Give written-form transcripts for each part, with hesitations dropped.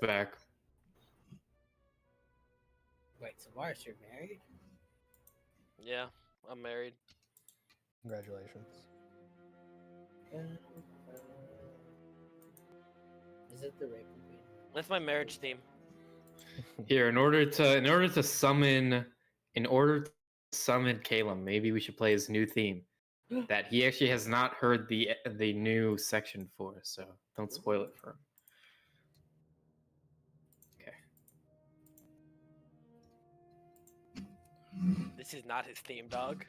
back. Wait, so Mars, you're married? Yeah, I'm married. Congratulations. Is it the Raven Queen? That's my marriage theme. Here, in order to summon Caleb, maybe we should play his new theme that he actually has not heard the new section for, so don't spoil it for him. This is not his theme, dog.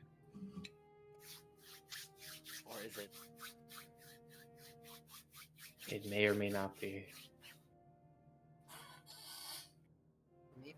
Or is it? It may or may not be. Maybe.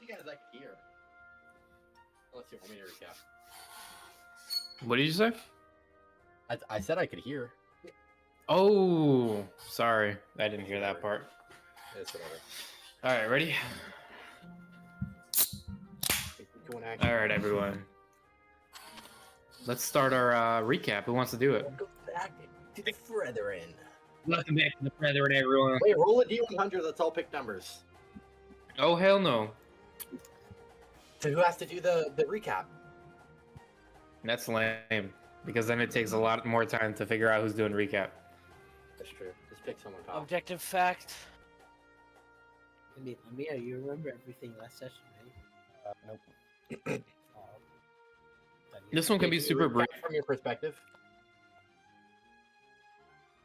You guys like to hear? Let's see. Want me to recap? What did you say? I said I could hear. Oh, sorry, I didn't hear that part. It's whatever. All right, ready? All right, everyone. Let's start our recap. Who wants to do it? Welcome back to the Freathren. Welcome back to the Freathren, everyone. Wait, roll a D100. Let's all pick numbers. Oh, hell no. So who has to do the recap? That's lame. Because then it takes a lot more time to figure out who's doing recap. That's true. Just pick someone, pal. Objective fact. I mean, Amir, you remember everything last session, right? Nope. Oh. This one can be super brief. From your perspective.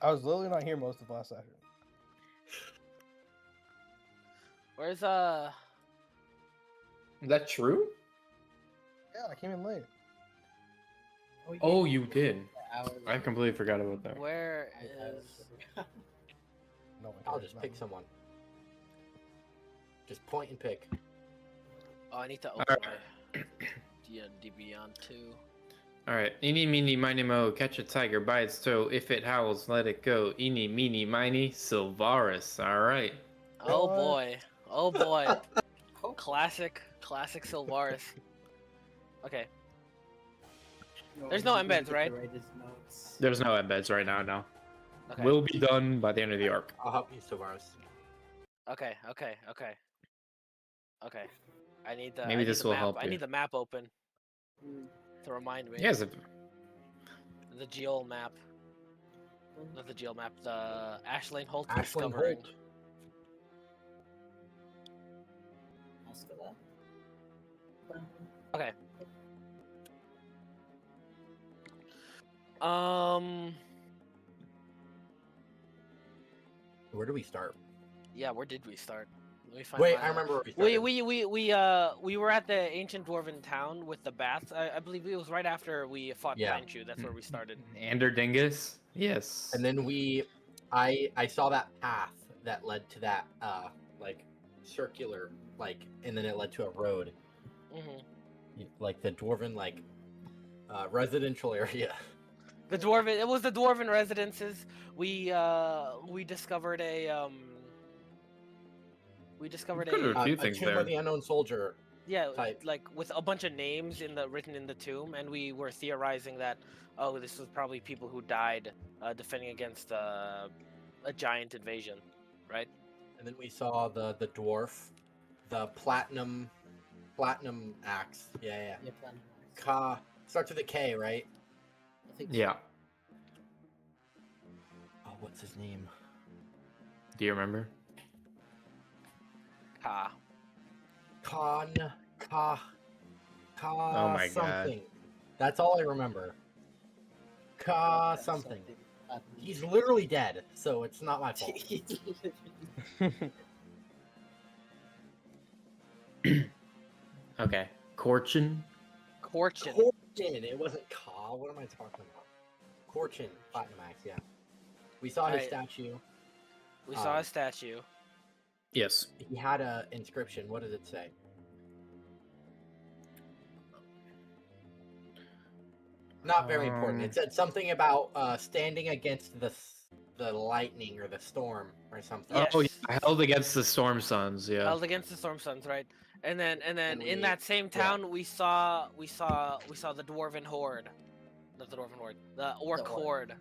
I was literally not here most of last session. Where's Is that true? Yeah, I came in late. Oh, you did. Hours I completely forgot about that. where I is No one I'll cares just about pick me. someone. Just point and pick. Oh, I need to open Alright. my D&D Beyond 2. Alright. Eeny, meeny, miny, mo. Catch a tiger by its toe. If it howls, let it go. Eeny, meeny, miny. Sylvaris. Alright. Oh What? boy. Oh boy. Classic Sylvaris. Okay. There's no embeds, right? There's no embeds right now, no. Okay. Will be done by the end of the arc. I'll help you, Sylvaris. Okay. I need the Maybe I need this the will map. help I you. need the map open to remind me. Yes. The Geo map. Not the Geo map, the Ashling Holt Ashling discovering. Holt. Okay. Where do we start? Yeah, where did we start? Let me find Wait, my- I remember where we started. We were at the ancient dwarven town with the bats. I believe it was right after we fought Yeah. Pinechu. That's where we started. Anderdingus? Yes. And then I saw that path that led to that like circular and then it led to a road, like the dwarven residential area. The dwarven. It was the dwarven residences. We discovered a Good. A few things Tomb there. of the Unknown Soldier. yeah, type. like with a bunch of names written in the tomb, and we were theorizing that this was probably people who died defending against a giant invasion, right? And then we saw the dwarf, the platinum axe. Yeah. Yeah, plan. Ka starts with a K, right? I think so. Yeah. Oh, what's his name? Do you remember? Ka. Ka Oh my God. something. That's all I remember. Ka something. He's literally dead, so it's not my fault. Okay. Corchin? Corchin. Corchin. It wasn't Ka. What am I talking about? Corchin, Platinum Axe. Yeah. We saw his Right. statue. We saw a statue. Yes. He had a inscription. What did it say? Not very important. It said something about standing against the lightning or the storm or something. Yes. Oh, yeah, held against the storm suns. Yeah. Held against the Storm Suns, right? And then And in we- that same yeah. town we saw the Dwarven Horde. Not the Dwarven Horde. The Orc orc. Horde.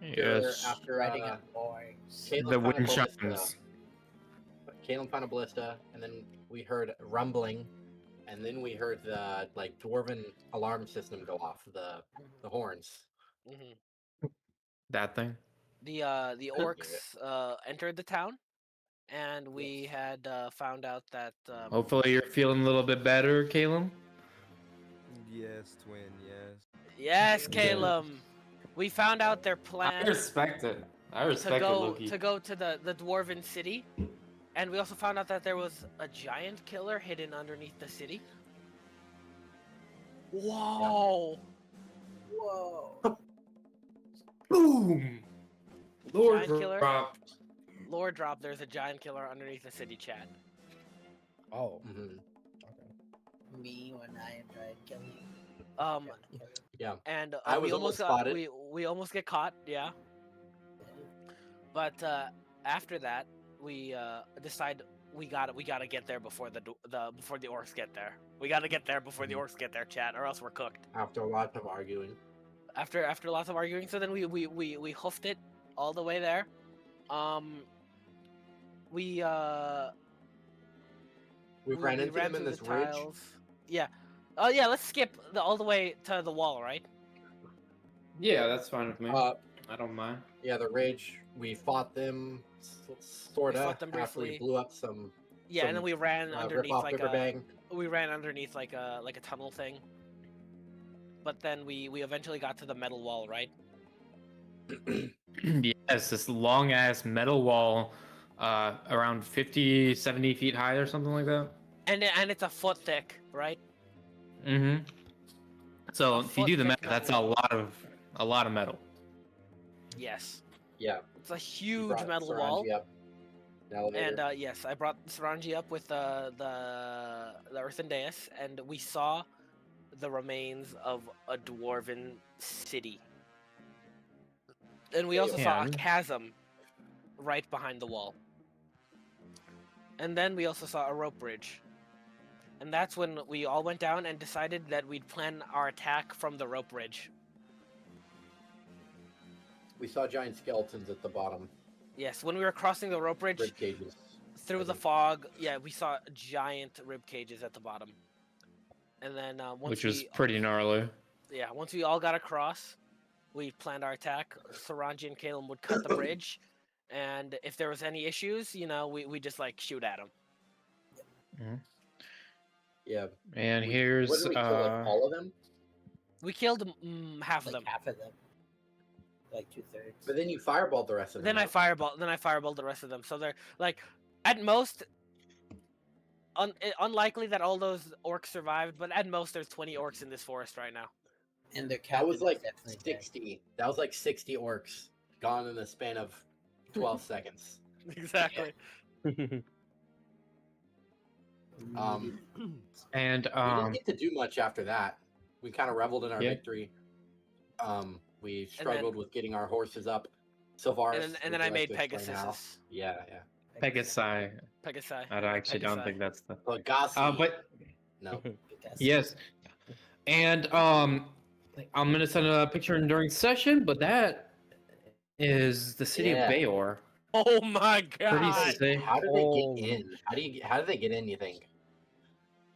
Yes. After Riding on boys. Caleb The found a wind ballista. shines. Caleb found a ballista, and then we heard rumbling, and then we heard the dwarven alarm system go off, the horns. Hmm That thing. The hear orcs entered the town, and we had found out that Hopefully you're feeling a little bit better, Caleb. Yes, twin, yes. yes, Caleb, we found out their I plan respect it. I to respect it, go Loki. to go to the Dwarven city, and we also found out that there was a giant killer hidden underneath the city. Whoa! Whoa. Boom! Lord Giant killer? drop. Lord drop, there's a giant killer underneath the city, chat. Oh, Mhm. okay. Me when I am trying to kill you. Yeah. And I we was almost got spotted. we almost get caught, yeah. But after that, we decide we gotta get there before before the orcs get there. We gotta get there before the orcs get there, chat, or else we're cooked. After lots of arguing. After lots of arguing, so then we hoofed it all the way there. We We ran into them in through this the ridge. tiles. Yeah. Oh yeah, let's skip all the way to the wall, right? Yeah, that's fine with me. Uh, I don't mind. yeah, the ridge. We fought them, sorta. fought them after we briefly. blew up some Yeah, and then we ran rip underneath off like river a bang. we ran underneath like a tunnel thing. But then we eventually got to the metal wall, right? Yes, this long ass metal wall, around 50, 70 feet high or something like that. And it's a foot thick, right? Mm-hmm. So A if you do the foot math, thick that's metal a lot of metal. Yes. Yeah. It's a we huge brought metal Saranji wall. up the elevator. And yes, I brought Saranji up with the earthen dais, and we saw the remains of a dwarven city. And we also saw a And? chasm right behind the wall. And then we also saw a rope bridge. And that's when we all went down and decided that we'd plan our attack from the rope bridge. We saw giant skeletons at the bottom. Yes, when we were crossing the rope bridge Rib cages. through the fog, yeah, we saw giant rib cages at the bottom. And then once Which was we, pretty gnarly. yeah, once we all got across, we planned our attack. Saranji and Caleb would cut the bridge, and if there was any issues, you know, we just like shoot at them. Yeah. And What here's did we kill? Like, all of them? We killed half of Like them. half of them. Like 2/3. But then you fireballed the rest of them. Then I out. fireballed the rest of them. So they're like, at most, unlikely that all those orcs survived. But at most, there's 20 orcs in this forest right now. And their That captain was is like definitely dead. 60. That was like 60 orcs gone in the span of 12 seconds. Exactly. Um, and we didn't get to do much after that. We kind of reveled in our Yeah. victory. We struggled with getting our horses up. Sylvaris. and then would I you like made to explain how? Pegasus. Yeah, yeah. Pegasi. Pegasi. I actually don't Pegasi. think that's the. Pegasi. But No. Because- yes, and I'm gonna send a picture during session, but that is the city Yeah. of Bayor. Oh my Pretty god! sick. How did Oh. they get in? How did they get in, you think?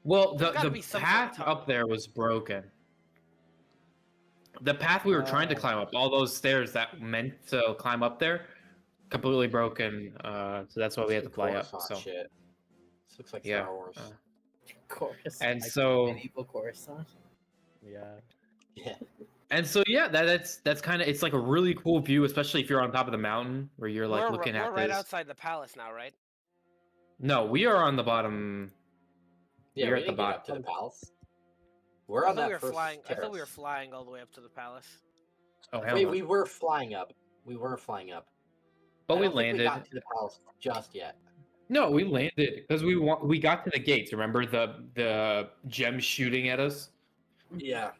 Well, There's gotta the be some sort of path tunnel. up there was broken. The path we were trying to climb up, all those stairs that meant to climb up there, completely broken. So that's why we had to fly up. Coruscant So shit. This looks like yeah, Star Wars. Coruscant, and like so medieval Coruscant. Yeah. Yeah. and so yeah, that's kind of, it's like a really cool view, especially if you're on top of the mountain where you're like looking we're at right this. outside the palace now, right? No, we are on the bottom. Yeah, You're we at the didn't get up to the bottom. palace. We're I on thought we that were first flying. I thought we were terrace. flying all the way up to the palace. Oh hell Wait, no. we were flying up. We were flying up. But I we don't think we got landed. to the palace just yet. No, we landed because we got to the gates. Remember the gem shooting at us? Yeah.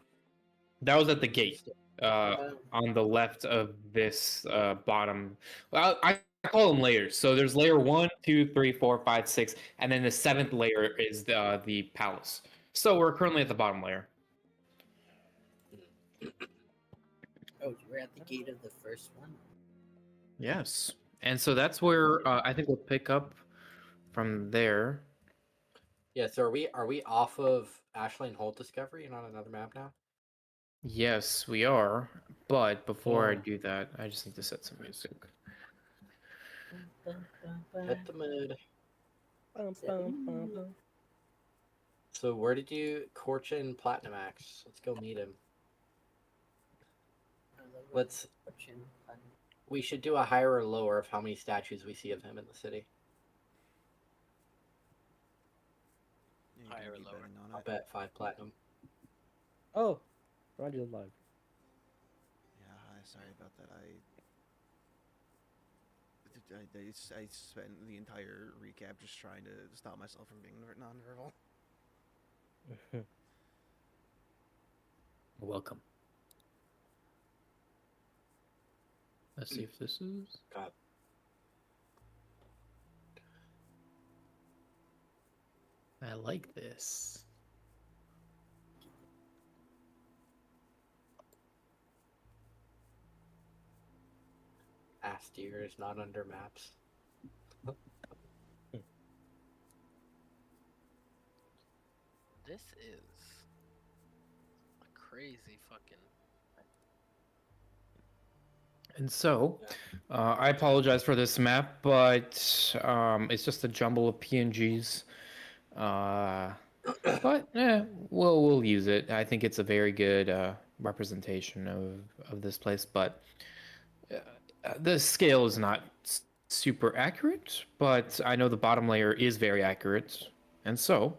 That was at the gate, on the left of this bottom. Well, I call them layers. So there's layer 1, 2, 3, 4, 5, 6, and then the seventh layer is the palace. So we're currently at the bottom layer. Oh, we're at the gate of the first one. Yes, and so that's where I think we'll pick up from there. Yeah, so are we off of Ashley and Holt Discovery and on another map now? Yes, we are. But before I Yeah. do that, I just need to set some music. Hit the mood. Bum, bum, bum, bum. So where did you Corchin Platinum-Axe? Let's go meet him. We should do a higher or lower of how many statues we see of him in the city. Yeah, you Higher can or be lower? betting on I'll it. bet 5 platinum. Oh, Roger's live. Yeah, hi, sorry about that. I spent the entire recap just trying to stop myself from being nonverbal. Welcome. Let's see if this is. God. I like this. Astier is not under maps. This is a crazy fucking. And so, I apologize for this map, but it's just a jumble of PNGs. But we'll use it. I think it's a very good representation of this place. But the scale is not super accurate. But I know the bottom layer is very accurate, and so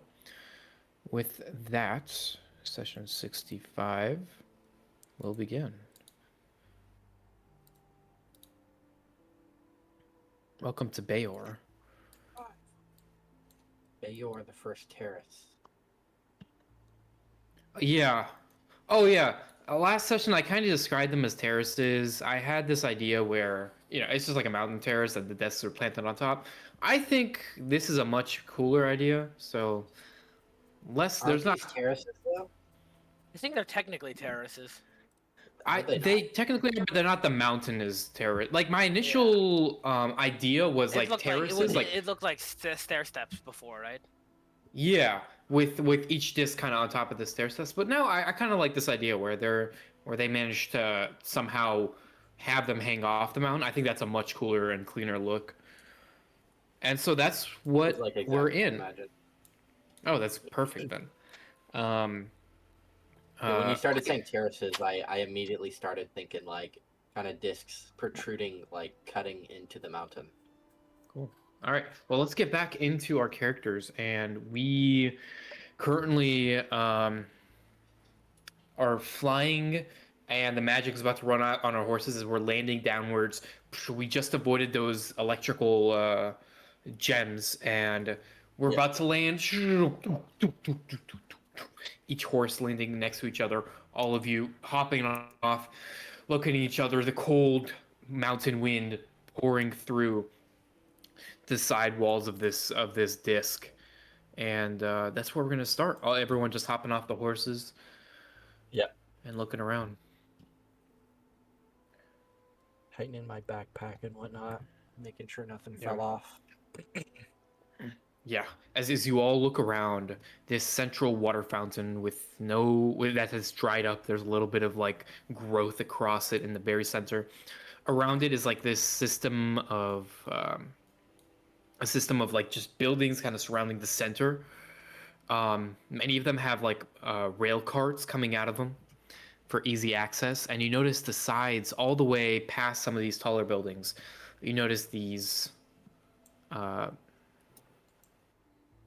with that, session 65 will begin. Welcome to Bayor. Bayor, the first terrace. Yeah. Oh, yeah. Last session, I kind of described them as terraces. I had this idea where, it's just like a mountain terrace and the desks are planted on top. I think this is a much cooler idea. So, there's Aren't not. these terraces though? I think they're technically terraces. Are they They not? technically are, but they're not the mountainous terrace. Like my initial idea was like terraces, It looked like stair steps before, right? yeah, with each disc kind of on top of the stair steps. But now I kind of like this idea where they managed to somehow have them hang off the mountain. I think that's a much cooler and cleaner look. And so that's what It's like exactly we're what I in. imagined. Oh, that's perfect then. Yeah, when you started saying terraces, I immediately started thinking like kind of discs protruding, like cutting into the mountain. Cool. All right. Well, let's get back into our characters, and we currently are flying, and the magic is about to run out on our horses as we're landing downwards. We just avoided those electrical gems, and we're about to land. Each horse landing next to each other, all of you hopping off, looking at each other, the cold mountain wind pouring through the side walls of this disc. And that's where we're gonna start. Everyone just hopping off the horses. Yep. And looking around. Tightening my backpack and whatnot, making sure nothing Yeah. fell off. Yeah, as you all look around, this central water fountain that has dried up. There's a little bit of like growth across it in the very center. Around it is like this system of like just buildings kind of surrounding the center. Many of them have like rail carts coming out of them for easy access, and you notice the sides all the way past some of these taller buildings. You notice these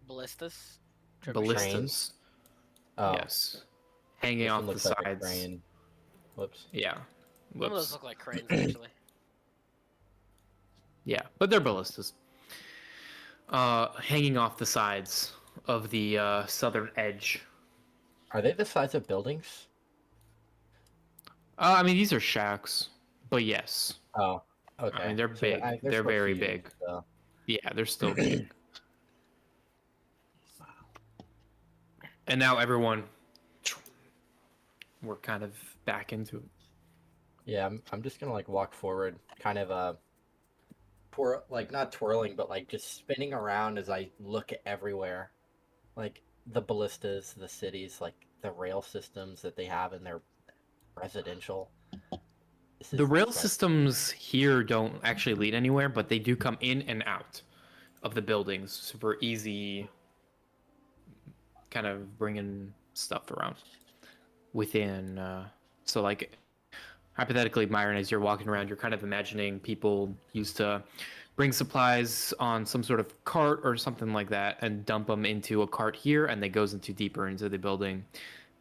Ballistas. ballistas. Oh. Yes. hanging This off one the looks like a sides. crane. Whoops. Yeah. Some of those Whoops. look like cranes, actually. Yeah, but they're ballistas. Hanging off the sides of the southern edge. Are they the size of buildings? I mean, these are shacks, but yes. Oh, okay. I mean, they're So big. they're They're still very huge, big. so- Yeah, they're still big. And now everyone, we're kind of back into it. Yeah, I'm just gonna like walk forward, kind of like not twirling, but like just spinning around as I look everywhere, like the ballistas, the cities, like the rail systems that they have in their residential. The rail like- systems here don't actually lead anywhere, but they do come in and out of the buildings, super easy kind of bringing stuff around within. So, like, hypothetically, Myron, as you're walking around, you're kind of imagining people used to bring supplies on some sort of cart or something like that and dump them into a cart here, and they goes into deeper into the building,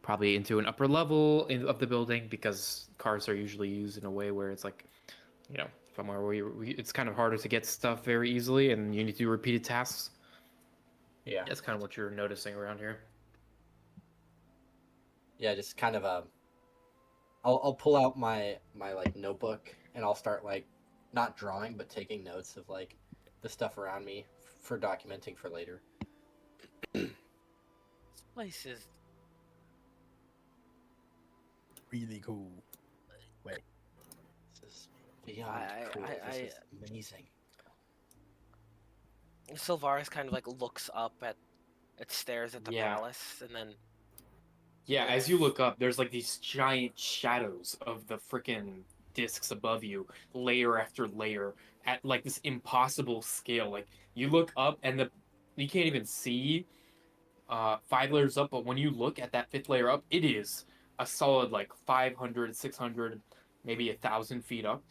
probably into an upper level of the building, because cars are usually used in a way where it's like, you know, somewhere where it's kind of harder to get stuff very easily, and you need to do repeated tasks. Yeah, That's kind of what you're noticing around here. yeah, just kind of I'll pull out my like notebook and I'll start like not drawing but taking notes of like the stuff around me for documenting for later. This place is Really cool. This is beyond cool. This is amazing. Sylvaris kind of like looks up at stares at the Yeah. palace, and then Yeah, as you look up, there's like these giant shadows of the freaking discs above you, layer after layer, at like this impossible scale. Like you look up and you can't even see 5 layers up, but when you look at that 5th layer up, it is a solid like 500, 600, maybe 1,000 feet up.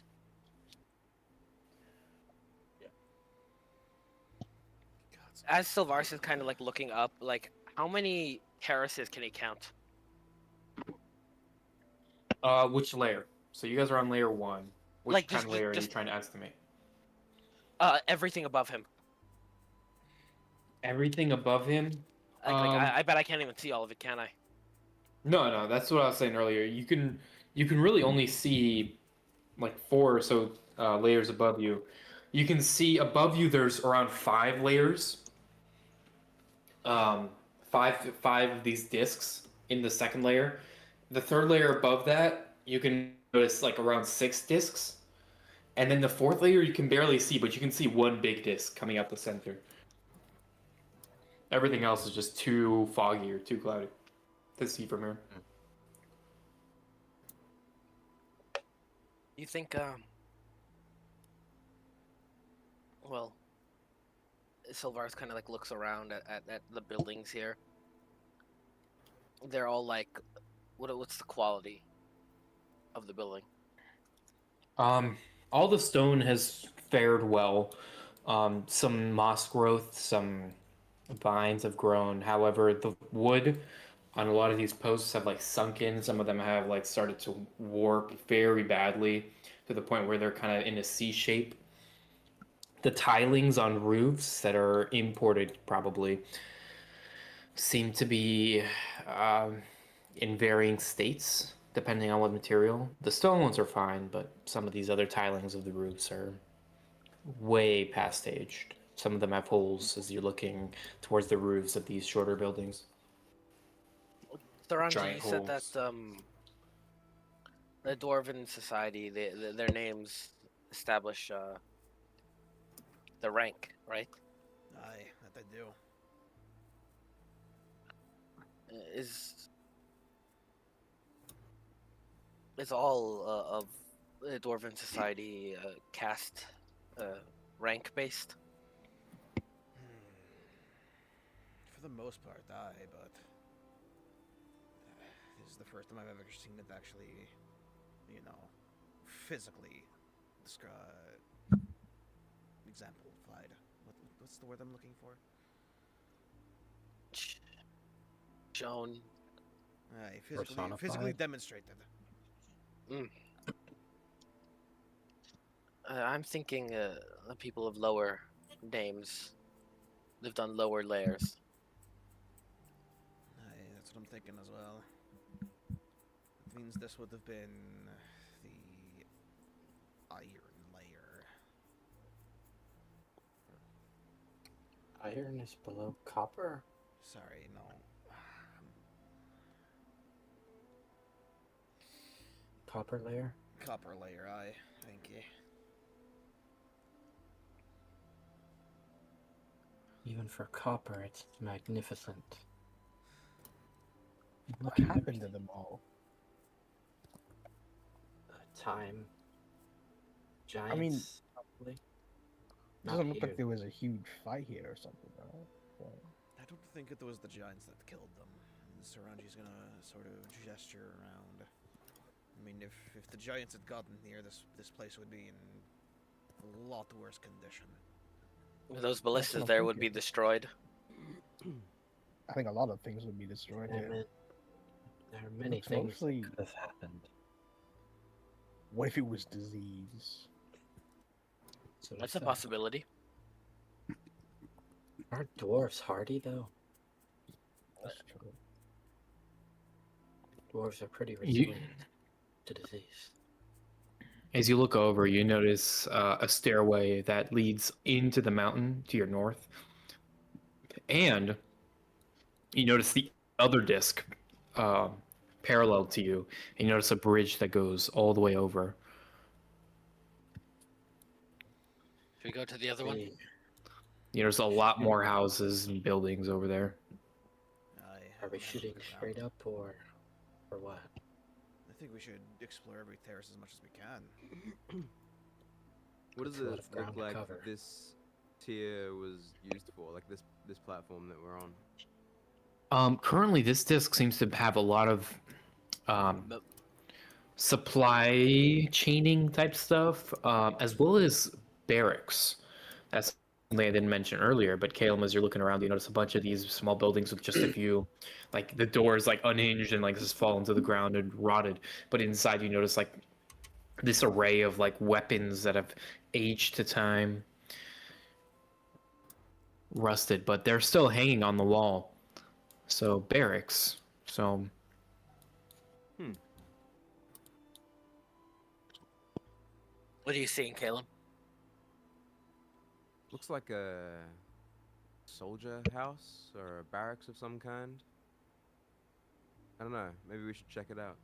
as Sylvaris is kind of like looking up, like how many terraces can he count? Which layer? So you guys are on layer 1. Which Like, kind just- of layer are you just- trying to estimate? Everything above him. Everything above him? I bet I can't even see all of it, can I? No, that's what I was saying earlier. You can really only see like 4 or so layers above you. You can see above you there's around 5 layers. Five of these discs in the 2nd layer. The 3rd layer above that, you can notice like around 6 discs. And then the 4th layer you can barely see, but you can see 1 big disc coming out the center. Everything else is just too foggy or too cloudy to see from here. You think, well, Sylvaris kind of like looks around at the buildings here. They're all like, what's the quality of the building? All the stone has fared well. Some moss growth, some vines have grown. However, the wood on a lot of these posts have like sunk in. Some of them have like started to warp very badly to the point where they're kind of in a C shape. The tilings on roofs that are imported probably seem to be in varying states depending on what material. The stone ones are fine, but some of these other tilings of the roofs are way past aged. Some of them have holes as you're looking towards the roofs of these shorter buildings. Saranji, Giant you said that holes. the Dwarven Society, their names establish the rank, right? Aye, that they do. Is all of the Dwarven Society caste rank based? For the most part, aye, but this is the first time I've ever seen it actually, physically exemplified. What's the word I'm looking for? Shown. Aye, physically Personified? demonstrated. I'm thinking the people of lower names lived on lower layers. Aye, that's what I'm thinking as well. It means this would have been the iron layer. Iron is below copper? Sorry, no. Copper layer? Copper layer, aye. Thank you. Even for copper, it's magnificent. What Look at happened to everything. them all? Time. Giants, mean, probably. It Not doesn't look here. like there was a huge fight here or something, right? But I don't think it was the giants that killed them. Saranji's gonna sort of gesture around. I mean, if the giants had gotten here, this place would be in a lot worse condition. Those what ballistas I'm there would be thinking. destroyed. I think a lot of things would be destroyed I here. mean, there are many Looks things mostly- that could have happened. What if it was disease? So That's a possibility. Aren't dwarves hardy though? That's true. Dwarves are pretty You, resilient to disease. as you look over, you notice a stairway that leads into the mountain to your north, and you notice the other disc parallel to you, and you notice a bridge that goes all the way over. Should we go to the other one? Hey, You notice a lot more houses and buildings over there. Aye, are we have a shooting look around. straight up or what? I think we should explore every terrace as much as we can. What does That's a lot it of ground look to like cover. this tier was used for? Like this platform that we're on? Currently, this disc seems to have a lot of But supply chaining type stuff, as well as barracks. That's something I didn't mention earlier, but Caleb, as you're looking around, you notice a bunch of these small buildings with just a few, like the doors like unhinged and like just fallen to the ground and rotted. But inside, you notice like this array of like weapons that have aged to time, rusted, but they're still hanging on the wall. So barracks. So what are you seeing, Caleb? Looks like a soldier house or a barracks of some kind. I don't know. Maybe we should check it out.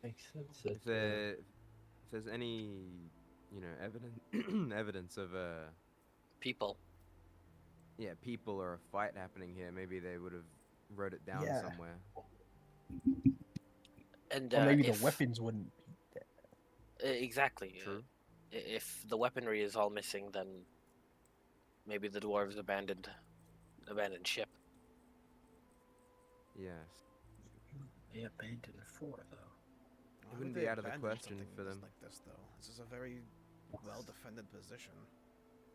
Makes sense. If there's any, evidence of People. people or a fight happening here, maybe they would have wrote it down Yeah. somewhere. And Or maybe if, the weapons wouldn't be there. Exactly. True. If the weaponry is all missing, then maybe the dwarves abandoned ship. Yes. They abandoned 4 though. Why wouldn't would be they out of the abandon question something for them. like this, though. This is a very well-defended position.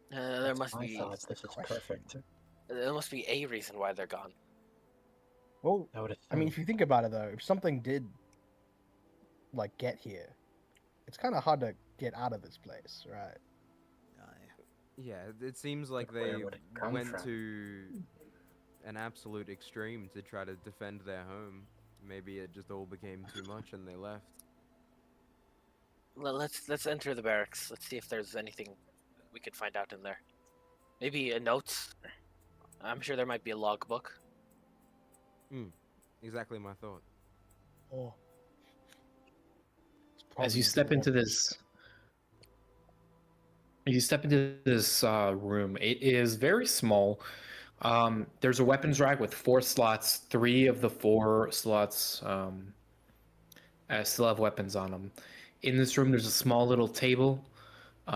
There That's must my be thoughts. This is perfect. there must be a reason why they're gone. Well, I would I mean, assume. if you think about it though, if something did like get here, it's kind of hard to get out of this place, right? Aye. Yeah, it seems like But where they would it come went from? to an absolute extreme to try to defend their home. Maybe it just all became too much and they left. Let's enter the barracks. Let's see if there's anything we could find out in there. Maybe a notes. I'm sure there might be a logbook. Exactly my thought. Oh. as you step into this room, it is very small. There's a weapons rack with 4 slots. 3 of the 4 slots still have weapons on them. In this room, there's a small little table.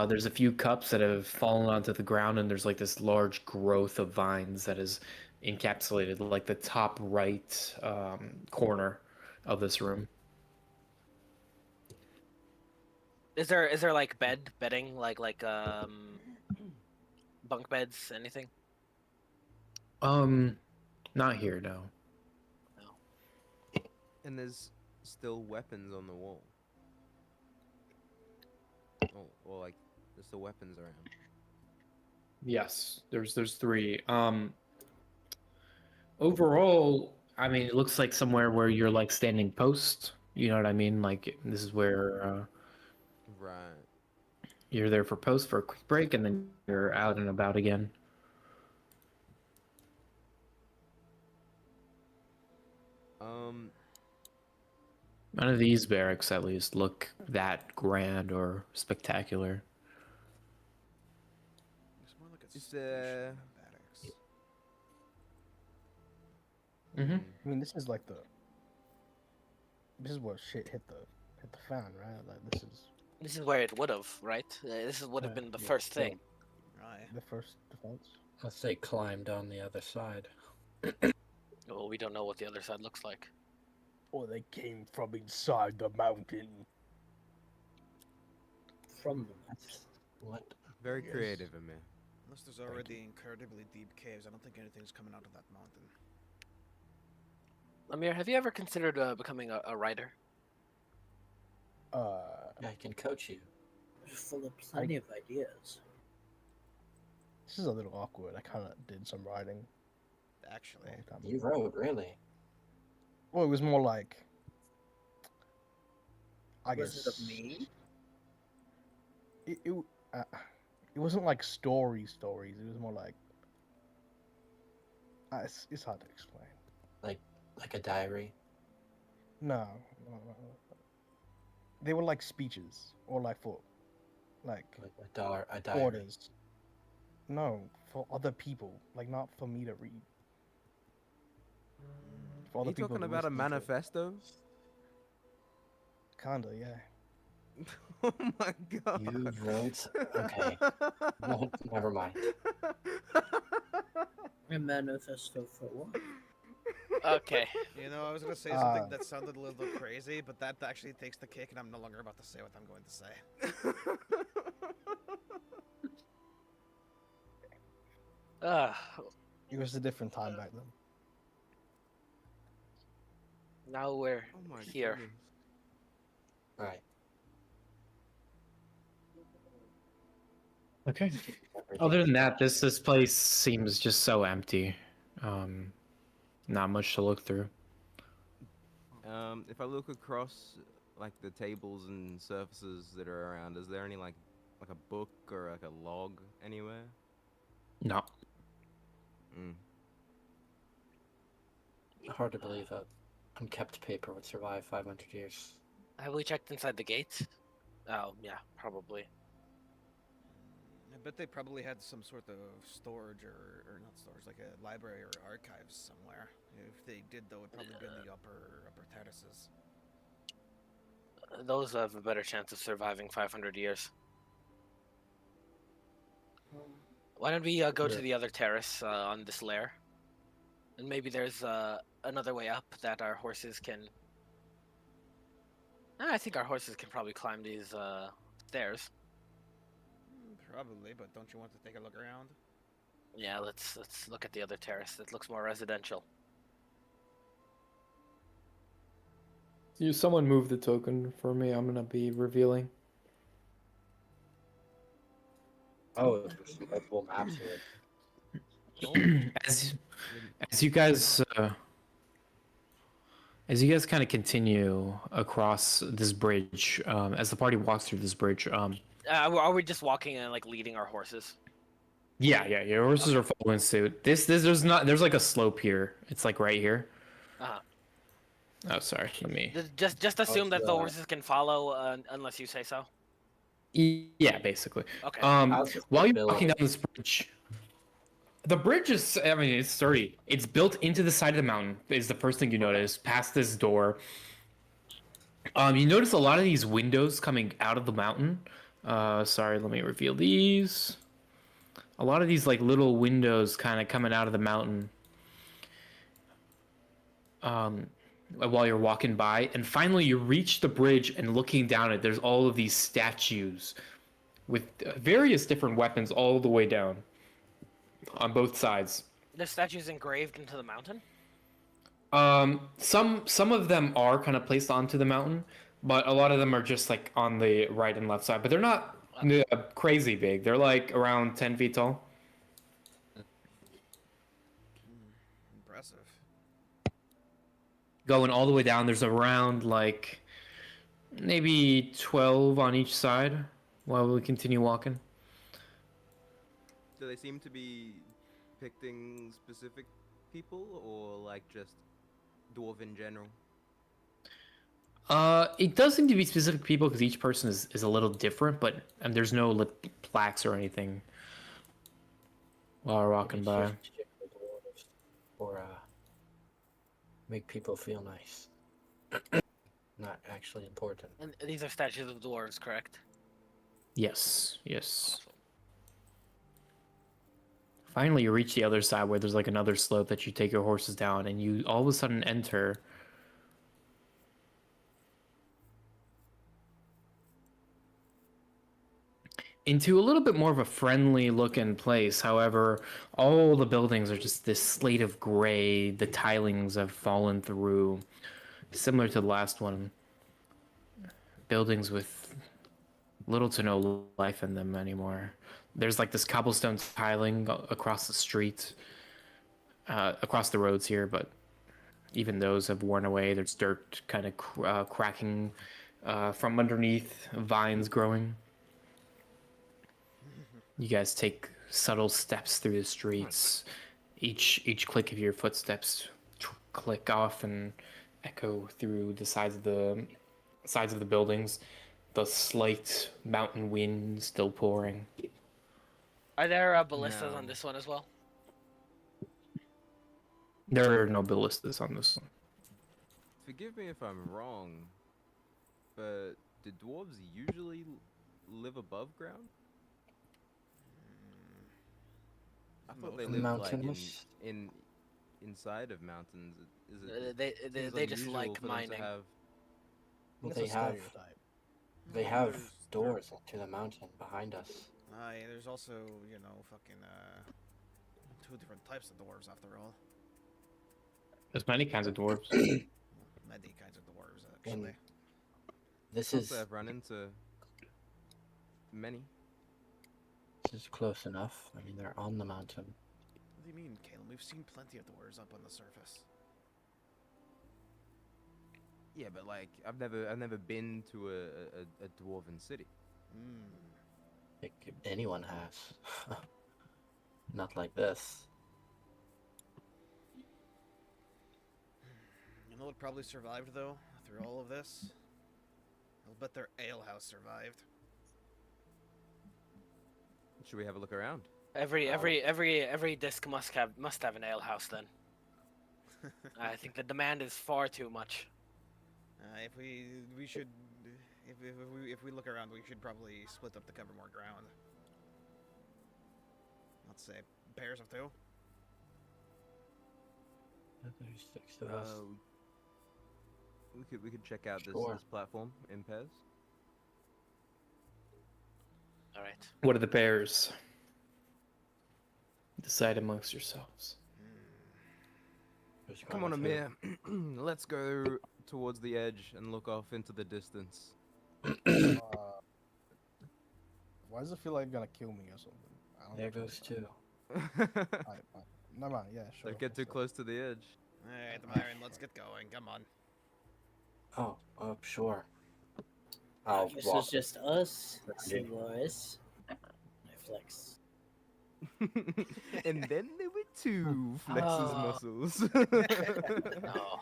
There's a few cups that have fallen onto the ground, and there's like this large growth of vines that is encapsulated like the top right corner of this room. Is there like bedding, like bunk beds, anything? Not here, no. And there's still weapons on the wall. Oh, or like, there's still weapons around. Yes, there's three. Overall, I mean, it looks like somewhere where you're like standing post. You know what I mean? Like this is where Right. you're there for post for a quick break, and then you're out and about again. Um, None of these barracks, at least, look that grand or spectacular. It's more like a Is station there- than a barracks. Mm-hmm. I mean, this is like this is where shit hit the fan, right? Like This is where it would have, right? This would have been the yeah, first thing. Right. the first defense. Let's say climbed on the other side. Well, we don't know what the other side looks like. Or they came from inside the mountain. From the maps. What? very Yes. creative, Amir. Unless there's already incredibly deep caves, I don't think anything's coming out of that mountain. Amir, have you ever considered becoming a writer? I can coach you. You're full of plenty of ideas. This is a little awkward. I kind of did some writing. Actually, a long time You ago. wrote, really? Well, it was more like, I Was guess it of me? it wasn't like stories. It was more like it's hard to explain. Like a diary? No. They were like speeches or like Like a diary? orders. No, for other people, like not for me to read. For Are other you people talking to about a listen to. manifesto? Kinda, yeah. Oh my god. You wrote? Okay. No, never mind. A manifesto for what? Okay. you know, I was gonna say something Uh, that sounded a little crazy, but that actually takes the cake, and I'm no longer about to say what I'm going to say. It was a different time back then. Now we're Oh my here. goodness. Right. Okay. Everything. Other than that, this place seems just so empty. Not much to look through. If I look across like the tables and surfaces that are around, is there any like a book or like a log anywhere? No. Mm. Hard to believe that unkept paper would survive 500 years. Have we checked inside the gates? Oh, yeah, probably. I bet they probably had some sort of storage or not storage, like a library or archives somewhere. If they did, though, it'd probably be in the upper terraces. Those have a better chance of surviving 500 years. Why don't we go to Yeah. the other terrace on this lair? And maybe there's another way up that our horses can... I think our horses can probably climb these stairs. Probably, but don't you want to take a look around? Yeah, let's look at the other terrace. It looks more residential. Someone move the token for me. I'm gonna be revealing. Oh, there's multiple maps here. As you guys kind of continue across this bridge, as the party walks through this bridge, Are we just walking and like leading our horses? yeah, your horses are following suit. There's like a slope here. It's like right here. Uh-huh. Oh, sorry. Let me. Just assume that the uh, horses can follow unless you say so. Yeah, basically. Okay. How's this While you're built? walking down this bridge, the bridge is, I mean, it's sturdy. It's built into the side of the mountain, is the first thing you notice, past this door. You notice a lot of these windows coming out of the mountain. Sorry, let me reveal these. A lot of these, like, little windows kind of coming out of the mountain. While you're walking by, and finally you reach the bridge, and looking down it, there's all of these statues with various different weapons all the way down on both sides. The statue's engraved into the mountain? Some of them are kind of placed onto the mountain, but a lot of them are just like on the right and left side. But they're not crazy big. They're like around 10 feet tall. Impressive. Going all the way down, there's around like maybe 12 on each side while we continue walking. Do they seem to be depicting specific people or like just dwarf in general? It does seem to be specific people because each person is a little different, but there's no like, plaques or anything while we're walking It's by. just particular dwarves or make people feel nice. Not actually important. And these are statues of dwarves, correct? Yes, yes. Awesome. Finally, you reach the other side where there's like another slope that you take your horses down, and you all of a sudden enter into a little bit more of a friendly looking place. However, all the buildings are just this slate of gray. The tilings have fallen through, similar to the last one. Buildings with little to no life in them anymore. There's like this cobblestone tiling across the street, across the roads here, but even those have worn away. There's dirt kind of cracking from underneath, vines growing. You guys take subtle steps through the streets. Each click of your footsteps click off and echo through the sides of the buildings. The slight mountain wind still pouring. Are there ballistas No. on this one as well? There are no ballistas on this one. Forgive me if I'm wrong, but do dwarves usually live above ground? I thought they lived like Mountainous? in inside of mountains. Is it? They seems just unusual like for them to mining. have- Well, It's a they have stereotype. they have doors into the mountain behind us. Aye, there's also, you know, fucking, 2 different types of dwarves after all. There's many kinds of dwarves. Many kinds of dwarves, actually. This Can't is say I've run into many. close enough. I mean, they're on the mountain. What do you mean, Caleb? We've seen plenty of dwarves up on the surface. Yeah, but like I've never been to a dwarven city. Like, anyone has. Not like this. You know what probably survived, though, through all of this? I'll bet their alehouse survived. Should we have a look around? Every disc must have an ale house then. I think the demand is far too much. If we should, if we look around, we should probably split up to cover more ground. Let's say pairs of 2. There's 6 of us. We could check out Sure. this platform in pairs. All right. What are the pairs? Decide amongst yourselves. Who's Come going on, with Amir. Let's go towards the edge and look off into the distance. Why does it feel like you're gonna kill me or something? I who? There goes 2. Alright, fine. Never mind, yeah, sure. Don't get too let's go. close to the edge. Alright, Myron, let's get going. Come on. Oh, sure. I'll This walk. was just us. Yeah. It was. I flex. And then there were 2 flexes Oh. muscles. No.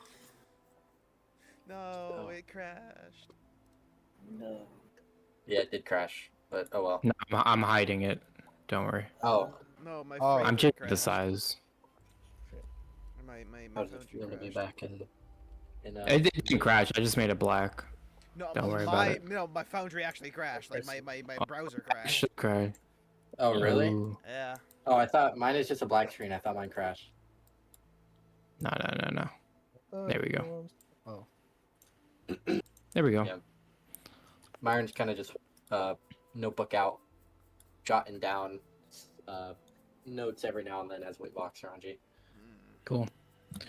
No, it crashed. No. Yeah, it did crash, but oh well. No, I'm hiding it. Don't worry. Oh, No, my Oh. frame I'm rate changing the crashed. size. My how's it foundry feel to be crashed. back in? It didn't crash. I just made it black. No, Don't worry about my, it. No, my foundry actually crashed. Like my Oh. browser crashed. Should cry. Oh, really? Ooh. Yeah. Oh, I thought mine is just a black screen. I thought mine crashed. No. There we go. Oh. There we go. Yeah. Myron's kind of just notebook out, jotting down notes every now and then as we walks around you. Cool. Yes,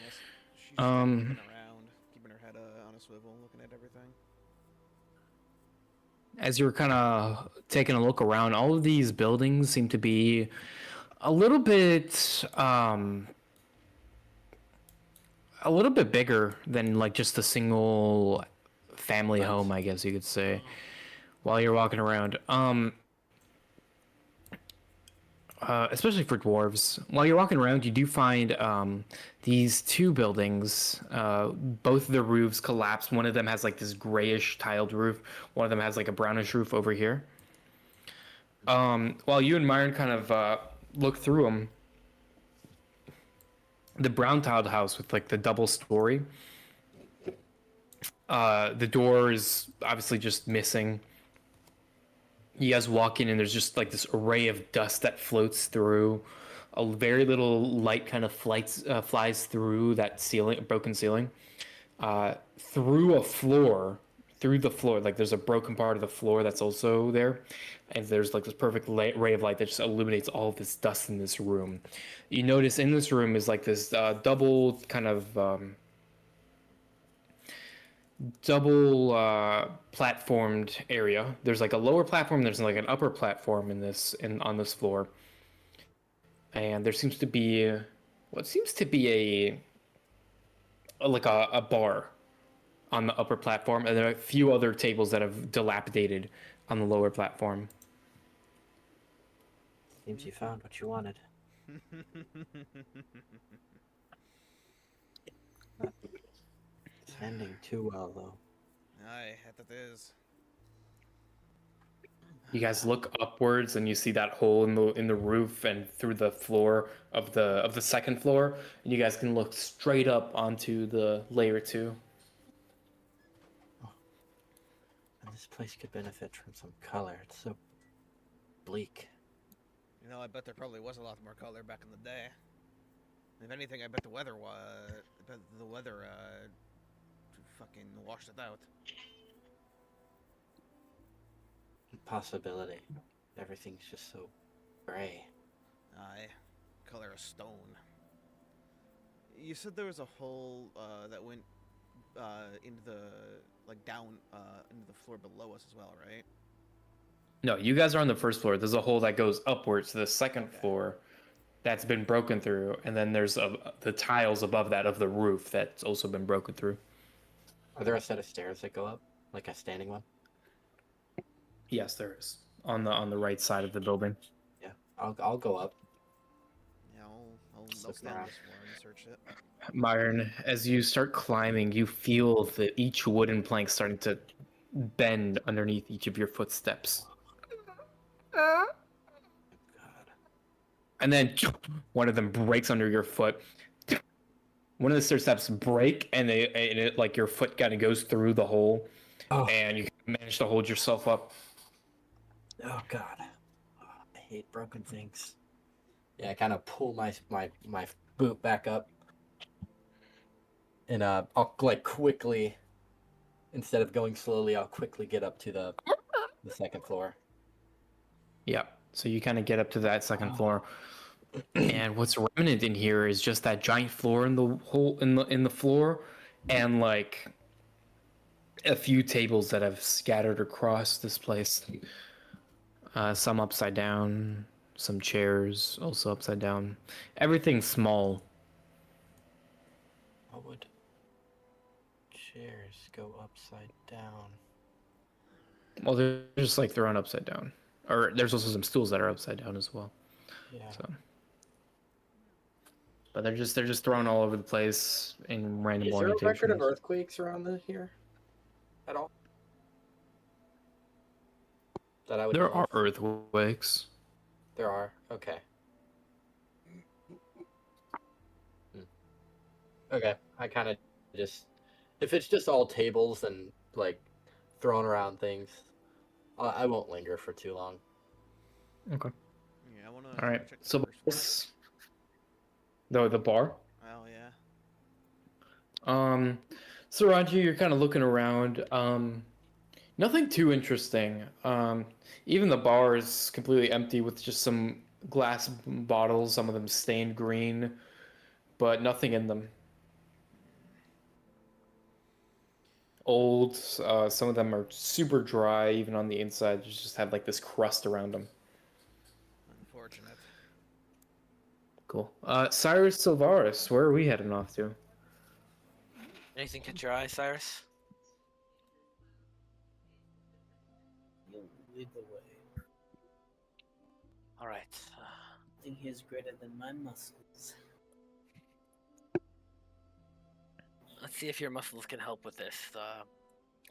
She's just kind of looking Um, around, keeping her head on a swivel, looking at everything. as you're kind of taking a look around, all of these buildings seem to be a little bit a little bit bigger than like just a single family Nice. home, I guess you could say, while you're walking around. Especially for dwarves. While you're walking around, you do find these two buildings. Both of the roofs collapse. One of them has like this grayish tiled roof. One of them has like a brownish roof over here. While you and Myron kind of look through them, the brown tiled house with like the double story. The door is obviously just missing. You guys walk in and there's just like this array of dust that floats through. A very little light kind of flies through that ceiling, broken ceiling, through through the floor. Like there's a broken part of the floor that's also there, and there's like this perfect ray of light that just illuminates all of this dust in this room. You notice in this room is like this double kind of double platformed area. There's like a lower platform, there's like an upper platform on this floor. And there seems to be what seems to be a bar on the upper platform, and there are a few other tables that have dilapidated on the lower platform. Seems you found what you wanted. It's ending too well, though. Aye, that is. You guys look upwards and you see that hole in the roof and through the floor of the second floor, and you guys can look straight up onto the layer 2. And this place could benefit from some color. It's so bleak. You know, I bet there probably was a lot more color back in the day. If anything, I bet the weather fucking washed it out. Possibility. Everything's just so gray. Aye, color of stone. You said there was a hole that went into the down into the floor below us as well, right? No, you guys are on the first floor. There's a hole that goes upwards to the second floor that's been broken through, and then there's the tiles above that of the roof that's also been broken through. Are there a set of stairs that go up, like a standing one? Yes, there is on the right side of the building. Yeah, I'll go up. Yeah, I'll Look stand around. this floor and search it. Myron, as you start climbing, you feel each wooden plank starting to bend underneath each of your footsteps. God. And then one of them breaks under your foot. One of the stair steps break, and it like your foot kind of goes through the hole, and you manage to hold yourself up. Oh God. Oh, I hate broken things. Yeah, I kind of pull my boot back up, and I'll like quickly, instead of going slowly, I'll quickly get up to the second floor. Yeah. So you kind of get up to that second floor, and what's remnant in here is just that giant floor in the hole in the floor, and like a few tables that have scattered across this place. Some upside down, some chairs also upside down. Everything's small. What would chairs go upside down? Well, they're just like thrown upside down. Or there's also some stools that are upside down as well. Yeah. So, but they're just thrown all over the place in random Is there a record of orientations. earthquakes around here at all? That I would There know are of? earthquakes. There are. Okay. Okay. I kind of just, if it's just all tables and like throwing around things, I won't linger for too long. Okay. Yeah, I wanna. All right. Check the So first the bar. one. Oh yeah. So Raji, you're kind of looking around. Nothing too interesting. Even the bar is completely empty with just some glass bottles, some of them stained green, but nothing in them. old. Some of them are super dry, even on the inside. They just have like this crust around them. Unfortunate. Cool. Cyrus Silvaris, where are we heading off to? Anything catch your eye, Cyrus? You lead the way. All right. I think he is greater than my muscles. Let's see if your muscles can help with this.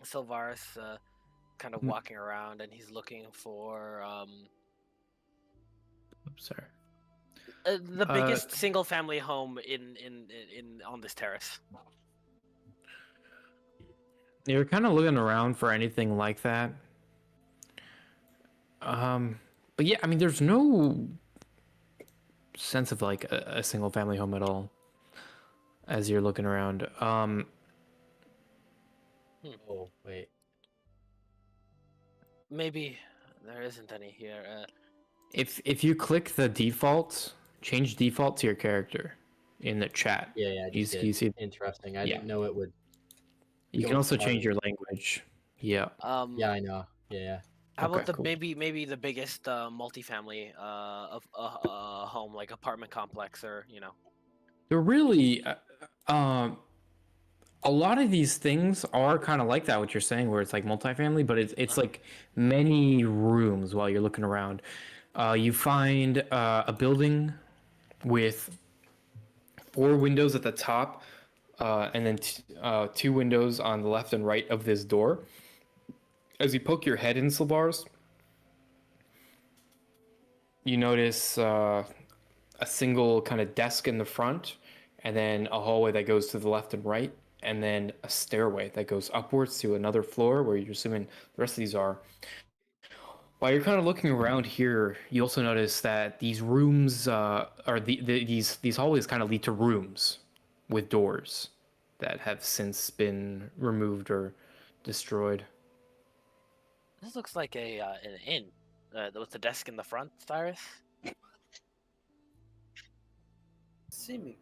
Silvaris kind of Hmm. walking around, and he's looking for Oops, sorry. the biggest single-family home in on this terrace. You're kind of looking around for anything like that. But yeah, I mean, there's no sense of like a single family home at all as you're looking around. Oh wait. Maybe there isn't any here. If you click the default, change default to your character in the chat. Yeah, I You, just you did. see, Interesting. I Yeah. didn't know it would. you Go can also with change your party. language. Yeah. Yeah, I know. Yeah. How about Okay, the cool. maybe the biggest multifamily of home, like apartment complex, or They're really, a lot of these things are kind of like that. What you're saying, where it's like multifamily, but it's like many rooms while you're looking around. You find a building with 4 windows at the top, and then 2 windows on the left and right of this door. As you poke your head in, Sylvaris, you notice a single kind of desk in the front, and then a hallway that goes to the left and right, and then a stairway that goes upwards to another floor where you're assuming the rest of these are. While you're kind of looking around here, you also notice that these rooms, or these hallways, kind of lead to rooms with doors that have since been removed or destroyed. this looks like an inn with the desk in the front, Cyrus. Seeming.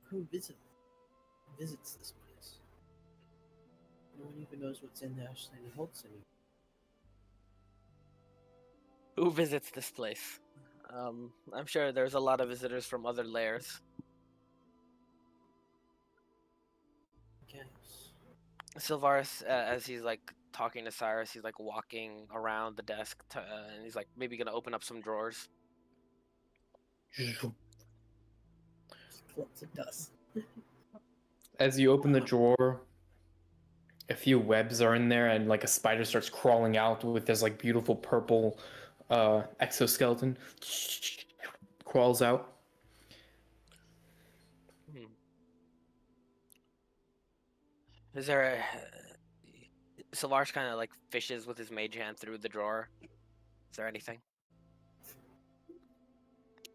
Who visits this place? No one even knows what's in the Ashland Holtz anymore. Who visits this place? I'm sure there's a lot of visitors from other layers. Guess. Silvaris, as he's like talking to Cyrus, he's like walking around the desk, and he's like maybe gonna open up some drawers. Clumps of dust. As you open the drawer, a few webs are in there, and like a spider starts crawling out with this like beautiful purple exoskeleton. Crawls out. Is there a Silvaris kind of like fishes with his mage hand through the drawer? Is there anything?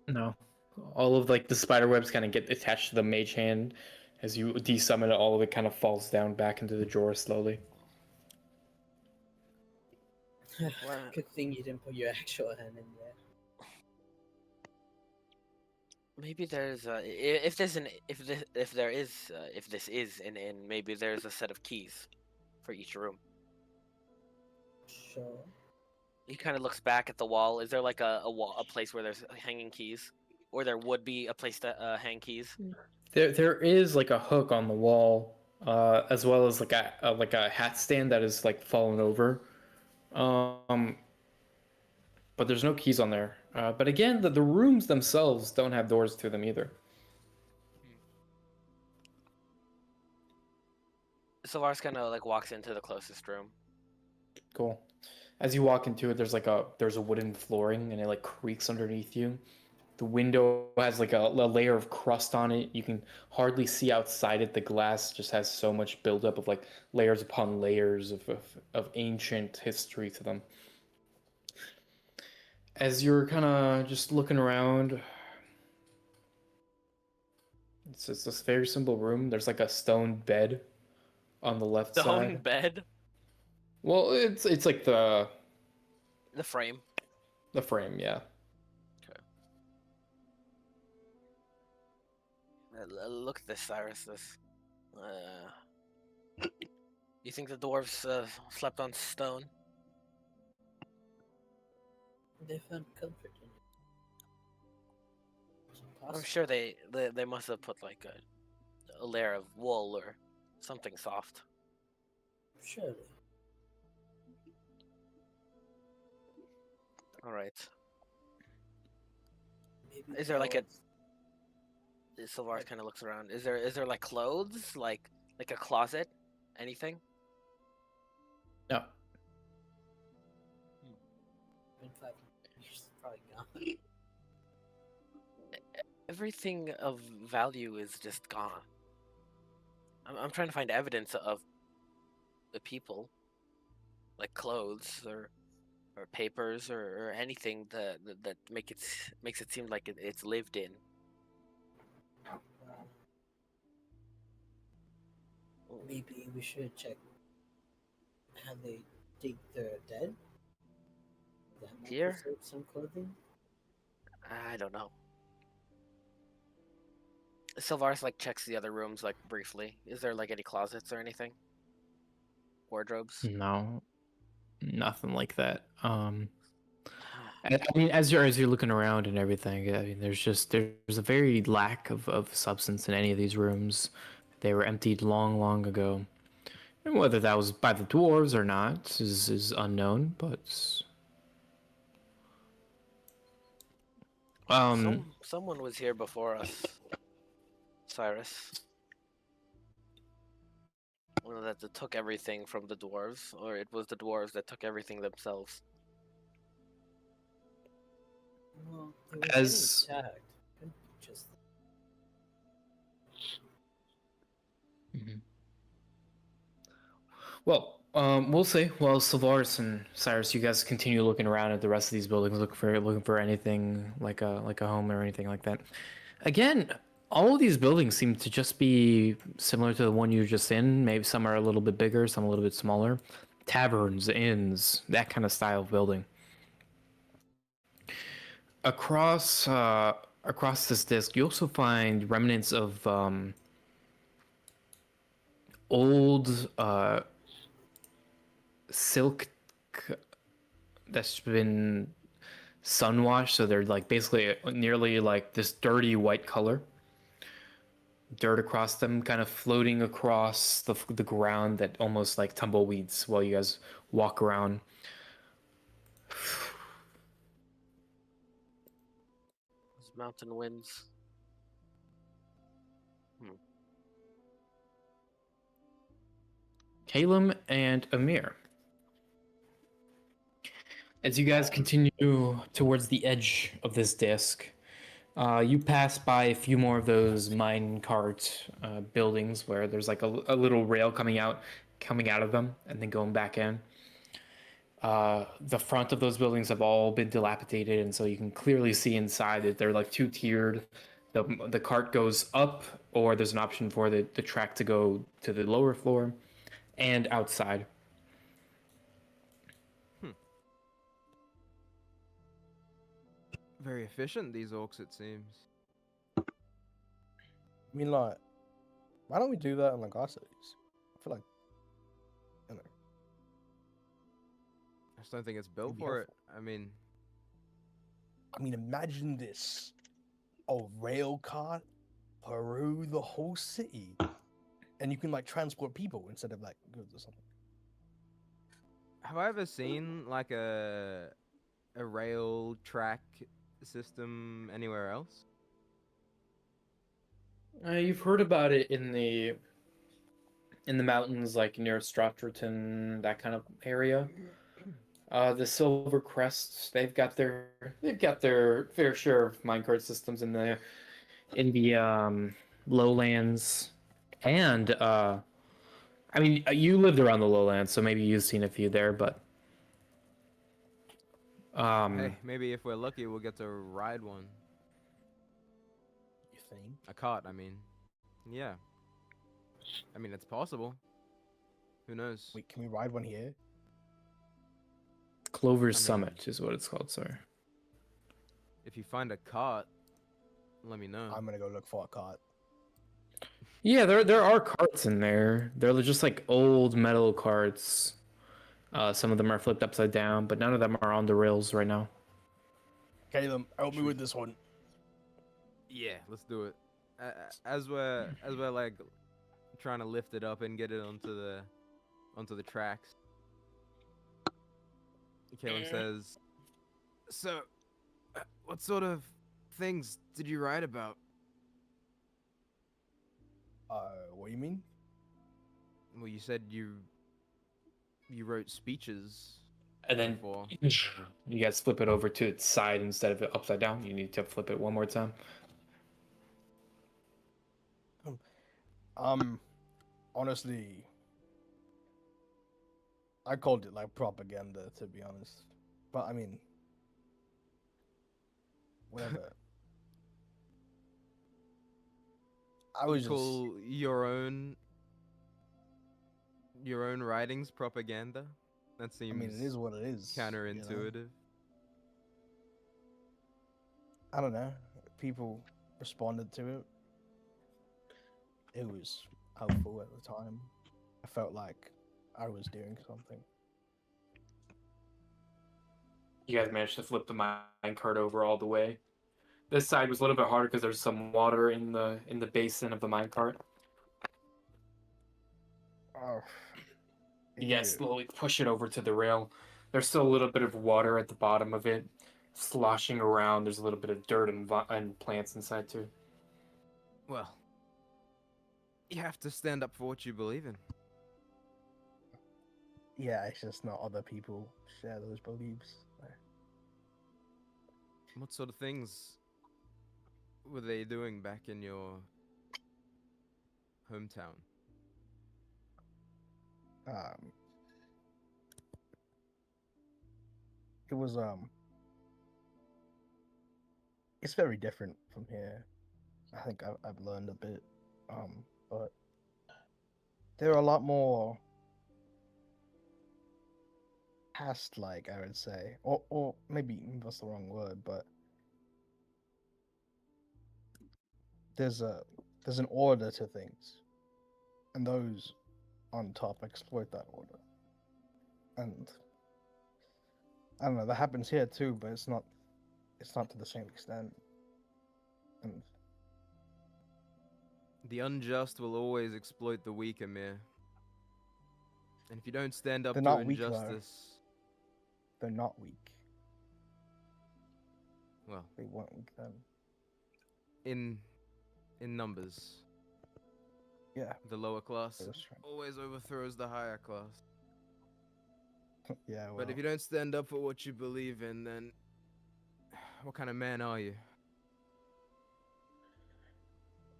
No. All of like the spider webs kind of get attached to the mage hand. As you desummon it, all of it kind of falls down back into the drawer slowly. What? Good thing you didn't put your actual hand in there. Maybe there's if this is an inn, maybe there's a set of keys for each room. Sure. He kind of looks back at the wall. Is there like a place where there's hanging keys, or there would be a place to hang keys? There is like a hook on the wall, as well as like a hat stand that is like fallen over. But there's no keys on there. But again, the rooms themselves don't have doors to them either. Silvaris kind of like walks into the closest room. Cool. As you walk into it, there's a wooden flooring, and it like creaks underneath you. The window has like a layer of crust on it. You can hardly see outside it. The glass just has so much buildup of like layers upon layers of ancient history to them. As you're kind of just looking around, it's just this very simple room. There's like a stone bed on the left Stone side. bed, Well, it's like the frame. the frame, yeah. Look at this, Cyrus. You think the dwarves slept on stone? They found comfort in it. It's I'm impossible. sure they must have put like a layer of wool or something soft. Surely. All right. Maybe Is there like a? clothes. Sylvaris kind of looks around. Is there like clothes, like a closet, anything? No. Been 5 years, probably gone. Everything of value is just gone. I'm trying to find evidence of the people, like clothes or papers or anything that makes it seem like it's lived in. Maybe we should check how they dig their dead. That might Here? preserve some clothing. I don't know. Sylvaris like checks the other rooms like briefly. Is there like any closets or anything? Wardrobes? No, nothing like that. I mean, as you're looking around and everything, I mean, there's a very lack of substance in any of these rooms. They were emptied long, long ago. And whether that was by the dwarves or not is unknown, but Someone was here before us, Cyrus. Well, that took everything from the dwarves, or it was the dwarves that took everything themselves. Well, they were As- getting attacked. Couldn't be just Mhm. Well, we'll see. Well, Sylvaris and Cyrus, you guys continue looking around at the rest of these buildings, looking for anything like a home or anything like that. Again, all of these buildings seem to just be similar to the one you were just in. Maybe some are a little bit bigger, some a little bit smaller. Taverns, inns, that kind of style of building. Across this disc, you also find remnants of old silk that's been sun washed, so they're like basically nearly like this dirty white color. Dirt across them, kind of floating across the ground that almost like tumbleweeds while you guys walk around. Those mountain winds. Calum and Amir. As you guys continue towards the edge of this disc, you pass by a few more of those mine cart buildings where there's like a little rail coming out of them and then going back in. The front of those buildings have all been dilapidated, and so you can clearly see inside that they're like two-tiered. The cart goes up, or there's an option for the track to go to the lower floor and outside. Very efficient, these orcs, it seems. I mean, like, why don't we do that in like our cities? I feel like, you know, I just don't think it's built It'd be for it. helpful. I mean, imagine this: a rail cart through the whole city, and you can like transport people instead of like goods or something. have I ever seen like a rail track system anywhere else? You've heard about it in the mountains, like near Stratterton, that kind of area. The Silver Crests, they've got their fair share of minecart systems in the lowlands, and I mean, you lived around the lowlands, so maybe you've seen a few there, but Hey, maybe if we're lucky, we'll get to ride one. You think? A cart, I mean. Yeah. I mean, it's possible. Who knows? Wait, can we ride one here? Clover's I mean- Summit is what it's called. Sorry. If you find a cart, let me know. I'm gonna go look for a cart. Yeah, there are carts in there. They're just like old metal carts. Some of them are flipped upside down, but none of them are on the rails right now. Caleb, help me with this one. Yeah, let's do it. As we're like trying to lift it up and get it onto the tracks. Caleb says, "So, what sort of things did you write about?" What do you mean? Well, you said you wrote speeches. And then before. you guys flip it over to its side instead of it upside down. You need to flip it one more time. Honestly, I called it like propaganda, to be honest. But I mean, whatever. I was just Call your own writings propaganda. That seems. I mean, it is what it is. counterintuitive. You know? I don't know. People responded to it. It was helpful at the time. I felt like I was doing something. You guys managed to flip the minecart over all the way. This side was a little bit harder because there's some water in the basin of the minecart. Oh, You guys slowly push it over to the rail. There's still a little bit of water at the bottom of it, sloshing around. There's a little bit of dirt and plants inside too. Well, you have to stand up for what you believe in. Yeah, it's just not other people share those beliefs. What sort of things were they doing back in your hometown? It was it's very different from here. I think I've learned a bit, but there are a lot more past, like I would say, or maybe that's the wrong word, but there's an order to things, and those on top exploit that order, and I don't know, that happens here too, but it's not to the same extent. And The unjust will always exploit the weak, Amir. And if you don't stand up They're to not weak, though. injustice, they're not weak. well, They weren't weak then. in numbers, Yeah. the lower class That's right. always overthrows the higher class. Yeah, well, But if you don't stand up for what you believe in, then what kind of man are you?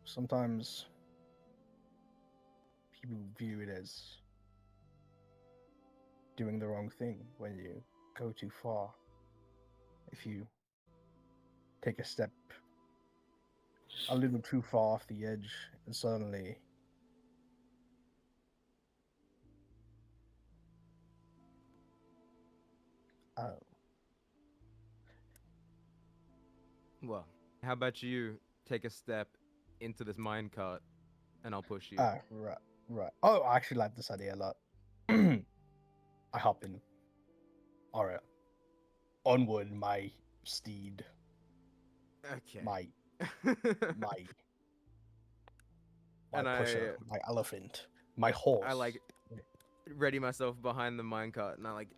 sometimes people view it as doing the wrong thing when you go too far. If you take a step a little too far off the edge, and suddenly Well, how about you take a step into this minecart, and I'll push you. right. Oh, I actually like this idea a lot. I hop in. Alright. Onward, my steed. Okay. My And pusher, my elephant, my horse. I like ready myself behind the minecart, and I like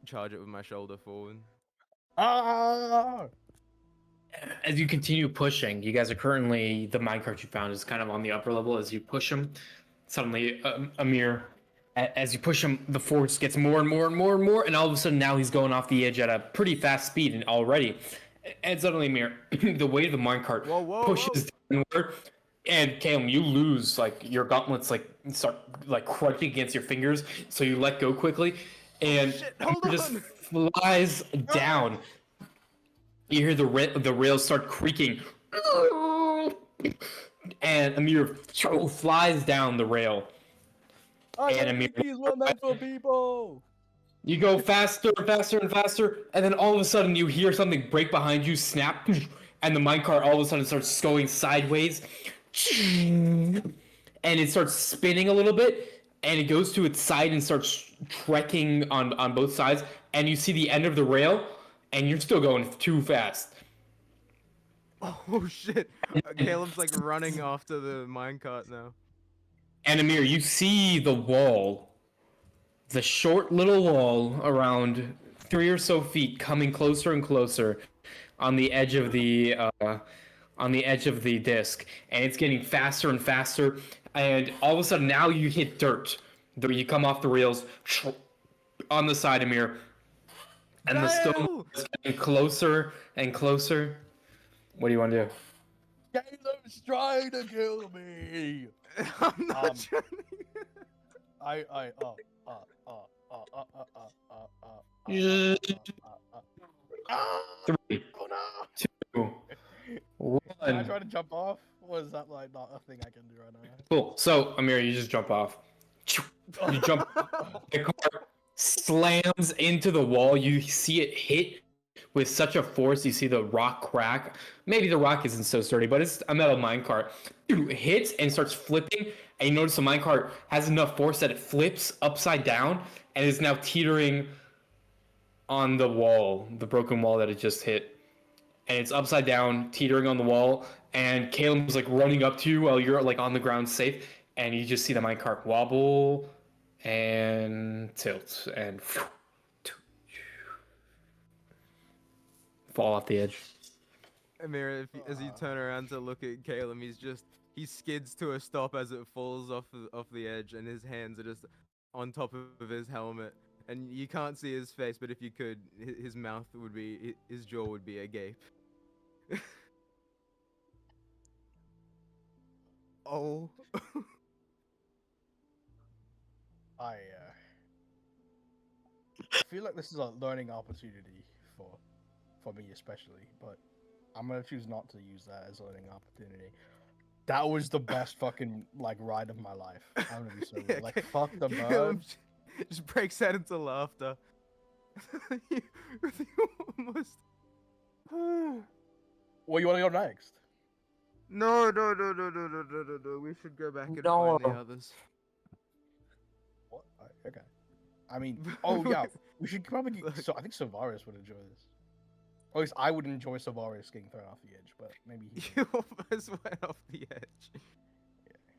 charge it with my shoulder forward. Ah! As you continue pushing, you guys are currently, the minecart you found is kind of on the upper level. As you push them, suddenly Amir, as you push him, the force gets more and more and more and more, and all of a sudden now he's going off the edge at a pretty fast speed and already. And suddenly, Amir, the weight of the minecart pushes downward, and Caleb, you lose, like, your gauntlets like start like crunching against your fingers, so you let go quickly, and Amir just flies down. You hear the rails start creaking, and Amir flies down the rail. And Amir, these were meant for people. you go faster and faster and faster, and then all of a sudden you hear something break behind you, snap, and the minecart all of a sudden starts going sideways, and it starts spinning a little bit, and it goes to its side and starts trekking on both sides, and you see the end of the rail, and you're still going too fast. Oh shit! Caleb's like running after the minecart now. And Amir, you see the wall, the short little wall around 3 or so feet, coming closer and closer on the edge of the disc, and it's getting faster and faster. And all of a sudden, now you hit dirt. You come off the rails on the side, Amir, and the stone No! is getting closer and closer. What do you want to do? Caleb's trying to kill me. I'm not trying. Yeah. Ah! 3, Oh no! 2, Can I 1. try to jump off? Or is that like not a thing I can do right now? Cool. So, Amir, you just jump off. You jump. The car slams into the wall. You see it hit with such a force. You see the rock crack. Maybe the rock isn't so sturdy, but it's a metal minecart. It hits and starts flipping, and you notice the minecart has enough force that it flips upside down and is now teetering on the wall, the broken wall that it just hit. And it's upside down, teetering on the wall, and Caleb's like running up to you while you're like on the ground safe, and you just see the minecart wobble and tilt and fall off the edge. Amira, as you turn around to look at Caleb, he skids to a stop as it falls off the edge, and his hands are just on top of his helmet, and you can't see his face, but if you could, his mouth would be, his jaw would be agape. Oh. I feel like this is a learning opportunity for me especially, but I'm gonna choose not to use that as a learning opportunity. That was the best fucking like ride of my life. I'm gonna be so real. Like fuck the Caleb birds. just breaks out into laughter. You almost. Well, you wanna go next? No. We should go back and find the others. What? Okay. I mean, oh yeah, we should probably. So I think Savaris would enjoy this. Or at least I would enjoy Savaris getting thrown off the edge, but maybe he. You almost went off the edge.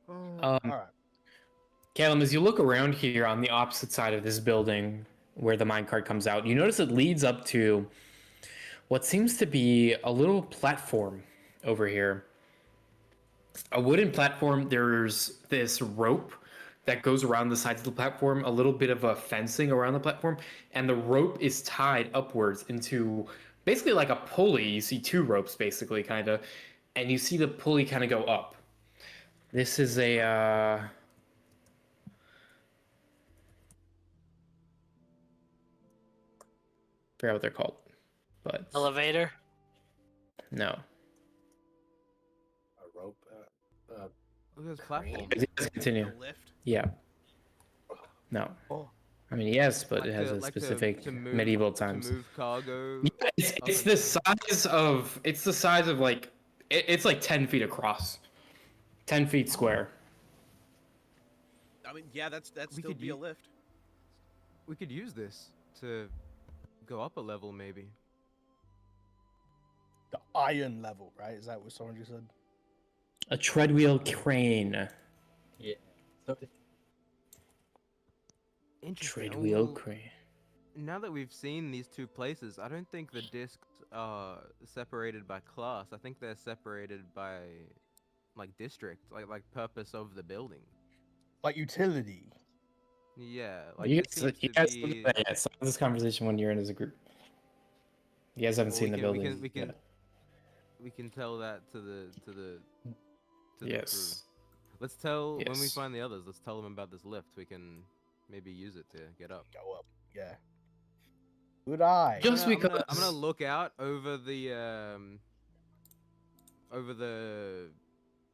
All right. Caleb, as you look around here on the opposite side of this building where the minecart comes out, you notice it leads up to what seems to be a little platform over here. A wooden platform. There's this rope that goes around the sides of the platform, a little bit of a fencing around the platform, and the rope is tied upwards into basically like a pulley. You see 2 ropes basically, kind of, and you see the pulley kind of go up. This is a forgot what they're called, but Elevator. no. A rope. Look at this platform. Let's continue. A lift. Yeah. No. Oh. I mean, yes, but Like it has to- a like to- specific to move- medieval To times. move cargo. Yeah, it's the size of like it's like 10 feet across, 10 feet square. I mean, yeah, that's We still could be a u- lift. We could use this to go up a level, maybe. The iron level, right? Is that what someone just said? A treadwheel crane. Yeah. So, Interesting. Treadwheel Well, crane. now that we've seen these 2 places, I don't think the discs are separated by class. I think they're separated by like district, like purpose of the building. Like utility. Yeah, like You this guys, seems you to guys be. start this conversation when you're in as a group. You guys haven't Well, seen the we building. can yet. we can tell that to the crew. Yes. Let's tell when we Yes. find the others. Let's tell them about this lift. We can maybe use it to get up. Go up. Yeah. Good eye. Just I'm because gonna look out over the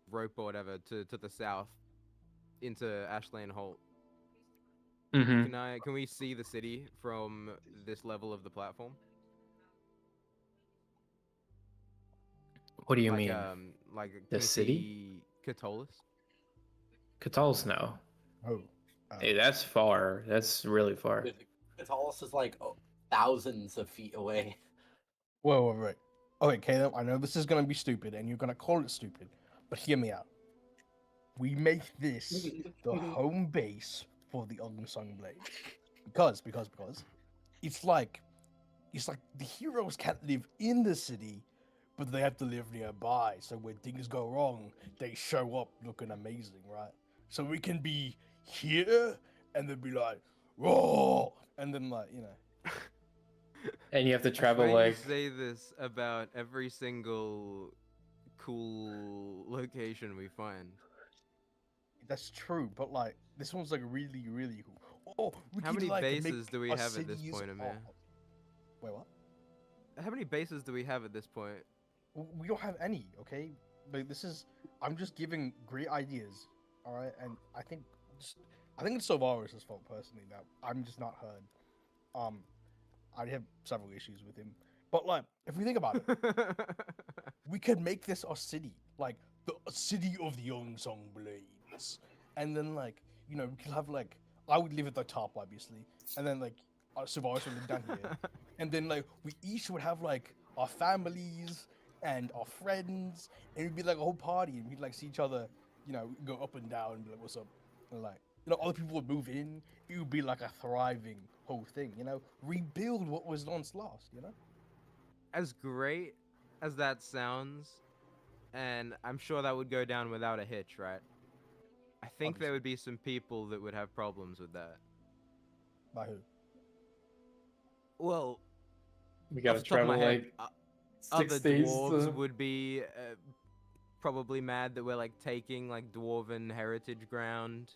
rope or whatever to the south into Ashlane Holt. Mhm. Can we see the city from this level of the platform? What do you like, mean? Like The can we city? see- Catullus? Catullus, no. Oh. Hey, that's far. That's really far. Catullus is like thousands of feet away. Whoa, wait. Okay, Caleb, I know this is gonna be stupid, and you're gonna call it stupid, but hear me out. We make this the home base for the Unsung Blades. Because it's like the heroes can't live in the city, but they have to live nearby. So when things go wrong, they show up looking amazing, right? So we can be here and then be like, "Whoa!" and then like, you know. And you have to I travel swear like you say this about every single cool location we find. That's true, but like this one's like really, really cool. Oh, we How could, many like, make bases do we a have at this city's- point, Amir? oh, wait, what? How many bases do we have at this point? We don't have any, okay? Like this is, I'm just giving great ideas, all right? And I think it's Sovaris' fault personally that I'm just not heard. I have several issues with him, but like if we think about it, we could make this a city, like the city of the Unsung Blades, and then like we could have like I would live at the top obviously, and then like Sovaris would live down here, and then like we each would have like our families and our friends, and it'd be like a whole party, and we'd like see each other, go up and down and be like, "What's up?" And like, other people would move in. It would be like a thriving whole thing, rebuild what was once lost. As great as that sounds, and I'm sure that would go down without a hitch, right? I think there Obviously. would be some people that would have problems with that. By who? Well, we off gotta the top of my travel head, like other 6 days. dwarves would be probably mad that we're like taking like dwarven heritage ground.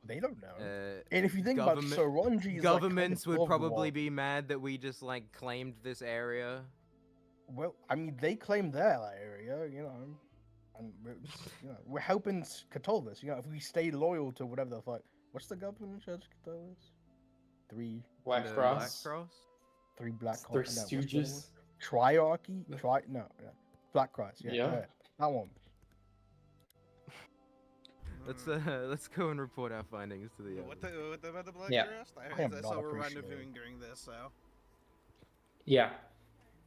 They don't know. Uh, And if you think government- about Soronji, governments would probably be. be mad that we just like claimed this area. Well, I mean, they claim their area, and we're helping Catullus. If we stay loyal to whatever the fuck. What's the government in charge of Catullus? Three Black The Cross. Black Cross? Black Three Cross. No, what's the other one? Stooges. Triarchy? Black Cross. Yeah, Yeah. that one. Let's go and report our findings to the. What about the Black Yeah. Crest? I am I not saw we're appreciating. rendezvousing during this, so. Yeah.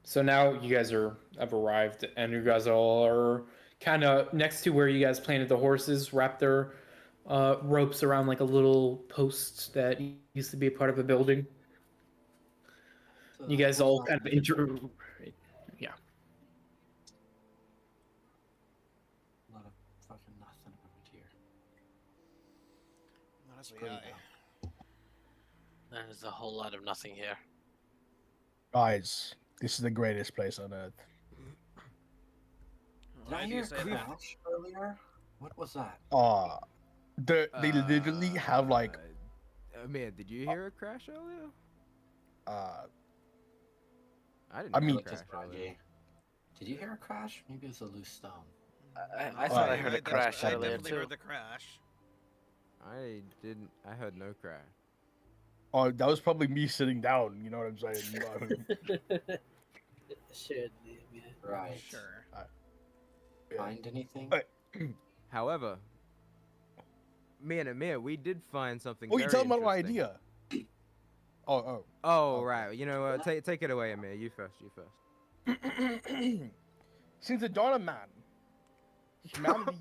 So now you guys have arrived, and you guys all are kind of next to where you guys planted the horses, wrapped their ropes around like a little post that used to be a part of a building. You guys all kind of yeah. A lot of fucking nothing around here. Honestly, pretty There's a whole lot of nothing here. Guys, this is the greatest place on earth. Did I hear a crash earlier? What was that? They literally have like Man, did you hear a crash earlier? I didn't. I hear mean- a crash earlier. Did you hear a crash? Maybe it was a loose stone. I thought I heard a crash I earlier definitely too. heard the crash. I didn't. I heard no crash. that was probably me sitting down. You know what I'm saying? Shared name, yeah. Right. Sure. Find anything? However, me and Amir, we did find something. Oh, you very tell them about my interesting. idea. Oh. Oh, Okay. right. You know, take it away, Amir. You first. Since the dawn of man, humanity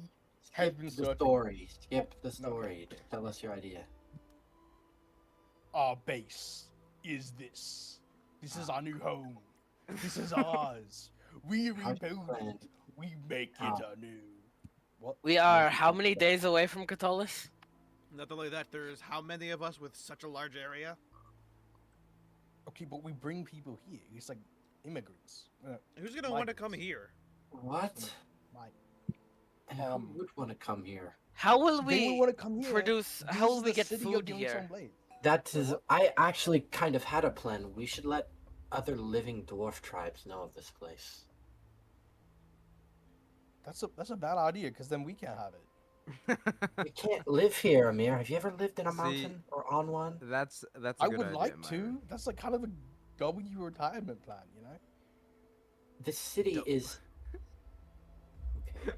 has Skip been the searching. story. Skip the story. Tell us your idea. Our base is this. This is our new home. This is ours. We How'd you rebuild plan? it. We make it How? anew. What? We are how many days away from Catullus? Not only that, there's how many of us with such a large area? Okay, but we bring people here. It's like immigrants. Who's gonna want to Migrants. come here? What? Like, And who would want to come here? How will they would we want to come here. produce? This How is will we the get city of food the here? Unsung Blade. That is, I actually kind of had a plan. We should let other living dwarf tribes know of this place. That's a bad idea because then we can't have it. We can't live here, Amir. Have you ever lived in a See- mountain or on one? That's a I good would idea, like Myron. to. That's like kind of a W retirement plan, This city Don't- is. Okay.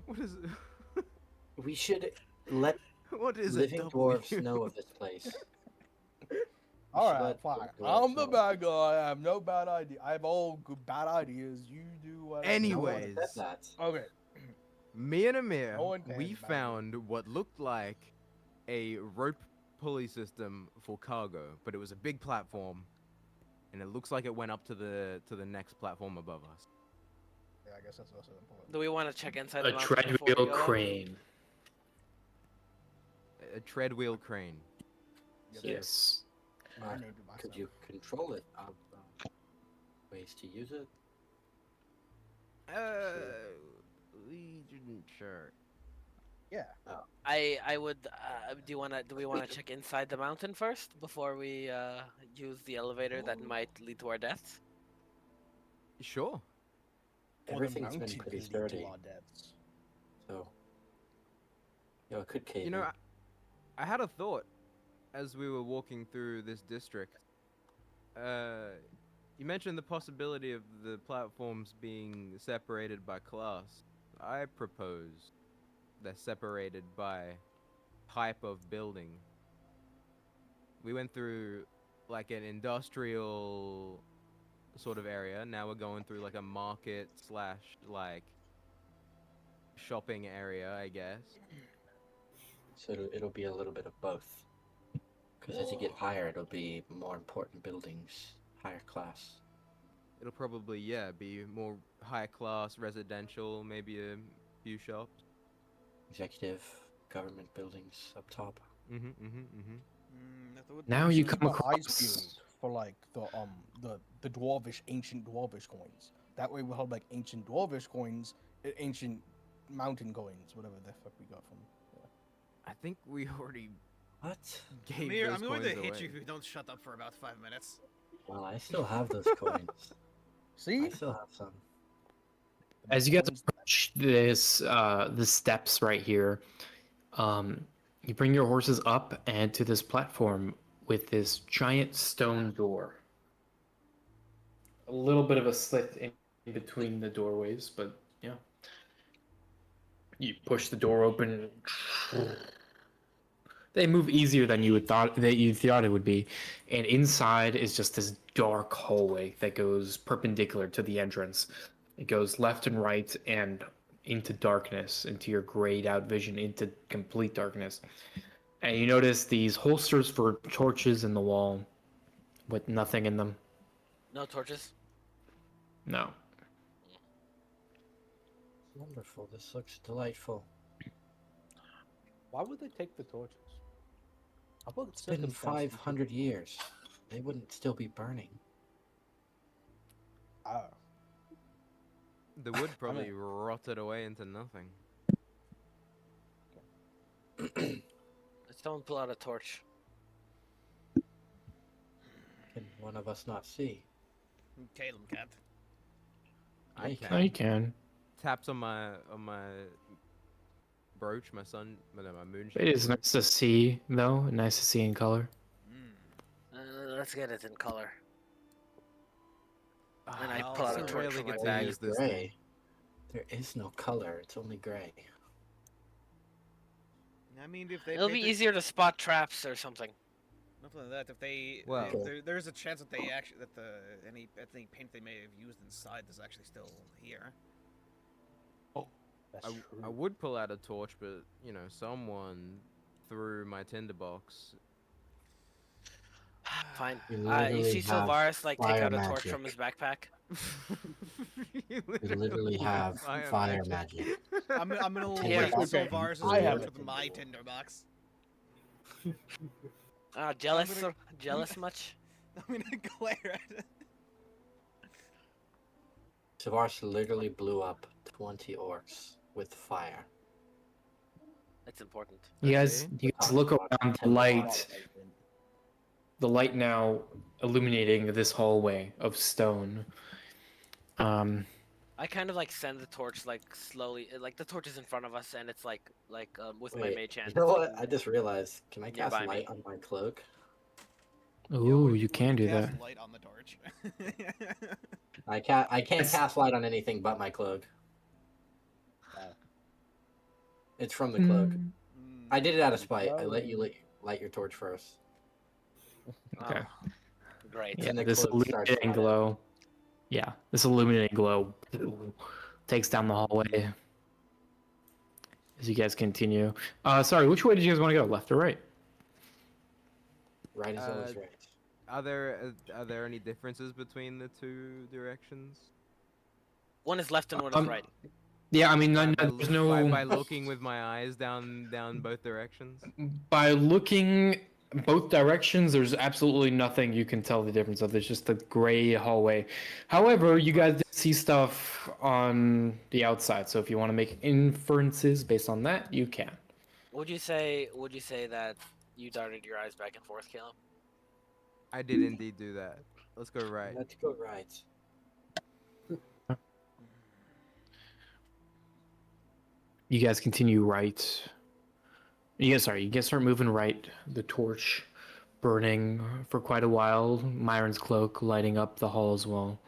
What is it? We should let What is living it? dwarves know of this place. All should right, let fine. the dwarves I'm the know. bad guy. I have no bad idea. I have all good bad ideas. You do whatever. No one Anyways. said that. Okay. Me and Amir, No one we cares about found what looked like a rope pulley system for cargo, but it was a big platform, and it looks like it went up to the next platform above us. Yeah, I guess that's also important. Do we want to check inside A the mountain before we treadwheel go up? crane. A treadwheel crane. Yes. I named it myself. Could you control it? Ways to use it? We didn't sure. Yeah. I would. Do we wanna check inside the mountain first before we use the elevator that might lead to our deaths? Sure. Or the Everything's been mountain pretty can lead to sturdy. our deaths. So, it could cave You know, in. I had a thought as we were walking through this district. You mentioned the possibility of the platforms being separated by class. I propose they're separated by type of building. We went through like an industrial sort of area. Now we're going through like a market slash like shopping area, I guess. So it'll be a little bit of both. Because as you get higher, it'll be more important buildings, higher class. It'll probably, yeah, be more high class residential, maybe a few shops. Executive, government buildings up top. Now you Keep come our eyes across. peeled for like the dwarvish ancient dwarvish coins. That way we'll have like ancient dwarvish coins, ancient mountain coins, whatever the fuck we got from. I think we already What? gave Amir, those I'm going coins to away. hit you if you don't shut up for about 5 minutes. Well, I still have those coins. See? I still have some. As you guys Coins- approach this, the steps right here, you bring your horses up and to this platform with this giant stone door. A little bit of a slit in between the doorways, but yeah. You push the door open. They move easier than you thought it would be, and inside is just this dark hallway that goes perpendicular to the entrance. It goes left and right and into darkness, into your grayed out vision, into complete darkness. And you notice these holsters for torches in the wall with nothing in them. No torches. No. Wonderful. This looks delightful. Why would they take the torches? How about It's been 500 years. They wouldn't still be burning. Ah. The wood probably rotted away into nothing. Let's someone pull out a torch. Can one of us not see? Caleb can't. I Okay. No, you can. Taps on my brooch, my moonshine. It is nice to see, though. Nice to see in color. Let's get it in color. And I Ah, pull out a so torch rarely from my get to bag. use this gray. thing. There is no color. It's only gray. I mean, if they It'll be painted- easier to spot traps or something. Not only that, if they, Well- if there's a chance that they actually any paint they may have used inside is actually still here. That's true. I would pull out a torch, but you know, someone threw my tinderbox. Fine. We You literally see have Sylvaris like take fire out a torch magic. from his backpack. You We literally have fire magic. I'm gonna Yeah. light Okay, Sylvaris' I have torch a with my tinderbox. Jealous? gonna- Jealous much? I'm gonna glare at it. Savaris literally blew up 20 orcs with fire. That's important. You guys look around the light. The light now illuminating this hallway of stone. I kind of like send the torch like slowly, like the torch is in front of us, and it's like with my Wait, mage hand. You know what? I just realized. Can I cast Nearby me. light on my cloak? Ooh, you can do cast that. Light on the torch. I can't cast light on anything but my cloak. It's from the cloak. Mm, I did it out of spite. I let you light your torch first. Okay. Oh, great. Yeah, And the this cloak starts illuminating lighting. glow. Yeah, this illuminating glow takes down the hallway as you guys continue. Sorry, which way did you guys want to go? Left or right? Right is always Uh, right. Are there any differences between the two directions? One is left and one is Um, right. Yeah, I mean, there's no. By looking with my eyes down both directions. By looking both directions, there's absolutely nothing you can tell the difference of. It's just a gray hallway. However, you guys did see stuff on the outside, so if you want to make inferences based on that, you can. Would you say that you darted your eyes back and forth, Caleb? I did indeed do that. Let's go right. Let's go right. You guys continue right. You guys start moving right. The torch burning for quite a while. Myron's cloak lighting up the hall as well.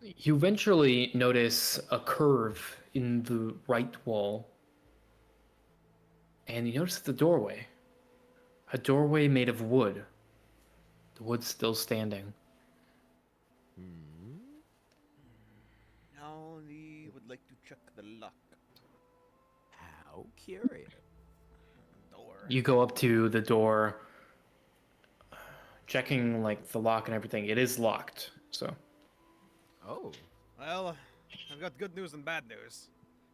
You eventually notice a curve in the right wall. And you notice the doorway. A doorway made of wood. The wood's still standing. Only would like to check the lock. How curious. Door. You go up to the door, checking like the lock and everything. It is locked, so. Oh, Well, I've got good news and bad news.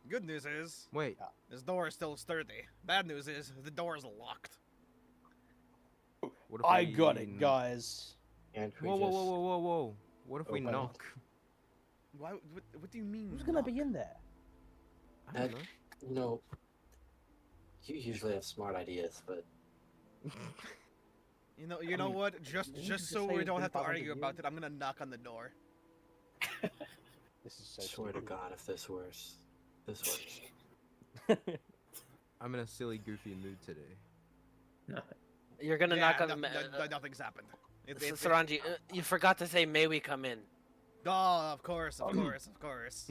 Good news is wait. this door is still sturdy. Bad news is the door is locked. What if I we... got it, guys. And we Whoa, just... whoa, whoa, whoa, whoa, whoa. What if we Open it. knock? Why? What do you mean? Who's gonna lock? be in there? I don't That- know. You know, you usually have smart ideas, but You know mean, what? didn't Just you so say we it's don't been have to 500 argue about years? it, I'm gonna knock on the door. This is so swear to stupid. God, if this works, this works. I'm in a silly, goofy mood today. You're gonna knock on the. Nothing's happened. Saranji, you forgot to say, "May we come in?" Oh, of course, of course.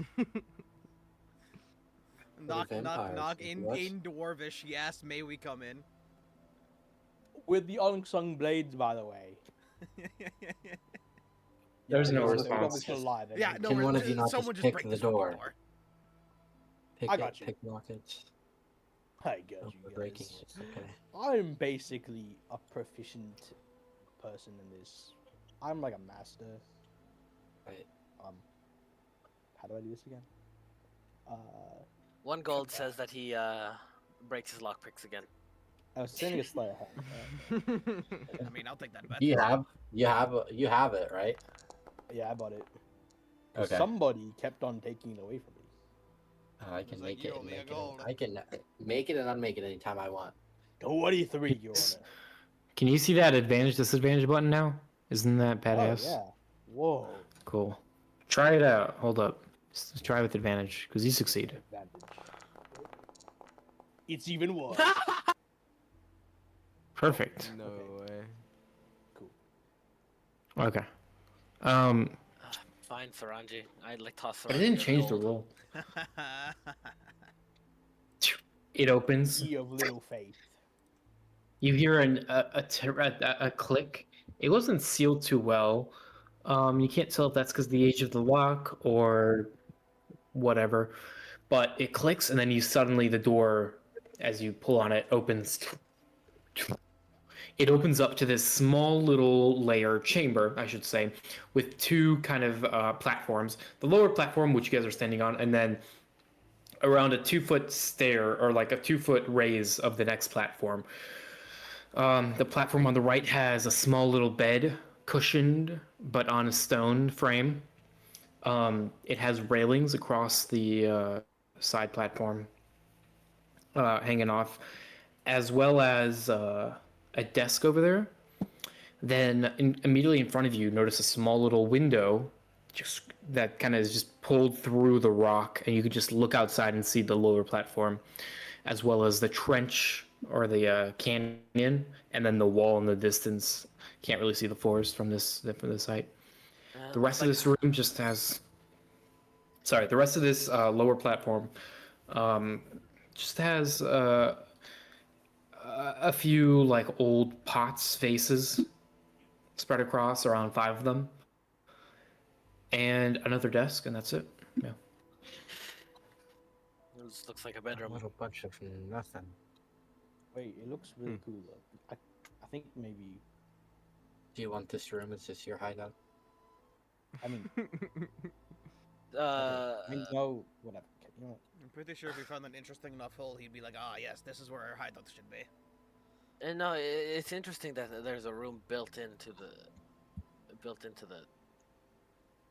knock, vampires, knock in what? Dwarvish. Yes, may we come in? With the unsung blades, by the way. There's no because response. nobody's gonna lie there. Yeah, no. Can one of you not someone just just pick break the this fucking door? Pick I it, got you. pick lock it. I got Oh, you we're guys. breaking it. Okay. I'm basically a proficient person in this. I'm like a master. Right. How do I do this again? 1 gold says that he breaks his lockpicks again. I was sending a sleight of hand. I mean, I'll take that bet. You have it, right? Yeah, I bought it. Okay. Somebody kept on taking it away from me. I can It's like, make you it. owe And me a make it gold. I can make it and unmake it anytime I want. 23, Your Honor. Can you see that advantage disadvantage button now? Isn't that badass? Oh, yeah. Whoa. Cool. Try it out. Hold up. Just try with advantage because you succeed. Advantage. It's even worse. Perfect. No way. Okay. Fine, Saranji. I'd like toss. I Saranji didn't a change the gold. roll. It opens. Ye of little faith. You hear a click. It wasn't sealed too well. You can't tell if that's because of the age of the lock or whatever. But it clicks, and then the door, as you pull on it, opens. It opens up to this small little layer chamber, I should say, with two kind of platforms. The lower platform, which you guys are standing on, and then around a 2-foot stair or like a 2-foot raise of the next platform. The platform on the right has a small little bed, cushioned but on a stone frame. It has railings across the side platform hanging off, as well as a desk over there. Then immediately in front of you, notice a small little window that kind of is just pulled through the rock, and you could just look outside and see the lower platform, as well as the trench or the canyon, and then the wall in the distance. Can't really see the forest from this height. The rest of this room just has sorry, the rest of this lower platform um, just has a few like old pots vases spread across, around 5 of them, and another desk, and that's it. Yeah. This looks like a A bedroom. little bunch of nothing. Wait, it looks really cool though. I think maybe. Do you want this room? Is this your hideout? I mean, Uh, I know whatever. You know, I'm pretty sure if we found an interesting enough hole, he'd be like, ah, yes, this is where our hideout should be. and no, it's interesting that there's a room built into the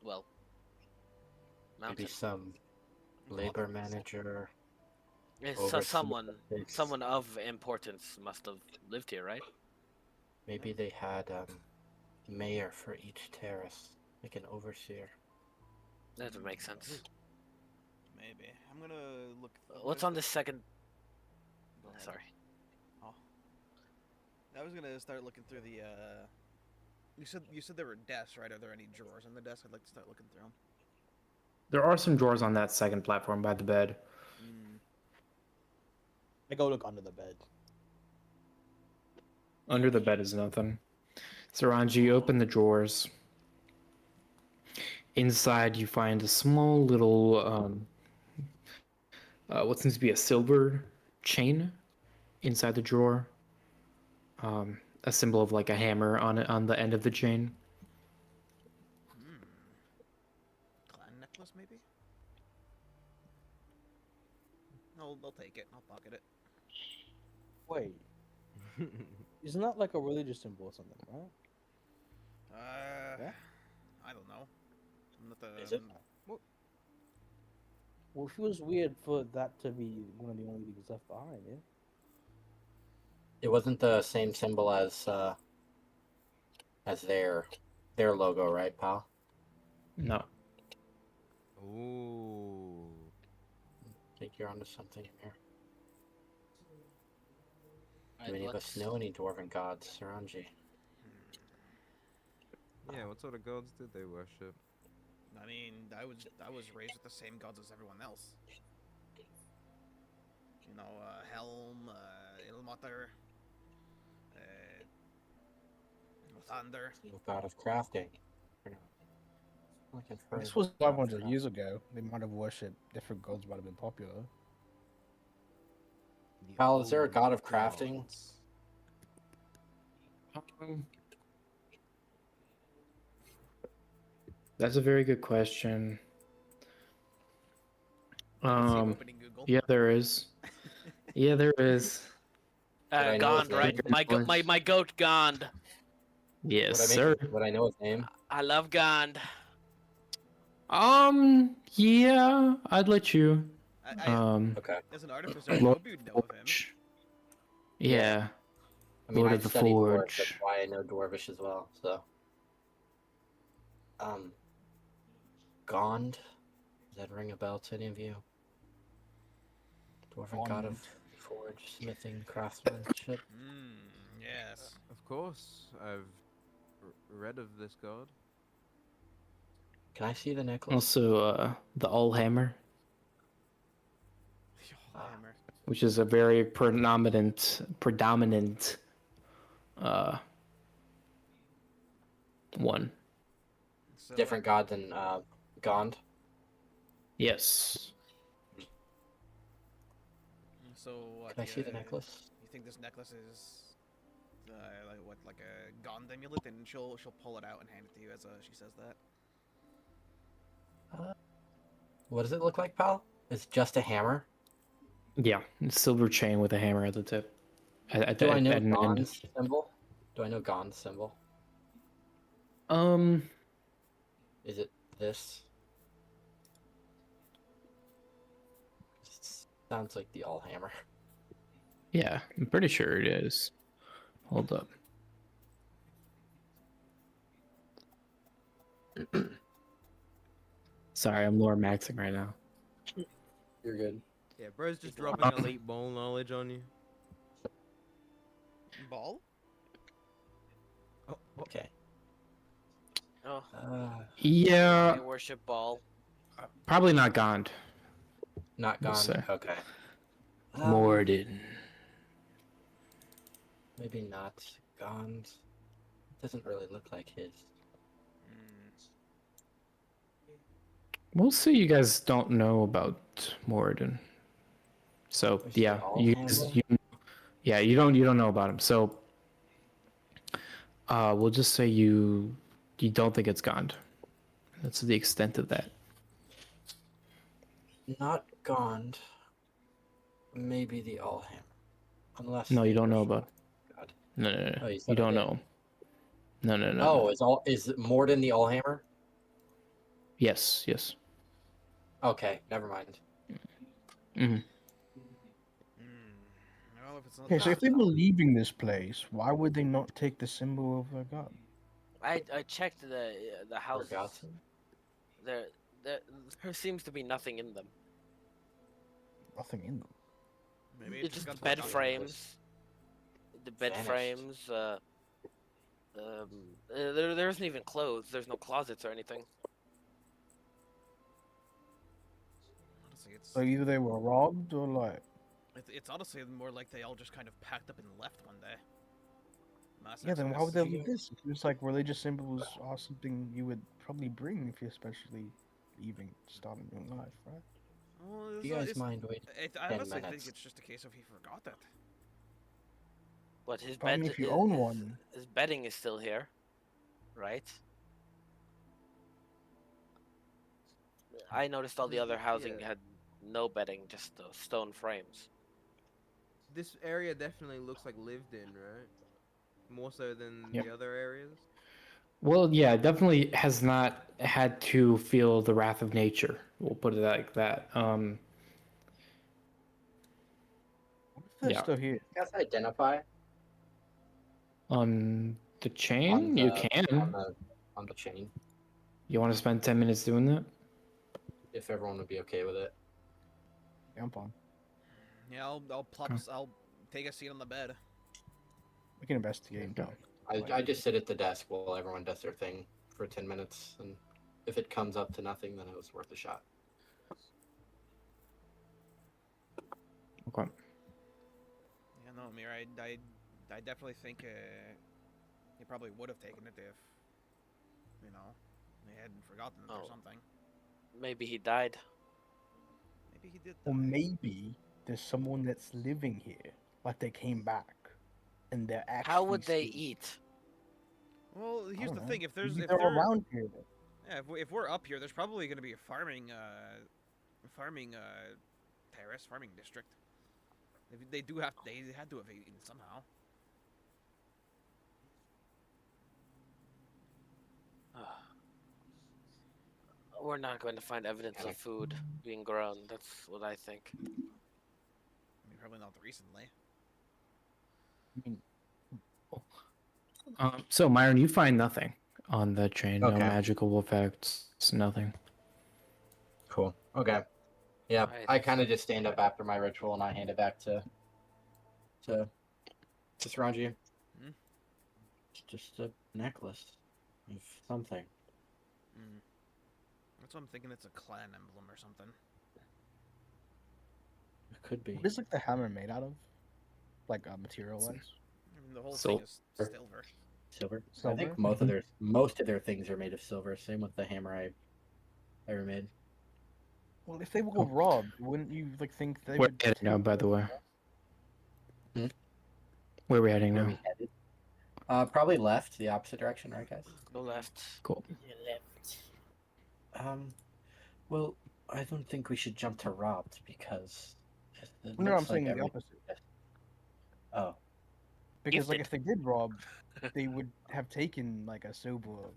well, Maybe mountain. some labor manager. It's overseer someone this. of importance must have lived here, right? Maybe they had mayor for each terrace, like an overseer. That would make sense. Maybe. I'm gonna look. What's on this second? Go ahead. Sorry. Oh. I was gonna start looking through the. You said there were desks, right? Are there any drawers in the desk? I'd like to start looking through them. There are some drawers on that second platform by the bed. I go look under the bed. Under the bed is nothing. Saranji, open the drawers. Inside, you find a small little, what seems to be a silver chain inside the drawer. A symbol of like a hammer on it on the end of the chain. Clan necklace, maybe? No, I'll take it. I'll pocket it. Wait, isn't that like a religious symbol or something, right? Yeah? I don't know. I'm not the. Is it? Well, it feels weird for that to be one of the only things left behind, yeah? It wasn't the same symbol as their logo, right, pal? No. Ooh. I think you're onto something here. Do Alright, any of us know any dwarven gods, Saranji? Yeah, what sort of gods did they worship? I mean, I was raised with the same gods as everyone else. You know, Helm, Ilmater, Thunder. No god of crafting. Looking for This was 500 years ago. They might have worshipped different gods, might have been popular. The Pal, is there a old god of crafting? gods. That's a very good question. I see him opening Google. Yeah, there is. Yeah, there is. I know Gond, his name? right? My goat Gond. Yes, Would sir. would I know his name? I love Gond. Yeah, I'd let you. Okay. As an artificer, I Lord hope you'd know of him. Forge. Yeah. I mean, Lord I of the studied dwarves, Forge. that's why I know dwarvish as well. So, Gond. Does that ring a bell to any of you? Dwarven god of forge, smithing, craftsmanship. Yes. Of course, I've read of this god. Can I see the necklace? Also, the Allhammer, Hammer. which is a very predominant, one. So, Different god than Gond. Yes. So what? Can I see the necklace? You think this necklace is like a Gond amulet, and she'll pull it out and hand it to you as she says that. What does it look like, pal? It's just a hammer. Yeah, silver chain with a hammer at the tip. Do I know at an end. Gond's symbol? Do I know Gond's symbol? Is it this? Sounds like the all hammer. Yeah, I'm pretty sure it is. Hold up. Sorry, I'm lore maxing right now. You're good. Yeah, bro's just dropping a late ball knowledge on you. Ball? Okay. Oh, Yeah, I worship Ball. Probably not Gond. Not We'll gone. say. Okay. Morden. Maybe not gone. Doesn't really look like his. We'll see. You guys don't know about Morden. So We say yeah, Allhammer? you don't know about him. So we'll just say you don't think it's Gond. That's the extent of that. Not gone. Maybe the Allhammer. Unless No, you they don't know were- about. God. No, no, no. Oh, you You said I don't did. know. No, no, no. Oh, no. is Morden the Allhammer? Yes, yes. Okay, never mind. Hmm. Well, if it's not Okay, so that, if they were leaving this place, why would they not take the symbol of their god? I checked the house. Forgotten. There there seems to be nothing in them. Nothing in them. maybe It's it just got bed forgotten. frames. The bed Vanished. frames. There isn't even clothes. There's no closets or anything. Honestly, So either they were robbed or like. it's honestly more like they all just kind of packed up and left one day. Mass Yeah, then why would they exodus. leave this? It's like religious symbols are something you would probably bring if you're especially leaving to start a new life, right? Well, Do it's you not- guys it's- mind waiting? I 10 honestly think minutes? it's just a case of he forgot it. But his But I bed. mean, if you own one, his bedding is still here, right? I noticed all the other housing Yeah. had no bedding, just stone frames. This area definitely looks like lived in, right? More so than Yep. the other areas. Well, yeah, definitely has not had to feel the wrath of nature. We'll put it like that. what if they're Yeah. still here? You guys identify On the on chain, you can. on the chain You want to spend 10 minutes doing that? if everyone would be okay with it. Yeah, I'm fine. Yeah, I'll plop. Okay. I'll take a seat on the bed. We can investigate. Okay. I just sit at the desk while everyone does their thing for 10 minutes, and if it comes up to nothing, then it was worth a shot. Okay. Yeah, no, Amir, I definitely think he probably would have taken it if, he hadn't forgotten it or Oh. something. Maybe he died. Maybe he did. Or die. maybe there's someone that's living here, like they came back, and they're actually. How would they still- eat? Well, I here's don't the know. thing: if there's Maybe if they're they're around here. yeah, if we're up here, there's probably going to be a farming terrace, farming district. They had to have eaten somehow. We're not going to find evidence of food being grown. That's what I think. I mean, probably not recently. I mean, So, Myron, you find nothing on the chain. No Okay. magical effects. Nothing. Cool. Okay. Yeah, Alright. I kind of just stand up after my ritual and I hand it back to Saranji. Hmm? It's just a necklace of something. Mm. That's what I'm thinking. It's a clan emblem or something. It could be. what is like the hammer made out of? Like material wise? I mean, the whole Sil- thing is silver. Silver. I Silver? think most of their things are made of silver. Same with the hammer I ever made. Well, if they were Oh. robbed, wouldn't you like think they Where would? we heading now, by the way? Hmm? Where are we heading Where now? we headed? Probably left, the opposite direction, right, guys? Go left. Cool. You left. Well, I don't think we should jump to robbed because. It No, I'm looks like saying the every- opposite. Oh, Because like Gifted. if they did rob, they would have taken like a silver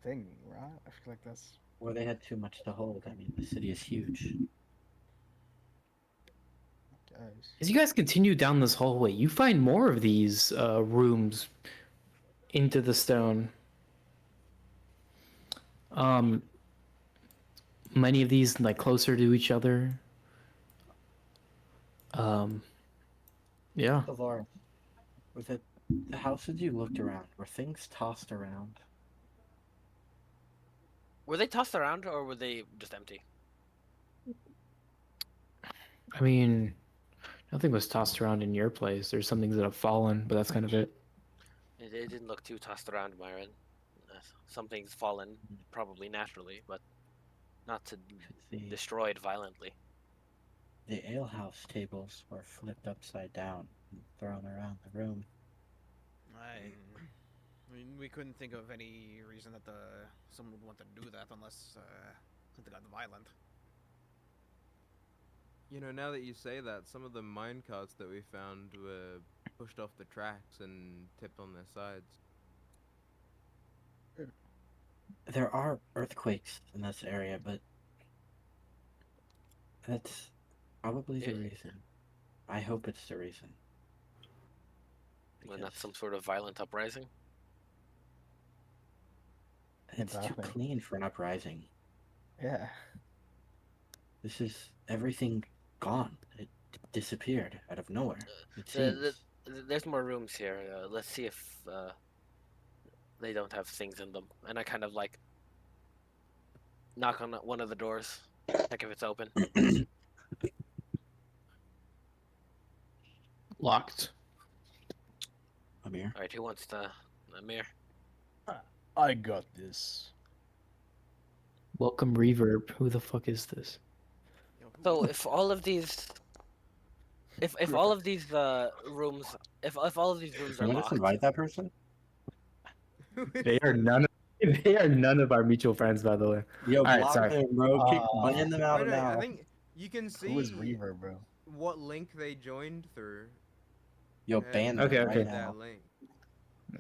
thing, right? I feel like that's. well, they had too much to hold. I mean, the city is huge. Guys. As you guys continue down this hallway, you find more of these rooms into the stone. Many of these like closer to each other. Yeah. Laura, with the houses you looked around, were things tossed around? Were they tossed around or were they just empty? I mean, nothing was tossed around in your place. There's some things that have fallen, but that's kind of it. It didn't look too tossed around, Myron. Something's fallen, probably naturally, but not to The, destroyed violently. the alehouse tables were flipped upside down and thrown around the room. I mean, we couldn't think of any reason that someone would want to do that unless something got violent. You know, now that you say that, some of the mine carts that we found were pushed off the tracks and tipped on their sides. There are earthquakes in this area, but that's probably the reason. I hope it's the reason. Well, not Because some sort of violent uprising. it's too Exactly. clean for an uprising. Yeah. This is everything gone. It disappeared out of nowhere. It The- seems. There's more rooms here. Let's see if they don't have things in them. And I kind of like knock on one of the doors, check if it's open. Locked. Amir. All right, who wants to? Amir. I got this. Welcome, Reverb. Who the fuck is this? You know, So if all of these, if all of these rooms, if all of these rooms are Can we just locked, invite that person? They are none. They are none of our mutual friends, by the way. Yo, Alright, block sorry. them, bro. Kick ban them out Wait, wait, now. I think you can see Who is Reaver, bro? what link they joined through. Yo, and ban Okay, them okay. right that now. link.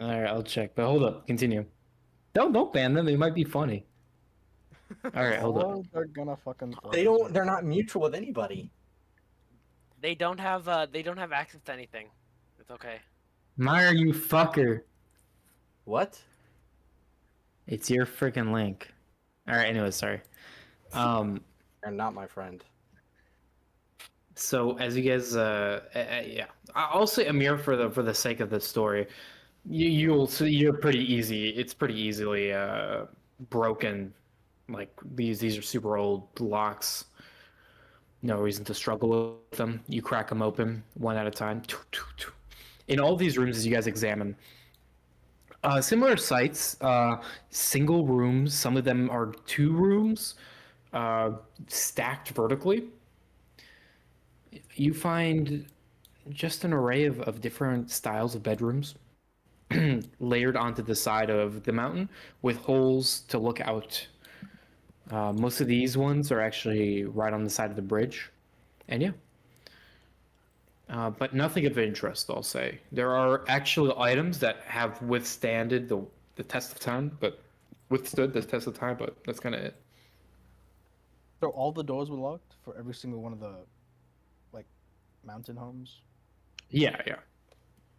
All right, I'll check. But hold up, continue. Don't ban them. They might be funny. All right, hold up. Oh, they're gonna fucking. throw They it. don't. They're not mutual with anybody. they don't have access to anything. It's okay. Meyer, you fucker. What? It's your freaking link. All right. Anyway, sorry. They're not my friend. So as you guys, yeah, I'll say Amir for the sake of the story. You'll see you're pretty easy. It's pretty easily broken. Like these are super old locks. No reason to struggle with them. You crack them open one at a time. In all these rooms, as you guys examine, similar sites, single rooms. Some of them are 2 rooms, stacked vertically. You find just an array of different styles of bedrooms layered onto the side of the mountain with holes to look out. Most of these ones are actually right on the side of the bridge. And yeah. But nothing of interest, I'll say. There are actual items that have withstanded the test of time, but withstood the test of time, but that's kind of it. So all the doors were locked for every single one of the, like, mountain homes. Yeah.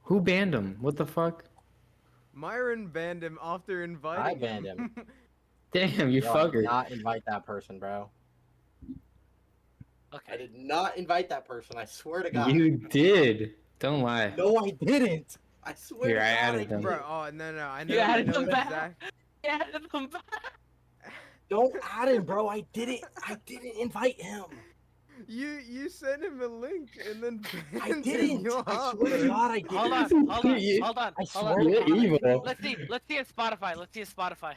Who banned him? What the fuck? Myron banned him after inviting I banned him. Damn, you Yo, I did fucker. not invite that person, bro. I Okay. did not invite that person. I swear to God. You did. Don't lie. No, I didn't. I swear Here, to I God, added them. Bro, oh no, I know. You I added know them back. exact- Yeah, them back. Don't add him, bro. I didn't invite him. You sent him a link and then I banned him. didn't. You're I swear to heartless. God, I didn't. Hold on. I Hold swear on. to You're God, I evil. didn't. Let's see his Spotify. Let's see his Spotify.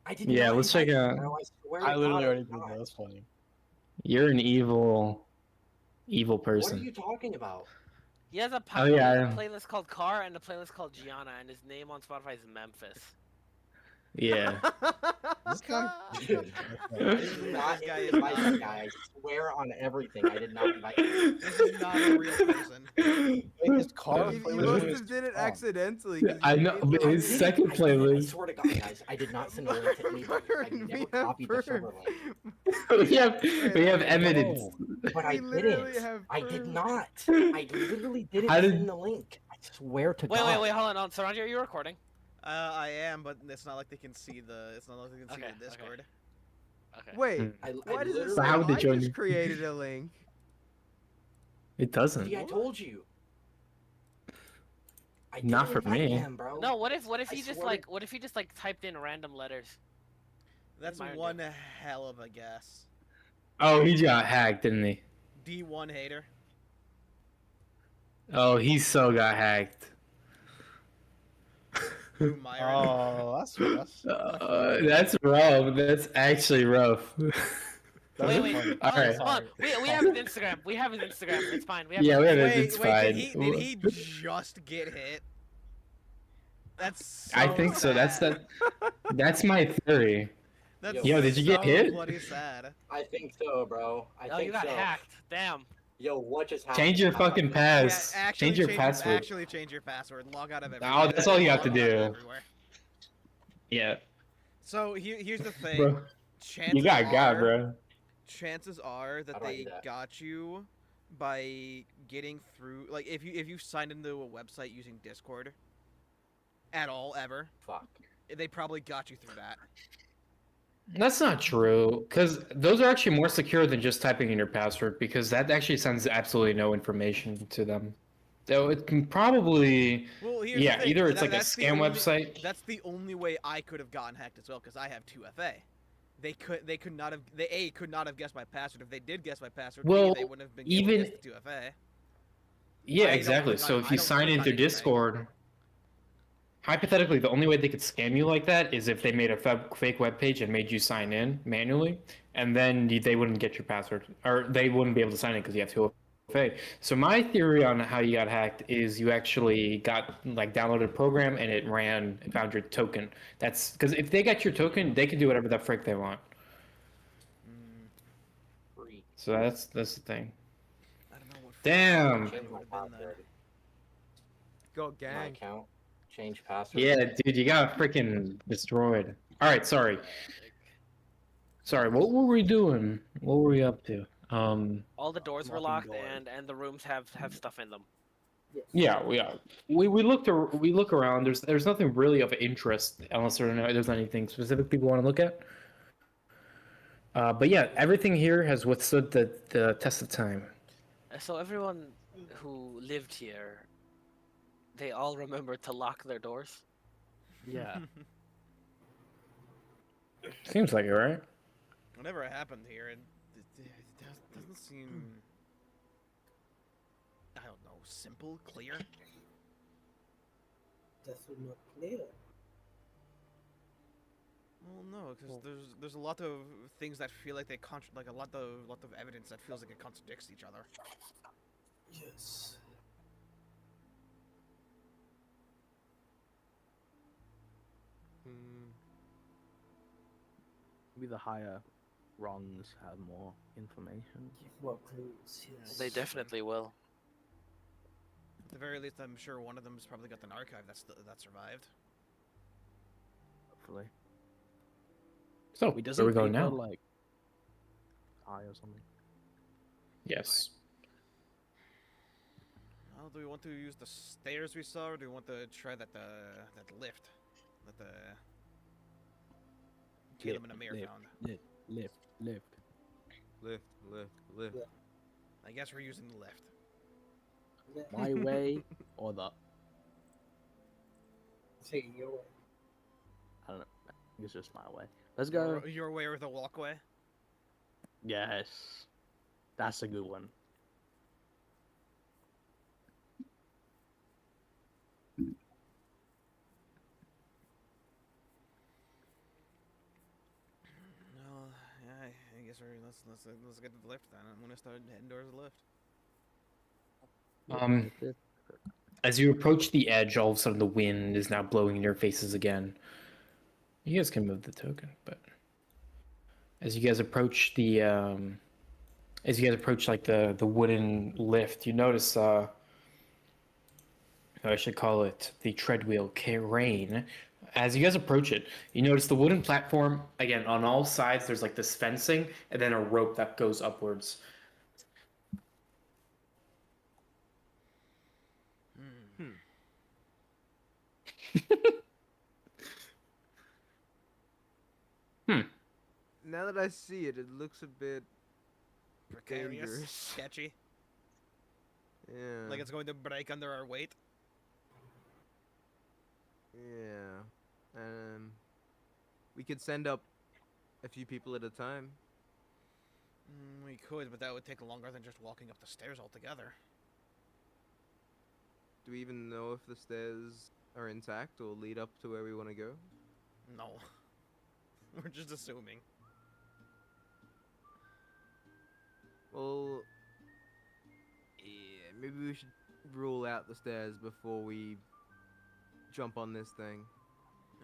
I did Yeah, not let's check invite out- him, bro. I swear I to literally God, already did did not. that. That's funny. You're an evil What are person. you talking about? He has a, Oh, he yeah, has I a know. playlist called Car and a playlist called Gianna, and his name on Spotify is Memphis. Yeah. This guy. Dude, I did not This guy is invite not that real. guy. I swear on everything. I did not invite him. This is not a real person. Wait, his car You playlist must was have did it wrong. accidentally. 'cause I you know, made but the his link. second I did. I playlist. swear to God, guys, I did not send a link to anybody. I Myron, never we have copied the server proof. link. we have evidence. But I We literally didn't. have I did proof. not. I literally didn't How did- send the link. I swear to Wait, God. hold on. Saranja, are you recording? I am, but it's not like they can see the. It's not like they can see Okay, the okay. Discord. Okay. Wait, I why does it literally- say How did I you- just created a link? It doesn't. See, I told you. I Not didn't for invite me. him, bro. No, what if I he just swear like typed in random letters? That's Myron one do? hell of a guess. Oh, he got hacked, didn't he? D1 hater. Oh, he so got hacked. Who, Myron? Oh, that's That's rough. That's actually rough. Wait, wait. funny. All Oh, right. hold on. We have his Instagram. We have his Instagram. It's fine. We have Yeah, his we have Instagram. it. It's Wait, fine. did he just get hit? That's so I think so. That's sad. That's my theory. That's Yo, did you get so hit? bloody sad. I think so, bro. I Oh, think you got so. hacked. Damn. Yo, what just happened? Change your fucking Yeah, pass. actually Change your password. Actually change your password. Log out of everything. Oh, that's all you have to Log out of do. everywhere. Yeah, So here's the thing. bro. Chances You got are, bro. chances are How that do I they do that? got you by getting through. Like if you signed into a website using Discord at all ever, Fuck. they probably got you through that. That's not true, because those are actually more secure than just typing in your password, because that actually sends absolutely no information to them. So it can probably, Well, here's the yeah, thing, either it's like a that's the scam only- website. That's the only way I could have gotten hacked as well, because I have 2FA. They could not have could not have guessed my password. If they did guess my password, Well, they wouldn't have been able to even- guess the 2FA. Yeah, I don't exactly. click So on- if I you don't sign click in on through anything. Discord, hypothetically, the only way they could scam you like that is if they made a fake web page and made you sign in manually, and then they wouldn't get your password, or they wouldn't be able to sign in because you have 2FA. So my theory on how you got hacked is you actually got like downloaded a program and it found your token. That's because if they got your token, they can do whatever the frick they want. Mm, Free. So that's the thing. I don't know what. Damn. it Change my would have been then. password. Got My gang. account. Change password. Yeah, dude, you got freaking destroyed. All right, sorry. Sorry, what were we doing? What were we up to? All the doors were Locking locked, doors. and the rooms have stuff in them. Yes. yeah, we look around. There's nothing really of interest unless there's anything specific people want to look at. But yeah, everything here has withstood the test of time. So everyone who lived here, they all remembered to lock their doors. Yeah. Seems like it, right? Whatever happened here, it doesn't seem. I don't know, simple, clear. Definitely not clear. Well, no, because there's a lot of things that feel like like a lot of evidence that feels like it contradicts each other. Yes. Hmm. Maybe the higher rungs have more information. Give more clues. Yes. They definitely will. At the very least, I'm sure one of them's probably got an archive that survived. Hopefully. So Wait, where doesn't we going paper, now? like tie or something? Yes. Well, do we want to use the stairs we saw, or do we want to try that lift that the Caleb and Amir found? Lift. Lift, lift. I guess we're using the lift. My way or the Taking your way. I don't know. I think it's just my way. Let's go. Your way or the walkway? Yes. That's a good one. No, yeah, I guess let's get to the lift then. I'm gonna start heading towards the lift. As you approach the edge, all of a sudden the wind is now blowing in your faces again. You guys can move the token, but as you guys approach like the wooden lift, you notice I should call it the treadwheel crane. As you guys approach it, you notice the wooden platform again on all sides. There's like this fencing and then a rope that goes upwards. Now that I see it, it looks a bit Precarious, dangerous. sketchy, Yeah. like it's going to break under our weight. Yeah. We could send up a few people at a time. We could, but that would take longer than just walking up the stairs altogether. Do we even know if the stairs are intact or lead up to where we want to go? No. We're just assuming. Well, yeah, maybe we should rule out the stairs before we jump on this thing.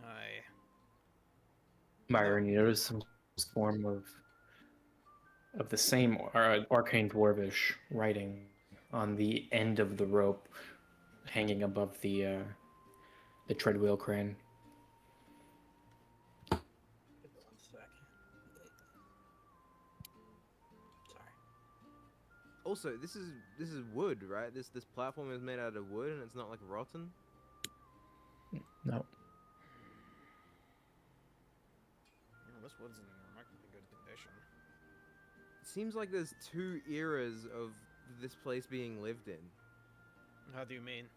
Aye. Myron, you notice some form of the same arcane dwarvish writing on the end of the rope, hanging above the treadwheel crane. Hold on a second. Sorry. Also, this is wood, right? This platform is made out of wood and it's not like rotten. No. This wood's in remarkably good condition. It seems like there's two eras of this place being lived in. How do you mean?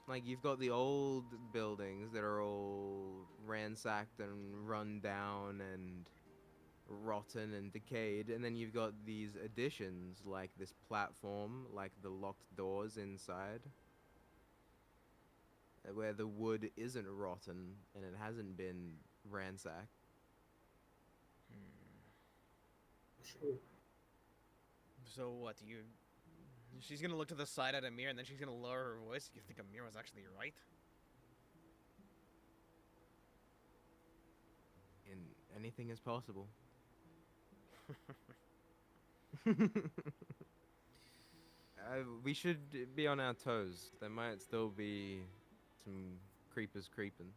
Like, you've got the old buildings that are all ransacked and run down and rotten and decayed, and then you've got these additions, like this platform, like the locked doors inside, where the wood isn't rotten and it hasn't been ransacked. Sure. So what, she's gonna look to the side at Amir and then she's gonna lower her voice? You think Amir was actually right? And anything is possible. We should be on our toes. There might still be some creepers creeping.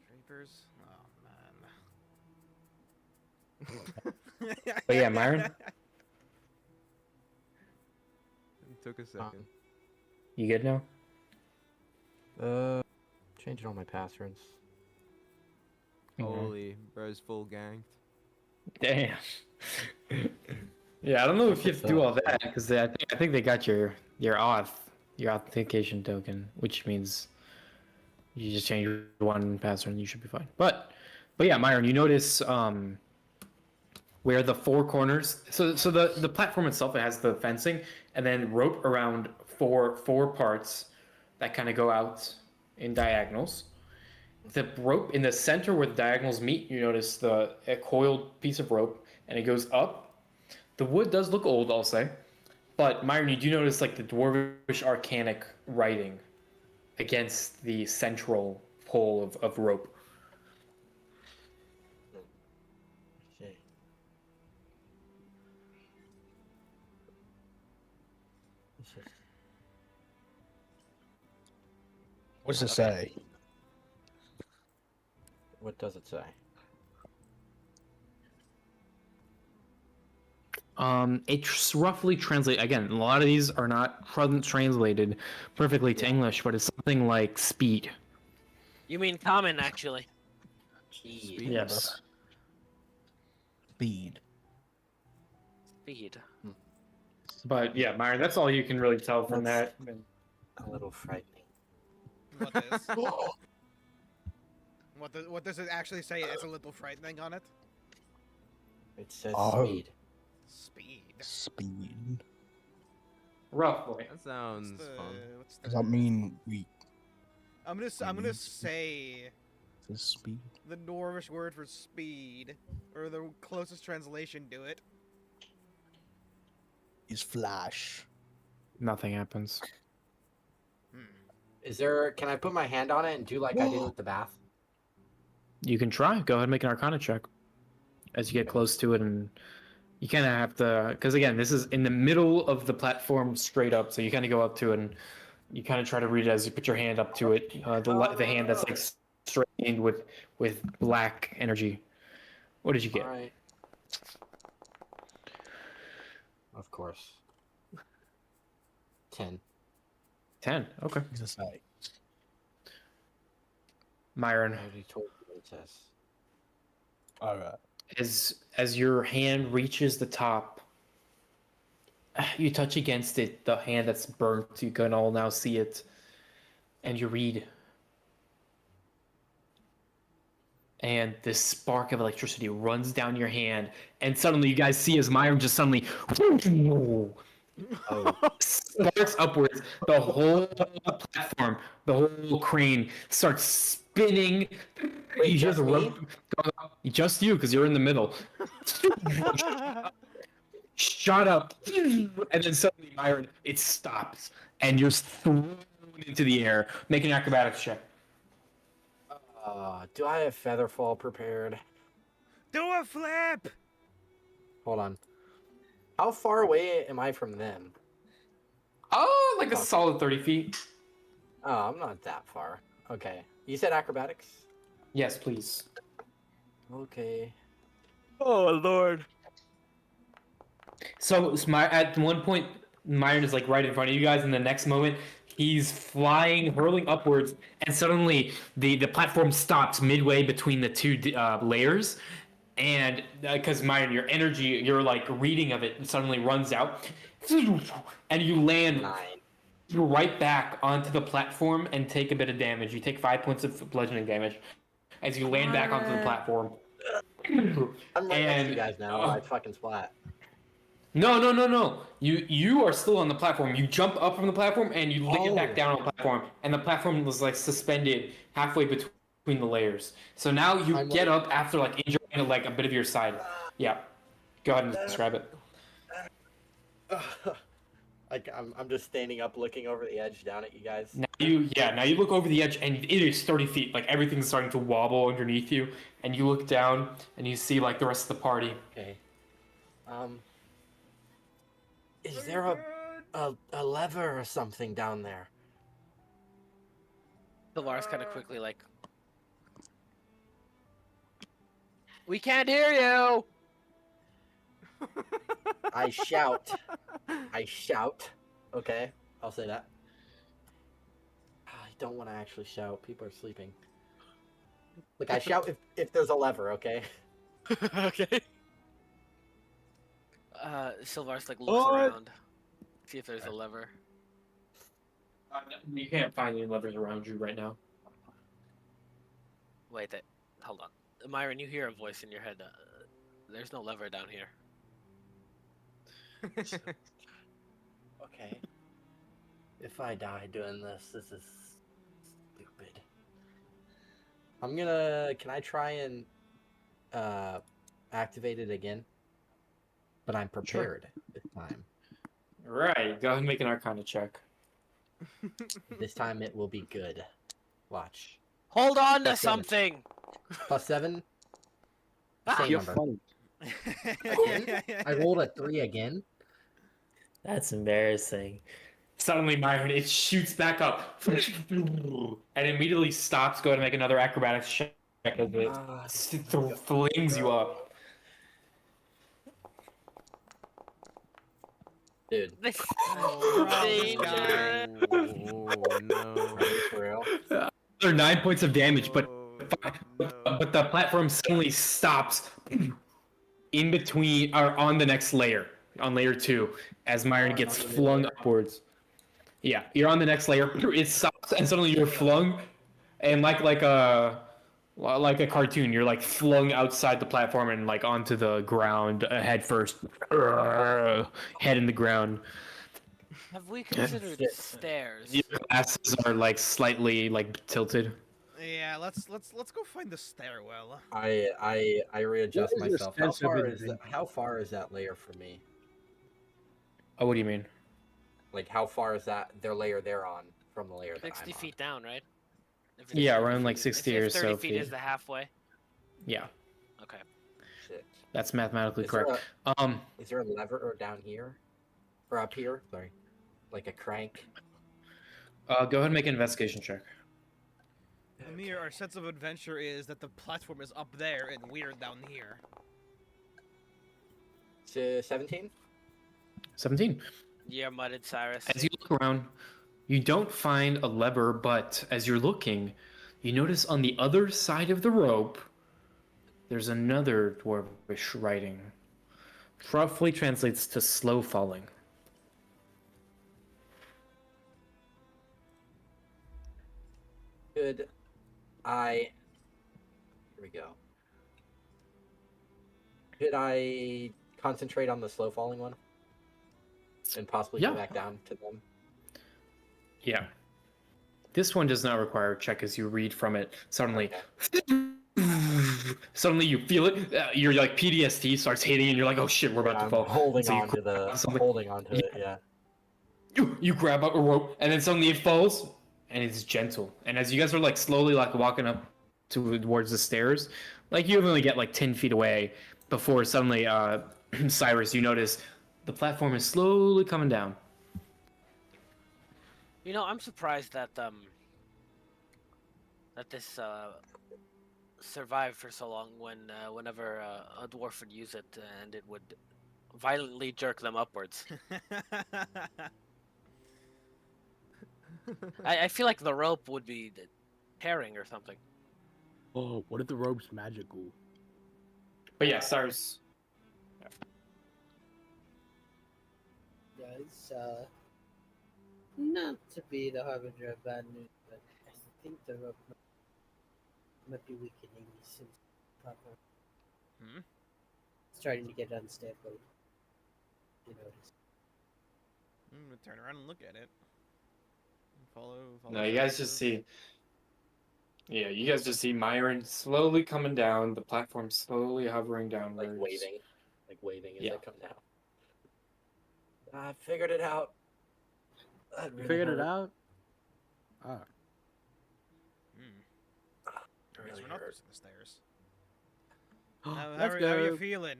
Creepers? Oh, man. But yeah, Myron? It took a second. You good now? Changing all my passwords. Holy, bro's full ganked. Damn. Yeah, I don't know if you have to do all that because I think they got your authentication token, which means you just change one password and you should be fine. But yeah, Myron, you notice where the four corners. So the platform itself, it has the fencing and then rope around four parts that kind of go out in diagonals. The rope in the center where the diagonals meet, you notice a coiled piece of rope, and it goes up. The wood does look old, I'll say, but Myron, you do notice like the dwarvish arcanic writing against the central pole of rope. Okay. What's it say? What does it say? It's roughly translate again. A lot of these are not translated perfectly to English, but it's something like speed. You mean common, actually. Speed. Yes. Speed. Speed. But yeah, Myron, that's all you can really tell from that. A little frightening. What is? What does it actually say? It's a little frightening on it. It says Oh. speed. Speed. Speed. Roughly. That sounds fun. What's Does that mean we I'm gonna say the speed? the Norvish word for speed, or the closest translation to it. Is flash. Nothing happens. Is there? Can I put my hand on it and do like I did with the bath? You can try. Go ahead and make an Arcana check as you get close to it, and you kind of have to, because again, this is in the middle of the platform, straight up. So you kind of go up to it, and you kind of try to read it as you put your hand up to it. The hand that's like strained with black energy. What did you get? All right. Of course. 10. 10. Okay. What's it say? Myron, I already told you what it says. Alright. as your hand reaches the top, you touch against it, the hand that's burnt. You can all now see it, and you read. and this spark of electricity runs down your hand, and suddenly you guys see as Myron just suddenly sparks upwards. The whole platform, the whole crane starts spinning. Wait, You hear just the me? rope go up. Just you, because you're in the middle. Shot up, and then suddenly, Myron, it stops, and you're thrown into the air. Make an acrobatics check. Do I have feather fall prepared? Do a flip! Hold on. How far away am I from them? Oh, like a Oh. solid 30 feet. Oh, I'm not that far. Okay. You said acrobatics? Yes, please. Okay. Oh Lord. So at one point, Myron is like right in front of you guys, and the next moment, he's flying, hurling upwards, and suddenly the platform stops midway between the two layers, and because Myron, your energy, your like reading of it suddenly runs out, and you land 9. right back onto the platform and take a bit of damage. You take 5 points of bludgeoning damage as you land back onto the platform. I'm right next to you guys now. I fucking splat. No. You are still on the platform. You jump up from the platform and you land back Oh. down on the platform, and the platform was like suspended halfway between the layers. So now you I'm get up after like injuring like a bit of your side. Yeah, go ahead and describe it. Like I'm just standing up, looking over the edge, down at you guys. Now you look over the edge and it is 30 feet. Like everything's starting to wobble underneath you, and you look down and you see like the rest of the party. Okay. Is there a lever or something down there? Sylvar's kind of quickly like, we can't hear you. I shout. Okay, I'll say that. I don't want to actually shout. People are sleeping. Like I shout if there's a lever. Okay. Okay. Sylvar's like looks around, see if there's a lever. You can't find any levers around you right now. Wait, hold on, Myron. You hear a voice in your head. There's no lever down here. Okay. If I die doing this, this is stupid. Can I try and activate it again? But I'm prepared this time. Right, go ahead and make an Arcana check. This time it will be good. Watch. Hold on to That's seven. something. +7. Same You're number. funny. I rolled a 3 again. That's embarrassing. Suddenly, Myron, it shoots back up and immediately stops. Go ahead and make another acrobatics check as it flings you up. Dude, This Oh, danger. Oh no. are you for real? Another 9 points of damage, but no. the platform suddenly stops in between or on the next layer, on layer 2, as Myron gets on the flung layer. upwards. Yeah, you're on the next layer. It stops, and suddenly you're flung, and like a cartoon, you're like flung outside the platform and like onto the ground head first, head in the ground. Have we considered Shit. stairs? Your glasses are like slightly like tilted. Yeah, let's go find the stairwell. I readjust What is the myself. How sense of far adventure? how far is that layer from me? Oh, what do you mean? Like how far is that their layer they're on from the layer that 60 I'm feet down, right? If it's Yeah, 30 around like feet- 60 if or 30 so feet is feet. the halfway. Yeah, Okay. on? Shit. that's mathematically Is there correct. Is there a lever or down here? Or up here? Sorry. Like a crank? Go ahead and make an investigation check. Amir, our sense of adventure is that the platform is up there and we're down here. 17? 17. Yeah, mudded Cyrus. As you look around, you don't find a lever, but as you're looking, you notice on the other side of the rope, there's another dwarvish writing. Roughly translates to slow falling. Could I Here we go. Could I concentrate on the slow falling one? And possibly Yeah. go back down to them? Yeah. This one does not require a check as you read from it. Suddenly, suddenly you feel it. Your like PTSD starts hitting, and you're like, "Oh shit, we're about to I'm fall." holding So you on to grab the something. holding on to it, yeah. You grab up a rope, and then suddenly it falls, and it's gentle. And as you guys are like slowly like walking up towards the stairs, like you only get like 10 feet away before suddenly, Cyrus, you notice the platform is slowly coming down. You know, I'm surprised that this survived for so long. Whenever a dwarf would use it, and it would violently jerk them upwards. I feel like the rope would be tearing or something. Oh, what if the rope's magical? But yeah, Cyrus. Guys, not to be the harbinger of bad news, but I think the rope might be weakening me since proper. Hmm? Starting to get unstable. You notice. I'm gonna turn around and look at it. Follow. No, you guys just see. Yeah, you guys just see Myron slowly coming down, the platform slowly hovering downwards. Like waving as Yeah. I come down. I figured it out. That You really figured it hurt. out? Ah. I guess Really we're not hurt. using the stairs. How Let's are go. you feeling?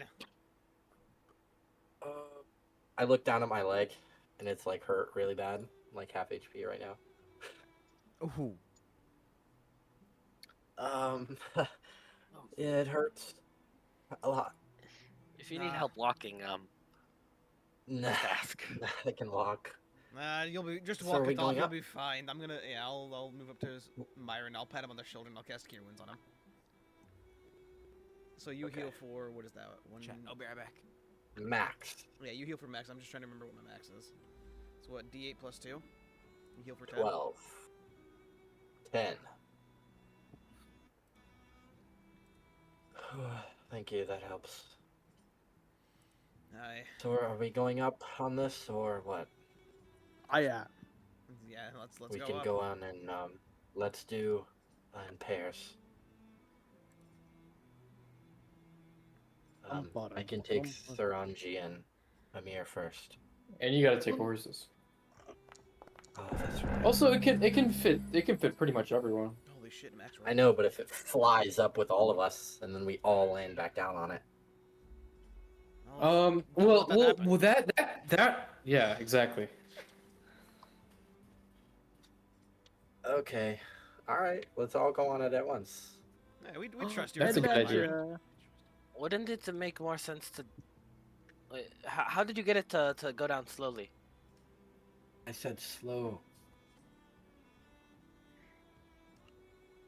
I look down at my leg, and it's like hurt really bad. I'm like half HP right now. Ooh. Yeah, it hurts a lot. If you need Nah. help walking, Nah, ask. I can walk. You'll be just So are walk we it off. going You'll up? be fine. I'll move up to Myron. I'll pat him on the shoulder and I'll cast Cure Wounds on him. So you heal Okay. for what is that? One. I'll be right back. Max. Yeah, you heal for max. I'm just trying to remember what my max is. So what? D8 plus 2. You heal for 10. 12. 10. Thank you, that helps. Aye. So are we going up on this, or what? Yeah. Yeah. Let's We go can up. go on and, let's do in pairs. I can take Saranji and Amir first. And you gotta take horses. Oh, that's right. Also, it can fit pretty much everyone. Holy shit, max. I know, but if it flies up with all of us, and then we all land back down on it. Oh, don't let that happen. Well, that, yeah, exactly. Okay. Alright, let's all go on it at once. Yeah, we trust you. That's a good Myron. idea. Wouldn't it make more sense to? Wait, how did you get it to go down slowly? I said slow.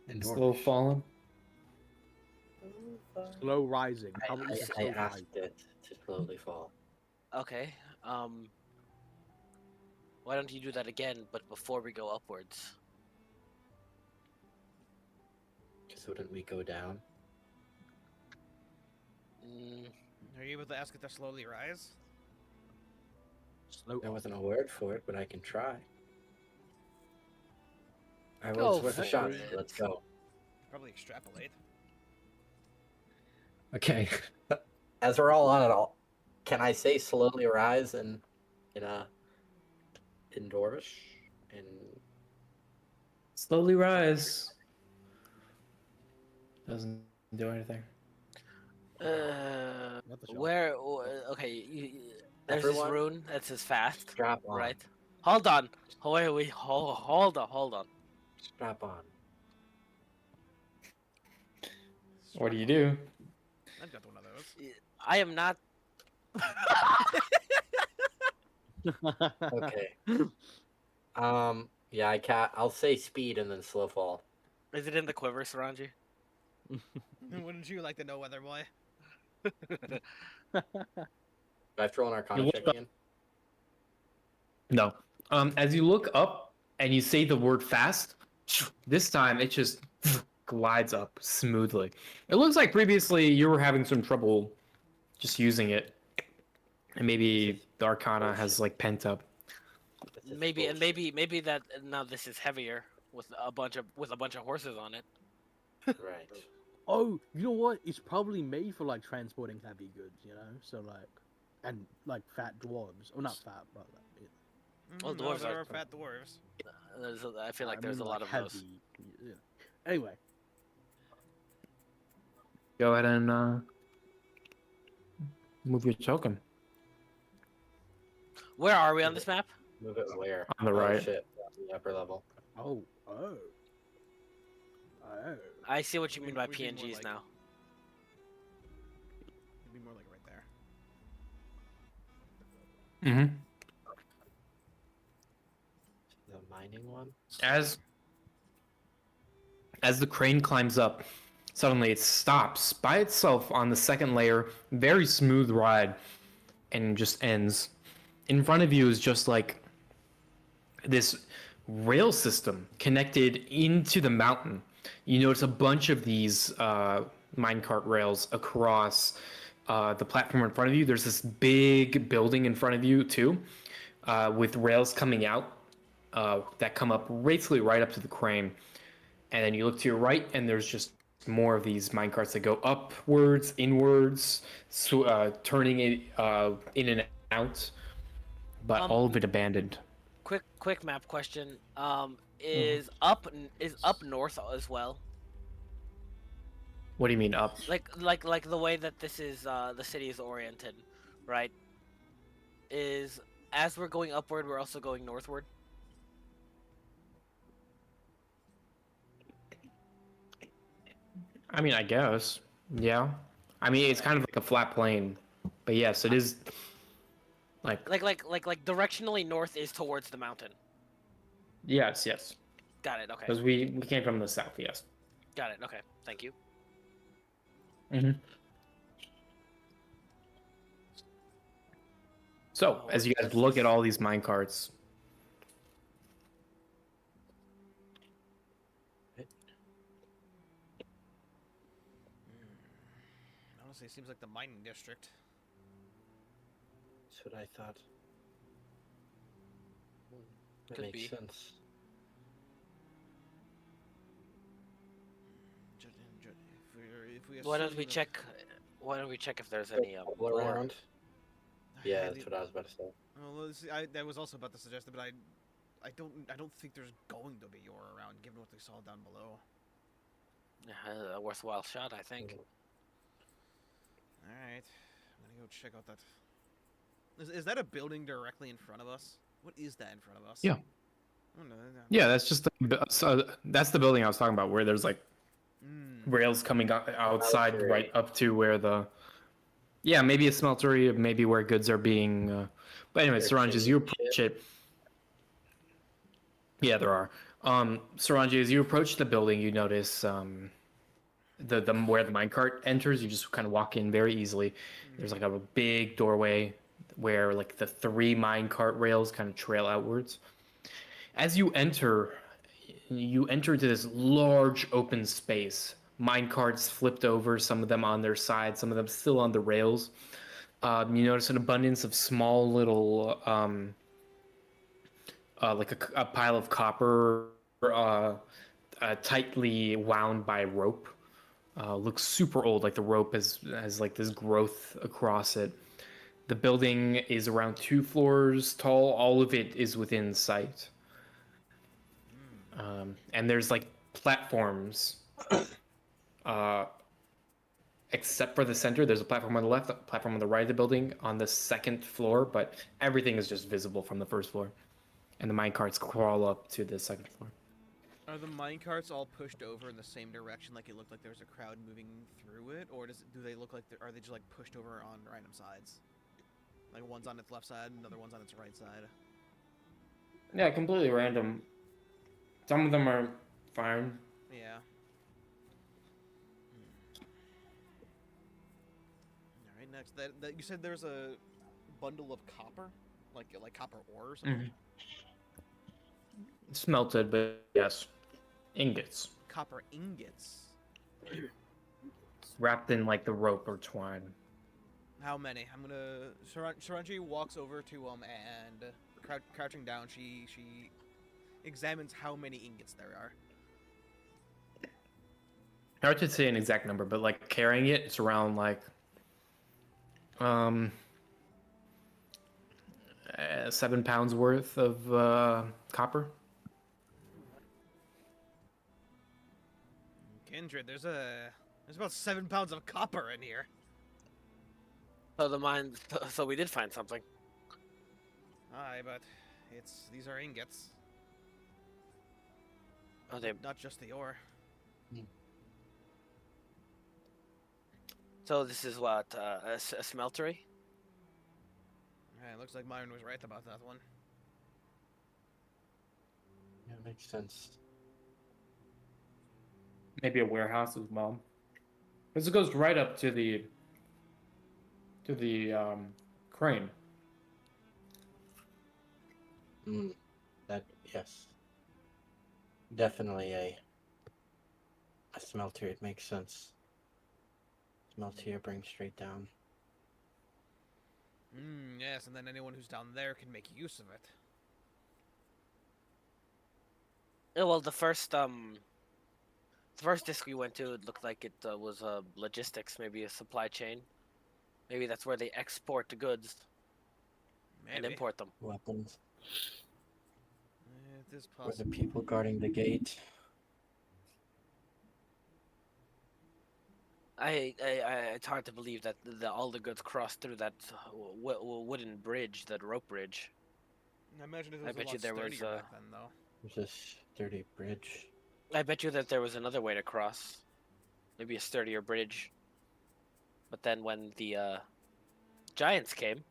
And Slow falling. Slow rising. How about you I slow asked rising? it to slowly fall. Okay. Why don't you do that again, but before we go upwards? Because wouldn't we go down? Mm, Are you able to ask it to slowly rise? Slow. There wasn't a word for it, but I can try. I Go was worth a for shot. it. Let's go. Probably extrapolate. Okay. As we're all on it, can I say slowly rise in Dwarvish? In Slowly rise. Doesn't do anything. Not the shot. where? Okay, there's Everyone? this rune that says fast, strap on. right? Hold on. Wait, hold on. Strap on. What do you do? I've got one of those. I am not. Okay. Yeah, I'll say speed and then slow fall. Is it in the quiver, Saranji? Wouldn't you like to know, weather boy? Do I have to roll an Arcana look check up- again? No. As you look up and you say the word fast, this time it just glides up smoothly. It looks like previously you were having some trouble just using it, and maybe the Arcana has like pent up. This is Maybe and bullshit. maybe that now this is heavier with a bunch of horses on it. Right. Oh, you know what? It's probably made for like transporting heavy goods, you know. So like, and like fat dwarves, or not fat, but like, Well, No, dwarves there are- are fat dwarves. I feel like I there's mean, a lot like, of those. heavy. Yeah. Anyway, Go ahead and move your token Where are we on this map? Move it where? on the Oh, right. shit. The upper level. oh. I see what you mean by We'd be more PNGs like- now. It'd be more like right there. Mm-hmm. The mining one? As the crane climbs up, suddenly it stops by itself on the second layer, very smooth ride, and just ends. In front of you is just like this rail system connected into the mountain. You notice a bunch of these minecart rails across the platform in front of you. There's this big building in front of you too, with rails coming out that come up basically right up to the crane. And then you look to your right, and there's just more of these minecarts that go upwards, inwards, so, turning it in and out, but all of it abandoned. Quick map question. Is up north as well? What do you mean up? Like the way that this is the city is oriented, right? Is as we're going upward, we're also going northward. I mean, I guess. Yeah. I mean, it's kind of like a flat plane, but yes, it is. Like Like directionally north is towards the mountain. yes, yes, Got it. Okay. because we came from the south. Yes. Got it. Okay. Thank you. Mm-hmm. So Oh, as you guys look at all these minecarts, Honestly, it seems like the mining district. That's what I thought. That Could makes be. sense. If we Why don't assume we that- check? Why don't we check if there's any All ore? around? Yeah, I that's what I was about to say. Well, see, I was also about to suggest it, but I don't think there's going to be ore around, given what we saw down below. A worthwhile shot, I think. All right, I'm gonna go check out that. Is that a building directly in front of us? What is that in front of us? Yeah. Oh, no. yeah, that's just so that's the building I was talking about, where there's like Mm. rails coming outside Smeltery. right up to where the maybe a smeltery, maybe where goods are being but anyway, There's Saranji, as you chimneys and approach it, there are Saranji, as you approach the building, you notice the where the minecart enters. You just kind of walk in very easily. There's like a big doorway where like the 3 minecart rails kind of trail outwards. As you enter into this large open space. Minecarts flipped over, some of them on their side, some of them still on the rails. You notice an abundance of small little, like a pile of copper, tightly wound by rope. Looks super old, like the rope has like this growth across it. The building is around 2 floors tall. All of it is within sight. And there's like platforms, except for the center. There's a platform on the left, a platform on the right of the building on the 2nd floor, but everything is just visible from the 1st floor. And the minecarts crawl up to the 2nd floor. Are the minecarts all pushed over in the same direction, like it looked like there was a crowd moving through it, or do they look like are they just like pushed over on random sides? Like one's on its left side, another one's on its right side. Yeah, completely random. Some of them are fine. Yeah. All right, next. That you said there's a bundle of copper, like copper ore or something. Smelted, but yes, ingots. copper ingots. Wrapped in like the rope or twine. How many? I'm gonna. Saranji walks over to and crouching down, she examines how many ingots there are. Hard to say an exact number, but like carrying it, it's around like 7 pounds worth of copper. Kindred, there's about 7 pounds of copper in here. So the mine. So we did find something. Aye, but these are ingots, Oh, they. not just the ore. So this is what a smeltery. It looks like Myron was right about that one. Yeah, makes sense. Maybe a warehouse as well. This goes right up to the crane. That yes, definitely a smelter. It makes sense. Smelter brings straight down. Yes, and then anyone who's down there can make use of it. Yeah, well, the first disc we went to, it looked like it was logistics, maybe a supply chain. Maybe that's where they export the goods and Maybe. import them. Weapons. It is Or possible. the people guarding the gate. It's hard to believe that all the goods crossed through that wooden bridge, that rope bridge. I imagine it I was bet a lot you there was, sturdier back then, though. There's a sturdy bridge. I bet you that there was another way to cross, maybe a sturdier bridge. But then when the giants came,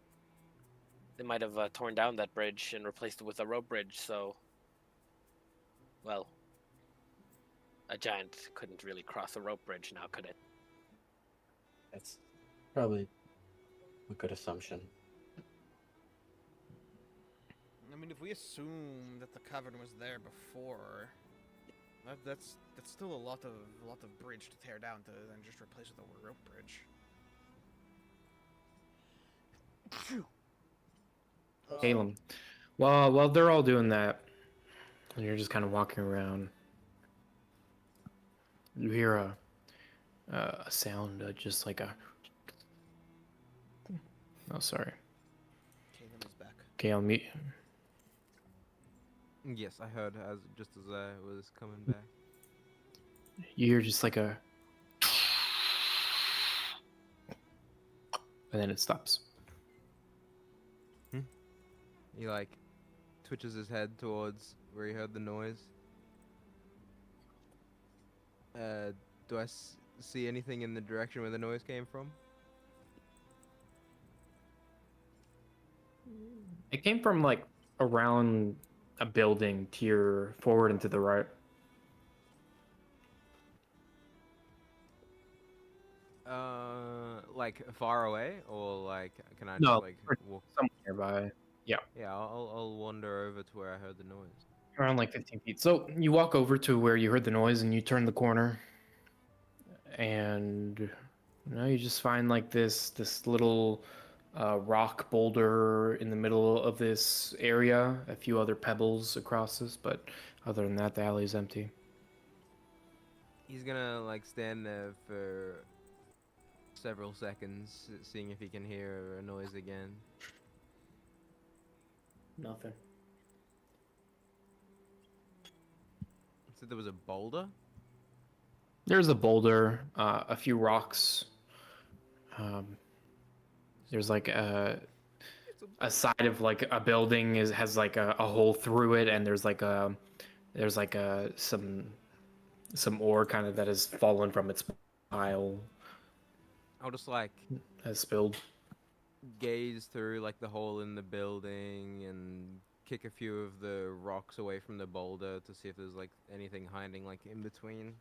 they might have torn down that bridge and replaced it with a rope bridge. So, well, a giant couldn't really cross a rope bridge now, could it? That's probably a good assumption. I mean, if we assume that the cavern was there before, that's still a lot of bridge to tear down to then just replace with a rope bridge. Caleb. Well, while they're all doing that, and you're just kind of walking around, you hear a sound, just like a. Oh, sorry. Caleb is back. Caleb, me. Yes, I heard just as I was coming back. You hear just like a. And then it stops. He like twitches his head towards where he heard the noise. Do I see anything in the direction where the noise came from? It came from like around a building tier forward and to the right. Like far away, or like can I No, just like walk? Somewhere nearby. Yeah, I'll wander over to where I heard the noise. Around like 15 feet. So you walk over to where you heard the noise and you turn the corner. And you just find like this little rock boulder in the middle of this area. A few other pebbles across this, but other than that, the alley is empty. He's gonna like stand there for several seconds, seeing if he can hear a noise again. Nothing. Said there was a boulder. There's a boulder, a few rocks. There's like a side of like a building has like a hole through it, and there's like some ore kind of that has fallen from its pile, I'll just like has spilled. gaze through like the hole in the building and kick a few of the rocks away from the boulder to see if there's like anything hiding like in between.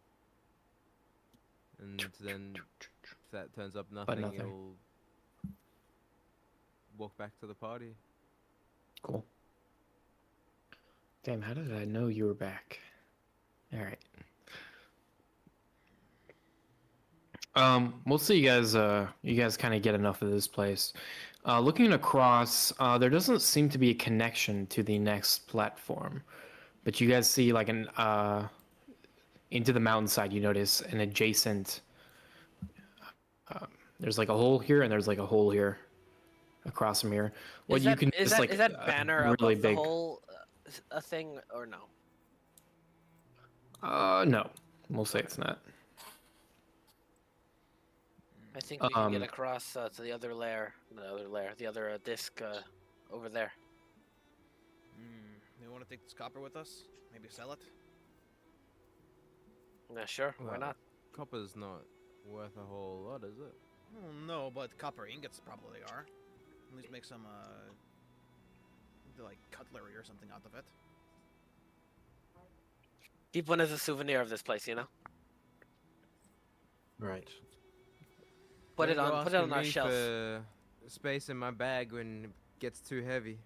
And then if that turns up nothing, nothing. you'll walk back to the party. Cool. Damn, how did I know you were back? All right. Mostly you guys kind of get enough of this place. Looking across, there doesn't seem to be a connection to the next platform, but you guys see like an into the mountainside. You notice an adjacent. There's like a hole here, and there's like a hole here across from here. What Is you that can is is that like is that a banner really above the big. whole a thing or no? No, we'll say it's not. I think we can get Um, across to the other disc over there. You want to take this copper with us? Maybe sell it? Yeah, sure. Why Well, not? Copper's not worth a whole lot, is it? Well, no, but copper ingots probably are. At least make some, like cutlery or something out of it. Keep one as a souvenir of this place, you know. Right. Put it Don't go on asking our me shelf. for space in my bag when it gets too heavy.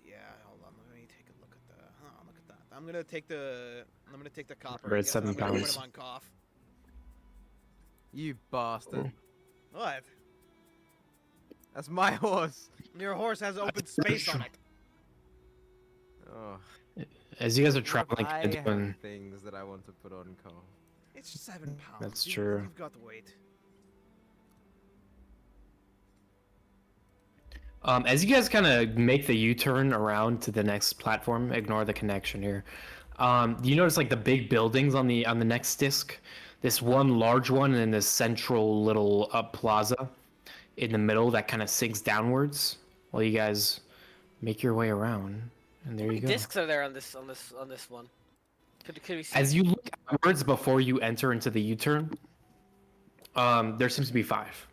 Yeah, hold on. Let me take a look at the. Oh, look at that. I'm gonna take the copper We're at ingots and I'm 7 gonna put pounds. them on cough. You bastard. What? That's my horse. Your horse has open space on it. Oh. as you guys are What if traveling I into have an, things that I want to put on cough. It's 7 pounds. That's You- true. You've got weight. As you guys kind of make the U-turn around to the next platform, ignore the connection here. You notice like the big buildings on the next disc. This one large one and then this central little plaza in the middle that kind of sinks downwards while you guys make your way around. And there How you many go. discs are there on this one? Could we see? As you look outwards before you enter into the U-turn, there seems to be 5.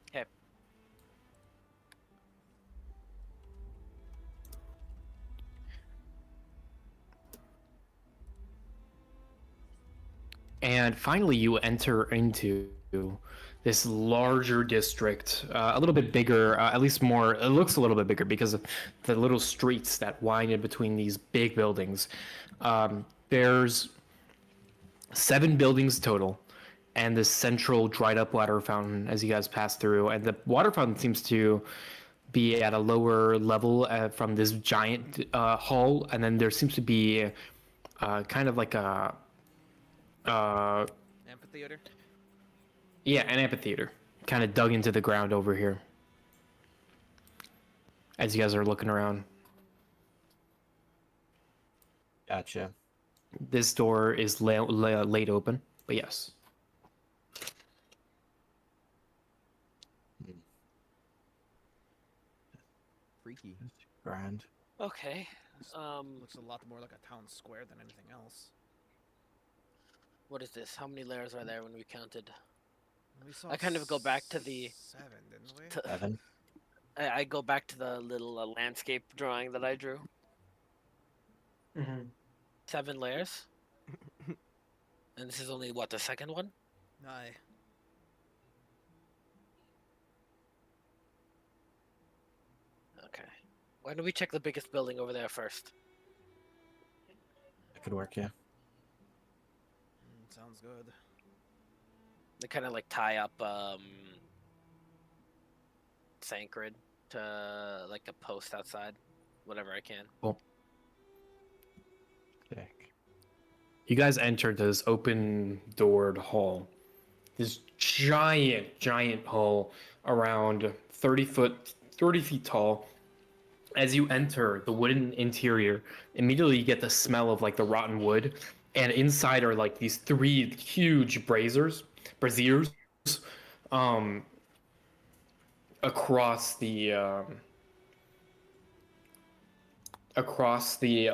Okay. And finally, you enter into this larger district, a little bit bigger, at least more. It looks a little bit bigger because of the little streets that wind in between these big buildings. There's 7 buildings total, and this central dried-up water fountain as you guys pass through. And the water fountain seems to be at a lower level from this giant hall, and then there seems to be kind of like a Amphitheater. yeah, an amphitheater, kind of dug into the ground over here. As you guys are looking around, Gotcha. this door is laid open, but yes. Freaky. Grand. Okay. Looks a lot more like a town square than anything else. What is this? How many layers are there when we counted? We saw I kind of go back to the 7, didn't we? to- 7. I go back to the little landscape drawing that I drew. 7 layers. And this is only what, the second one? Aye. Okay. Why don't we check the biggest building over there first? That could work, yeah. Sounds good. They kind of like tie up Sancred to like a post outside, whatever I can. Sick. You guys entered this open doored hall. This giant hall around 30 feet tall. As you enter the wooden interior, immediately you get the smell of like the rotten wood. And inside are like these 3 huge braziers, across the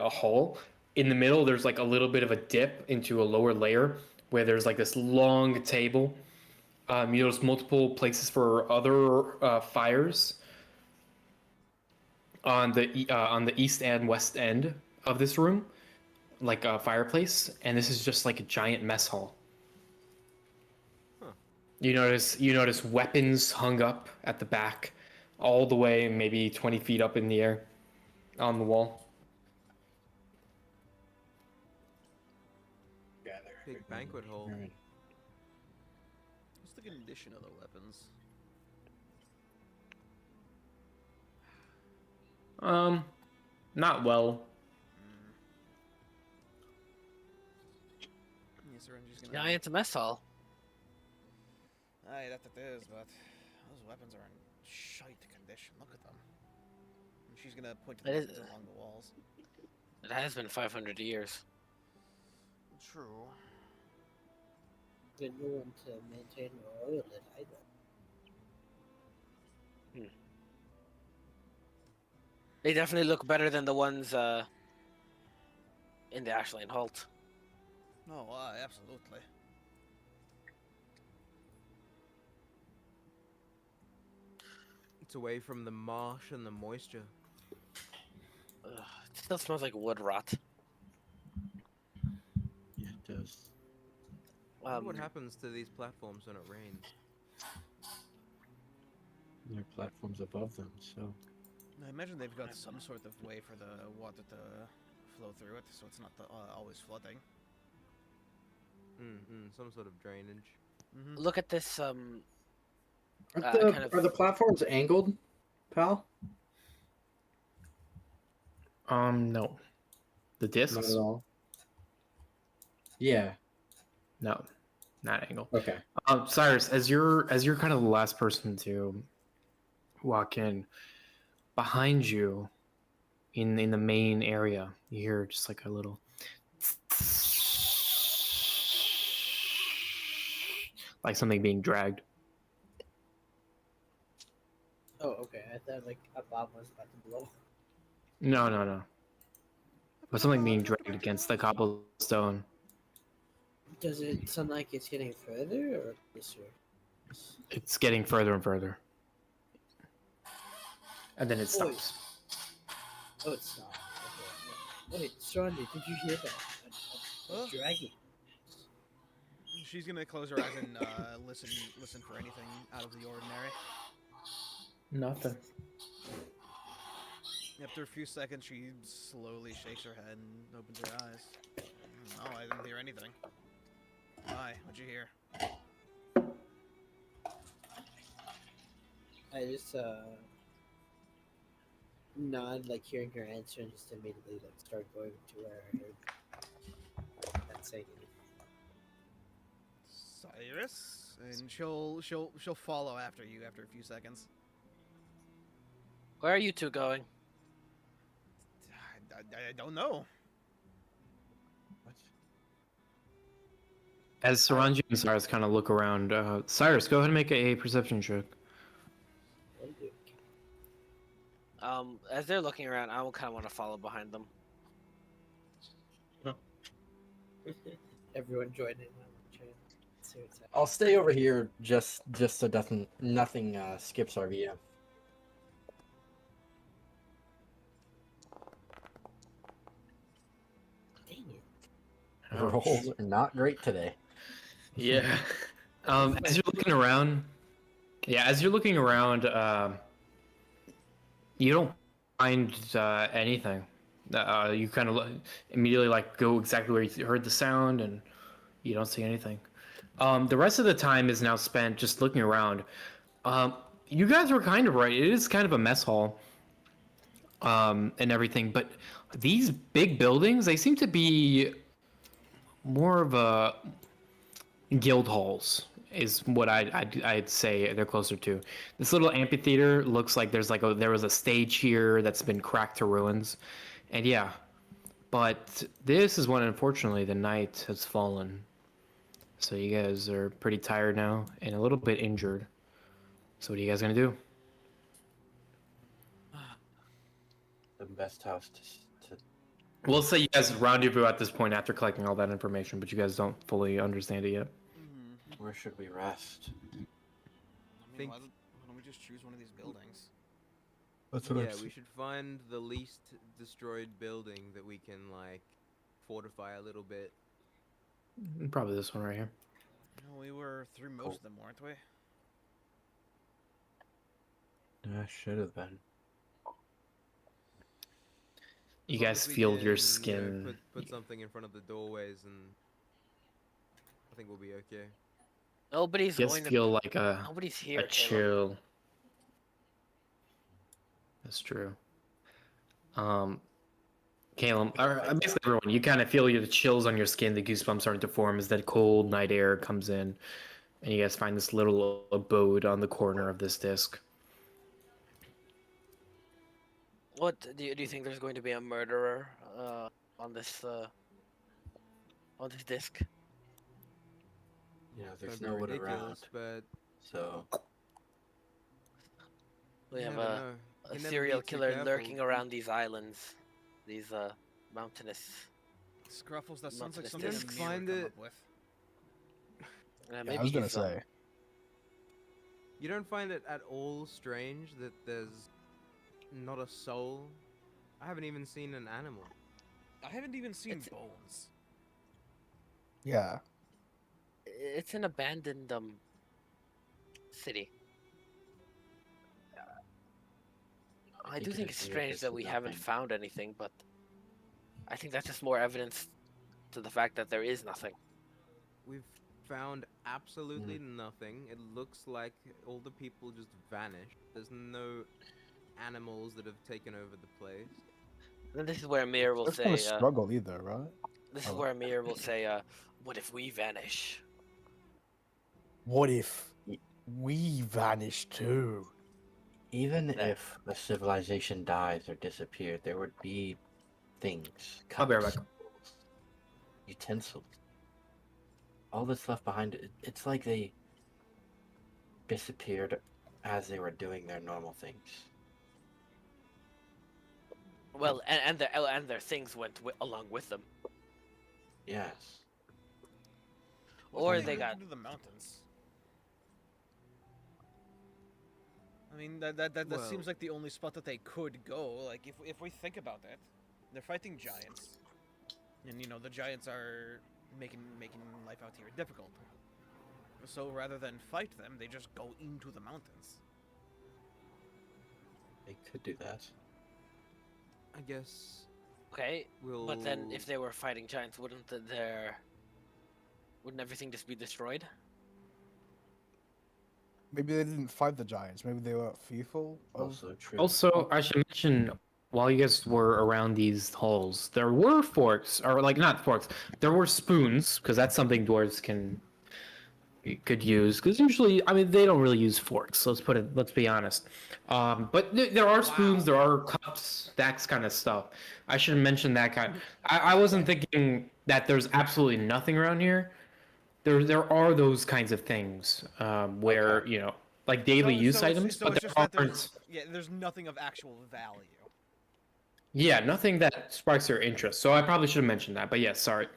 hall. In the middle, there's like a little bit of a dip into a lower layer where there's like this long table. You notice multiple places for other fires on the east and west end of this room, like a fireplace, and this is just like a giant mess hall. Huh. You notice weapons hung up at the back, all the way maybe 20 feet up in the air, on the wall. Gather. Big banquet hall. Alright. the condition of the weapons? Not well. Yes, Syringe's gonna. Giant mess hall. Aye, that it is, but those weapons are in shite condition. Look at them. And she's gonna point to the It is- weapons along the walls. It has been 500 years. True. Good new one to maintain or oil it either. They definitely look better than the ones in the Ashley Holt. Oh, absolutely. It's away from the marsh and the moisture. Ugh, it still smells like wood rot. Yeah, it does. I wonder what happens to these platforms when it rains? There are platforms above them, so I imagine they've got some sort of way for the water to flow through it, so it's not always flooding. Some sort of drainage. Look at this. Are kind of- the platforms angled, pal? No. The discs? Not at all. Yeah. No, not angle. Okay. Cyrus, as you're kind of the last person to walk in, behind you, in the main area, you hear just like a little, like something being dragged. Oh, okay. I thought like a bomb was about to blow. No. But something being dragged against the cobblestone. Does it sound like it's getting further or closer? It's getting further and further. And then it stops. Oh, it's not. Okay. Wait, Sandy, did you hear that? Huh? Dragging. She's gonna close her eyes and listen for anything out of the ordinary. Nothing. After a few seconds, she slowly shakes her head and opens her eyes. No, I didn't hear anything. Hi, what'd you hear? I just nod, like hearing her answer, and just immediately like start going to where I heard that saying. Cyrus, and she'll follow after you after a few seconds. Where are you two going? I don't know. As Saranji and Cyrus kind of look around, Cyrus, go ahead and make a perception check. As they're looking around, I will kind of want to follow behind them. Everyone join in on the train. See what's happening. I'll stay over here just so nothing skips our view. Dang it. The rolls are not great today. Yeah. As you're looking around, you don't find anything. You kind of immediately like go exactly where you heard the sound, and you don't see anything. The rest of the time is now spent just looking around. You guys were kind of right. It is kind of a mess hall, and everything. But these big buildings, they seem to be more of a guild halls is what I'd say they're closer to. This little amphitheater looks like there was a stage here that's been cracked to ruins, and yeah, but this is when unfortunately the night has fallen. So you guys are pretty tired now and a little bit injured. So what are you guys gonna do? The best house to We'll say you guys rendezvous at this point after collecting all that information, but you guys don't fully understand it yet. Where should we rest? I mean, why don't we just choose one of these buildings? That's We should find the least destroyed building that we can like fortify a little bit. Probably this one right here. No, we were through most of them, weren't we? Should have been. You As long guys as we feel your can, skin. put something in front of the doorways, and I think we'll be okay. Nobody's You guys going to. feel like Nobody's a here, Caleb. chill. That's true. Caleb, or basically everyone, you kind of feel the chills on your skin, the goosebumps starting to form as that cold night air comes in, and you guys find this little abode on the corner of this disc. What do you think? There's going to be a murderer on this disc? Yeah, there's That'd be no one ridiculous, around. but So We you have never a, know. You a can never serial be too killer careful. lurking around these islands, these mountainous. Scruffles, that sounds like Mountainous something discs. a mirror Find would come it- up with. Yeah, Maybe I was gonna he's, say. You don't find it at all strange that there's not a soul? I haven't even seen an animal. I haven't even seen It's- bones. Yeah. It's an abandoned city. I do think think it it's is strange just that we haven't nothing. found anything, but I think that's just more evidence to the fact that there is nothing. We've found absolutely nothing. It looks like all the people just vanished. There's no animals that have taken over the place. And this is where Amir will That's say, gonna struggle either, right? this is Oh. where Amir will say, what if we vanish? What if we vanish too? even That- if a civilization dies or disappeared, there would be things, I'll be right cups, back. utensils. All that's left behind, it's like they disappeared as they were doing their normal things. Well, and their things went along with them, Yes. or What they moved got. into the mountains. I mean, that Well- seems like the only spot that they could go. Like, if we think about it, they're fighting giants, and you know the giants are making life out here difficult. So rather than fight them, they just go into the mountains. They could do that. I guess Okay, we'll. but then if they were fighting giants, wouldn't everything just be destroyed? Maybe they didn't fight the giants. Maybe they were fearful of. Also true. Also, I should mention, while you guys were around these holes, there were forks, or like not forks, there were spoons, because that's something dwarves could use. Because usually, I mean, they don't really use forks. Let's be honest. But there are spoons, there are cups, that kind of stuff. I should mention that kind. I wasn't thinking that there's absolutely nothing around here. There are those kinds of things where Okay. like daily use So items, but it's there just that aren't. there's nothing of actual value. Yeah, nothing that sparks your interest. So I probably should have mentioned that. But yes, sorry.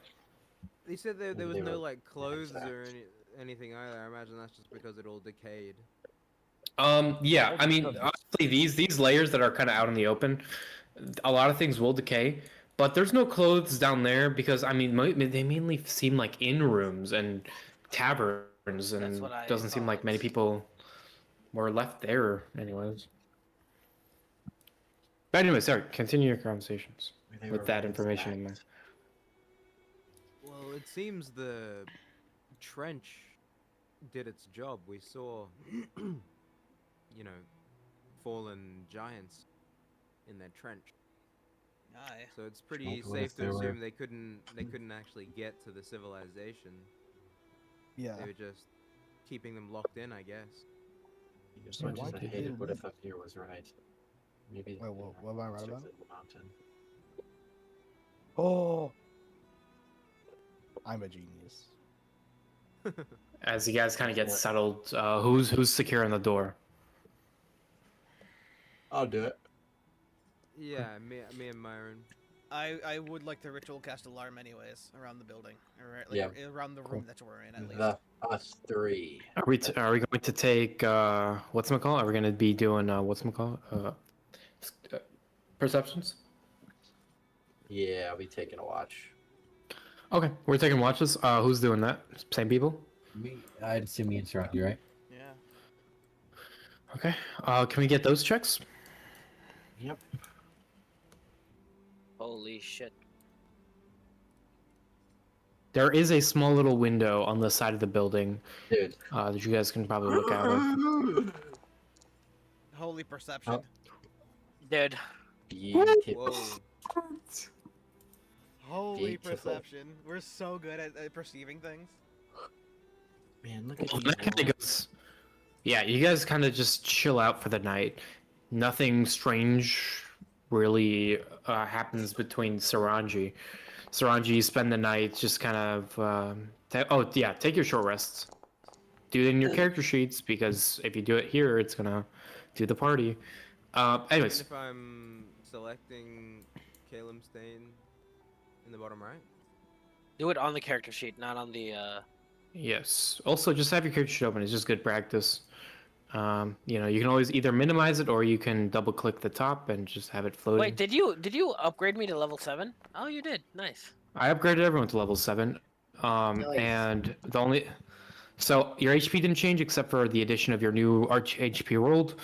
They said there Maybe was they no were like clothes or ransacked. anything either. I imagine that's just because it all decayed. Yeah, I mean, honestly, these layers that are kind of out in the open, a lot of things will decay. But there's no clothes down there because I mean, they mainly seem like inn rooms and taverns, and what I doesn't seem like many thought. people were left there, anyways. But anyway, sorry. Continue your conversations They with were that information in there. ransacked. Well, it seems the trench did its job. We saw, fallen giants in their trench. Aye. So it's pretty Like, what safe if to they assume were- they couldn't actually get to the civilization. Yeah. They were just keeping them locked in, I guess. As Why much as I did hated they what if leave? up here was right. Maybe. Wait, what am I right about? The mountain. Oh, I'm a genius. As you guys kind of get Yeah. settled, who's securing the door? I'll do it. Yeah, me and Myron. I would like the ritual cast alarm anyways around the building, or like Yeah. around the room that we're in at least. Us three. Are we going to take whatchamacallit? Are we going to be doing whatchamacallit? Perceptions? Yeah, I'll be taking a watch. Okay, we're taking watches. Who's doing that? Same people? I'd assume me and Sarangi, right? Yeah. Okay. Can we get those checks? Yep. Holy shit! There is a small little window on the side of the building Dude. that you guys can probably look out of. Holy perception. Oh. Dude. Beautiful. Whoa. Holy Beautiful. perception. We're so good at perceiving things. Man, look at Well, these that kind of walls. goes. Yeah, you guys kind of just chill out for the night. Nothing strange really happens between Saranji. Saranji, you spend the night just kind of. Take your short rests. Do it in your character sheets because if you do it here, it's gonna do the party. Even Anyways, if I'm selecting Caleb Stain in the bottom right. Do it on the character sheet, not on the. yes. Also, just have your character sheet open. It's just good practice. You can always either minimize it or you can double click the top and just have it floating. Wait, did you upgrade me to level 7? Oh, you did. Nice. I upgraded everyone to level 7. Nice. And the only. So your HP didn't change except for the addition of your new HP rolled.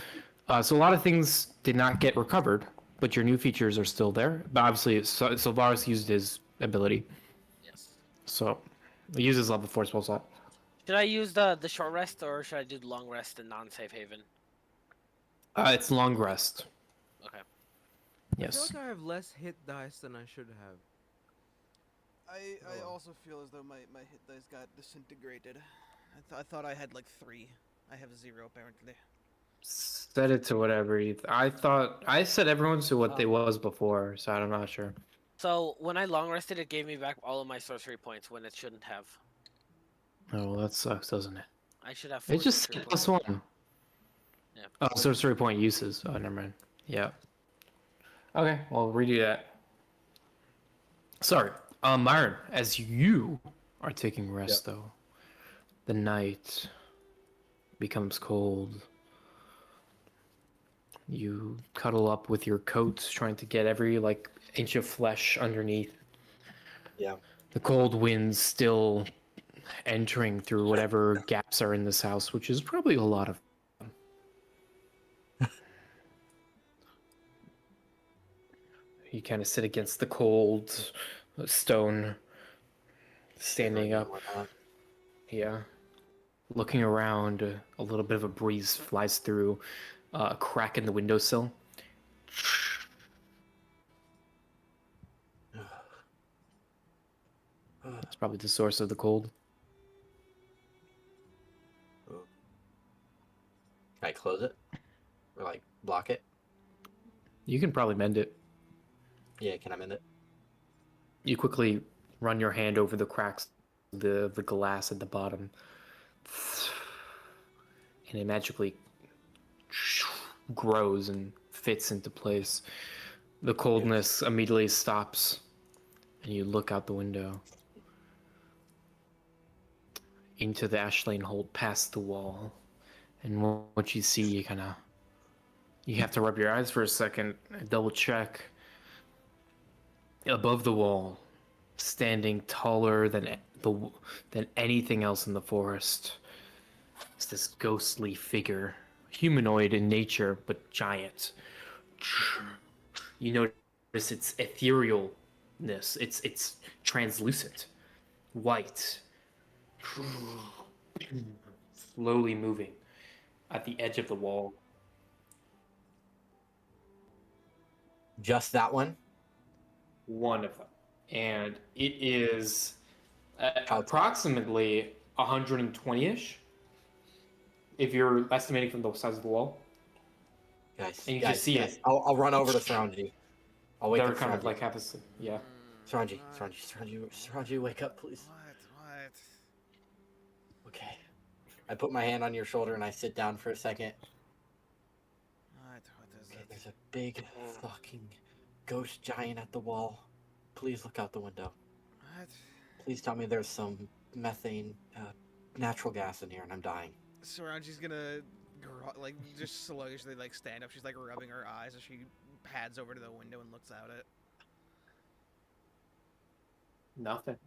So a lot of things did not get recovered, but your new features are still there. But obviously, Sylvaris used his ability, Yes. so he uses level 4 spell slot. Should I use the short rest or should I do the long rest and non-safe haven? It's long rest. Okay. I feel Yes. like I have less hit dice than I should have. I also feel as though my hit dice got disintegrated. I thought I had like 3. I have 0 apparently. Set it to whatever you. I thought I set everyone to what they was before, so I'm not sure. So when I long rested, it gave me back all of my sorcery points when it shouldn't have. Oh, well, that sucks, doesn't it? I should have 4 It just sorcery said points. +1. Yeah. Oh, sorcery point uses. Oh, never mind. Yeah. Okay, well, redo that. Sorry. Myron, as you are taking rest, though, the night becomes cold. You cuddle up with your coat, trying to get every, inch of flesh underneath. Yeah. The cold winds still entering through whatever gaps are in this house, which is probably a lot of fun. You kind of sit against the cold stone, standing up. Yeah. Looking around, a little bit of a breeze flies through a crack in the windowsill. That's probably the source of the cold. Can I close it? Or block it? You can probably mend it. Yeah, can I mend it? You quickly run your hand over the cracks of the glass at the bottom. And it magically grows and fits into place. The coldness immediately stops, and you look out the window into the ash lane hold past the wall. And what you see, you have to rub your eyes for a second, double check. Above the wall, standing taller than anything else in the forest, is this ghostly figure, humanoid in nature but giant. You notice its etherealness. It's translucent, white, slowly moving at the edge of the wall. Just that one? One of them, and it is approximately 120-ish if you're estimating from the size of the wall. Guys, And you guys, just see guys. it. I'll run over to Saranji. I'll wake They're up kind Saranji. of like half a yeah. Saranji, wake up, please. What? Okay. I put my hand on your shoulder and I sit down for a second. What is Okay, it? there's a big fucking ghost giant at the wall. Please look out the window. What? Please tell me there's some methane, natural gas in here and I'm dying. Saranji's gonna just sluggishly stand up. She's rubbing her eyes as she pads over to the window and looks out it. Nothing.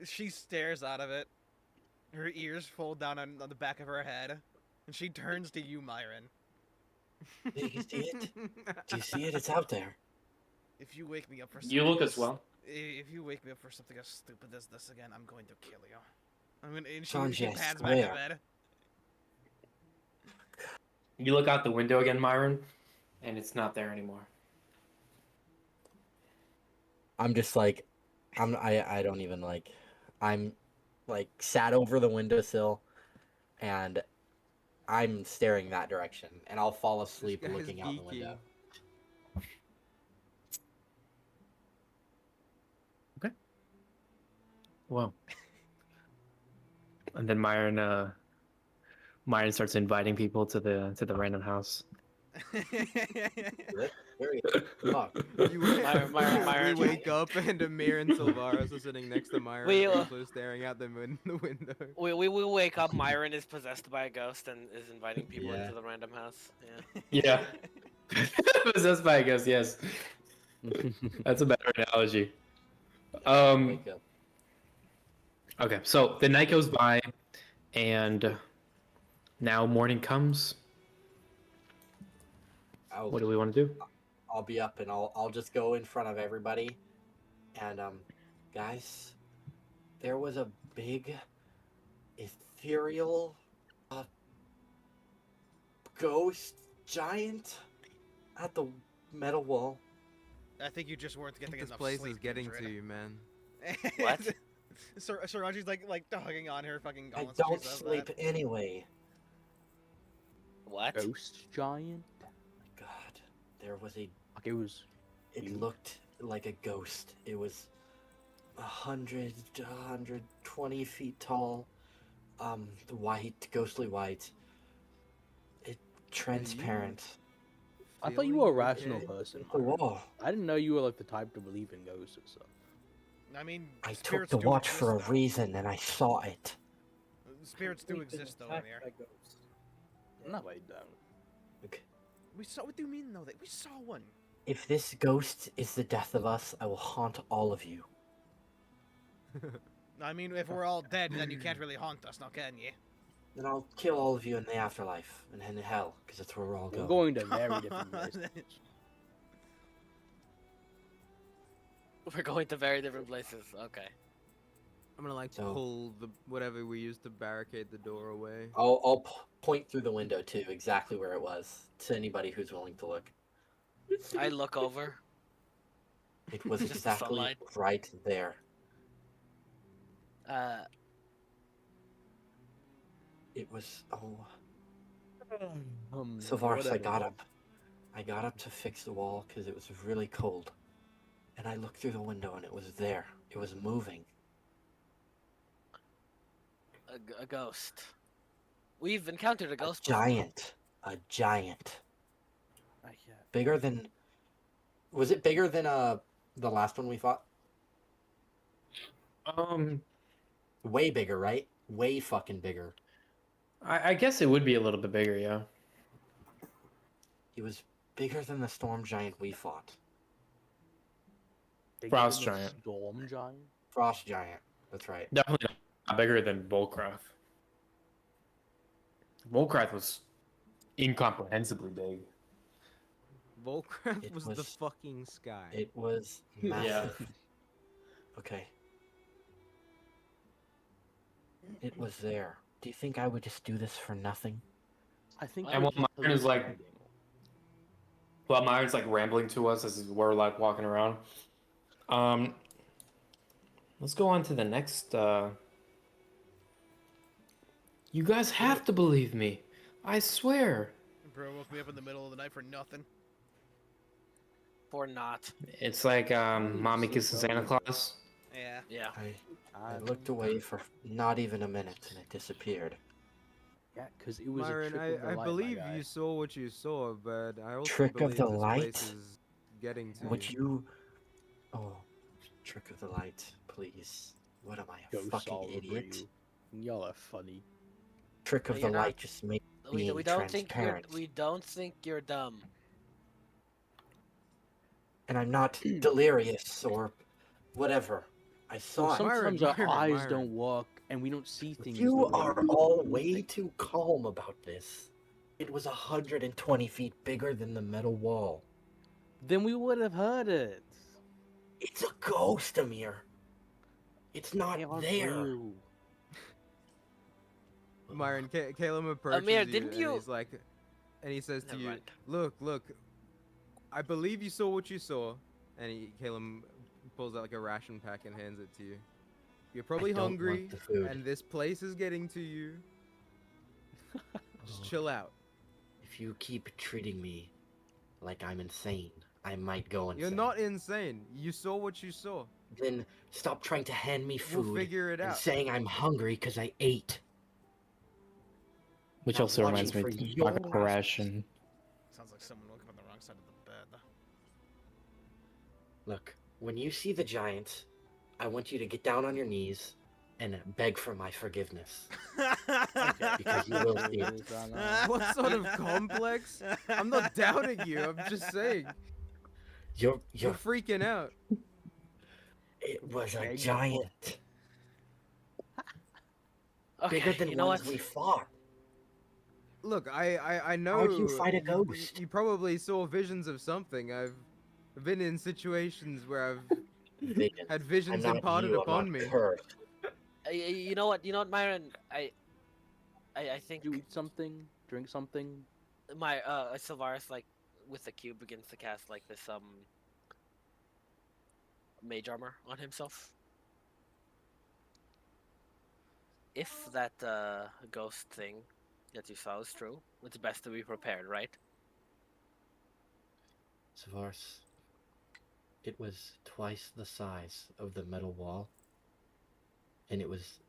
She stares out of it. Her ears fold down on the back of her head, and she turns to you, Myron. Do you see it? Do you see it? It's out there. If you wake me up for You look as this- well. If you wake me up for something as stupid as this again, I'm going to kill you. I'm gonna. And Sanjay, she pats back swear. in bed. You look out the window again, Myron, and it's not there anymore. I'm just like, I don't even like, I'm like sat over the windowsill, and I'm staring that direction, and I'll fall asleep guy's looking out the window. Wow. And then Myron starts inviting people to the random house. That's very fuck. Myron- We wake up and Amir and Silvaris are sitting next to Myron, We, also staring out the window. We wake up. Myron is possessed by a ghost and is inviting people Yeah. into the random house. Yeah. Yeah. Possessed by a ghost, yes. That's a better analogy. Wake up. Okay, so the night goes by, and now morning comes. What do we want to do? I'll be up, and I'll just go in front of everybody, and guys, there was a big ethereal ghost giant at the metal wall. I think you just weren't getting This enough place sleep. is getting Madrid. to you, man. What? Saraji's like hugging on her fucking I gauntlets. when she don't says sleep that. anyway. What? Ghost giant? God, there was a. Like it was. It You- looked like a ghost. It was 120 feet tall, white, ghostly white. It transparent. I thought you were a Feeling rational okay? person. The Myron. wall. I didn't know you were like the type to believe in ghosts and stuff. I mean, I took spirits the do watch exist, for a though. reason, and I saw it. Spirits do We've been exist though, attacked Amir. by ghosts. No, I don't. Okay. We saw. What do you mean though? That we saw one. If this ghost is the death of us, I will haunt all of you. I mean, if we're all dead, then you can't really haunt us, now can you? Then I'll kill all of you in the afterlife and in hell, because that's where we're all We're going. going to very different places. We're going to very different places. Okay. I'm gonna like So- pull the whatever we used to barricade the door away. I'll point through the window too, exactly where it was, to anybody who's willing to look. I look over. It was Just the exactly sunlight. right there. It was so far as I got up. I got up to fix the wall because it was really cold. And I looked through the window and it was there. It was moving. A ghost. We've encountered a A ghost before. giant. A giant. Yeah. Bigger than. Was it bigger than the last one we fought? Way bigger, right? Way fucking bigger. I guess it would be a little bit bigger, yeah. He was bigger than the storm giant we fought. Bigger Frost than the giant. Storm giant. Frost giant. That's right. Definitely not bigger than Volkrath. Volkrath was incomprehensibly big. Volcraft It was the was- fucking sky. It was massive. Okay. It was there. Do you think I would just do this for nothing? I think. And you're what Myron is like- hallucinating. Well, Myron's like rambling to us as we're like walking around. Let's go on to the next. You guys have to believe me. I swear. Bro woke me up in the middle of the night for nothing. For not. It's like mommy kisses Santa Claus. Yeah. Yeah. I looked away for not even a minute and it disappeared. Yeah, because it was Myron, a trick of the I light, my believe guy. you saw what you saw, but I also Trick of believe the this light? place is getting to Would you. you. Oh, trick of the light, please. What am I, a Ghosts fucking all over idiot? you. Y'all are funny. Trick of You're the not- light just made We being don't think you're transparent. we don't think you're dumb. And I'm not delirious or whatever. I saw it. Sometimes Myron, our eyes Myron. don't work and we don't see things. You the way are we all do. way too calm about this. It was 120 feet bigger than the metal wall. Then we would have heard it. It's a ghost, Amir. It's not They are there. real. Myron, Caleb approaches Amir, you, didn't and you- he's like, and he says to Never you, mind. look, I believe you saw what you saw. And Caleb pulls out like a ration pack and hands it to you. You're probably don't want hungry, the food. and this place is getting to you. Just chill out. If you keep treating me like I'm insane, I might go insane. You're not insane. You saw what you saw. Then stop trying to hand me We'll food figure it and out. saying I'm hungry because I ate. Which Not also reminds me watching of for Baka your Koresh. Sounds like someone woke up on the wrong side of the bed. Look, when you see the giants, I want you to get down on your knees and beg for my forgiveness. Because you will see it. What sort of complex? I'm not doubting you. I'm just saying. You're You're freaking out. it was a Beg giant. Okay, Bigger than you know ones what? we fought. Look, I know. How'd you fight a ghost? You probably saw visions of something. I've been in situations where I've Visions. had I'm visions not imparted you, I'm upon not me. cursed. You know what? You know what, Myron? I think Do you eat something? Drink something? my Sylvaris, like, with the cube, begins to cast like this mage armor on himself. If that ghost thing that you saw is true, it's best to be prepared, right? Savars, it was twice the size of the metal wall, and it was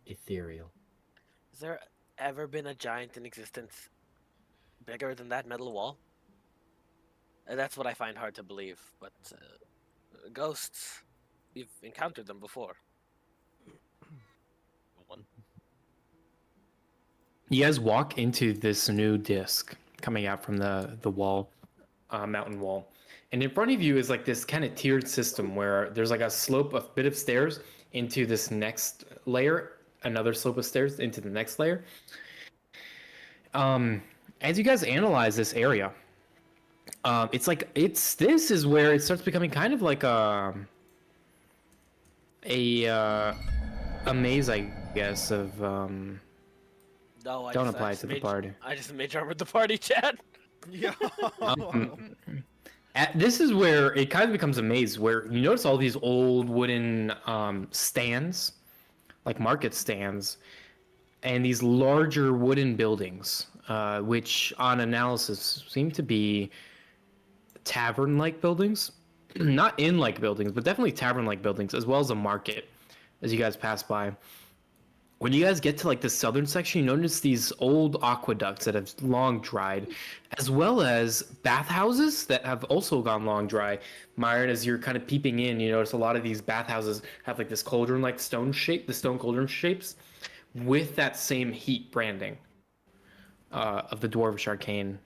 ethereal. Has there ever been a giant in existence bigger than that metal wall? That's what I find hard to believe, but ghosts, we've encountered them before. You guys walk into this new disc coming out from the wall, mountain wall, and in front of you is like this kind of tiered system where there's like a slope, a bit of stairs into this next layer, another slope of stairs into the next layer. As you guys analyze this area, this is where it starts becoming kind of like a maze, I guess, of No, don't apply it to the mage, party. I just mage armored the party, Chad. Yo. This is where it kind of becomes a maze, where you notice all these old wooden stands, like market stands, and these larger wooden buildings, which on analysis seem to be tavern-like buildings. Not inn-like buildings, but definitely tavern-like buildings, as well as a market as you guys pass by. When you guys get to like the southern section, you notice these old aqueducts that have long dried, as well as bathhouses that have also gone long dry. Myron, as you're kind of peeping in, you notice a lot of these bathhouses have like this cauldron-like stone shape, the stone cauldron shapes, with that same heat branding of the Dwarvish Arcane.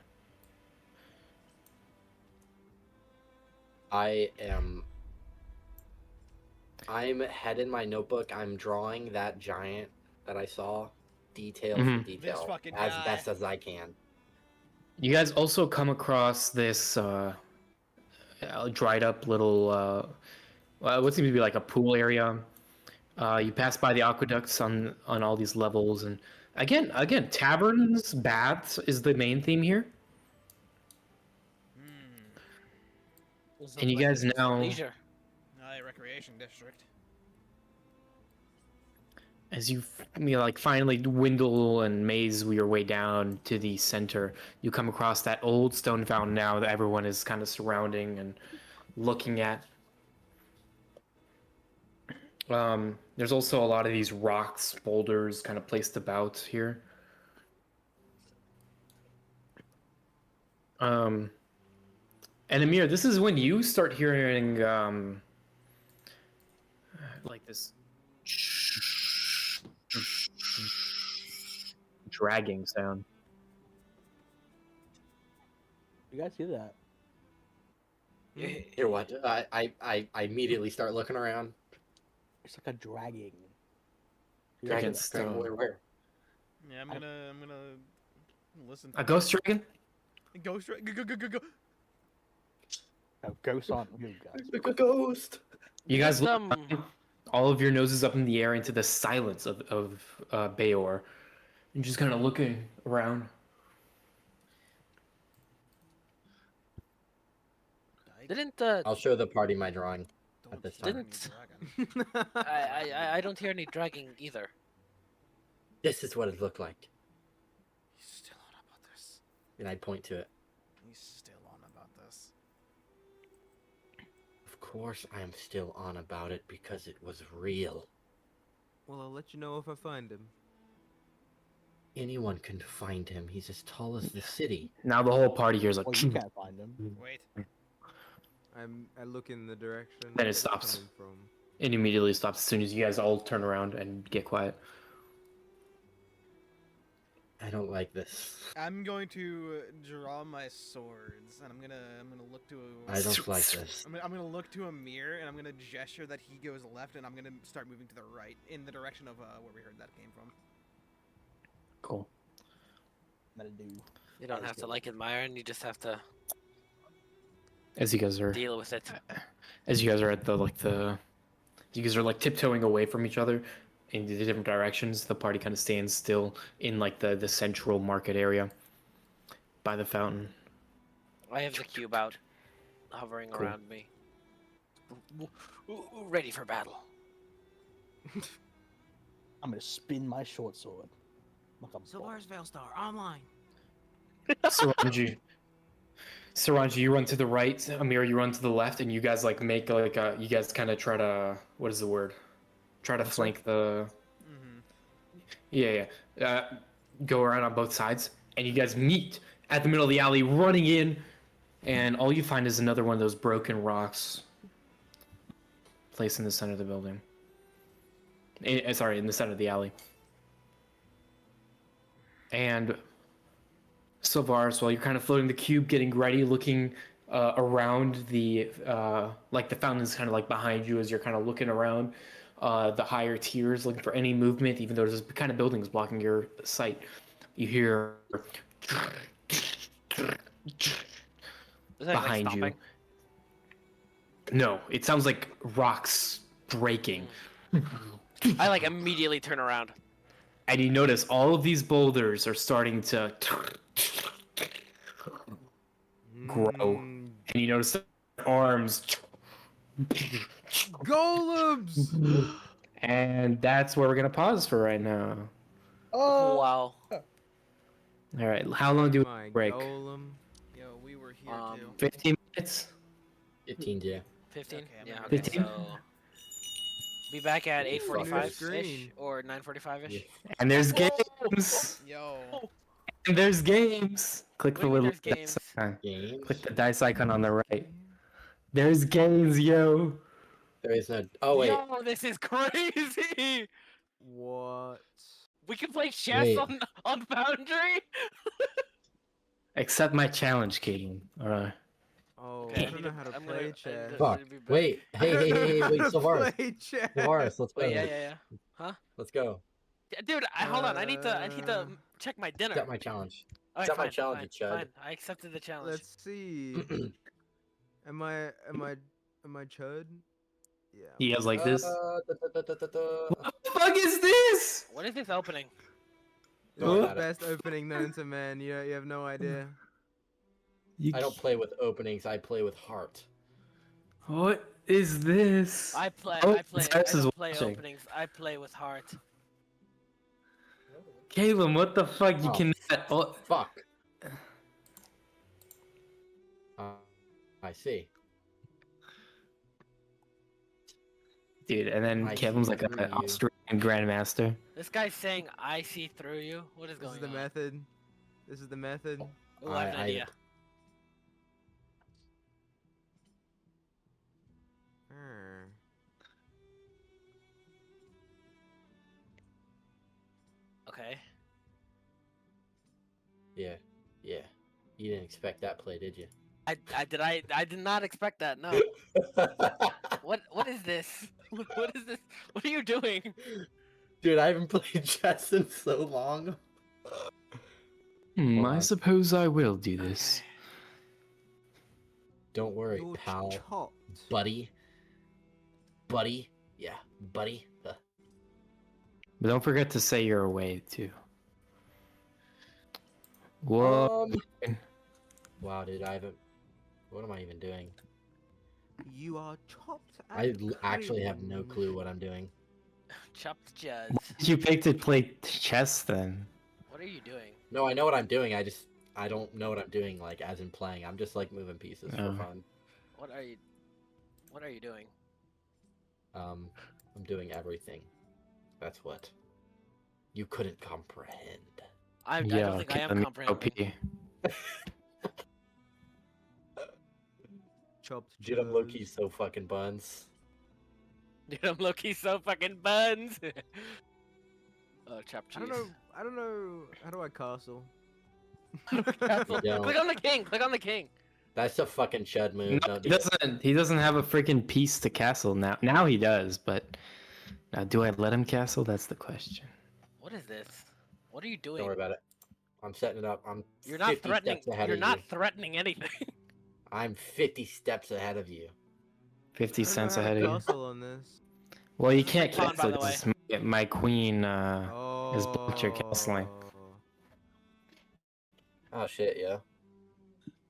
I'm head in my notebook. I'm drawing that giant that I saw, detail Mhm. for detail, This fucking as guy. best as I can. You guys also come across this dried up little, what seems to be like a pool area. You pass by the aqueducts on all these levels, and again, taverns, baths is the main theme here. And you guys now, Leisure. Recreation district. as you like finally dwindle and maze your way down to the center, you come across that old stone fountain now that everyone is kind of surrounding and looking at. There's also a lot of these rocks, boulders kind of placed about here. And Amir, this is when you start hearing like this dragging sound. You guys hear that? Here, what? I immediately start looking around. It's like a dragging. You Dragon guys- stone. Where? Yeah, I'm gonna listen. A ghost dragon? Ghost dragon. Go. No, ghosts aren't real, guys. Like a ghost. You guys Just, look all of your noses up in the air into the silence of Bayor, and just kind of looking around. Didn't I'll show the party my drawing at this time. Didn't- I don't hear any dragging either. This is what it looked like. He's still on about this. And I'd point to it. He's still on about this. Of course I am still on about it because it was real. Well, I'll let you know if I find him. Anyone can find him. He's as tall as the city. Now the whole party here is like. Well, you can't find them. Wait. I look in the direction. Then it it's stops. coming From. It immediately stops as soon as you guys all turn around and get quiet. I don't like this. I'm going to draw my swords, and I'm gonna look to a. I don't like this. I'm gonna look to a mirror, and I'm gonna gesture that he goes left, and I'm gonna start moving to the right in the direction of where we heard that came from. Cool. That'll do. You don't have to like it, Myron. You just have to As you guys are deal with it. as you guys are at you guys are like tiptoeing away from each other in the different directions. The party kind of stands still in like the central market area by the fountain. I have the cube out, hovering Cool. around me, ready for battle. I'm gonna spin my short sword. Like a Sylvar's Veilstar online. Saranji, you run to the right. Amir, you run to the left, and you guys like make like a. You guys kind of try to. What is the word? Try to flank the. Yeah. Go around on both sides, and you guys meet at the middle of the alley, running in, and all you find is another one of those broken rocks placed in the center of the building. Sorry, in the center of the alley. And Sylvaris, while you're kind of floating the cube, getting ready, looking around the like the fountain is kind of like behind you as you're kind of looking around the higher tiers, looking for any movement, even though there's kind of buildings blocking your sight. You hear Is that behind like you. stomping? No, it sounds like rocks breaking. I like immediately turn around. And you notice all of these boulders are starting to grow. Mm, And you notice the arms. Golems! And that's where we're going to pause for right now. Oh, Wow. All right, how long do we My break? golem. Yo, we were here too. 15 minutes? 15, yeah. 15? Okay, I'm Yeah, gonna okay, 15? so... Be back at Ooh, 8:45-ish, screen. or 9:45-ish? Yeah. And there's games! Yo. And there's games! Click the What do you little mean there's dice icon. Games. Click the dice icon on the right. There's games, yo! There is no. Oh wait. Yo, this is crazy! What? We can play chess Wait. on Foundry? Accept my challenge, Katie. Alright. Oh, Okay, I don't know how to I'm play gonna- chess. Fuck. be back. Wait. Hey, wait, How to Sylvaris. play chess. Sylvaris, let's go. Wait, yeah. Let's go. Dude, hold on. I need to check my dinner. Accept my challenge. Alright, accept my fine, challenge, fine, you chud. fine. I accepted the challenge. Let's see. Am I chud? Yeah. He has like this. Da, da, da, da, da, da. What the fuck is this? What is this opening? This Don't is the matter. best opening known to man. You have no idea. I don't play with openings. I play with heart. What is this? I play. Oh, I play. I Cyrus is don't play watching. openings. I play with heart. Caleb, what the fuck? You Oh, cannot. Oh, Fuck. I see. dude, and then I Caleb's see like through an you. Australian grandmaster. This guy's saying I see through you. What is This going is the on? method. This is the method. Ooh, I have an I- idea. Hmm. Okay. Yeah. You didn't expect that play, did you? I did not expect that. No. What is this? What is this? What are you doing? Dude, I haven't played chess in so long. Hold I on. suppose I will do this. Don't worry, You're pal. chopped. Buddy. Buddy. Yeah, buddy. But don't forget to say you're away too. Whoa. Wow, dude, I haven't. What am I even doing? You are chopped. Actually have no clue what I'm doing. Chopped jazz. Why did you pick to play chess then? What are you doing? No, I know what I'm doing. I don't know what I'm doing. Like as in playing. I'm just like moving pieces Oh. for fun. What are you doing? I'm doing everything. That's what you couldn't comprehend. I don't think I am comprehending. OP. Chopped. Dude, I'm low key so fucking buns. Dude, I'm low-key so fucking buns. Oh, chopped cheese. I don't know. How do I castle? Castle. You don't. Click on the king. Click on the king. That's a fucking chud move. No, Don't he do it. doesn't. He doesn't have a freaking piece to castle now. Now he does, but now do I let him castle? That's the question. What is this? What are you doing? Don't worry about it. I'm setting it up. I'm You're not 50 threatening. steps ahead You're of not you. threatening anything. I'm 50 steps ahead of you. 50 I don't know cents how to ahead of you. castle on this. Well, you This is my can't pawn, by castle the way. because my queen is blocked your castling. Oh shit, yeah.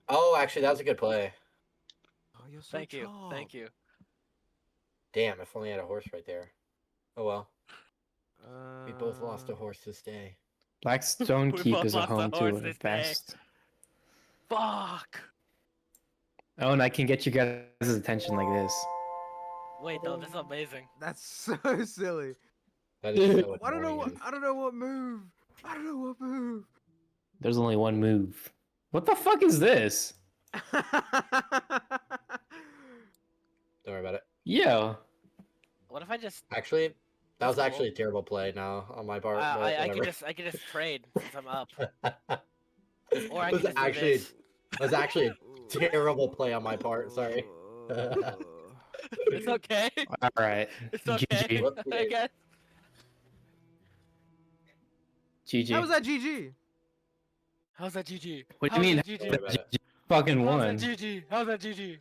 Oh, actually, that was a good play. Oh, you're so Thank you. Thank chopped. you. Damn, if only I had a horse right there. Oh well. We both lost a horse this day. Blackstone We Keep both is a lost a home horse to a this day. vast. Fuck. Oh, and I can get you guys' attention like this. Wait, no, this is amazing. That's so silly. That is so I don't know what. annoying. I don't know what move. I don't know what move. There's only one move. What the fuck is this? Don't worry about it. Yo. What if I just? Actually, that That's was cool. actually a terrible play now on my part. but I could whatever. just trade since I'm up. Or I was could just do actually this. was actually a terrible play on my part. Sorry. It's okay. All right. It's okay. GG. Whoopsie. I guess. GG. How was that GG? How's that GG? What do you mean? How's that Don't worry GG? about it. GG fucking How's won. that GG? How's that GG?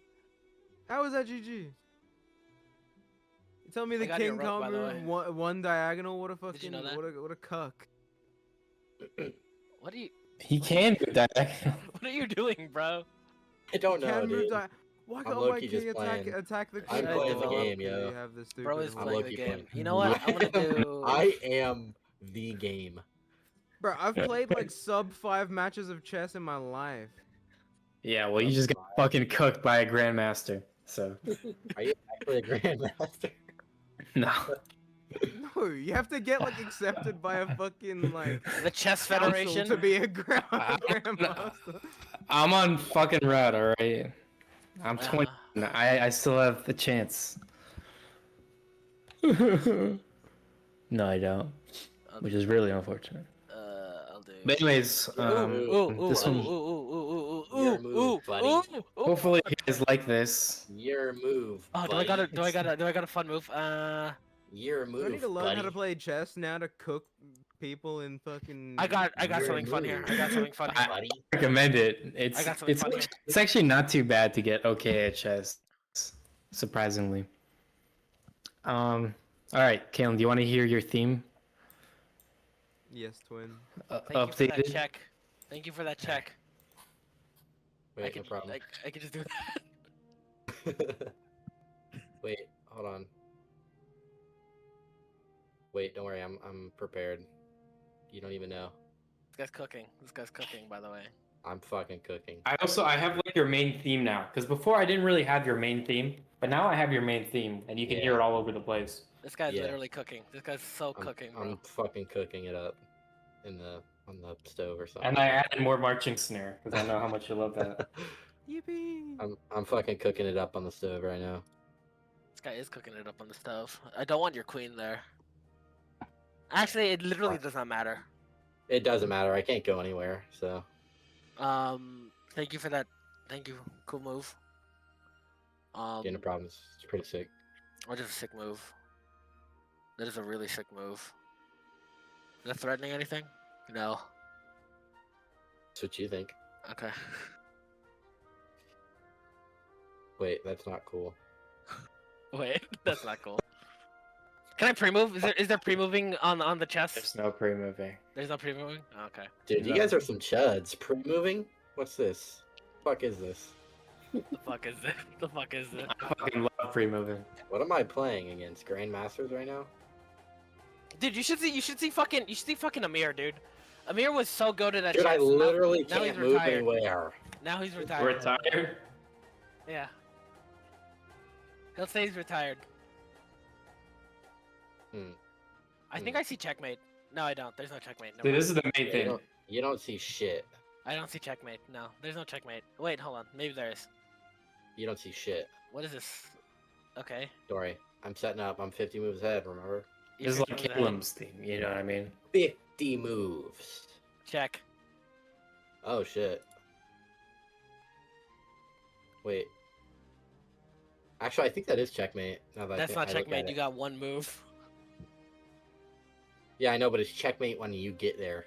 How was that GG? You tell me I the got your king rope, by can't the move way. one diagonal. What a Did you fucking know that? what a cuck. What are you? He can do that. What are you doing, bro? I don't know, Can move dude. Why I'm can't my low-key king just playing. attack the I'm king? playing the Oh, game, okay, yo. you have the stupid Bro is I'm playing the low-key game. playing. You know what? I'm gonna do. I am the game. Bro, I've played like sub 5 matches of chess in my life. Yeah, well, you just got fucking cooked by a grandmaster. So, Are you actually a grandmaster? no. No, you have to get like accepted by a fucking like The Chess council Federation. to be a grandmaster. I'm on fucking route, alright? I'm 20. Uh, I still have the chance. No, I don't. Which is really unfortunate. I'll do. But anyways, Ooh, ooh, this ooh, one, ooh, ooh, ooh, Your ooh, move, ooh, buddy. ooh, ooh. hopefully you guys like this. Your move. Oh, buddy. do I got a fun move? Your Do move. I need to learn buddy. how to play chess now to cook people in fucking? I got Your something fun here. I got something fun here. buddy. Recommend it. I got something funny. It's actually not too bad to get okay at chess, surprisingly. All right, Kalen, do you want to hear your theme Yes, twin. Thank you for that updated? check. Thank you for that check. I Wait, could, no problem. I could just do that. Wait, hold on. Wait, don't worry. I'm prepared. You don't even know. This guy's cooking. This guy's cooking, by the way. I'm fucking cooking. I have like your main theme now, because before I didn't really have your main theme, but now I have your main theme, and you can hear Yeah. it all over the place. This guy's Yeah. literally cooking. This guy's so I'm, cooking, bro. I'm fucking cooking it up on the stove or something. And I added more marching snare, because I know how much you love that. Yippee! I'm fucking cooking it up on the stove right now. This guy is cooking it up on the stove. I don't want your queen there. Actually, it literally does not matter. It doesn't matter. I can't go anywhere. So Thank you for that. Thank you. Cool move. yeah, no problem. It's pretty sick. Or just a sick move. That is a really sick move. Is that threatening anything? No. That's what you think. Okay. Wait, that's not cool. Wait, that's not cool. Can I pre-move? Is there pre-moving on the chest? There's no pre-moving. There's no pre-moving? Oh, okay. Dude, you No. guys are some chuds. Pre-moving? What's this? Fuck is this? The fuck is this? The fuck is this? I fucking love pre-moving. What am I playing against? Grandmasters right now? Dude, you should see fucking Amir, dude. Amir was so good at that Dude, I chest. literally now he's can't move retired. anywhere. Now he's retired. Retired? Yeah. He'll say he's retired. Hmm. I think I see checkmate. No, I don't. There's no checkmate. Never Dude, mind. this is the main You thing. don't see shit. I don't see checkmate. No, there's no checkmate. Wait, hold on. Maybe there is. You don't see shit. What is this? Okay. Dory, I'm setting up. I'm 50 moves ahead, remember? This is like Caleb's theme, you know what I mean? 50 moves. Check. Oh, shit. Wait. Actually, I think that is checkmate. Now that That's I not look at checkmate. it. You got one move. Yeah, I know, but it's checkmate when you get there.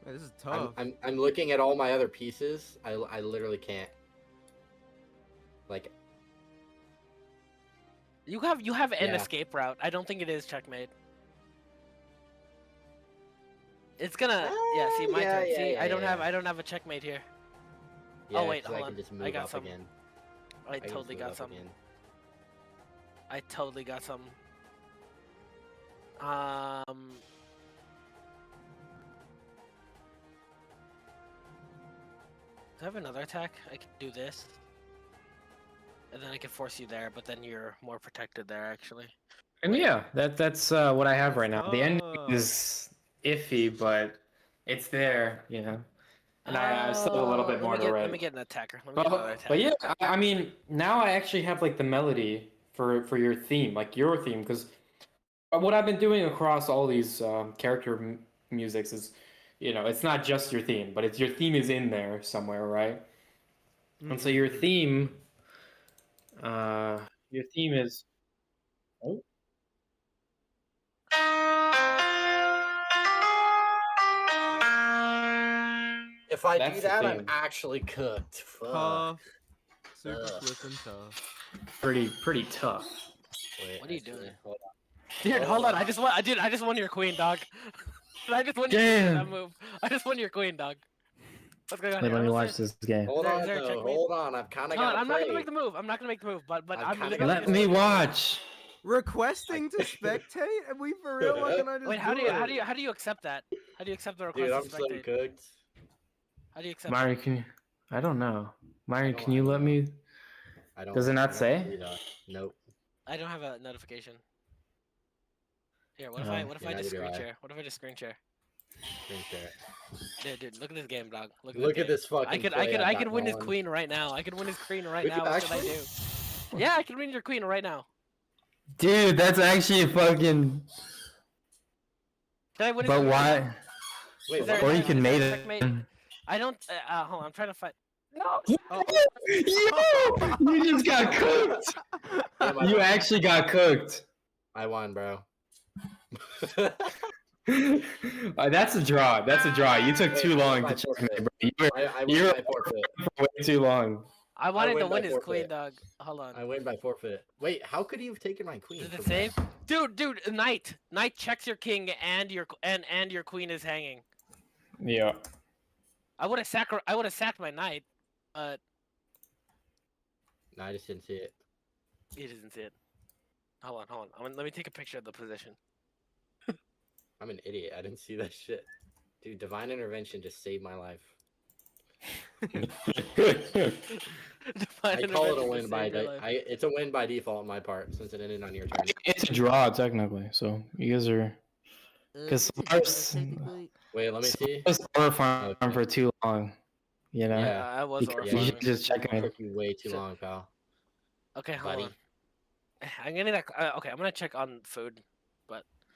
Man, this is tough. I'm looking at all my other pieces. I literally can't. Like, You have an Yeah. escape route. I don't think it is checkmate. It's gonna yeah. See my yeah, turn. yeah, See, yeah, I don't yeah. have a checkmate here. yeah, Oh, wait, 'cause I hold can on. just I move got up some. again. I can just totally move got up some. again. I totally got some. Do I have another attack? I could do this. And then I can force you there, but then you're more protected there, actually. And yeah, that's what I have right now. The ending Oh. is iffy, but it's there, you know. And I still have a little bit more to Let me write. get an attacker. Let me get another attacker. But yeah, I mean, now I actually have like the melody for your theme, like your theme, because what I've been doing across all these character musics is, you know, it's not just your theme, but it's your theme is in there somewhere, right? And so your theme is. Oh. If I That's do the that, I'm theme. actually cooked. Fuck. Tough. Super Ugh. flippin' tough. Pretty tough. Wait, What are you actually, doing? hold Dude, Oh, hold on. wow. I just won your queen, dog. I just won your queen with that Damn. move. I just won your queen, dog. What's going on Wait, here? let me I'm watch gonna this game. Hold Is on, there a though. checkmate? Hold on. I've kind of Hold on, got I'm not gonna make the move. I'm not gonna make the move, but I've I'm kinda literally got Let just me waiting. watch. Requesting to spectate? Are we for real? Why can't I just Wait, how do it? you accept that? How do you accept the request Dude, I'm to so spectate? cooked. How do you accept Mario, can you? I don't know. Mario, don't- can you I let don't me? I don't. Does it not I don't say? see that. Nope. it? I don't have a notification. Here, what if Oh, I what if yeah, I just neither do screen I. share? What if I just screen share? Screen share. Dude, look at this game, dog. Look Look at at this fucking. I could play I've got win his going. queen right now. I could win his queen right We now. could What should I actually? do? Yeah, I can win your queen right now. Dude, that's actually fucking. Can I win his But queen right why? now? Wait, Is there- what? Or you is can there a mate checkmate? it. I don't. Hold on. I'm trying to find. No. Oh. Yo, you just got cooked. Damn, I You won. actually got cooked. I won, bro. That's a draw. That's a draw. You took Wait, too I long won to by check me, forfeit. bro. You were I you win were by forfeit. way too long. I wanted to win by win his queen, forfeit. dog. Hold on. I win by forfeit. Wait, how could you have taken my queen? Does it from save? there? Dude, knight checks your king and your queen is hanging. Yeah. I would have sacked my knight, but No, I just didn't see it. he doesn't see it. Hold on. Let me take a picture of the position. I'm an idiot. I didn't see that shit. Dude, divine intervention just saved my life. I call it a win by it's a win by default on my part since it ended on your turn. It's a draw technically, so you guys are. Because Wait, let me see. farm Okay. for too long, you know. Yeah. I was You horrifying. should just check It in. took you way too So- long, pal. Okay, hold buddy. on. I'm gonna need that. Okay, I'm gonna check on food.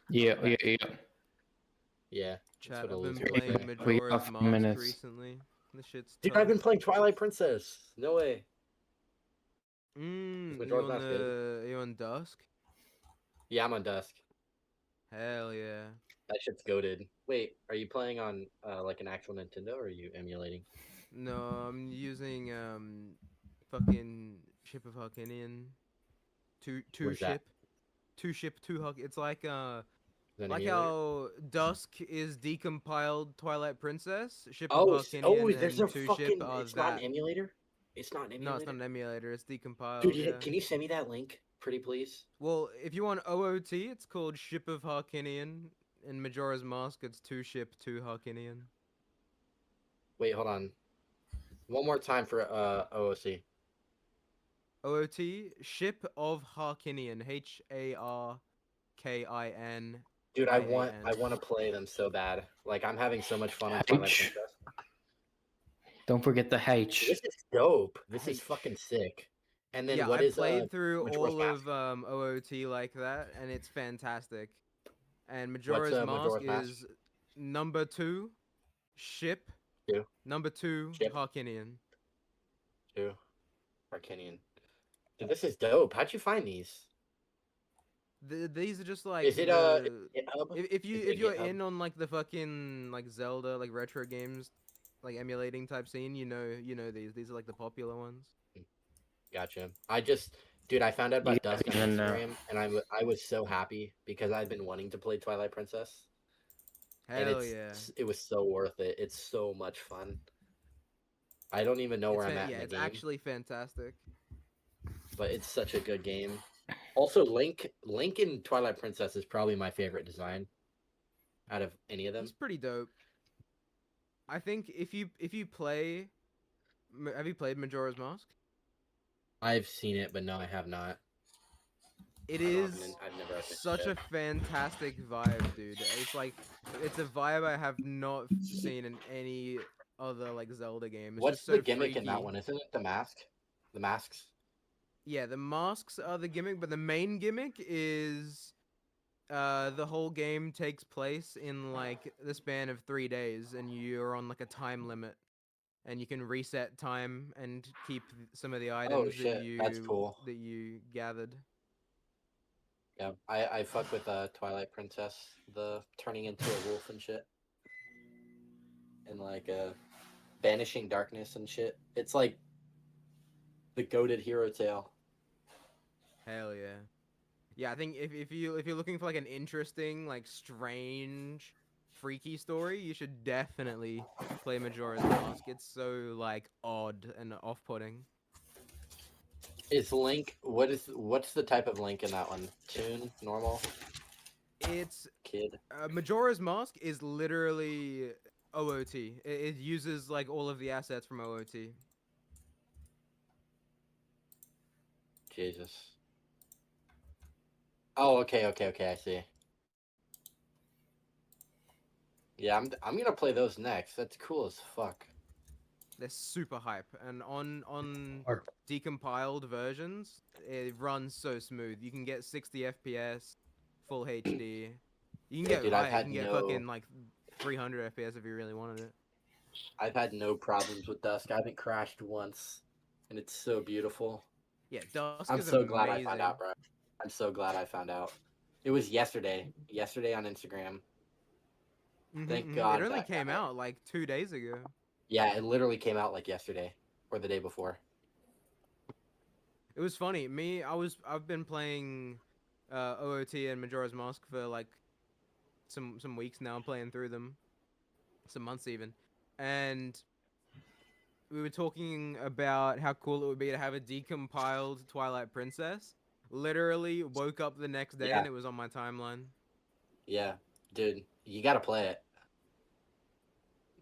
Yeah. Yeah. that's Chat, what I've a been loser playing is. We Majora's got Mask minutes. recently. This shit's Dude, tough. I've been playing Twilight Princess. No way. You Majora's on Mask good. you on Dusk? Yeah, I'm on Dusk. Hell yeah. That shit's goated. Wait, are you playing on like an actual Nintendo or are you emulating? No, I'm using fucking Ship of Harkinian. Two Where's that? ship. Two ship, two Hark. It's like Is that an like emulator? how Dusk is decompiled Twilight Princess. Ship of Oh, Harkinian there's and a two ship fucking. are It's not an that. emulator. It's not an No, emulator. it's not an emulator. It's Dude, decompiled. Yeah. can you send me that link, pretty please? Well, if you want OOT, it's called Ship of Harkinian. In Majora's Mask, it's two ship, two Harkinian. Wait, hold on. One more time for OOC. OOT, Ship of Harkinian. Harkin. Dude, I want IAN. to play them so bad. Like I'm having so much fun on Twilight H. Princess. Don't forget the H. This is dope. This is fucking sick. And then Yeah, what I is played through Majora's all Mask? of OOT like that, and it's fantastic. And What's Majora's Mask Majora's Mask? is number 2, Ship. Two. Number 2, Ship. Harkinian. Two. Arcanian. Dude, this is dope. How'd you find these? These are just like Is it the- GitHub? if you Is it if you're GitHub? in on like the fucking like Zelda like retro games like emulating type scene, you know these are like the popular ones. Gotcha. Dude, I found out You about Dusk on can, Instagram, and I was so happy because I've been wanting to play Twilight Princess, and Hell yeah. it was so worth it. It's so much fun. I don't even know where I'm at Yeah, in the it's game, actually fantastic. but it's such a good game. Also, Link in Twilight Princess is probably my favorite design out of any of them. It's pretty dope. I think if you play, have you played Majora's Mask? I've seen it, but no, I have not. It I don't is have I've never opened such it. a fantastic vibe, dude. It's a vibe I have not seen in any other like Zelda game. It's What's just so the gimmick in that freaky. one? Isn't it the mask? The masks? Yeah, the masks are the gimmick, but the main gimmick is the whole game takes place in like the span of 3 days, and you're on like a time limit, and you can reset time and keep some of the items shit, that's cool. that you gathered. Yeah, I fuck with Twilight Princess, the turning into a wolf and shit, and like banishing darkness and shit. It's like the goated hero tale. Hell yeah. Yeah, I think if you're looking for like an interesting, like strange, freaky story, you should definitely play Majora's Mask. It's so like odd and off-putting. Is Link? What's the type of Link in that one? Toon, normal, It's kid. Majora's Mask is literally OOT. It uses like all of the assets from OOT. Jesus. Oh, okay, I see. Yeah, I'm gonna play those next. That's cool as fuck. They're super hype, and on Or- decompiled versions, it runs so smooth. You can get 60 FPS, full HD. You can Yeah, get dude, I've higher. You had can get no- fucking like 300 FPS if you really wanted it. I've had no problems with Dusk. I haven't crashed once, and it's so beautiful. Yeah, Dusk I'm is so amazing. glad I found out, bro. I'm so glad I found out. It was yesterday. Yesterday on Instagram. Thank God It only that came guy- out like 2 days ago. Yeah, it literally came out like yesterday or the day before. It was funny. I've been playing OOT and Majora's Mask for like some weeks now. I'm playing through them, some months even, and we were talking about how cool it would be to have a decompiled Twilight Princess. Literally woke up the next day Yeah. and it was on my timeline. Yeah, dude, you gotta play it.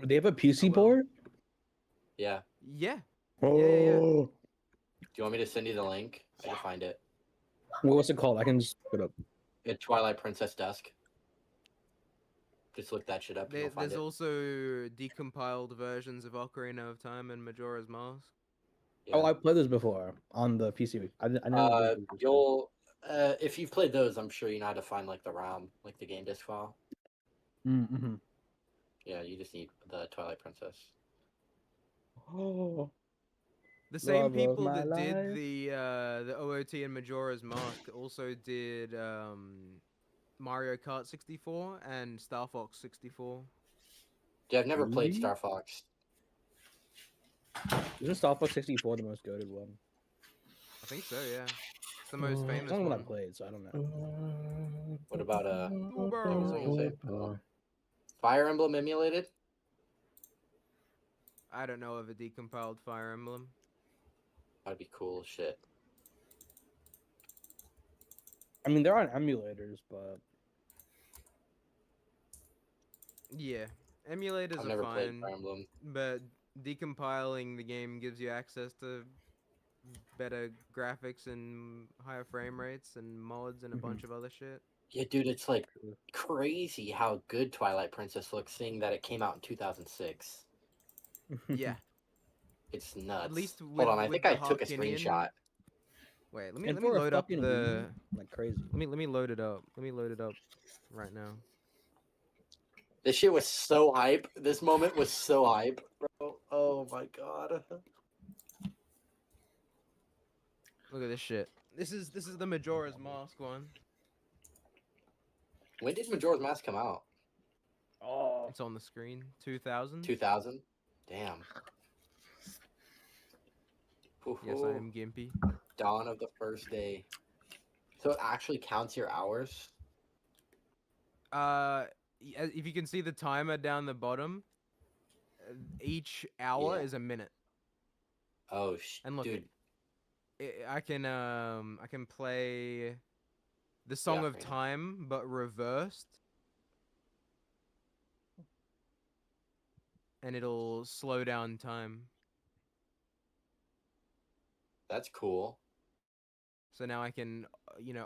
Do they have a PC I will. port? Yeah. Yeah. Oh, yeah. Do you want me to send you the link? I can find it. what's it called? I can just look it up. It's Twilight Princess Dusk. Just look that shit up. And you'll find There's it. also decompiled versions of Ocarina of Time and Majora's Mask. Yeah. Oh, I played this before on the PC. I never did You'll if you've played those, I'm sure you know how to find like the ROM, like the game disc file. Mm-hmm. Yeah, you just need the Twilight Princess. Oh, The same Love of people my that life. did the OOT and Majora's Mask also did Mario Kart 64 and Star Fox 64. Dude, I've never played Really? Star Fox. Isn't Star Fox 64 the most goated one? I think so, yeah. It's the most It's famous not one I one. played, so I don't know. What about Uber. what was I gonna say? Fire Emblem emulated? I don't know of a decompiled Fire Emblem. That'd be cool as shit. I mean, there are emulators, but Yeah, emulators I've are never played fine, Fire Emblem. but decompiling the game gives you access to better graphics and higher frame rates and mods and a bunch of other shit. Yeah, dude, it's like crazy how good Twilight Princess looks, seeing that it came out in 2006. Yeah, It's nuts. at least with, Hold on, I with think the I took a Harkinian- screenshot. Wait, let and me for a load up fucking the. Wii, like crazy. Let me load it up. Let me load it up right now. This shit was so hype. This moment was so hype, bro. Oh my god. Look at this shit. This is the Majora's Mask one. When did Majora's Mask come out? Oh, It's on the screen. 2000. 2000? Damn. Yes, I am gimpy. Dawn of the first day. So it actually counts your hours? If you can see the timer down the bottom, each hour Yeah. is a minute. Oh, And look, dude. I can play the Song of Ocarina. Time, but reversed, and it'll slow down time. That's cool. So now I can,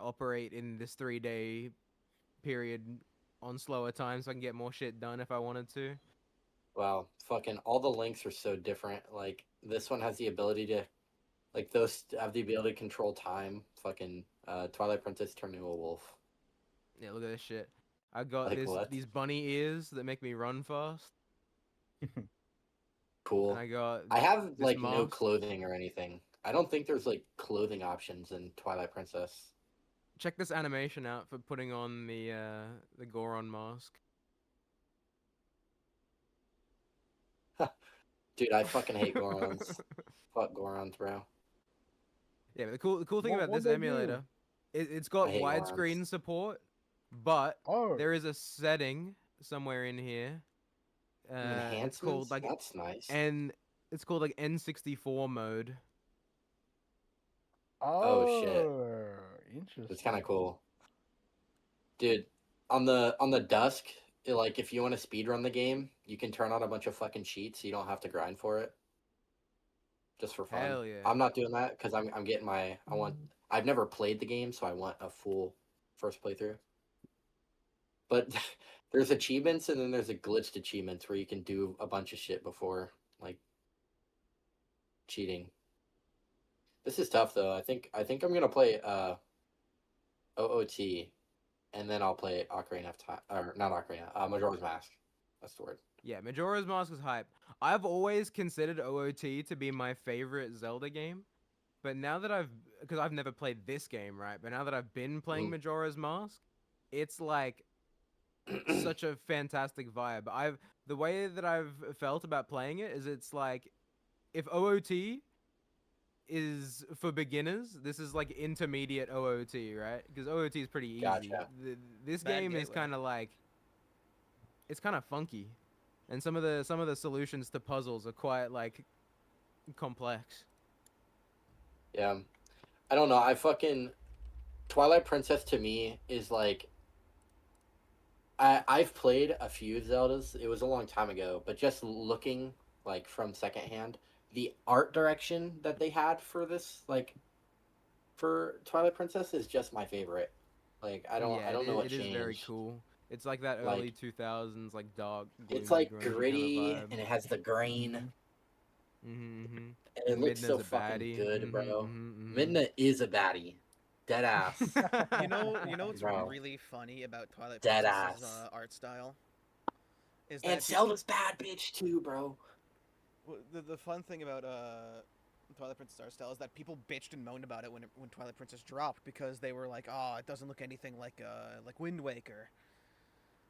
operate in this 3-day period on slower time, so I can get more shit done if I wanted to. Wow, fucking all the links are so different. Like this one has the ability to, like those have the ability to control time. Fucking Twilight Princess turned into a wolf. Yeah, look at this shit. I got Like what? these bunny ears that make me run fast. Cool. And I got I have this like no mask. clothing or anything. I don't think there's like clothing options in Twilight Princess. Check this animation out for putting on the Goron mask. Dude, I fucking hate Gorons. Fuck Gorons, bro. Yeah, but the cool thing about What'd this they emulator, it's got I hate widescreen Gorons. support, but Oh, there is a setting somewhere in here. It's Enhancements? called like That's nice. it's called like N64 mode. Oh, shit. Interesting. It's kind of cool. Dude, on the Dusk, like if you want to speedrun the game, you can turn on a bunch of fucking cheats so you don't have to grind for it. Just for fun. Hell yeah. I'm not doing that because I'm getting I've never played the game, so I want a full first playthrough. But there's achievements and then there's a glitched achievements where you can do a bunch of shit before like cheating. This is tough though. I think I'm gonna play OOT, and then I'll play Ocarina of Time, or not Ocarina, Majora's Mask. That's the word. Yeah, Majora's Mask is hype. I've always considered OOT to be my favorite Zelda game, but now that because I've never played this game, right? But now that I've been playing Mm. Majora's Mask, it's like such a fantastic vibe. The way that I've felt about playing it is it's like if OOT is for beginners, this is like intermediate OOT, right? Because OOT is pretty easy. Gotcha. This Bad game is gateway. kind of like it's kind of funky, and some of the solutions to puzzles are quite like complex. Yeah, I don't know. I fucking Twilight Princess to me is like I've played a few Zeldas. It was a long time ago, but just looking like from secondhand, the art direction that they had for this, like for Twilight Princess, is just my favorite. Like I don't know what it changed. is very cool. It's like that Like- early 2000s like dark. It's gloomy, like grungy kinda gritty vibe. and it has the grain. Mm-hmm. And it looks so fucking good, bro. Midna is a baddie. Dead ass. You know what's Bro. really funny about Twilight Dead Princess's ass. art style? Is that And Zelda's bad bitch too, bro. the fun thing about Twilight Princess art style is that people bitched and moaned about it when Twilight Princess dropped because they were like, oh, it doesn't look anything like Wind Waker.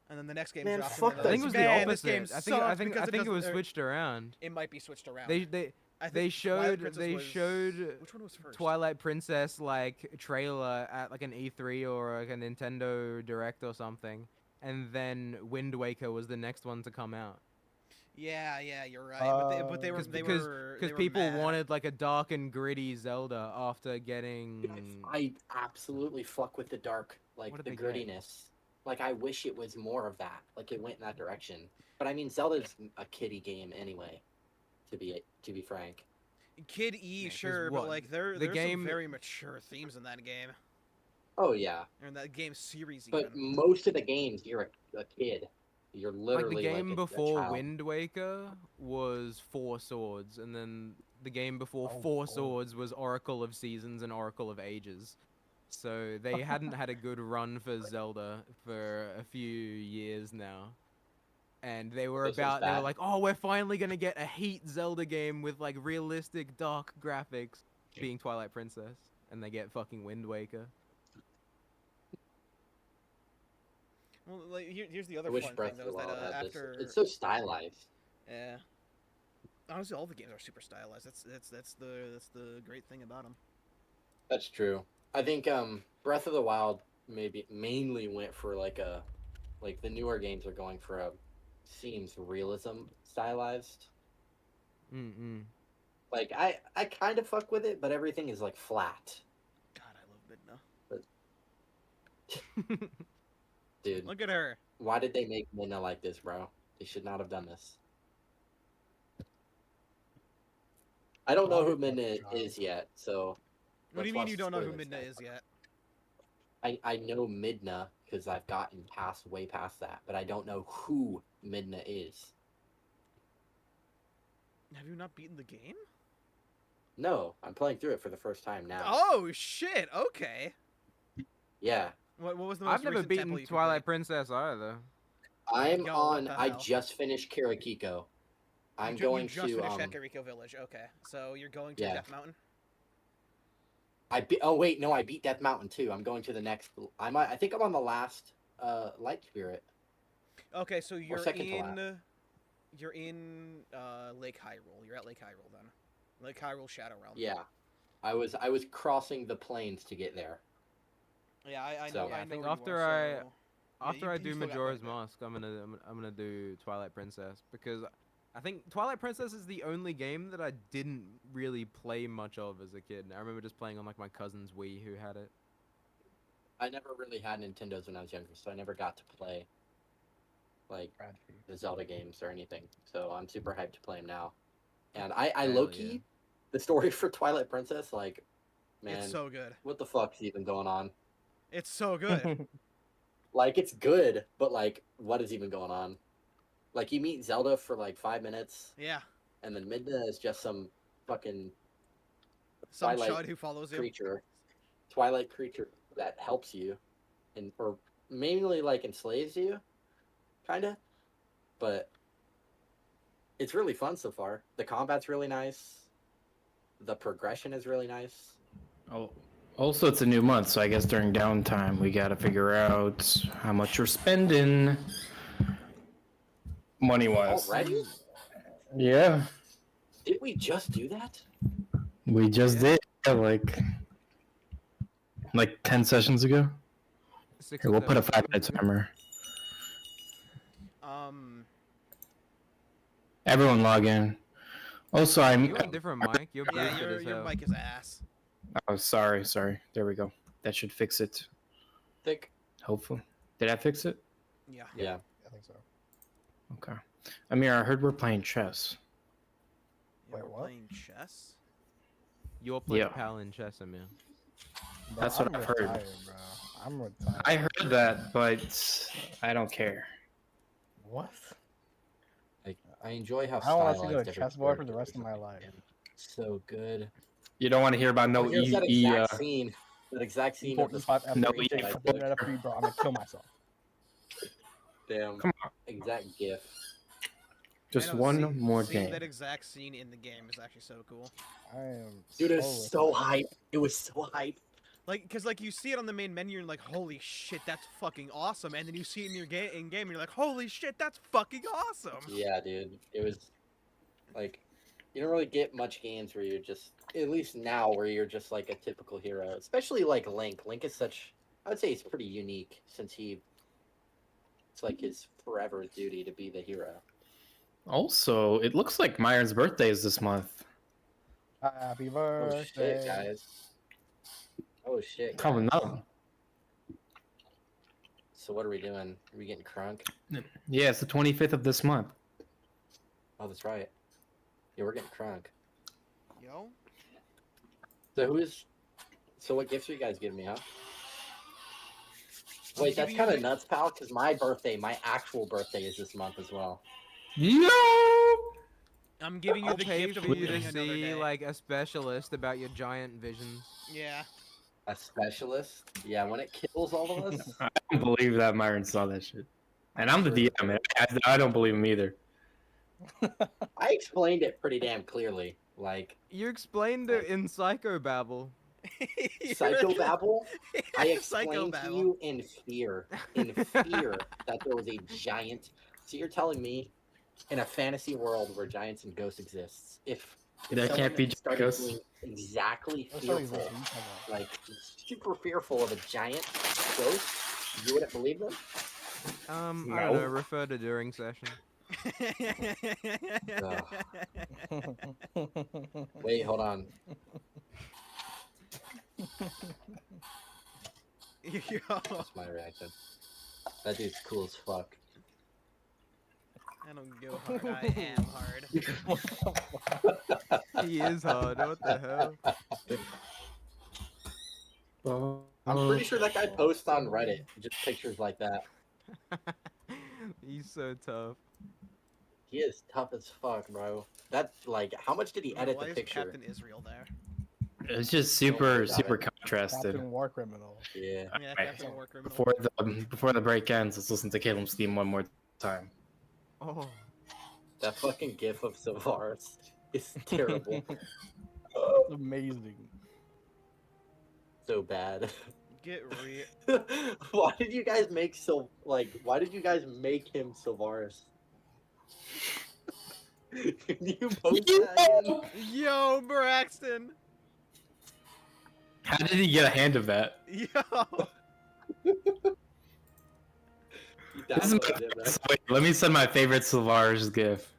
And then the next game Man, dropped. fuck and they're I like, think it was the "Man, this opposite. game I think sucks because it was doesn't-" switched around. It might be switched around. I think They Twilight showed Princess showed which one was first? Twilight Princess like trailer at like an E3 or like a Nintendo Direct or something, and then Wind Waker was the next one to come out. Yeah, you're right. But they were Because people mad. wanted like a dark and gritty Zelda after getting. I absolutely fuck with the dark, like What the did they get? grittiness. Like I wish it was more of that. Like it went in that direction. But I mean, Zelda's a kiddie game anyway. To be frank. Kid E, Yeah, 'cause sure, what? but like The there's game- some very mature themes in that game, Oh yeah, or in that game series but even. most of the games you're a kid. You're Like literally the game a before child. Wind Waker was Four Swords, and then the game before Oh, Four God. Swords was Oracle of Seasons and Oracle of Ages. So they hadn't had a good run for Zelda for a few years now. And they were This was they were bad. like, oh, we're finally gonna get a Heat Zelda game with like realistic dark graphics, being Twilight Princess, and they get fucking Wind Waker. Well, like here's the I other wish fun Breath thing of though, the is that Wild had this. after It's so stylized. yeah, honestly, all the games are super stylized. That's the great thing about them. That's true. I think Breath of the Wild maybe mainly went for like the newer games are going for a seems realism stylized. Mm-mm. Like I kind of fuck with it, but everything is like flat. God, I love Midna. Dude, Look at her. why did they make Midna like this, bro? They should not have done this. I don't know who Midna is yet, so What do you let's mean watch you the don't know who spoilers Midna then. is yet? I know Midna because I've gotten way past that, but I don't know who Midna is. Have you not beaten the game? No, I'm playing through it for the first time now. Oh shit! Okay. Yeah, What was the most I've never recent temple beaten you Twilight completed? Princess either. I'm Yo, what on. the I hell? just finished Kirakiko. I'm You going just to. finished Kakariko Village. Okay, so you're going to Yeah. Death Mountain. Oh wait, no, I beat Death Mountain too. I'm going to the next. I think I'm on the last Light Spirit. Okay, so you're second to last. you're in Lake Hyrule. You're at Lake Hyrule then. Lake Hyrule Shadow Realm. Yeah, I was crossing the plains to get there. Yeah, I So- know. Yeah, I I know think where you after are, so- After you- I you do still got Majora's quite a bit. Mask, I'm gonna do Twilight Princess because I think Twilight Princess is the only game that I didn't really play much of as a kid. I remember just playing on like my cousin's Wii who had it. I never really had Nintendos when I was younger, so I never got to play like the Zelda games or anything. So I'm super hyped to play them now. And I Hell low key, yeah. the story for Twilight Princess, like, man, It's so good. what the fuck's even going on? It's so good. Like, it's good, but like, what is even going on? Like, you meet Zelda for like 5 minutes, Yeah. and then Midna is just some fucking Some Twilight chud who follows you. Twilight creature that helps you, and or mainly like enslaves you, kinda. But it's really fun so far. The combat's really nice. The progression is really nice. Oh, also, it's a new month, so I guess during downtime we gotta figure out how much we're spending money-wise. Already? Yeah, Did we just do that? we just Yeah. did like 10 sessions ago. 6 Here, or we'll put a 7 5-minute sessions. timer. Everyone log in. Also, I'm. You got a different mic. You're Yeah, boosted as your hell. mic is ass. Oh, sorry. There we go. That should fix it. Thick. Hopefully. Did I fix it? Yeah. Yeah. I think so. Okay. Amir, I heard we're playing chess. Yeah, Wait, we're what? playing chess. You're playing Yeah. pal in chess, man. Bro, That's what I'm I've heard. retired, bro. I'm retired. I heard that, but I don't care. What? I enjoy how I don't want to stylized see a every chessboard for the character rest is of my on the life. game. So good. You don't want to hear about no Here's that E. exact scene. That exact scene of the 45 No, F3, yeah, F4 out of F3, bro. I'm gonna kill myself. damn Come on. exact gif. Just I know, one more seeing game. that exact scene in the game is actually so cool. I am. Dude, it was so hype. It was so hype. Like, cause like you see it on the main menu and you're like, holy shit, that's fucking awesome. And then you see it in your in game and you're like, holy shit, that's fucking awesome. Yeah, dude. It was You don't really get much games where you're just, at least now, where you're just like a typical hero. Especially like Link. Link is such, I would say he's pretty unique since it's like his forever duty to be the hero. Also, it looks like Myron's birthday is this month. Happy Oh birthday. shit, guys. Oh shit, guys. Coming up. So what are we doing? Are we getting crunk? Yeah, it's the 25th of this month. Oh, that's right. Yeah, we're getting crunk. Yo. So what gifts are you guys giving me, huh? I'm Wait, that's giving kind you of nuts, pal, because my actual birthday is this month as well. Yo! I'm giving you I'll the pay gift of for you living to another see day. like a specialist about your giant visions. Yeah. A specialist? Yeah, when it kills all of us? I don't believe that Myron saw that shit. And I'm the Sure. DM, man. I don't believe him either. I explained it pretty damn clearly. Like, You explained it in Psychobabble. psychobabble? I explained to Psychobabble. you in fear, that there was a giant. So you're telling me, in a fantasy world where giants and ghosts exists, if There can't someone be started ghosts. being exactly That's not even fearful, what he's talking like super fearful of a giant ghost, you wouldn't believe them? I don't No. know. Refer to during session. about. Wait, hold on. Yo. That's my reaction. That dude's cool as fuck. I don't go hard. I am hard. He is hard. What the hell? I'm pretty sure that guy posts on Reddit just pictures like that. He's so tough. He is tough as fuck, bro. That's like, how much did he edit Why the is picture? Captain Israel there? It's just Oh my super, God. super contrasted. Captain War Criminal. Yeah. Yeah, Alright. Captain War Criminal. Before the break ends, let's listen to Caleb's theme one more time. Oh. That fucking gif of Savaris is terrible. It's amazing. So bad. Get real. Why did you guys make why did you guys make him Savaris? Can you post that again? Yo, Braxton. How did he get a hand of that? Yo. You This is my, downloaded it, right? wait, let me send my favorite Sylvaris gif.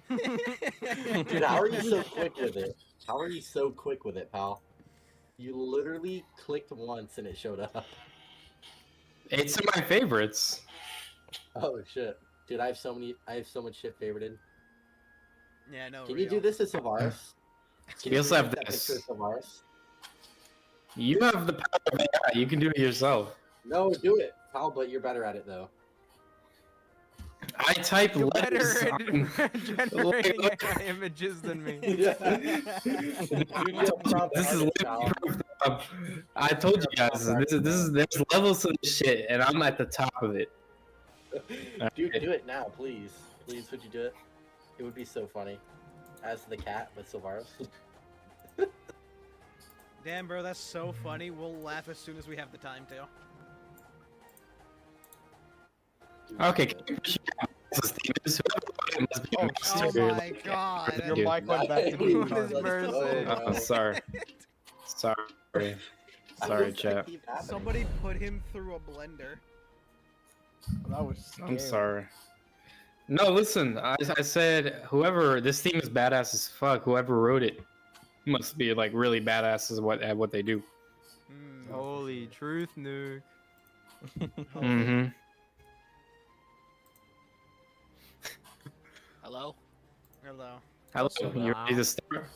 Dude, how are you so quick with it? How are you so quick with it, pal? You literally clicked once and it showed up. It's in my favorites. Oh shit. Dude, I have so much shit favorited. Yeah, no. Can you do this as Savaris? We also have that this. picture of Savaris? You have the power of AI. You can do it yourself. No, do it, pal, but you're better at it though. I type You're letters. better at generating Look. AI images than me. Yeah. This is I told you guys. This is there's levels to this shit, and I'm at the top of it. Dude, do it now, please. Please, would you do it? It would be so funny. As the cat with Sylvaris. Damn, bro, that's so funny. We'll laugh as soon as we have the time to. Okay. Can you push it out? This must be a Oh master. my god. Your mic went back to being What is hard. mercy? Oh, sorry. Sorry. Sorry, chat. Somebody put him through a blender. That was I'm scary. sorry. No, listen. I said whoever this theme is badass as fuck. Whoever wrote it must be like really badass at what they do. Hmm. Holy truth, nuke. Mm-hmm. Hello? Hello. Hello. So You ready to start?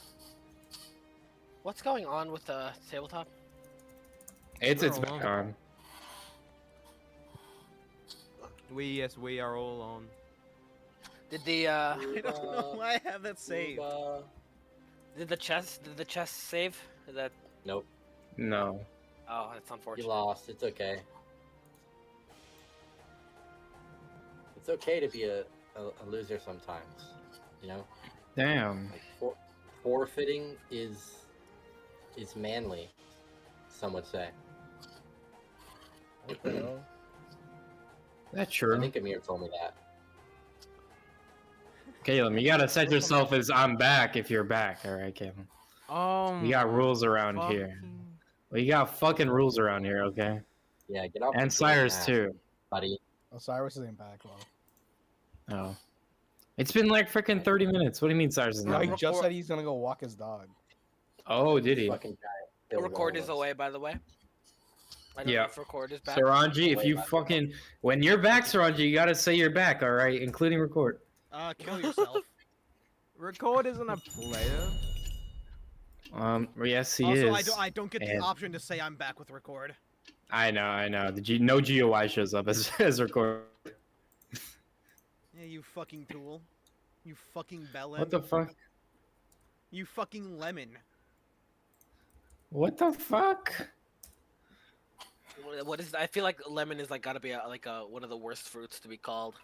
What's going on with the tabletop? It's Oh, back wow. on. We are all on. Did the I don't know why I have that saved. did the chest save? That Nope. No. oh, that's You unfortunate. lost. It's okay. It's okay to be a loser sometimes. You know? Damn. Like, forfeiting is manly, some would say. What the hell? That's I true. think Amir told me that. Caleb, you gotta set yourself as I'm back if you're back. All right, Caleb. Oh, We got my rules around here. fucking- We got fucking rules around here, okay? Yeah, get off And the Dwarven Cyrus ass, too. buddy. Osiris isn't back, though. Oh. It's been like freaking 30 minutes. What do you mean Cyrus is No, not he back? just said he's gonna go walk his dog. Oh, did he? Fucking guy. The record is away, by the way. I don't Yeah. know if record is back. Saranji, if you fucking... When you're back, Saranji, you gotta say you're back, alright? Including record. Kill yourself. Record isn't a player. Yes, he Also, is. I don't get the And- option to say I'm back with record. I know. No GUI shows up as record. Yeah, you fucking tool. You fucking bellend. What the fuck? You fucking lemon. What the fuck? What is? I feel like lemon is like gotta be one of the worst fruits to be called.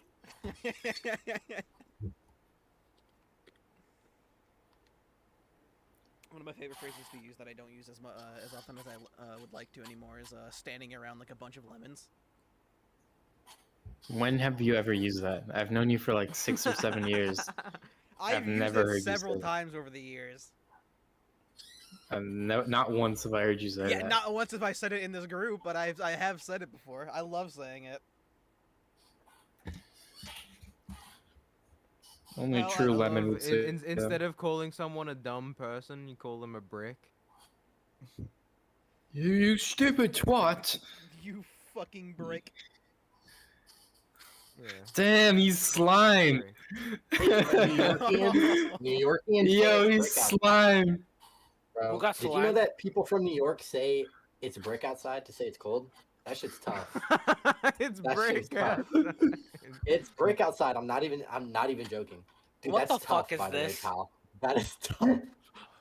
One of my favorite phrases to use that I don't use as often as I would like to anymore is standing around like a bunch of lemons. When have you ever used that? I've known you for like 6 or 7 years. I've used never heard it you several say that. times over the years. Not once have I heard you say Yeah, that. not once have I said it in this group, but I have said it before. I love saying it. Only Well, true I lemon would say. Instead of calling someone a dumb person, you call them a brick. You stupid twat! You fucking brick. Yeah. Damn, he's slime. New Yorkian. Yo, say he's brick outside, slime. bro. Who got Did you slime? know that people from New York say it's brick outside to say it's cold? That shit's tough. It's That brick. shit's tough. It's brick outside. I'm not even joking. Dude, What that's the tough, fuck is by the way, this? pal. That is tough.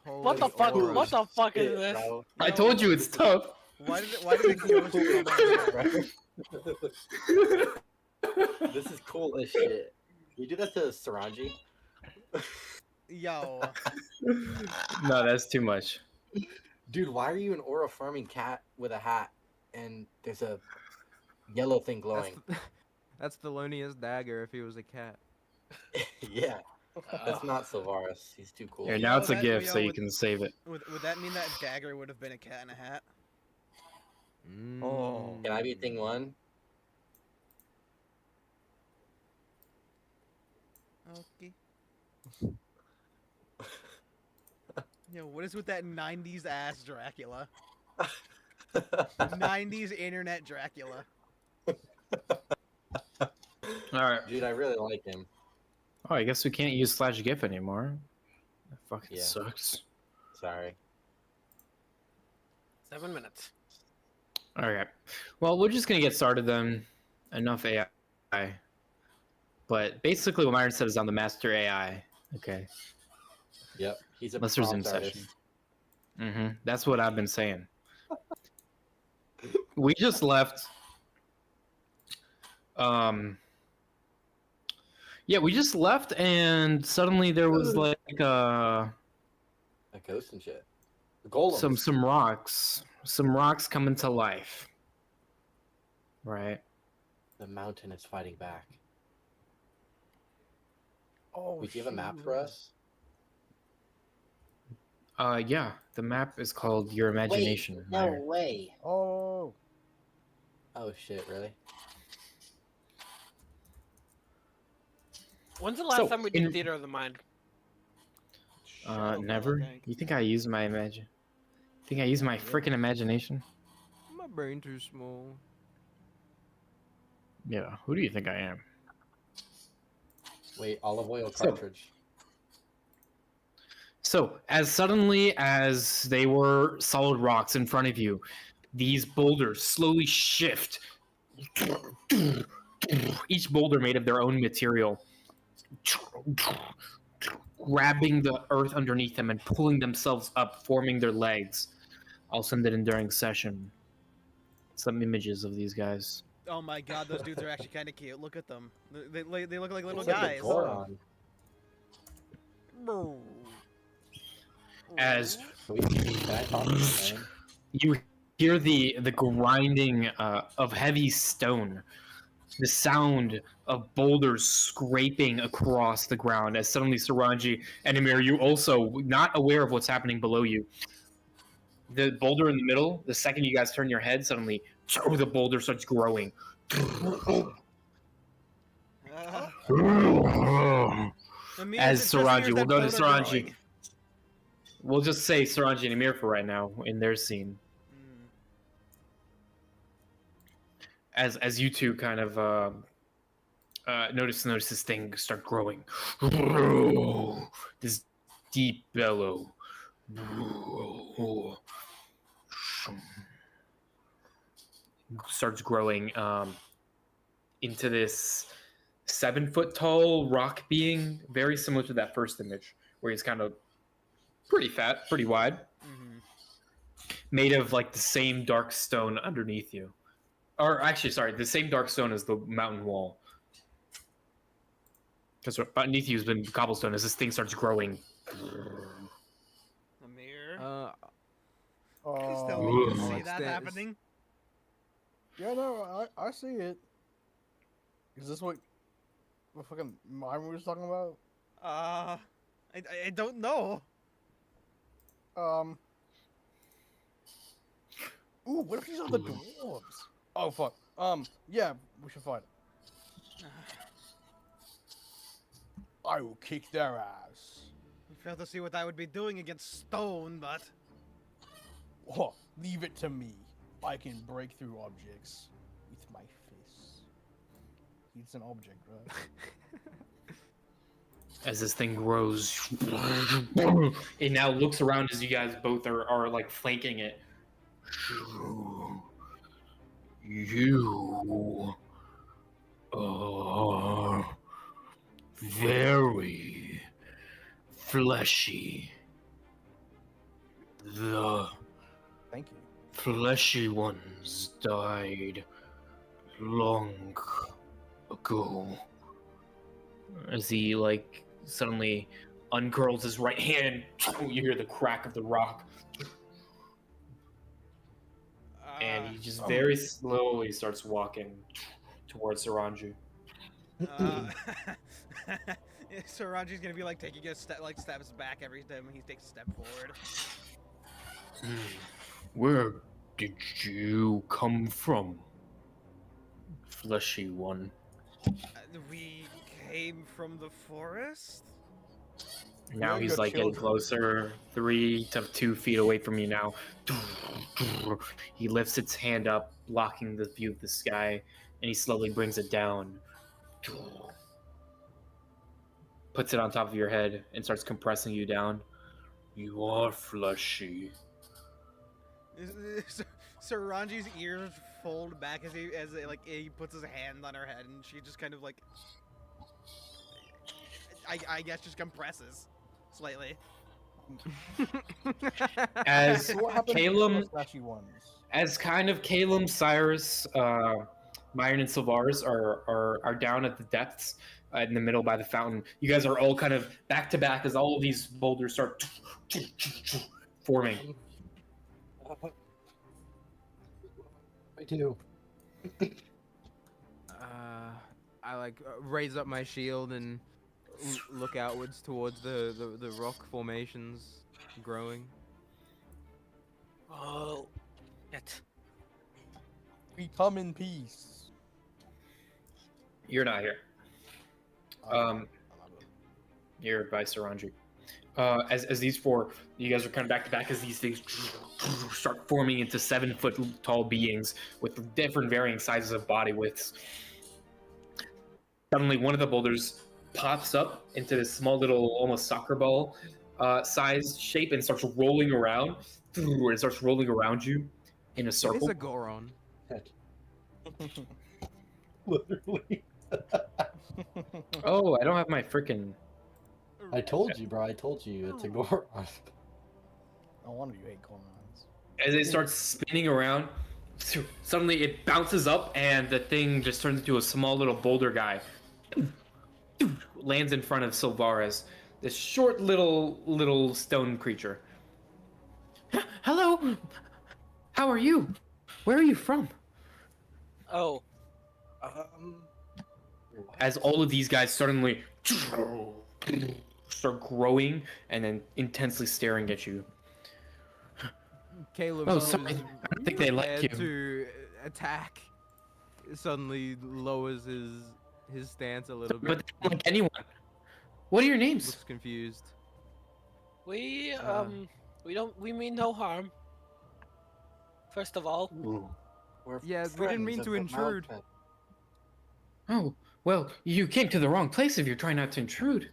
What the Holy fuck? Lord. What the fuck is Shit, this? bro. I told you it's tough. Why did it ghost you come on? This is cool as shit. You do that to Saranji? Yo. No, that's too much. Dude, why are you an aura farming cat with a hat and there's a yellow thing glowing? That's Thelonious dagger if he was a cat. Yeah. That's not Sylvaris. He's too cool. Here, now it's a that- gift, yo, so you would- can save it. Would that mean that dagger would have been a cat in a hat? Oh. Can I be thing one? Okay. Yo, what is with that 90s ass Dracula? 90s internet Dracula. Alright. Dude, I really like him. Oh, I guess we can't use /gif anymore. That fucking Yeah. sucks. Sorry. 7 minutes. Alright. Well, we're just gonna get started then. Enough AI. But basically what Myron said is I'm the master AI. Okay. Yep. He's a Let's resume prompt artist. session. That's what I've been saying. We just left. Yeah, we just left, and suddenly there was like A ghost and shit. Golems. some rocks coming to life. Right. The mountain is fighting back. Oh, Would you have a map for us? Yeah. The map is called Your Imagination. Wait, no Myron. way. Oh, Oh shit, really? When's the last So, time we did in- Theater of the Mind? Never. You think I use my imagine? Think I use my freaking imagination? My brain too small. Yeah. Who do you think I am? Wait, olive oil So- cartridge. So, as suddenly as they were solid rocks in front of you, these boulders slowly shift. Each boulder made of their own material, grabbing the earth underneath them and pulling themselves up, forming their legs. I'll send it in during session. Some images of these guys. Oh my god, those dudes are actually kind of cute. Look at them. They look like little Looks like a guys. Goron. As Can we see that talking, man? you hear the grinding of heavy stone the sound of boulders scraping across the ground as suddenly Saranji and Amir, you also not aware of what's happening below you. The boulder in the middle, the second you guys turn your head, suddenly the boulder starts growing. Amir's As it just Saranji, hears we'll that go to boulder Saranji. growing. We'll just say Saranji and Amir for right now in their scene. As you two kind of notice this thing start growing. This deep bellow. Starts growing into this 7-foot tall rock being, very similar to that first image, where he's kind of pretty fat, pretty wide, made of like the same dark stone underneath you. Or actually, sorry, the same dark stone as the mountain wall. Because beneath you has been cobblestone as this thing starts growing. Amir, Oh, please tell me you Ooh. see that happening. yeah, no, I see it. Is this what the fucking mime we was talking about? I don't know. Ooh, what if these are the dwarves? Oh fuck. Yeah, we should fight it. I will kick their ass. I failed to see what I would be doing against stone, but Oh, leave it to me. I can break through objects with my fists. It's an object, right? As this thing grows, it now looks around as you guys both are like flanking it. You are very fleshy. The Thank you. fleshy ones died long ago. As he like suddenly uncurls his right hand, you hear the crack of the rock, and he just very slowly starts walking towards Saranju. Saranji's gonna be like taking a step, like steps back every time he takes a step forward. Where did you come from, fleshy one? We came from the forest. Now We're he's your like getting children. closer, 3 to 2 feet away from you now. He lifts its hand up, blocking the view of the sky, and he slowly brings it down. Puts it on top of your head and starts compressing you down. You are fleshy. Saranji's ears fold back as he puts his hand on her head, and she just kind of like, I guess, just compresses slightly. As So what happened to Calum, the flashy ones? as kind of Calum, Cyrus, Myron, and Sylvaris are down at the depths in the middle by the fountain. You guys are all kind of back to back as all of these boulders start forming. I do. I like raise up my shield and look outwards towards the rock formations growing. Oh, it. We come in peace. You're not here. You're by Saranji. As these four, you guys are kind of back to back as these things start forming into 7-foot tall beings with different varying sizes of body widths. Suddenly, one of the boulders pops up into this small little, almost soccer ball size shape and starts rolling around. It starts rolling around you in a It is circle. a Goron. Literally. Oh, I don't have my freaking. I told you, bro. I told you it's a Goron. No wonder you hate Cormorants. As it starts spinning around, suddenly it bounces up and the thing just turns into a small little boulder guy. Lands in front of Sylvaris, this short little stone creature. Hello, how are you? Where are you from? Oh, As all of these guys suddenly start growing and then intensely staring at you. Caleb, Oh, who sorry. was I don't think they like prepared you. to attack, suddenly lowers his stance a little bit. But they don't like anyone. What are your names? Looks confused. We Uh. we mean no harm. First of all, We're Yeah, we didn't mean friends to of the intrude. mountain. Oh, well, you came to the wrong place if you're trying not to intrude.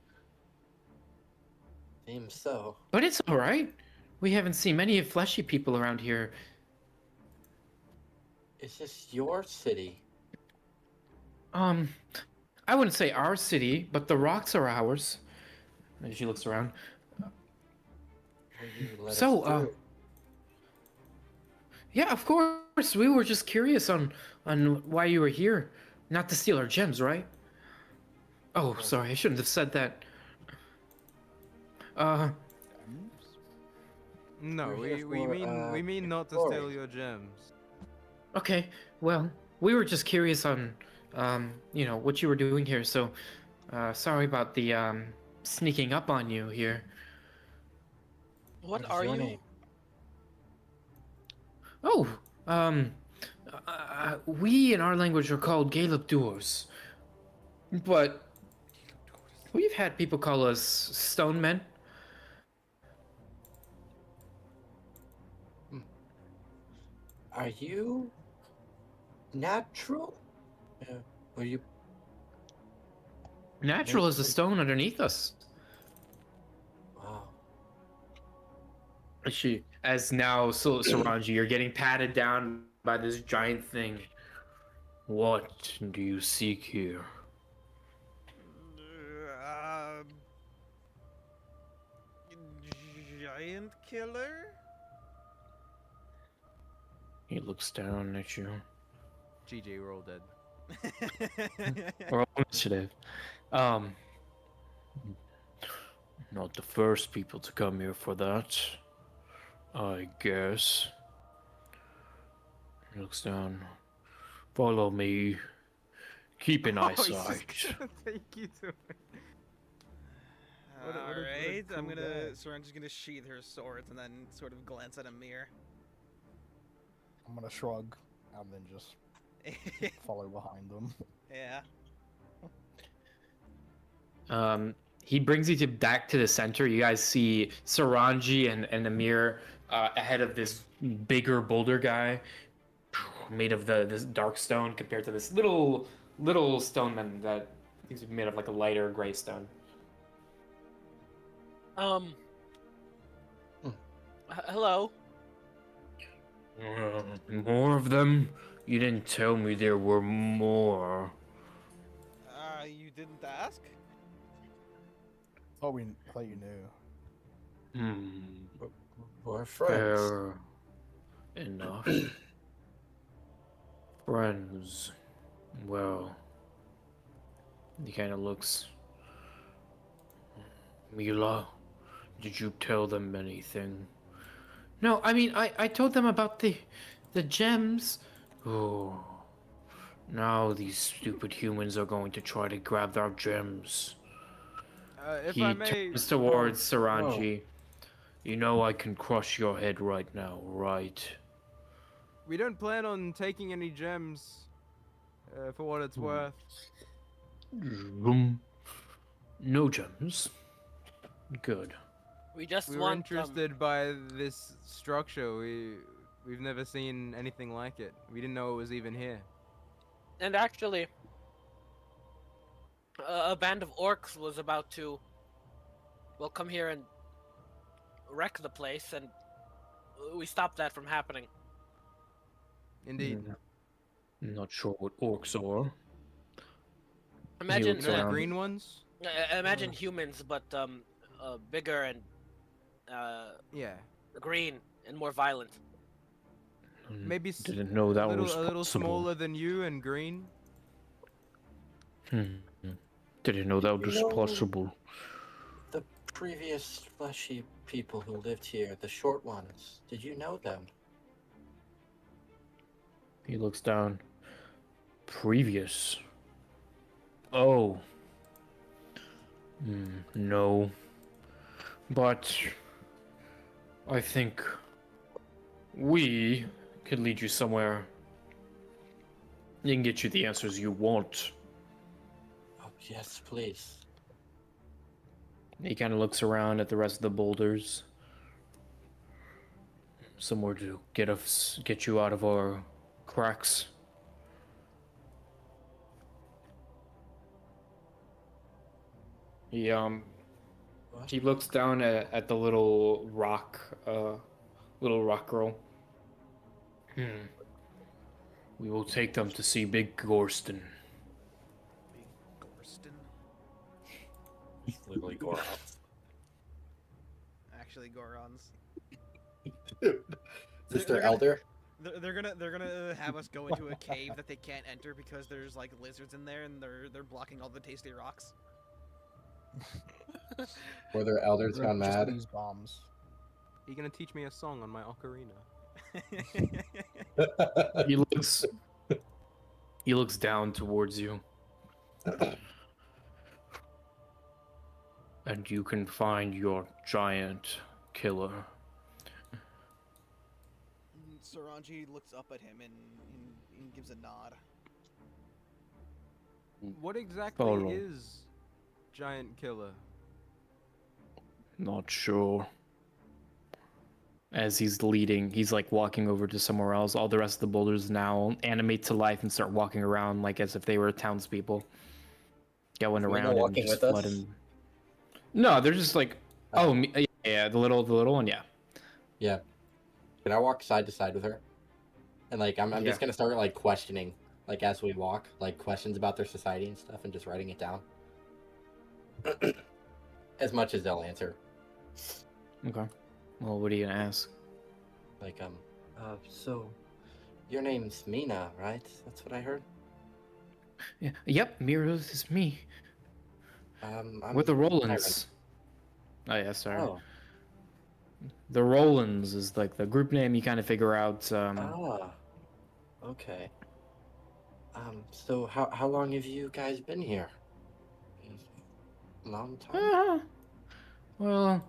Seems so. But it's all right. We haven't seen many fleshy people around here. Is this your city? I wouldn't say our city, but the rocks are ours. And she looks around. Will you let So, us through? Yeah, of course. We were just curious on why you were here. Not to steal our gems, right? Oh, sorry. I shouldn't have said that. No, We're here we for, mean not to glory. steal your gems. Okay. Well, we were just curious on what you were doing here. So, sorry about the sneaking up on you here. what is are your you? name? Oh, we in our language are called Galeb Doors, but we've had people call us Stone Men. Are you natural? Were you? Natural as the stone underneath us. Wow. She, as now, Saranji, you're getting patted down by this giant thing. What do you seek here? Giant killer? He looks down at you. GG, we're all dead. Or initiative. Not the first people to come here for that, I guess. He looks down. Follow me. Keep an Oh, he's just eyesight. gonna take you to it. What a- what a- what a Alright, I'm cool gonna. guy. Sorange's gonna sheath her sword and then sort of glance at a mirror. I'm gonna shrug and then just follow behind them. Yeah. He brings you back to the center. You guys see Saranji and Amir ahead of this bigger boulder guy, made of this dark stone compared to this little stoneman that is made of like a lighter gray stone. Hello. More of them? You didn't tell me there were more. You didn't ask? I thought you knew. We're friends. Fair enough. Friends. Well, he kind of looks. Mila, did you tell them anything? No, I mean, I told them about the gems. Oh, now these stupid humans are going to try to grab our gems. If He I may, turns towards Saranji. You know I can crush your head right now, right? we don't plan on taking any gems. For what it's worth. No gems. Good. We just We were want interested by this structure. We've never seen anything like it. We didn't know it was even here. and actually, a band of orcs was about to, well, come here and wreck the place, and we stopped that from happening. Indeed. Not sure what orcs are. Imagine, looks You know the around. green ones? imagine humans, but bigger and Yeah. green and more violent. Maybe Didn't know that a little, was a little possible. smaller than you and green. Didn't know that was You know- possible. The previous fleshy people who lived here, the short ones, did you know them? He looks down. Previous. Oh. No. But I think we could lead you somewhere. You can get you the answers you want. Oh, yes, please. He kind of looks around at the rest of the boulders. Somewhere to get you out of our cracks. He What? he looks down at the little rock girl. We will take them to see Big Gorston. Big Gorston. Literally Goron. Actually, Gorons. Mr. Elder? They're gonna have us go into a cave that they can't enter because there's like lizards in there and they're blocking all the tasty rocks. Were their elders Just gone mad? use bombs. You gonna teach me a song on my ocarina? He looks down towards you. And you can find your giant killer. Saranji looks up at him and gives a nod. What exactly Follow. is giant killer? Not sure. As he's leading, he's like walking over to somewhere else. All the rest of the boulders now animate to life and start walking around like as if they were townspeople. Going Are they around and walking just with let us? him. No, they're just like, yeah, the little one, yeah. Yeah. Can I walk side to side with her? And like I'm just gonna start like questioning, like as we walk, like questions about their society and stuff, and just writing it down. As much as they'll answer. Okay. Well, what are you gonna ask? Like so your name's Mina, right? That's what I heard. Yeah. Yep, Miros is me. I'm We're the Freathren. Rolands. Oh yeah, sorry. Oh. The Rolands is like the group name. You kind of figure out. Okay. So how long have you guys been here? Long time? Well,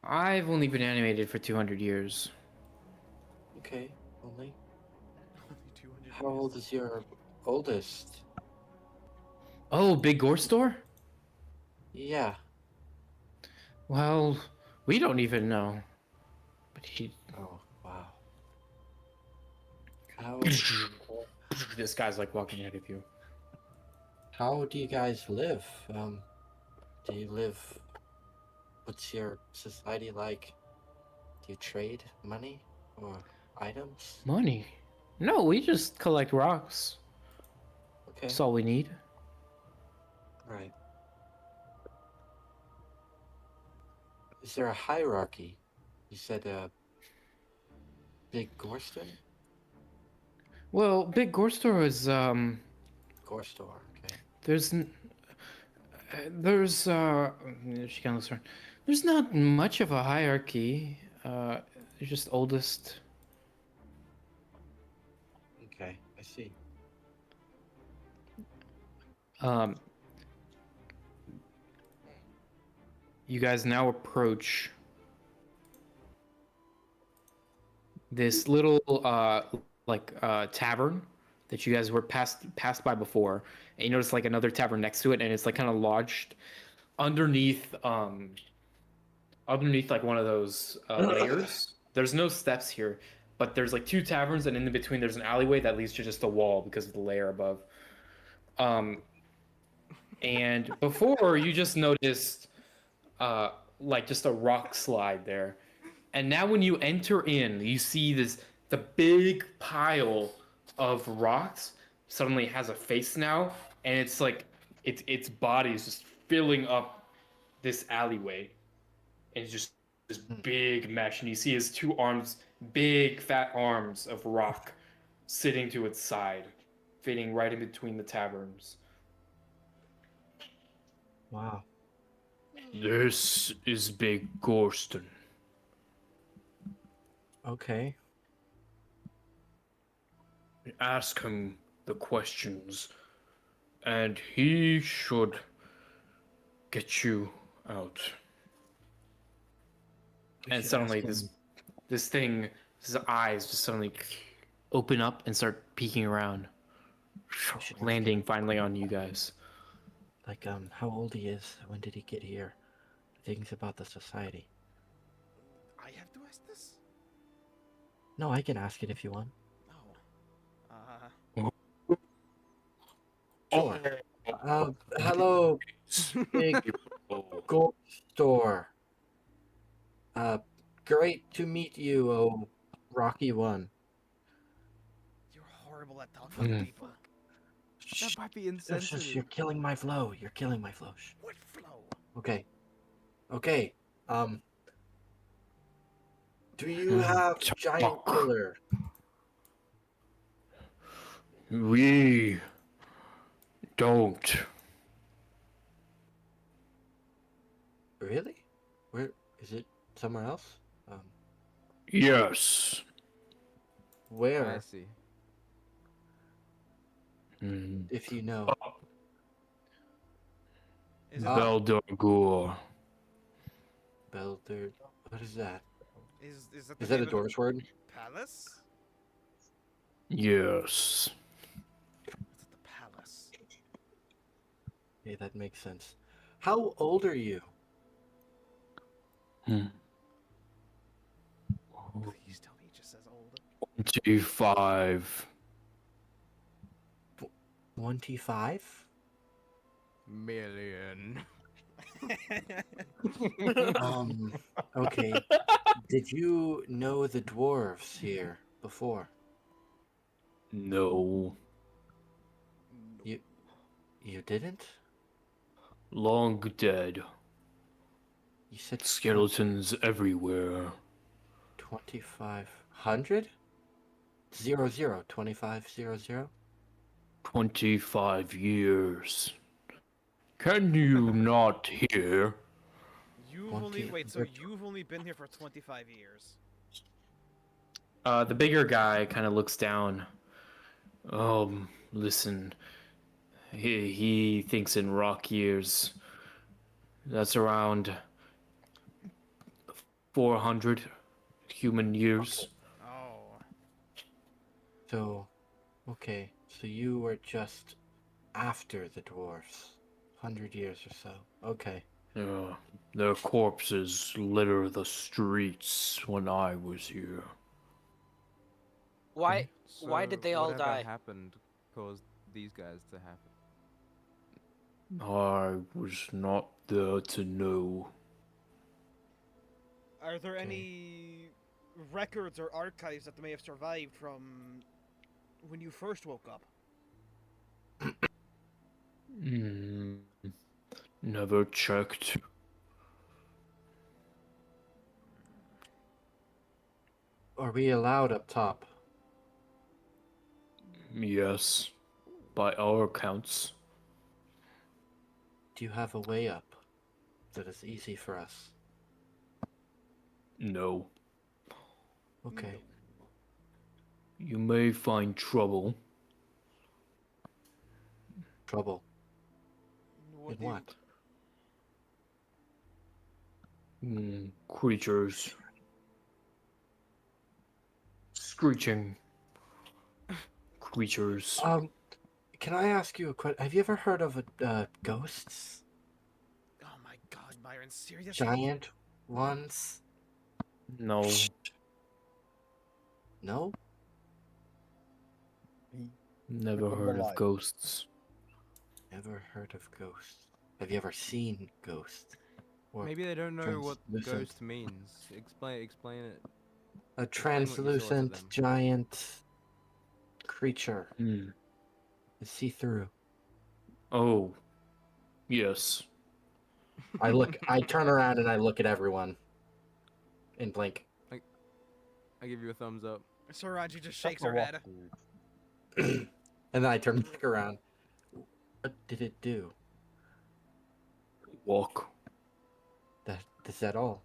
I've only been animated for 200 years. Okay, only. Only 200 How old is your oldest? Oh, Big Gore Store? Yeah. Well, we don't even know. But he. Oh, wow. How This guy's like walking ahead of you. how do you guys live? Do you live? What's your society like? Do you trade money or items? Money? No, we just collect rocks. Okay. That's all we need. Right. Is there a hierarchy? You said Big Gorston? Well, Big Gore Store is Gorstor, okay. there's she kind of looks around. There's not much of a hierarchy. They're just oldest. Okay, I see. You guys now approach this little tavern that you guys were passed by before, and you notice like another tavern next to it, and it's like kind of lodged underneath like one of those layers. There's no steps here, but there's like two taverns, and in between there's an alleyway that leads to just a wall because of the layer above. And before you just noticed like just a rock slide there. And now when you enter in, you see the big pile of rocks suddenly has a face now, and it's like its body is just filling up this alleyway. And it's just this big mesh, and you see his two arms, big fat arms of rock sitting to its side, fitting right in between the taverns. Wow. This is Big Gorston. Okay. Ask him the questions, and he should get you out. We And should suddenly, ask him. this thing, his eyes just suddenly open up and start peeking around, should ask landing finally on you guys. Like, how old he is, when did he get here, things about the society. I have to ask this? No, I can ask it if you want. No. Sure. Hello, big gold store. Great to meet you, oh Rocky One. You're horrible at talking to people. That might be You're insensitive. killing my flow. You're killing my flow. What flow? Okay. Okay. Do you have giant killer? We don't. Really? Where is it? Somewhere else? Yes. I Where? see. If you know. Is it, Beldorgur. Belder. What is that? is that, Is the that a name of the Dwarvish word? palace? Yes. It's at the palace. Okay, that makes sense. How old are you? Please tell me he just says old. 25. 25? Million. Okay. Did you know the dwarves here before? No. You didn't? Long dead. You said Skeletons everywhere. 2500? 2500? 25 years. Can you not hear? You've 20 only wait, so or you've only been here for 25 years. The bigger guy kind of looks down. Listen. He thinks in rock years. That's around 400 human years. Oh. So, okay. So you were just after the dwarves. 100 years or so. Okay. Their corpses litter the streets when I was here. Why? So Why did they all whatever die? happened caused these guys to happen. I was not there to know. Are there Okay. any records or archives that may have survived from when you first woke up? Never checked. Are we allowed up top? Yes, by our accounts. Do you have a way up that is easy for us? No. Okay. You may find trouble. Trouble. What In what? Creatures. Screeching. Creatures. Can I ask you a question? Have you ever heard of ghosts? Oh my god, Byron, seriously? Giant ones? No. No? Never Of the heard of light. ghosts. Never heard of ghosts. Have you ever seen ghosts? Or Maybe they don't know what translucent. ghost means. Explain it. A what you saw to translucent them. giant creature. Hmm. See through. Oh. Yes. I turn around and I look at everyone. And blink. I give you a thumbs up. Saraji just shakes That's a her rock, head. dude. And then I turn back around. What did it do? Walk. Is that all?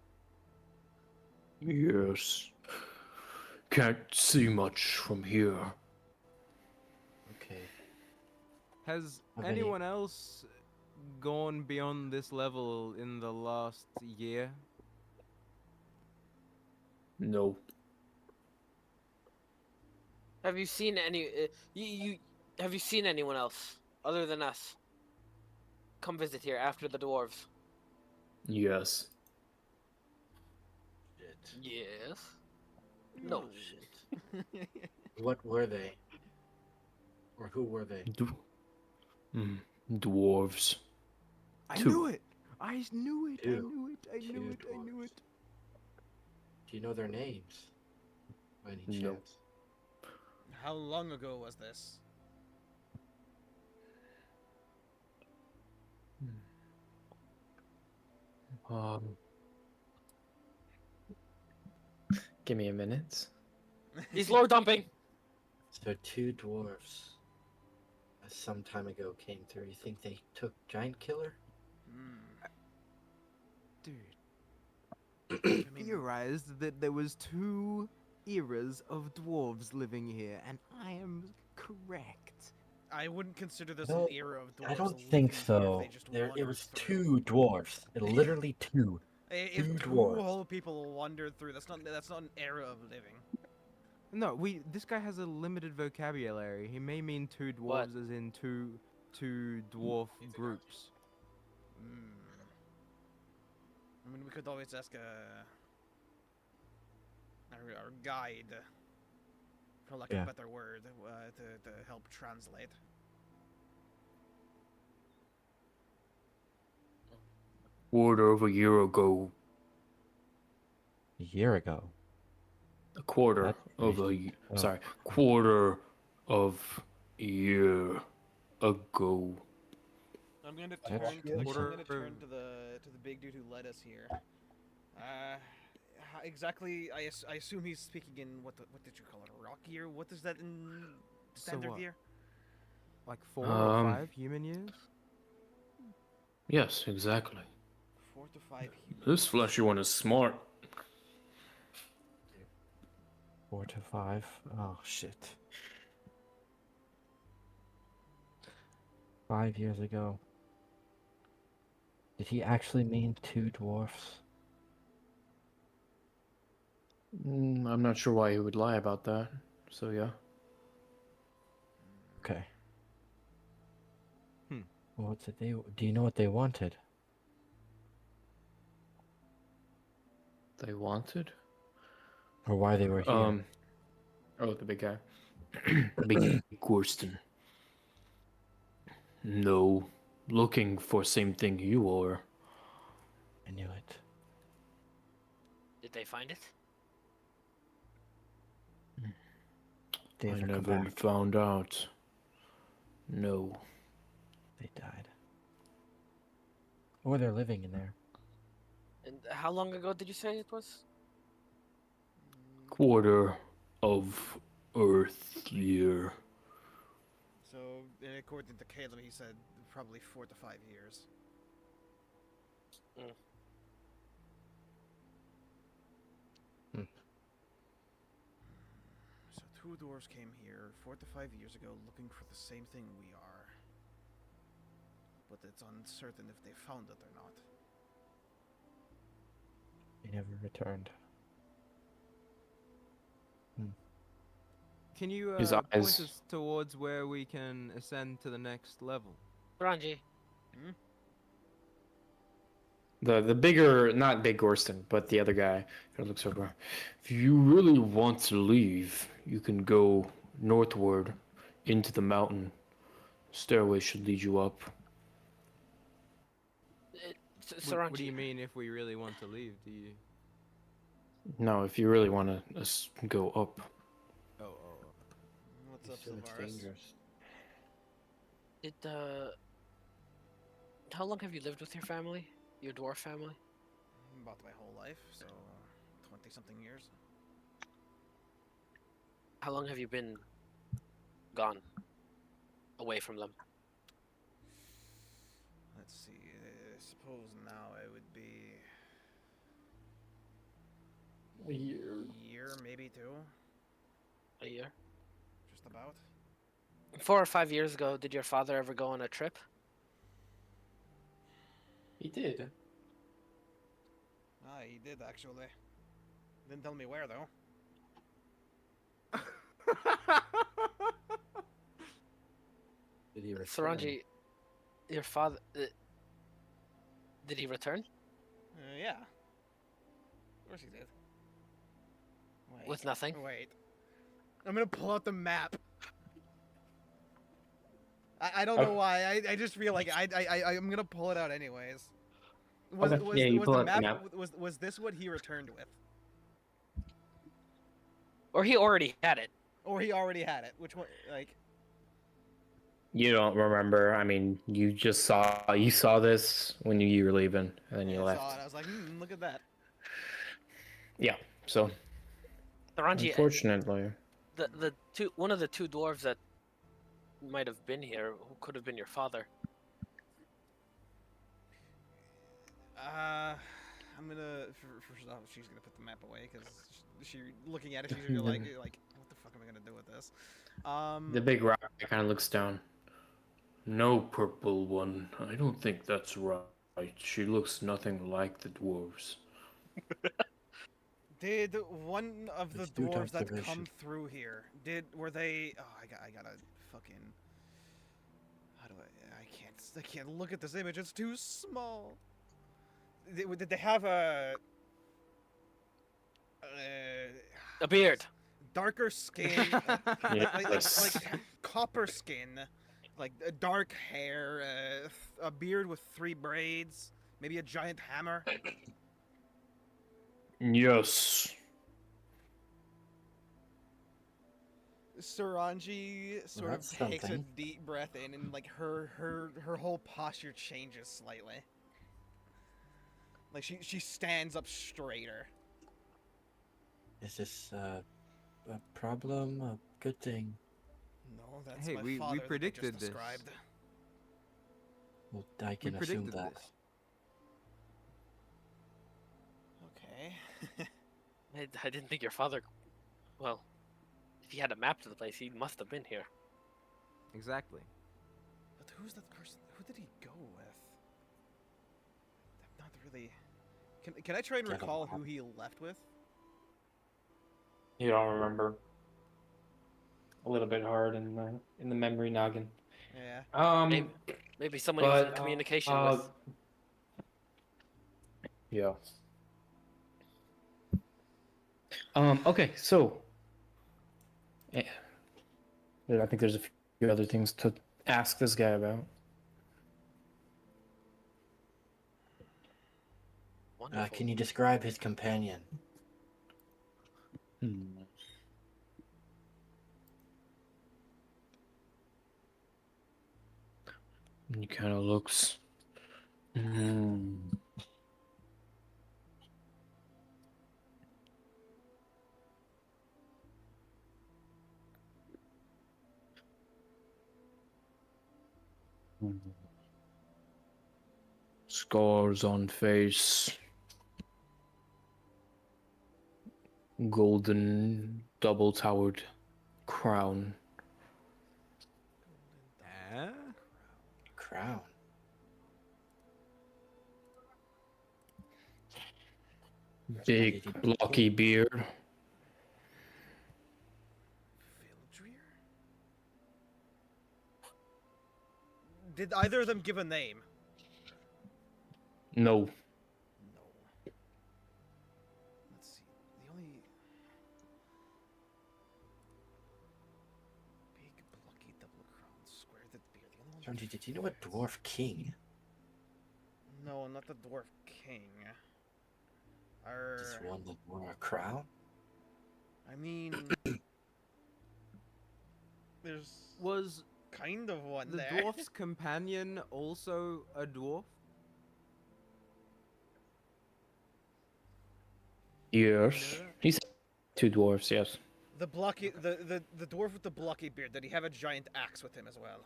Yes. Can't see much from here. Okay. Has Of any- anyone else gone beyond this level in the last year? No. Have you seen any? You have you seen anyone else other than us? Come visit here after the dwarves. Yes. Shit. Yes. No shit. What were they? Or who were they? Dwarves. I Two. knew it! I knew it! I Two. knew it! I knew Two it! I knew dwarves. it! Do you know their names? By any No. chance? How long ago was this? Um. Give me a minute. He's lore dumping. So two dwarves some time ago came through. You think they took Giant Killer? Dude, I mean, theorized that there was 2 eras of dwarves living here, and I am correct. I wouldn't consider this No, an era of dwarves. I don't living think here if so. they just It wandered was through. 2 dwarves. Literally 2. If two two dwarves. whole people wandered through, that's not an era of living. No, this guy has a limited vocabulary. He may mean 2 What? dwarves as in two dwarf groups. I mean, we could always ask our guide, for lack of Yeah. a better word, to help translate. Quarter of a year ago. A year ago. A quarter That's of a crazy. Oh. sorry, quarter of a year ago. I'm gonna That's turn. To, I'm quarter gonna turn to the big dude who led us here. Exactly. I assume he's speaking in what did you call it? A rock year? What is that in standard what? year? Like 4 or Um, 5 human years? Yes, exactly. 4 to 5 humans. This fleshy one is smart. 4 to 5. Oh shit. 5 years ago. Did he actually mean 2 dwarfs? I'm not sure why he would lie about that. So yeah. Okay. Hmm. What's it they? Do you know what they wanted? They wanted? Or why they were here? Oh, the big guy. Big Gorston. No. Looking for same thing you are. I knew it. Did they find it? They I ever come never back. found out. No. They died. Or they're living in there. And how long ago did you say it was? Quarter of Earth year. So, according to Caleb, he said probably 4 to 5 years. So 2 dwarves came here 4 to 5 years ago looking for the same thing we are. But it's uncertain if they found it or not. They never returned. Can you His point eyes- us towards where we can ascend to the next level? Ranji. The bigger, not Big Gorston, but the other guy who looks over. If you really want to leave, you can go northward into the mountain. Stairway should lead you up. What do you mean if we really want to leave? Do you? No, if you really want to go up. Oh. What's up, So it's Sylvaris? dangerous. Did how long have you lived with your family? Your dwarf family? About my whole life, so 20-something years. How long have you been gone away from them? Let's see. I suppose now it would be A year. a year, maybe 2, A year? just about. 4 or 5 years ago, did your father ever go on a trip? He did. Ah, he did actually. Didn't tell me where though. Did he return? Saranji, your father, did he return? Yeah. Of course he did. Wait. With nothing? Wait. I'm gonna pull out the map. I don't know why. I just feel like I'm gonna pull it out anyways. Was Okay. was, Yeah, you was pull the out the map, map. was this what he returned with? Or he already had it? Or he already had it? Which one like You don't remember. I mean, you saw this when you were leaving, and then you I left. saw it, I was like, look at that. Yeah. So Saranji, unfortunately, one of the two dwarves that might have been here, who could have been your father. I'm gonna first off, she's gonna put the map away because she looking at it, she's gonna like what the fuck am I gonna do with this? the big rock kind of looks down. No, purple one. I don't think that's right. She looks nothing like the dwarves. Did one of the Let's do dwarves that observation. come through here? Were they? Oh, I gotta fucking. How do I can't look at this image. It's too small. Did they have a beard? darker skin, Yes. like copper skin, like dark hair, a beard with 3 braids, maybe a giant hammer. Yes. Saranji sort of that's takes a something. deep breath in, and like her whole posture changes slightly. Like she stands up straighter. Is this a problem? A good thing? No, that's Hey, my we father that they predicted just this. described. Well, I We can assume predicted that. this. Okay. I didn't think your father. Well, if he had a map to the place, he must have been here. Exactly. But who's that person? Who did he go with? I'm not really. Can I try and Get him recall out. who he left with? You don't remember. A little bit hard in the memory noggin. Yeah. Maybe someone he was in communication with. Yeah. Okay, so I think there's a few other things to ask this guy about. Wonderful. Can you describe his companion? He kind of looks. Scars on face. Golden double-towered crown. Crown. Big blocky beard. Vildrir? Did either of them give a name? No. No. Let's see. The only big blocky double crown square that beard. The only one. Sanji, did you know a dwarf king? No, not the dwarf king. Just one that wore a crown? I mean, there's Was kind of one the there. dwarf's companion also a dwarf? Yes. He's 2 dwarfs, yes. The blocky, the dwarf with the blocky beard. Did he have a giant axe with him as well?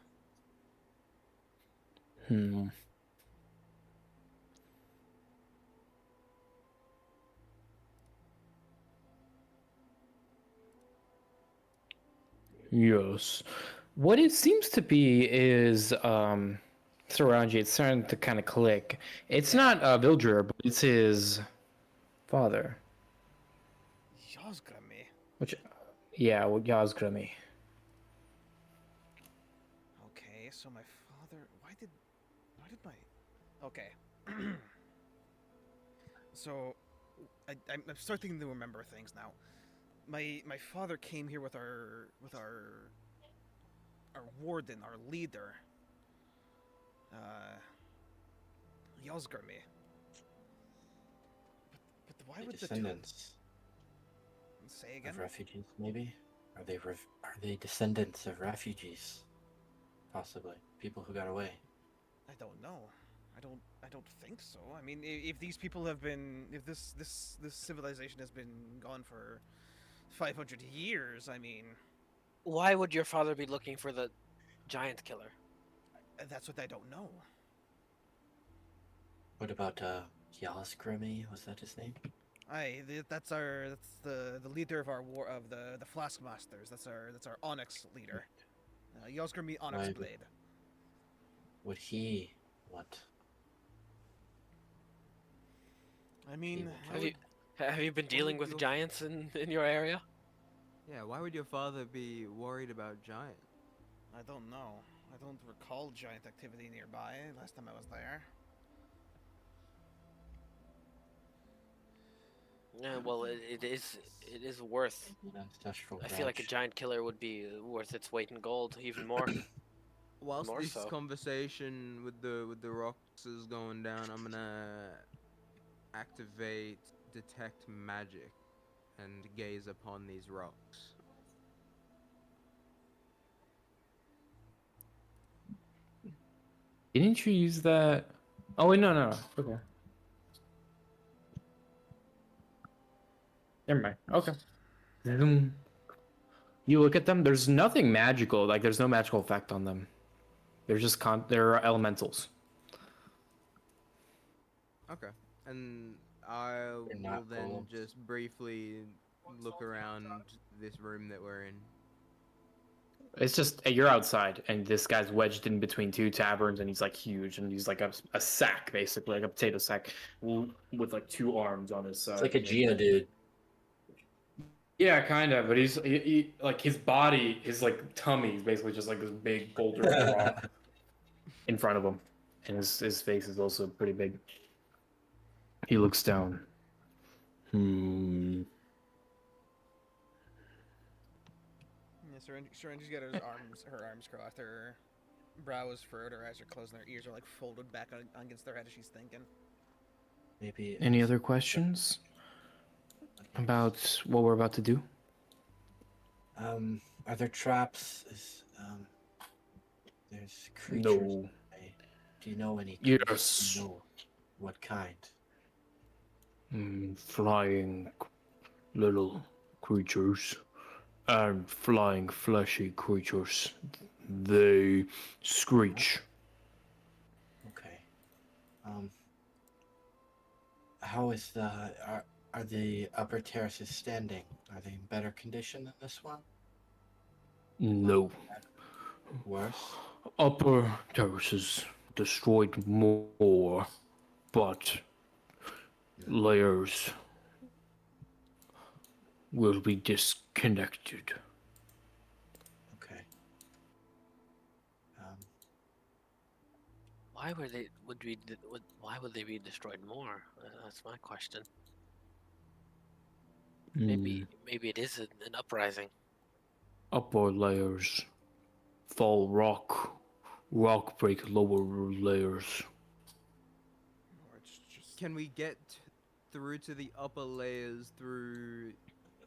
Yes. What it seems to be is Saranji. It's starting to kind of click. It's not Vildrer, but it's his father. Yozgrami. Which, yeah, well, Yazgrami. Okay, so my father. Why did my? Okay. So, I'm starting to remember things now. My father came here with our warden, our leader, Yozgrami. But why would the two Descendants say again? of refugees, maybe? Are they descendants of refugees? Possibly. People who got away. I don't know. I don't think so. I mean, if these people have been, if this civilization has been gone for 500 years, I mean, Why would your father be looking for the giant killer? that's what I don't know. What about Yasgrimi? Was that his name? That's the leader of our war of the Flask Masters. That's our Onyx leader, Yosgrami Onyx Why- Blade. Would he want? I mean, Have Have you been dealing with your- giants in your area? Yeah, why would your father be worried about giants? I don't know. I don't recall giant activity nearby last time I was there. Yeah, well, it is worth. an ancestral I feel like a branch? giant killer would be worth its weight in gold, even more. Whilst More this so. conversation with the rocks is going down, I'm gonna activate detect magic and gaze upon these rocks. Didn't you use that? Oh wait, no. Okay. Never mind. Okay. Zoom. You look at them. There's nothing magical. Like there's no magical effect on them. They're just they're elementals. Okay. And I They're will not then golems. just briefly look around this room that we're in. It's just you're outside, and this guy's wedged in between two taverns, and he's like huge, and he's like a sack, basically, like a potato sack, with like two arms on his side. It's like a Geodude. Yeah, kind of, but he like his body, his like tummy is basically just like this big boulder of rock in front of him, and his face is also pretty big. He looks down. Yeah, Syringe's got her arms crossed, her brow is furrowed, her eyes are closed, and her ears are like folded back against her head as she's thinking. Maybe. Any other questions about what we're about to do? Are there traps? There's creatures. No. Do you know any? Yes. Do you know what kind? Flying little creatures and flying fleshy creatures. They screech. Okay. How is the are the upper terraces standing? Are they in better condition than this one? No. Worse? Upper terraces destroyed more, but layers will be disconnected. Okay. Why why would they be destroyed more? That's my question. Maybe it is an uprising. Upper layers fall rock break lower layers. Or it's just Can we get through to the upper layers through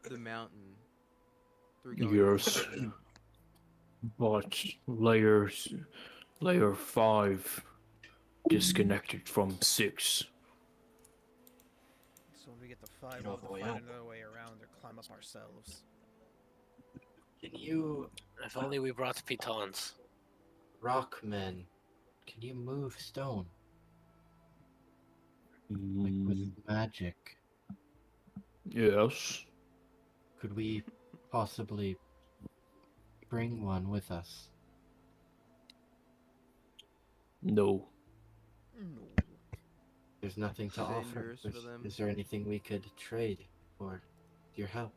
the mountain? Through going Yes, but layer 5 disconnected from 6. so when we get to 5, Get we'll all have the to way find up. another way around or climb up ourselves. Can you, If only we brought pitons. rockmen, can you move stone? Like with magic? Yes. Could we possibly bring one with us? No. No. There's nothing to offer. Dangerous for them. Is there anything we could trade for your help?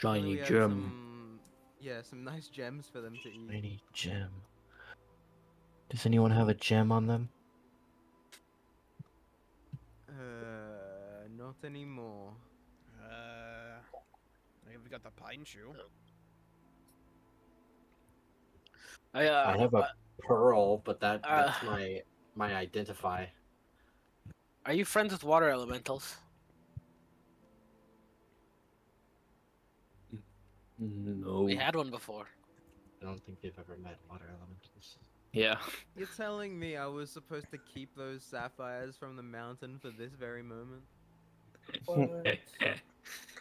Only Shiny we had gem. some nice gems for them to eat. Shiny gem. Does anyone have a gem on them? Not anymore. We got the pine shoe. I I have a pearl, but that's uh, my identify. Are you friends with water elementals? No. We had one before. I don't think they've ever met water elementals. Yeah. You're telling me I was supposed to keep those sapphires from the mountain for this very moment? What?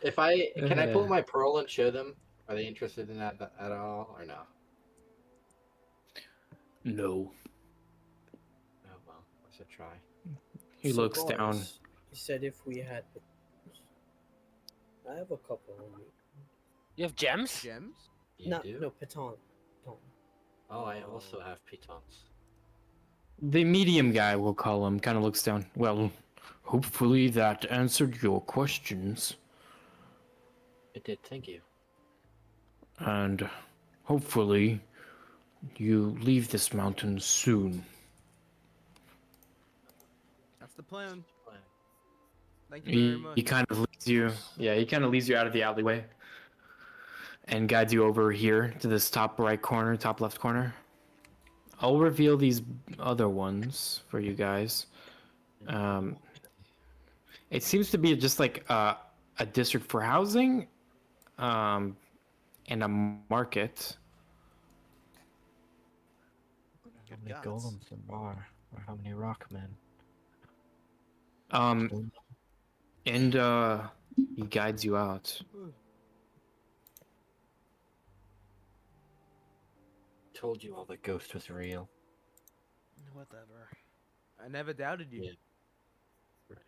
If can I pull my pearl and show them? Are they interested in that at all, or no? No. Oh well, let's a try. He So looks down. guys, You said if we had. I have a couple on me. You have gems? Gems? You do? No, Piton. Oh, I also have pitons. The medium guy, we'll call him, kind of looks down. Well, hopefully that answered your questions. It did. Thank you. And hopefully you leave this mountain soon. That's the plan. Thank you very much. He kind of leads you. Yeah, he kind of leads you out of the alleyway and guides you over here to this top right corner, top left corner. I'll reveal these other ones for you guys. It seems to be just like a district for housing, and a market. How Good many gods. golems there are, or how many rockmen? And he guides you out. Told you all the ghost was real. Whatever. I never doubted you. Yeah. Right.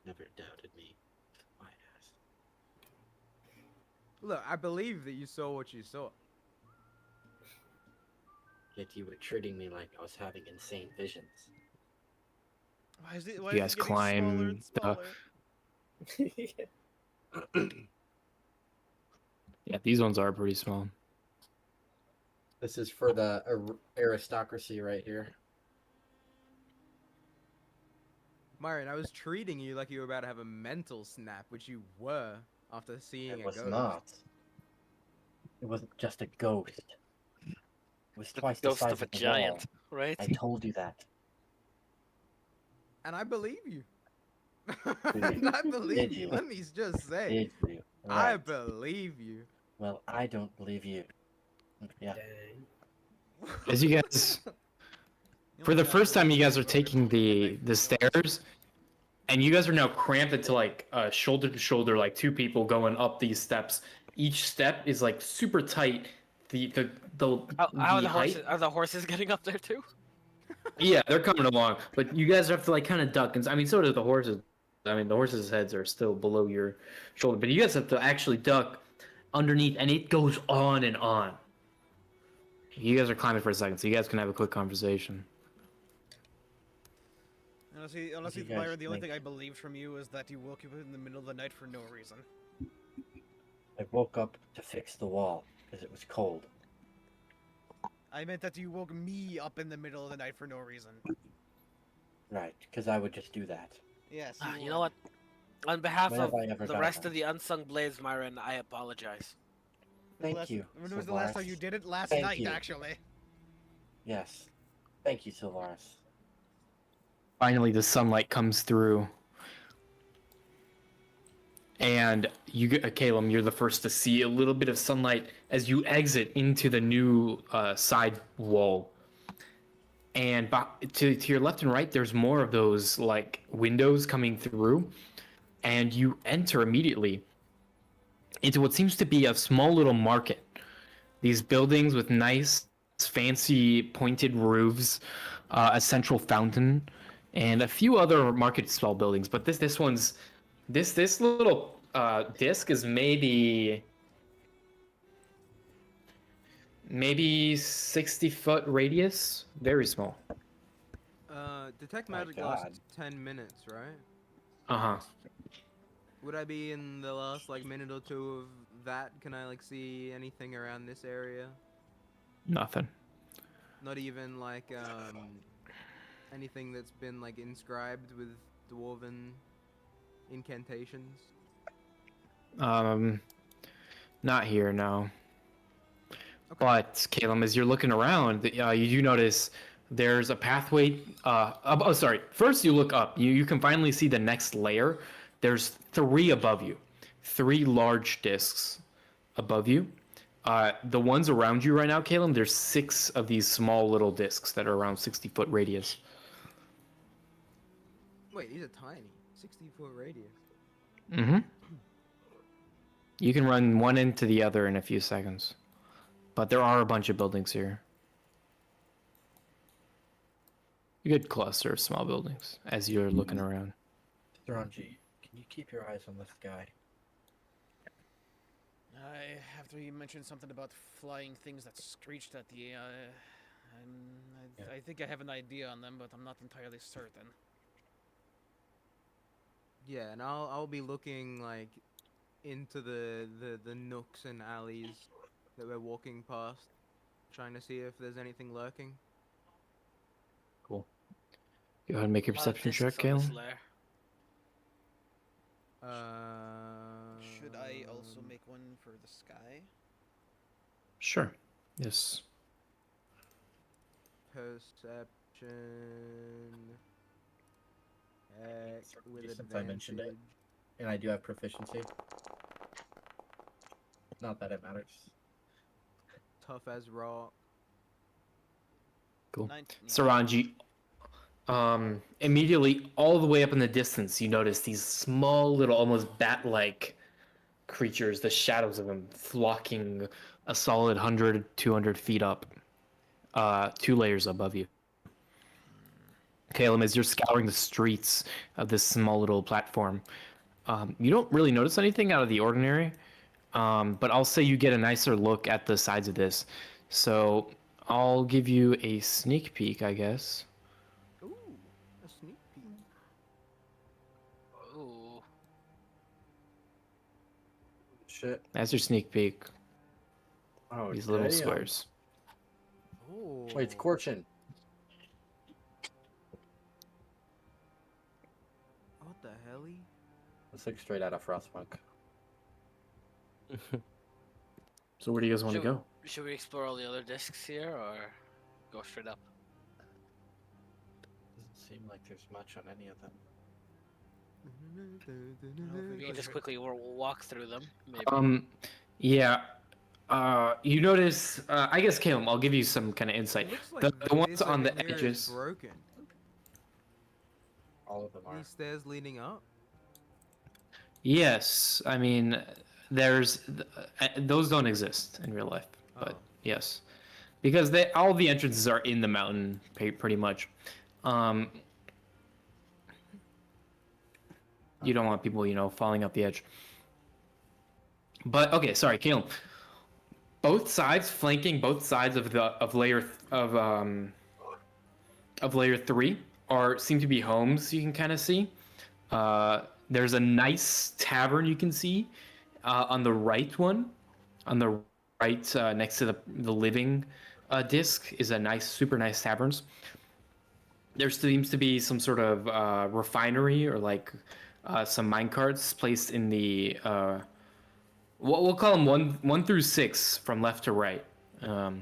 Never doubted me. My ass. Look, I believe that you saw what you saw. Yet you were treating me like I was having insane visions. Why is it? You Why is guys it getting climb smaller and the- smaller? Yeah, these ones are pretty small. This is for the aristocracy right here. Myron, I was treating you like you were about to have a mental snap, which you were after seeing It a was ghost. not. It wasn't just a ghost. It was The twice the ghost size of a the giant, wall. right? I told you that. And I believe you. Did And I you? believe Did you. you? Let me just say, Did you? I Right. believe you. Well, I don't believe you. Yeah. Dang. As you guys, for the first time, you guys are taking the stairs, and you guys are now cramped into like shoulder to shoulder, like two people going up these steps. Each step is like super tight. The How height. are the horses getting up there too? Yeah, they're coming along, but you guys have to like kind of duck. And I mean, so do the horses. I mean, the horses' heads are still below your shoulder, but you guys have to actually duck underneath, and it goes on and on. You guys are climbing for a second, so you guys can have a quick conversation. Honestly, you guys Myron, the only think? thing I believed from you is that you woke up in the middle of the night for no reason. I woke up to fix the wall because it was cold. I meant that you woke me up in the middle of the night for no reason. Right, because I would just do that. Yes. You know what? On behalf When of have I ever the done rest that? of the unsung blades, Myron, I apologize. Thank you. When was the last time you Sylvaris. did it? Last Thank night, you. actually. Yes. Thank you, Sylvaris. Finally, the sunlight comes through, and you get Caleb. You're the first to see a little bit of sunlight as you exit into the new side wall. And to your left and right, there's more of those like windows coming through, and you enter immediately into what seems to be a small little market. These buildings with nice, fancy, pointed roofs, a central fountain, and a few other market stall buildings. But this one's this little disc is maybe maybe 60-foot radius. Very small. Detect My magic God. lasts 10 minutes, right? Uh-huh. Would I be in the last like minute or two of that? Can I like see anything around this area? Nothing. Not even like anything that's been like inscribed with dwarven incantations. Not here, no. Okay. But Caleb, as you're looking around, you do notice there's a pathway. Oh, sorry. First, you look up. You can finally see the next layer. There's 3 above you, 3 large discs above you. The ones around you right now, Caleb, there's 6 of these small little discs that are around 60-foot radius. Wait, these are tiny. 60-foot radius. Mm-hmm. You can run one into the other in a few seconds. But there are a bunch of buildings here. A good cluster of small buildings as you're looking around. Saranji, can you keep your eyes on this guy? After you mentioned something about flying things that screeched at the AI, I think I have an idea on them, but I'm not entirely certain. Yeah, and I'll be looking like into the nooks and alleys that we're walking past, trying to see if there's anything lurking. Cool. Go ahead and make a perception check, Caleb. Should I also make one for the sky? Sure. Yes. Perception. Heck, with Since I mentioned it. advantage. And I do have proficiency. Not that it matters. Tough as rock. Cool. 19. Saranji, immediately all the way up in the distance, you notice these small little, almost bat-like creatures, the shadows of them flocking a solid 100, 200 feet up, 2 layers above you. Caleb, as you're scouring the streets of this small little platform, you don't really notice anything out of the ordinary, but I'll say you get a nicer look at the sides of this. So I'll give you a sneak peek, I guess. Ooh, a sneak peek. Ooh. Shit. That's your sneak peek. Oh, These little damn. squares. Oh. Wait, it's Corchin. What the helly? It's like straight out of Frostpunk. So where do you guys want to go? Should we explore all the other discs here, or go straight up? Doesn't seem like there's much on any of them. We can just quickly walk through them, maybe. Yeah. You notice, I guess, Caleb, I'll give you some kind of insight. Looks like The ones this on over the here is edges. broken. All of them are. These stairs leading up. Yes, I mean, there's those don't exist in real life, but Oh. yes, because all the entrances are in the mountain, pretty much. You don't want people, falling up the edge. But okay, sorry, Caleb. Both sides, flanking both sides of layer 3 seem to be homes. You can kind of see. There's a nice tavern you can see on the right one. On the right, next to the living disc, is a super nice taverns. There seems to be some sort of refinery or like some minecarts placed in the we'll call them 1 through 6 from left to right. The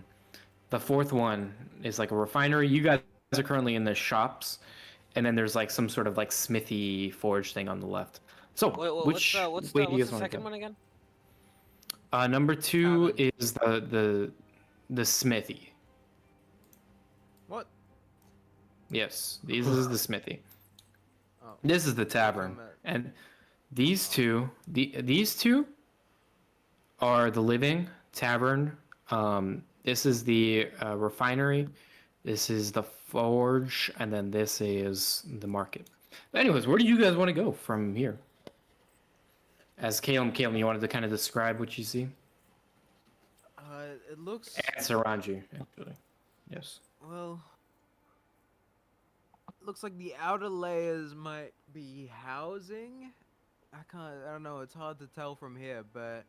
4th one is like a refinery. You guys are currently in the shops. And then there's like some sort of like smithy forge thing on the left. So which way do you guys want to second go? one again? Number 2 is the smithy. What? Yes, this is the smithy. Oh. This is the tavern, and these two are the living tavern. This is the refinery. This is the forge, and then this is the market. But anyways, where do you guys want to go from here? As Caleb, you wanted to kind of describe what you see? It looks It's around you, actually. Yes. Well, looks like the outer layers might be housing. I don't know, it's hard to tell from here, but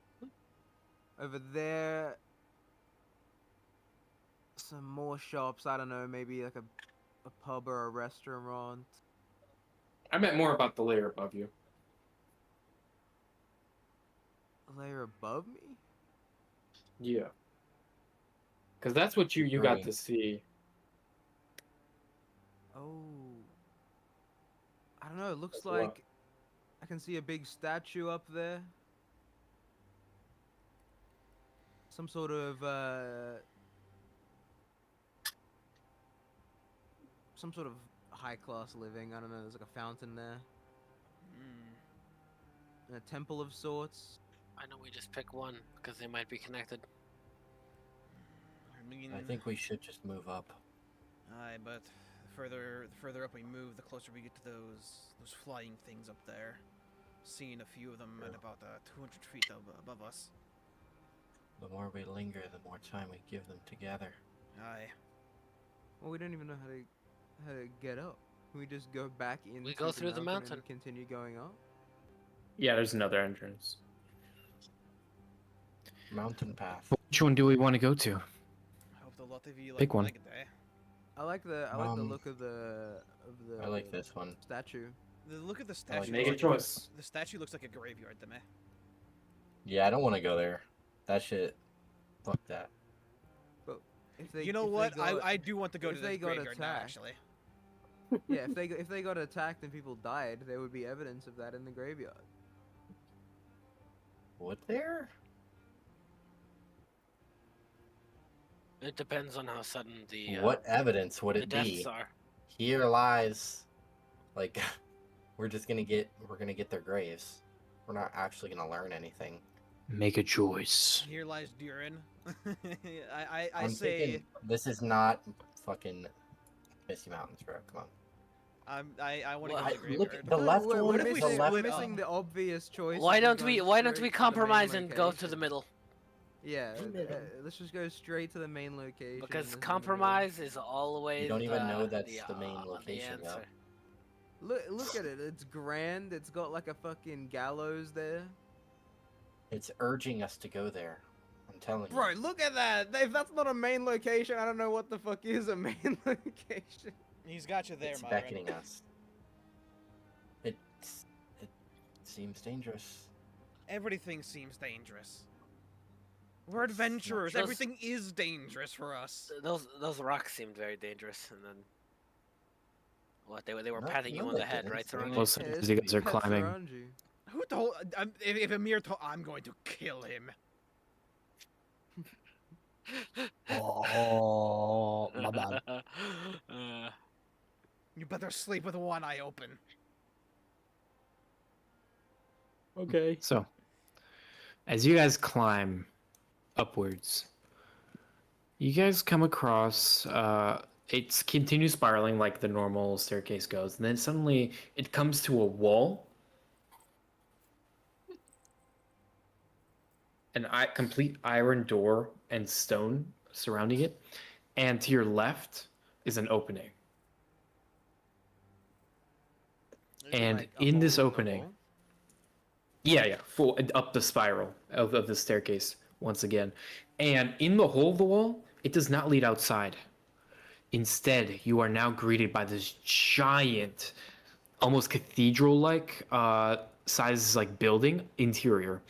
over there, some more shops, I don't know, maybe like a pub or a restaurant. I meant more about the layer above you. A layer above me? Yeah. Because that's what you got Agree. to see. Oh. I don't know, it looks What? like I can see a big statue up there. Some sort of high class living. I don't know, there's like a fountain there. And a temple of sorts. I know we just pick one because they might be connected. I mean, I think we should just move up. aye, but the further up we move, the closer we get to those flying things up there. Seeing a few of them at about 200 feet above us. The more we linger, the more time we give them together. Aye. Well, we don't even know how to get up. Can we just go back into go through the mountain. and continue going up? Yeah, there's another entrance. Mountain path. Which one do we want to go to? I hope a lot of you Pick one. like it, eh? I like the look of the I like this one. statue. The look of the I like statue. Make a looks choice. The statue looks like a graveyard to me. Yeah, I don't want to go there. That shit. Fuck that. But if they, You know if what? They got, I do want to go if to they the got graveyard now, attacked- actually. yeah, if they got attacked and people died, there would be evidence of that in the graveyard. Would there? It depends on how sudden the What evidence would the it deaths be? are. Here lies, like, we're gonna get their graves. We're not actually gonna learn anything. Make a choice. Here lies Durin. I I'm say thinking this is not fucking Misty Mountains, bro. Come on. I want to Well, go to the Look, graveyard. the left we're, one. if we The missing, left we're split missing up? the obvious choice. Why of don't going we straight to the main compromise and go to the location. middle? Yeah, Middle. let's just go straight to the main location. Because and this is the middle. compromise is always You don't even know that's the main the location, though. answer. Look at it. It's grand. It's got like a fucking gallows there. It's urging us to go there. I'm telling you. Bro, look at that. If that's not a main location, I don't know what the fuck is a main location. He's got you there, It's Myron. beckoning us. It seems dangerous. Everything seems dangerous. We're adventurers. Those- Everything is dangerous for us. Those rocks seemed very dangerous, and then what they were No, patting you no, on they the head, didn't. right, They Saranji? Close Yeah, as there's you guys are pets climbing. around you. Who told? If Amir told, I'm going to kill him. Oh, my bad. You better sleep with one eye open. Okay. So, as you guys climb upwards, you guys come across it continues spiraling like the normal staircase goes, and then suddenly it comes to a wall. Complete iron door and stone surrounding it, and to your left is an opening. And Like a in this hole the opening, wall? yeah, full up the spiral of the staircase once again. And in the hole of the wall, it does not lead outside. Instead, you are now greeted by this giant, almost cathedral-like size like building interior.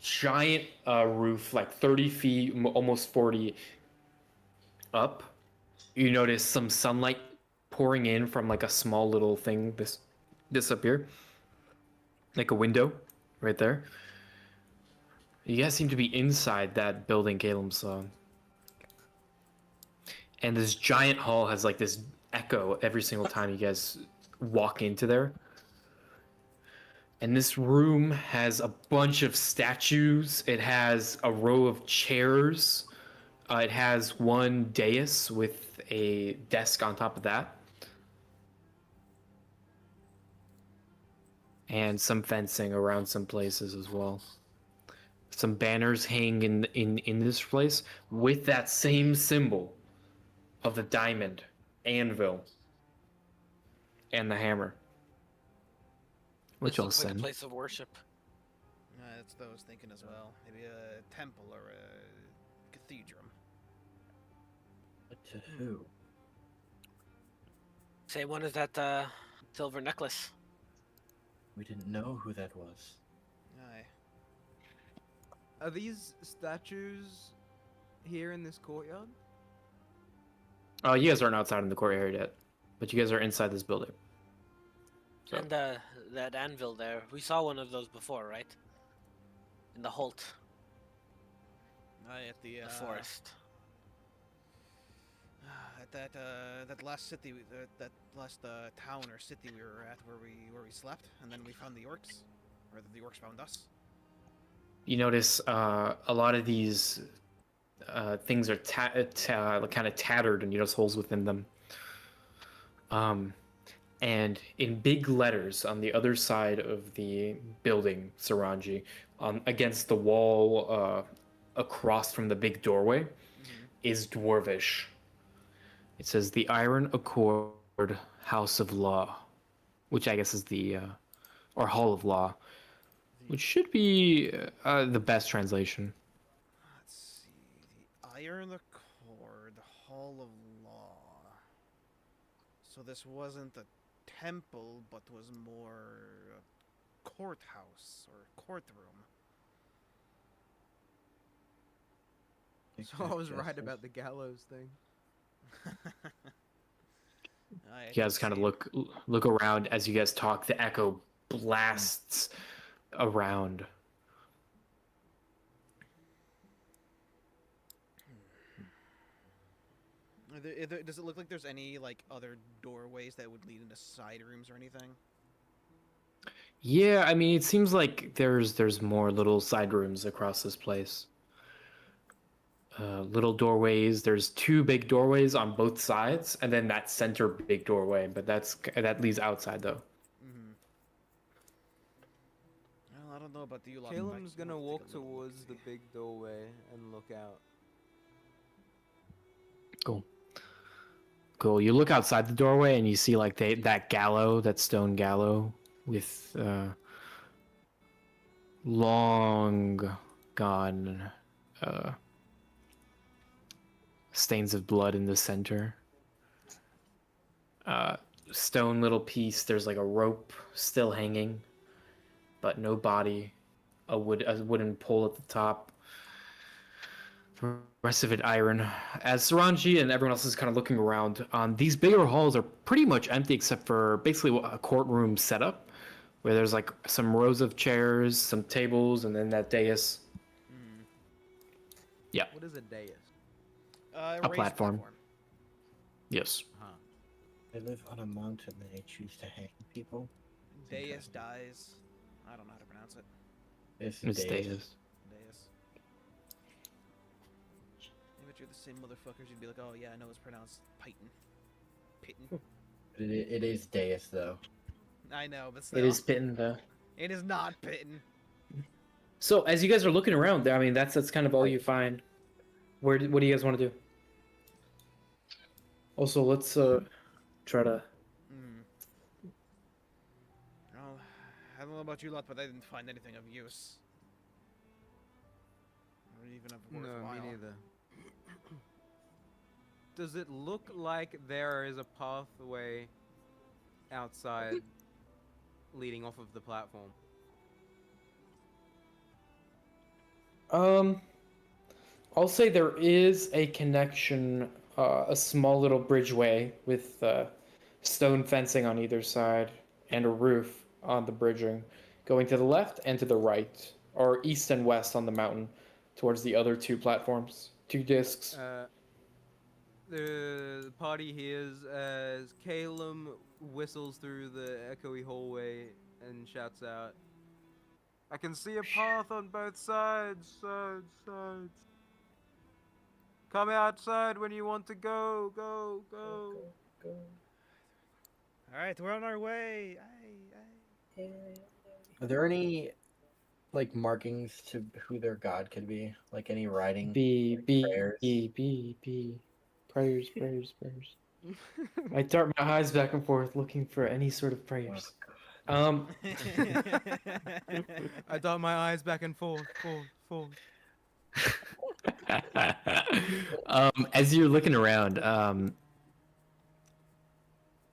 Giant roof, like 30 feet, almost 40 up. You notice some sunlight pouring in from like a small little thing this up here, like a window right there. You guys seem to be inside that building Caleb saw. And this giant hall has like this echo every single time you guys walk into there. And this room has a bunch of statues. It has a row of chairs. It has one dais with a desk on top of that. And some fencing around some places as well. some banners hanging in this place with that same symbol of the diamond, anvil, and the hammer, which This I'll looks like a send. place of worship. That's what I was thinking as well. Maybe a temple or a cathedral. But to who? Same one as that silver necklace. We didn't know who that was. Aye. Are these statues here in this courtyard? Oh, you guys aren't outside in the courtyard yet, but you guys are inside this building. So, And that anvil there. We saw one of those before, right? In the Holt, Aye, at the the forest. At that last city, that last town or city we were at, where we slept, and then we found the orcs, or the orcs found us. you notice a lot of these things are kind of tattered, and you notice holes within them. And in big letters on the other side of the building, Saranji, against the wall across from the big doorway, is Dwarvish. It says the Iron Accord House of Law, which I guess is or Hall of Law, which should be the best translation. Let's see, the Iron Accord, Hall of Law. So this wasn't a temple, but was more a courthouse or courtroom. So I was right about the gallows thing. You guys kind of look around as you guys talk. The echo blasts around. Does it look like there's any like other doorways that would lead into side rooms or anything? Yeah, I mean, it seems like there's more little side rooms across this place. Little doorways. There's two big doorways on both sides, and then that center big doorway. But that leaves outside though. Mm-hmm. Well, I don't know about you lot. Caleb's gonna walk towards the big doorway and look out. Cool. You look outside the doorway and you see like that stone gallows with long gone stains of blood in the center. Stone little piece. There's like a rope still hanging, but no body. A wooden pole at the top. The rest of it iron. As Saranji and everyone else is kind of looking around, these bigger halls are pretty much empty except for basically a courtroom setup, where there's like some rows of chairs, some tables, and then that dais. Mm. Yeah. What is a dais? A platform. Yes. Huh. They live on a mountain and they choose to hang people. Dais dies. I don't know how to pronounce it. It's It's dais. Dais. dais. I bet you're the same motherfuckers. You'd be like, oh yeah, I know it's pronounced Python. Pitten. It is dais though. I know, but still. It is Pitten though. It is not Pitten. So as you guys are looking around, I mean that's kind of all you find. What do you guys want to do? Also, let's try to. Well, I don't know about you lot, but I didn't find anything of use. Or even of worthwhile. No, me neither. Does it look like there is a pathway outside leading off of the platform? I'll say there is a connection, a small little bridgeway with stone fencing on either side and a roof on the bridging, going to the left and to the right, or east and west on the mountain, towards the other two platforms, two discs. The party hears as Caleb whistles through the echoey hallway and shouts out, "I can see a path on both sides, sides. Come outside when you want to go. Alright, we're on our way. Are there any like markings to who their god could be? Like any writing? B like B prayers? B. Prayers. I dart my eyes back and forth looking for any sort of prayers. Um, I dart my eyes back and forth. as you're looking around,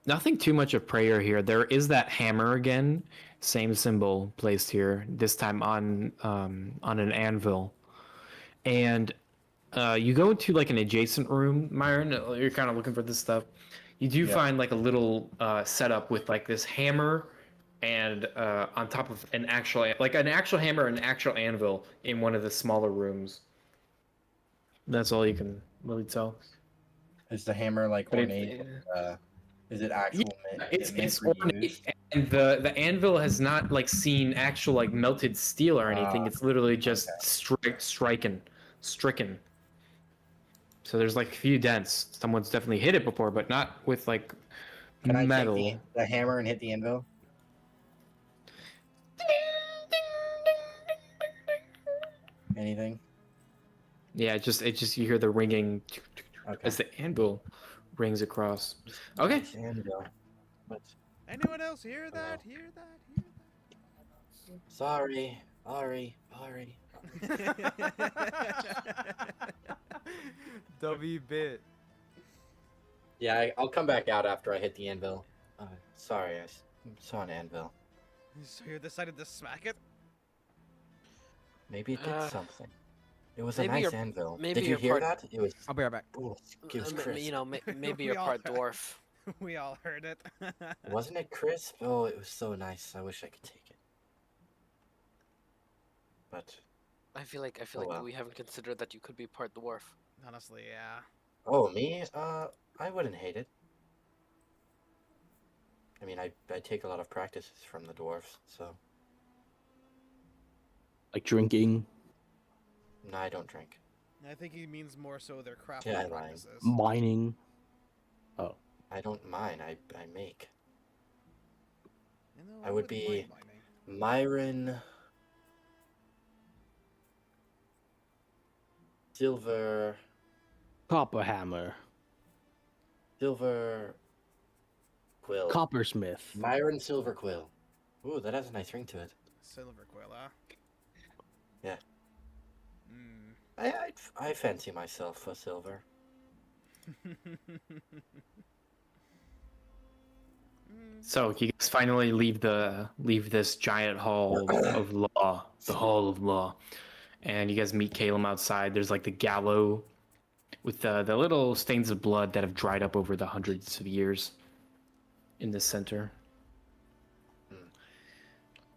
nothing too much of prayer here. There is that hammer again, same symbol placed here. This time on an anvil, and you go into like an adjacent room, Myron. You're kind of looking for this stuff. You do find like a little setup with like this hammer, and on top of an actual hammer and an actual anvil in one of the smaller rooms. That's all you can really tell. Is the hammer like But ornate? Is it actual? It's ornate, and the anvil has not like seen actual like melted steel or anything. It's literally just stricken. So there's like a few dents. Someone's definitely hit it before, but not with like Can I metal. take the hammer and hit the anvil? Anything? Yeah, it just you hear the ringing as the anvil rings across. Okay. Nice anvil. But Anyone else hear that? Hear that? sorry. W bit. Yeah, I'll come back out after I hit the anvil. Sorry, I saw an anvil. So you decided to smack it? Maybe it did something. It was a maybe nice you're- anvil. maybe Did you you're hear part- that? It was. I'll be right back. Ooh, it was crisp. You know, maybe We you're all part heard- dwarf. We all heard it. Wasn't it crisp? Oh, it was so nice. I wish I could take it. But I feel like well. we haven't considered that you could be part dwarf. Honestly, yeah. oh, me? I wouldn't hate it. I mean, I take a lot of practices from the dwarves, so Like drinking, no, I don't drink. I think he means more so their crafting Yeah, lying. practices. mining. I don't mind. I make. You know, I would wouldn't mind be- mining. Myron Silver Copperhammer. Quill. Coppersmith. Myron Silver Quill. Ooh, that has a nice ring to it. Silver quill, huh? Yeah. Mm. I fancy myself a silver. So you guys finally leave this giant hall of law, the hall of law, and you guys meet Caleb outside. There's like the gallows with the little stains of blood that have dried up over the hundreds of years in the center.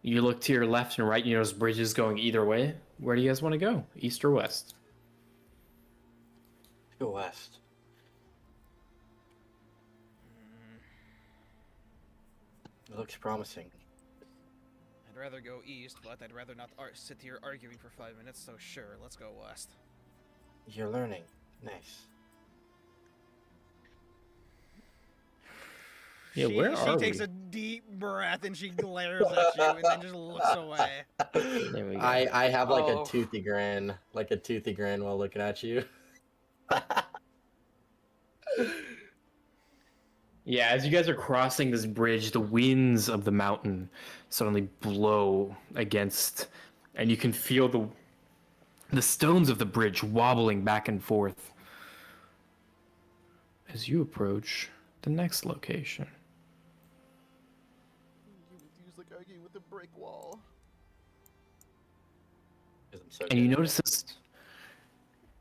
You look to your left and right. You notice bridges going either way. Where do you guys want to go? East or west? Let's go west. It looks promising. I'd rather go east, but I'd rather not sit here arguing for 5 minutes, so sure, let's go west. You're learning. Nice. Yeah, where she are takes we? a deep breath and she glares at you and then just looks away. There we go. I have like Oh. a toothy grin while looking at you. Yeah, as you guys are crossing this bridge, the winds of the mountain suddenly blow against, and you can feel the stones of the bridge wobbling back and forth as you approach the next location. He was like arguing with a brick wall. And you notice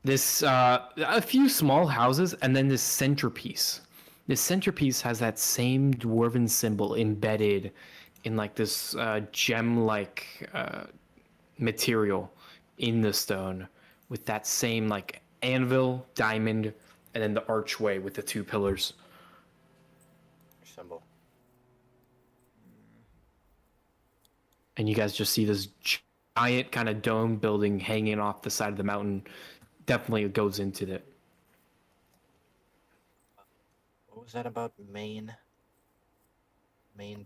this a few small houses and then this centerpiece. This centerpiece has that same dwarven symbol embedded in like this gem-like material in the stone with that same like anvil, diamond, and then the archway with the two pillars. Symbol. And you guys just see this giant kind of dome building hanging off the side of the mountain. Definitely goes into it. What was that about main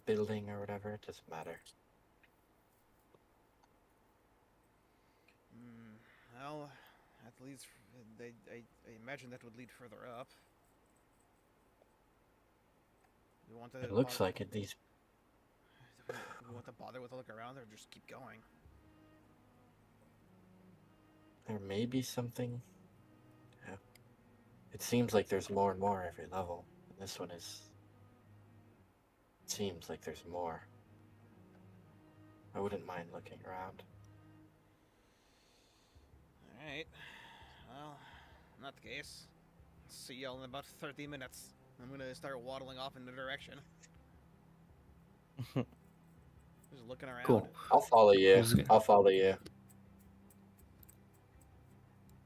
building or whatever? It doesn't matter. leads. I imagine that would lead further up. We want to. It looks like it. These. We want to bother with a look around, or just keep going. There may be something. Yeah. It seems like there's more and more every level. This one is. It seems like there's more. I wouldn't mind looking around. Alright. Well, in that case, see y'all in about 30 minutes. I'm gonna start waddling off in the direction. Just looking around. Cool. I'll follow you. Who's gonna- I'll follow you.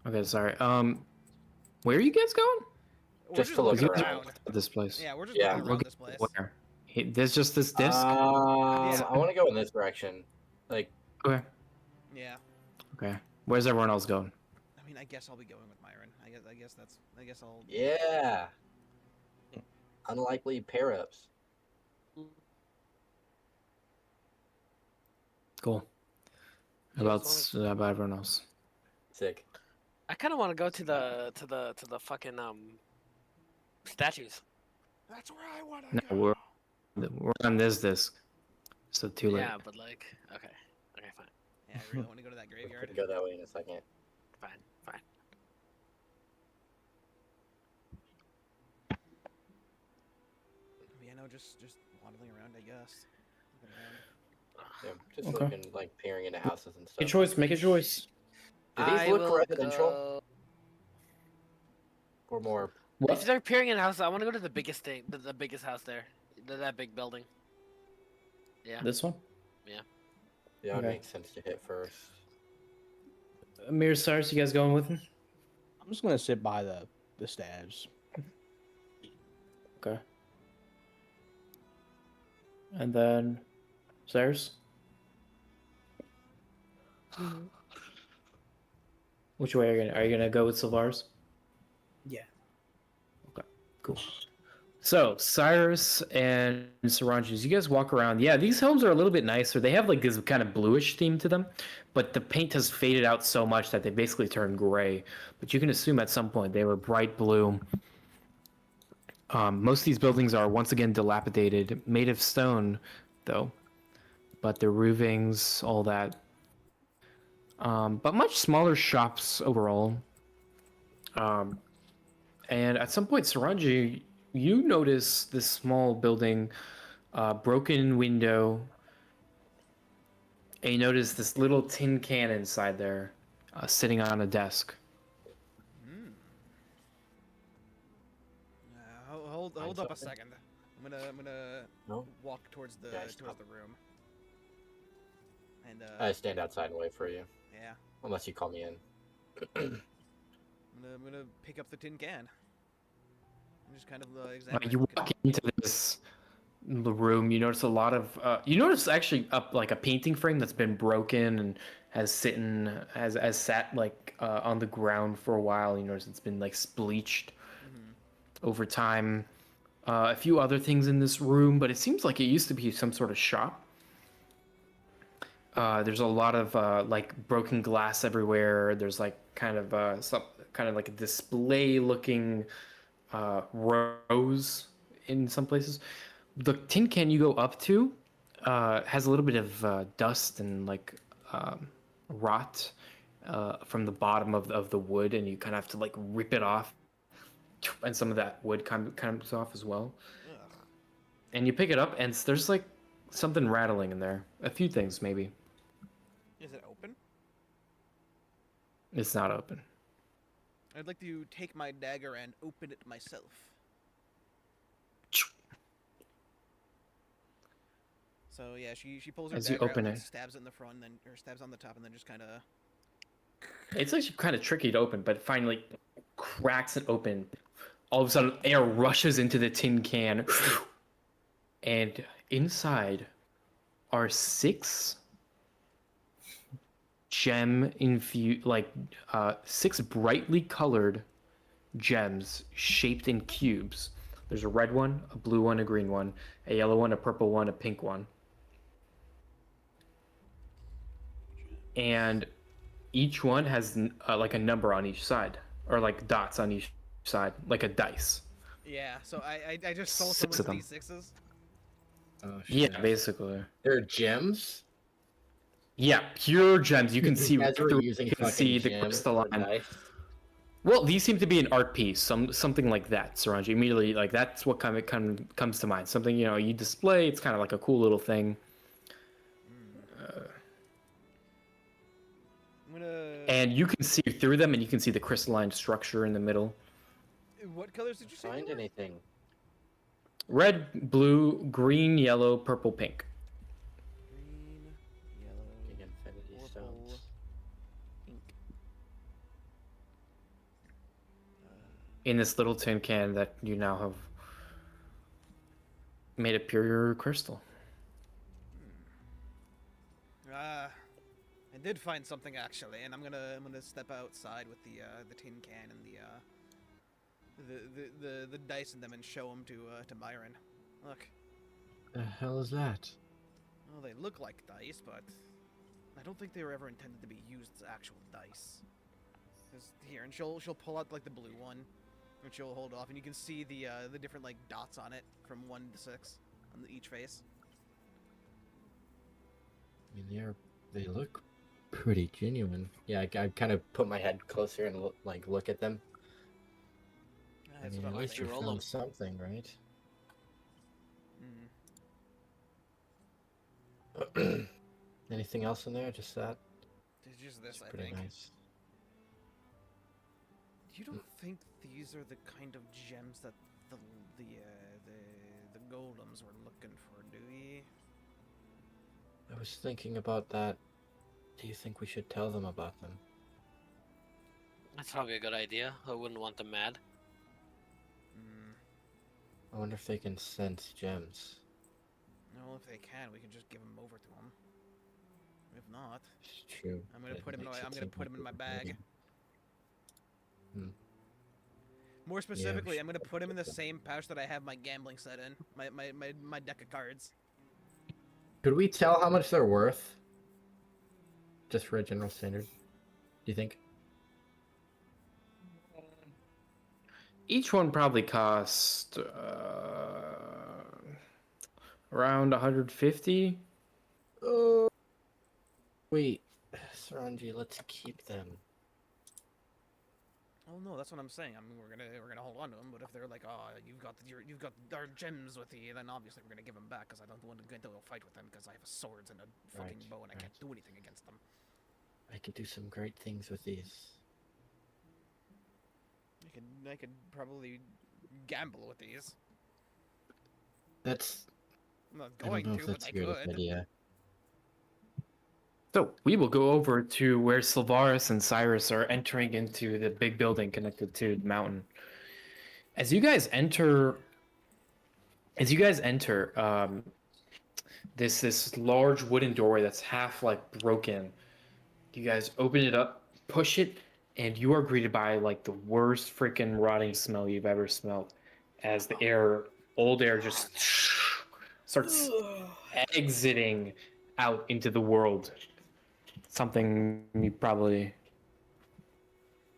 Okay, sorry. Where are you guys going? We're Just to look You looking guys around. are this place. Yeah, we're just Yeah. looking around this place. Where? There's just this disc. Yeah. I want to go in this direction. Like, Okay. Yeah. Okay. Where's everyone else going? I mean, I guess I'll be going with Myron. I guess I'll. yeah. Unlikely pair-ups. Cool. Yeah, About as long about everyone else. Sick. I kind of want to go to the fucking statues. That's where I want to No, go. we're on this disc, so too late. Yeah, but like, okay, fine, Yeah, I really want to go to that We graveyard. can go that way in a second. fine. Yeah, no, just waddling around, I guess. Looking around. Yeah, just Okay. looking, like, peering into houses and Make a stuff. choice. Make a choice. Do these I look will residential go- or more? What? If they're peering in a house, I want to go to the biggest thing, the biggest house there, that big building. Yeah. This one? Yeah, it Okay. makes sense to hit first. Amir, Cyrus, you guys going with him? I'm just gonna sit by the stairs. Okay. And then, Cyrus? Which way are you gonna go with Sylvaris? Yeah. Cool. So Cyrus and Saranjis, you guys walk around. Yeah, these homes are a little bit nicer. They have like this kind of bluish theme to them, but the paint has faded out so much that they basically turn gray. But you can assume at some point they were bright blue. Most of these buildings are once again dilapidated, made of stone, though. But their roofings, all that. But much smaller shops overall. And at some point, Saranji, you notice this small building, broken window, and you notice this little tin can inside there, sitting on a desk. Hmm. Hold Find up a something? second. I'm gonna No? walk towards the Yeah, towards stop. the room. And I stand outside and wait for you, yeah, unless you call me in. I'm gonna pick up the tin can. And just kind of examine it, You look at walk it. into this room, you notice a lot of you notice actually up like a painting frame that's been broken and has sat like on the ground for a while. You notice it's been like bleached Mhm. over time. A few other things in this room, but it seems like it used to be some sort of shop. There's a lot of like broken glass everywhere. There's like kind of like a display looking rows in some places. The tin can you go up to has a little bit of dust and like rot from the bottom of the wood, and you kind of have to like rip it off, and some of that wood comes off as well. Ugh. And you pick it up, and there's like something rattling in there. A few things maybe. Is it open? It's not open. I'd like to take my dagger and open it myself. So yeah, she pulls her As you dagger out, open and it. stabs it in the front, and then or stabs on the top, and then just kind of. It's actually kind of tricky to open, but it finally cracks it open. All of a sudden, air rushes into the tin can, and inside are 6 gem infused, like 6 brightly colored gems shaped in cubes. There's a red one, a blue one, a green one, a yellow one, a purple one, a pink one. And each one has like a number on each side, or like dots on each side, like a dice. Yeah, so I just sold 6 someone of to them. these sixes. Oh Yeah, shit. basically. They're gems. Yeah, pure gems. You can These see guys were through. using You can fucking see the gems for crystalline. dice. Well, these seem to be an art piece, something like that, Saranji. Immediately, like that's what comes to mind. Something you display. It's kind of like a cool little thing. I'm gonna. And you can see through them, and you can see the crystalline structure in the middle. What colors did you say? Find they were? anything? Red, blue, green, yellow, purple, pink. Green, yellow, Big infinity purple, stones. pink. In this little tin can that you now have made a pure crystal. I did find something actually, and I'm gonna step outside with the tin can and the dice in them and show them to Myron. Look, The hell is that? well, they look like dice, but I don't think they were ever intended to be used as actual dice. Just here, and she'll pull out like the blue one, and she'll hold off, and you can see the different like dots on it from 1 to 6 on each face. I mean, they look pretty genuine. Yeah, I kind of put my head closer and look at them. I That's mean, what at I'm least you thinking. found something, right? Anything else in there? Just that? It's just this, It's I pretty think. nice. You don't think these are the kind of gems that the golems were looking for, do we? I was thinking about that. Do you think we should tell them about them? That's probably a good idea. I wouldn't want them mad. I wonder if they can sense gems. Well, if they can, we can just give them over to them. If not, It's true. I'm gonna It put him. makes it I'm gonna seem put him like in my we're bag. hiding. Hmm. More specifically, we I'm gonna should put him in the put them. same pouch that I have my gambling set in. My deck of cards. Could we tell how much they're worth? Just for a general standard? Do you think? Each one probably cost around 150. Oh. Wait, Saranji, let's keep them. Oh no, that's what I'm saying. I mean, we're gonna hold on to them. But if they're like, oh, you've got our gems with you, then obviously we're gonna give them back because I don't want to get into a fight with them because I have swords and a fucking Right, bow and I right. can't do anything against them. I could do some great things with these. I could probably gamble with these. That's. I'm not I don't going know to, if but that's I a good could. idea. So we will go over to where Sylvaris and Cyrus are entering into the big building connected to the mountain. As you guys enter, this large wooden doorway that's half like broken. You guys open it up, push it, and you are greeted by like the worst freaking rotting smell you've ever smelled, as the old air just starts exiting out into the world. Something you probably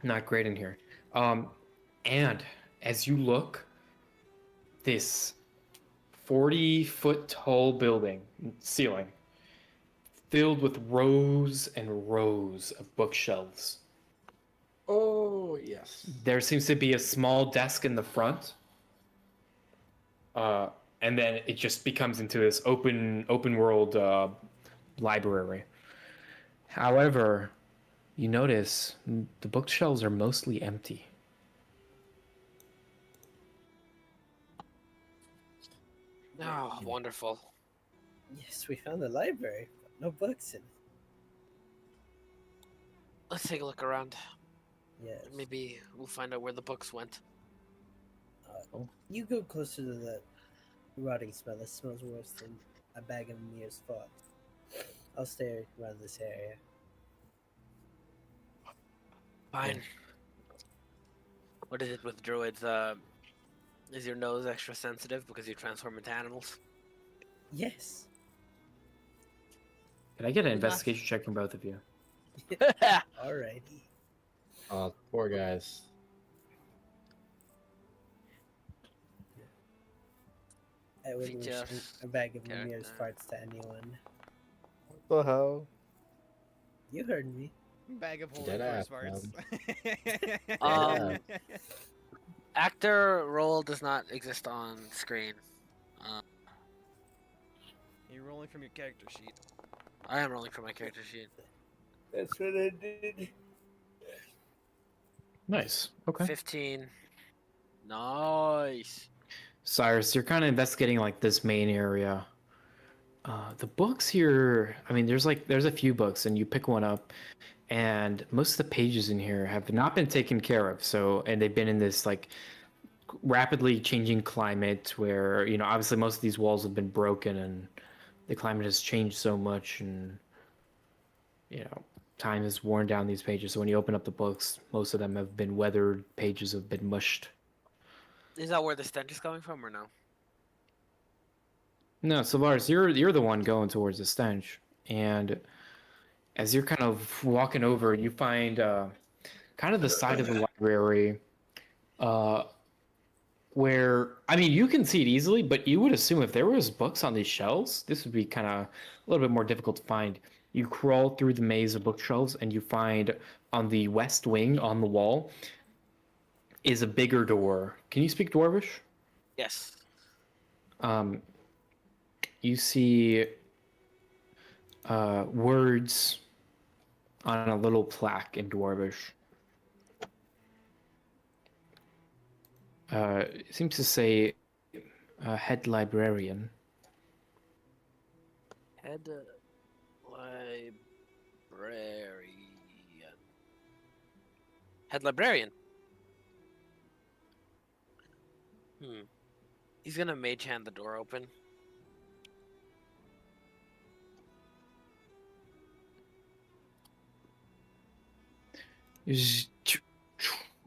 not great in here. And as you look, this 40-foot tall building ceiling filled with rows and rows of bookshelves. Oh, yes. There seems to be a small desk in the front. And then it just becomes into this open world library. However, you notice the bookshelves are mostly empty. Oh, wonderful. Yes, we found the library, but no books in it. Let's take a look around. Yes. Maybe we'll find out where the books went. You go closer to that rotting smell. It smells worse than a bag of Mir's fart. I'll stay around this area. Fine. What is it with druids? Is your nose extra sensitive because you transform into animals? Yes. Can I get an investigation check from both of you? Alrighty. Poor guys. I wouldn't wish Features, a bag of Lumire's character. farts to anyone. What the hell? You heard me. Bag of holy Deadass, first parts. Um, Actor role does not exist on screen. You're rolling from your character sheet. I am rolling for my character sheet. That's what I did. Nice. Okay. 15. Nice. Cyrus, you're kind of investigating like this main area. The books here, I mean, there's a few books, and you pick one up, and most of the pages in here have not been taken care of. So, and they've been in this like rapidly changing climate where, you know, obviously most of these walls have been broken, and the climate has changed so much, and you know, time has worn down these pages. So when you open up the books, most of them have been weathered, pages have been mushed. Is that where the stench is coming from, or no? No, so Lars, you're the one going towards the stench, and as you're kind of walking over, you find kind of the side of the library, where I mean you can see it easily, but you would assume if there was books on these shelves, this would be kind of a little bit more difficult to find. You crawl through the maze of bookshelves, and you find on the west wing on the wall is a bigger door. Can you speak Dwarvish? Yes. You see words on a little plaque in Dwarvish. It seems to say head librarian. Head librarian. Head librarian. He's gonna mage hand the door open.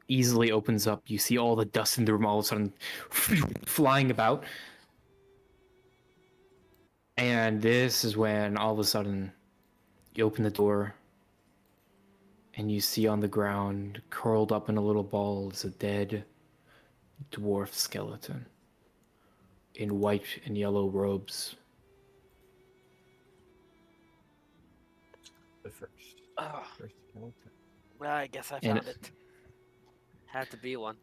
Easily opens up. You see all the dust in the room all of a sudden flying about. And this is when all of a sudden you open the door and you see on the ground, curled up in a little ball, is a dead dwarf skeleton in white and yellow robes. The first skeleton. Well, I guess I And found it. Had to be one.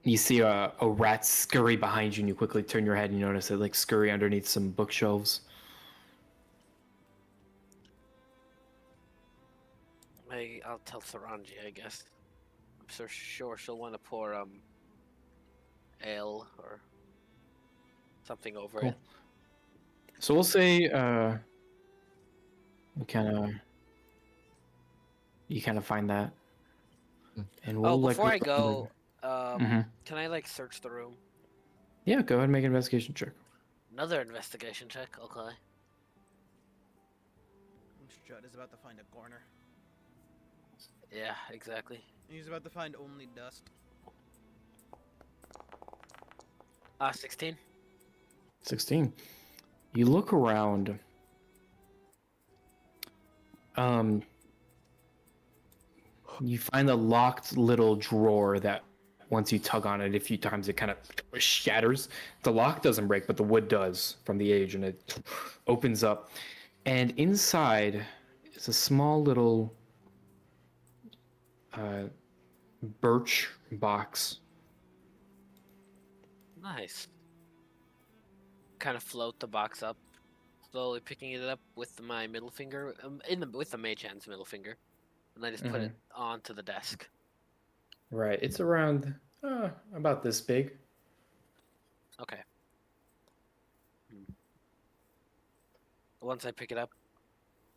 You see a rat scurry behind you, and you quickly turn your head and you notice it like scurry underneath some bookshelves. I'll tell Saranji, I guess. I'm so sure she'll want to pour ale or something over Cool. it. So we'll say you kind of find that, and we'll Before I like go, Mhm. can I like search the room? Yeah, go ahead and make an investigation check. Another investigation check. Okay. Judd is about to find a corner. Yeah, exactly. He's about to find only dust. 16. 16. You look around. You find a locked little drawer that once you tug on it a few times, it kind of shatters. The lock doesn't break, but the wood does from the age, and it opens up. And inside is a small little birch box. Nice. Kind of float the box up, slowly picking it up with my middle finger, with the mage hand's middle finger, and I just put it onto the desk. Right. It's around about this big. Okay. Once I pick it up,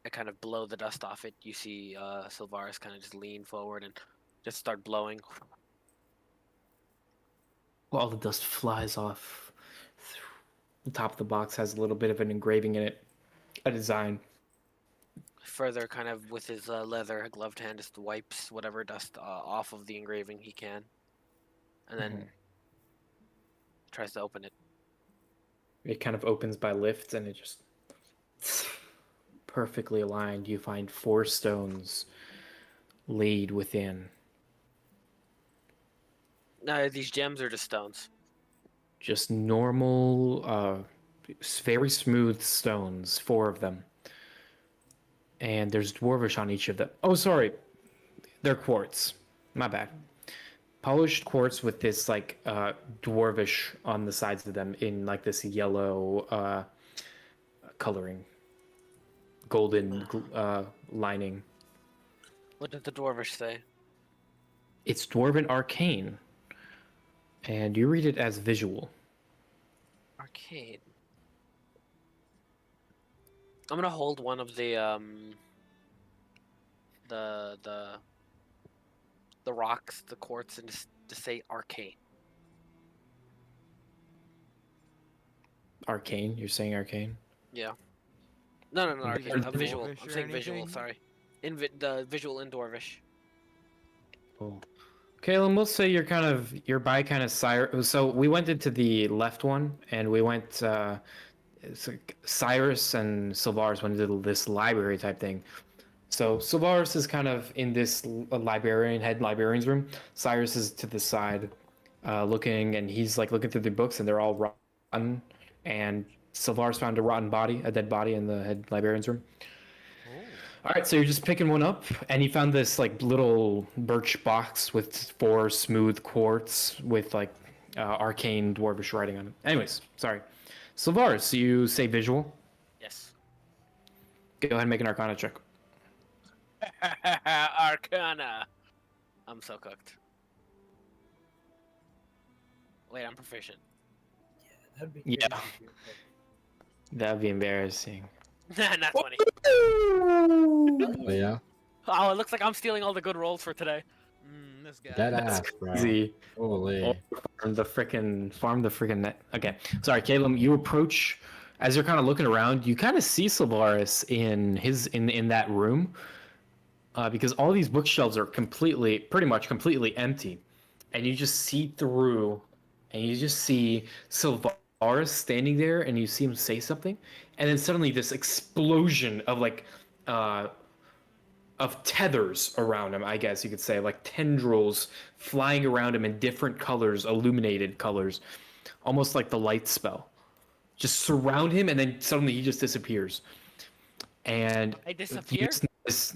I kind of blow the dust off it. You see Sylvaris kind of just lean forward and just start blowing. All the dust flies off. The top of the box has a little bit of an engraving in it, a design. Further, kind of with his leather gloved hand, just wipes whatever dust off of the engraving he can, and then tries to open it. It kind of opens by lift, and it just perfectly aligned. You find 4 stones laid within. No, these gems are just stones. Just normal, very smooth stones, 4 of them. And there's dwarvish on each of them. Oh, sorry. They're quartz. My bad. Polished quartz with this, like, dwarvish on the sides of them in, like, this yellow, coloring. Golden, lining. What did the dwarvish say? It's Dwarven Arcane. And you read it as visual. Arcade. I'm gonna hold one of the the rocks, the quartz, and just say arcane. Arcane? You're saying arcane? Yeah. No, Okay. arcane. Or Visual. dwarvish I'm or saying visual. anything? Sorry. The visual in dwarvish. Cool. Caleb, we'll say you're by kind of Cyrus. So we went into the left one, and we went. It's like Cyrus and Sylvaris went into this library type thing. So Sylvaris is kind of in this head librarian's room. Cyrus is to the side, looking, and he's like looking through the books, and they're all rotten. And Sylvaris found a dead body in the head librarian's room. All right, so you're just picking one up, and you found this like little birch box with 4 smooth quartz with like arcane dwarvish writing on it. Anyways, sorry. Sylvaris, you say visual. Yes. Go ahead and make an Arcana check. Arcana. I'm so cooked. Wait, I'm proficient. That'd be Yeah. crazy if you were like, That'd be embarrassing. Not 20. Oh, yeah. Oh, it looks like I'm stealing all the good rolls for today. This guy. Dead That's ass, bro. crazy. Holy. Farm the freaking net. Okay, sorry, Caleb. You approach as you're kind of looking around. You kind of see Sylvaris in that room, because all these bookshelves are pretty much completely empty, and you just see through, and you just see Sylvaris standing there, and you see him say something, and then suddenly this explosion of like, of tethers around him, I guess you could say, like tendrils flying around him in different colors, illuminated colors, almost like the light spell. Just surround him, and then suddenly he just disappears. And I you disappear? just notice-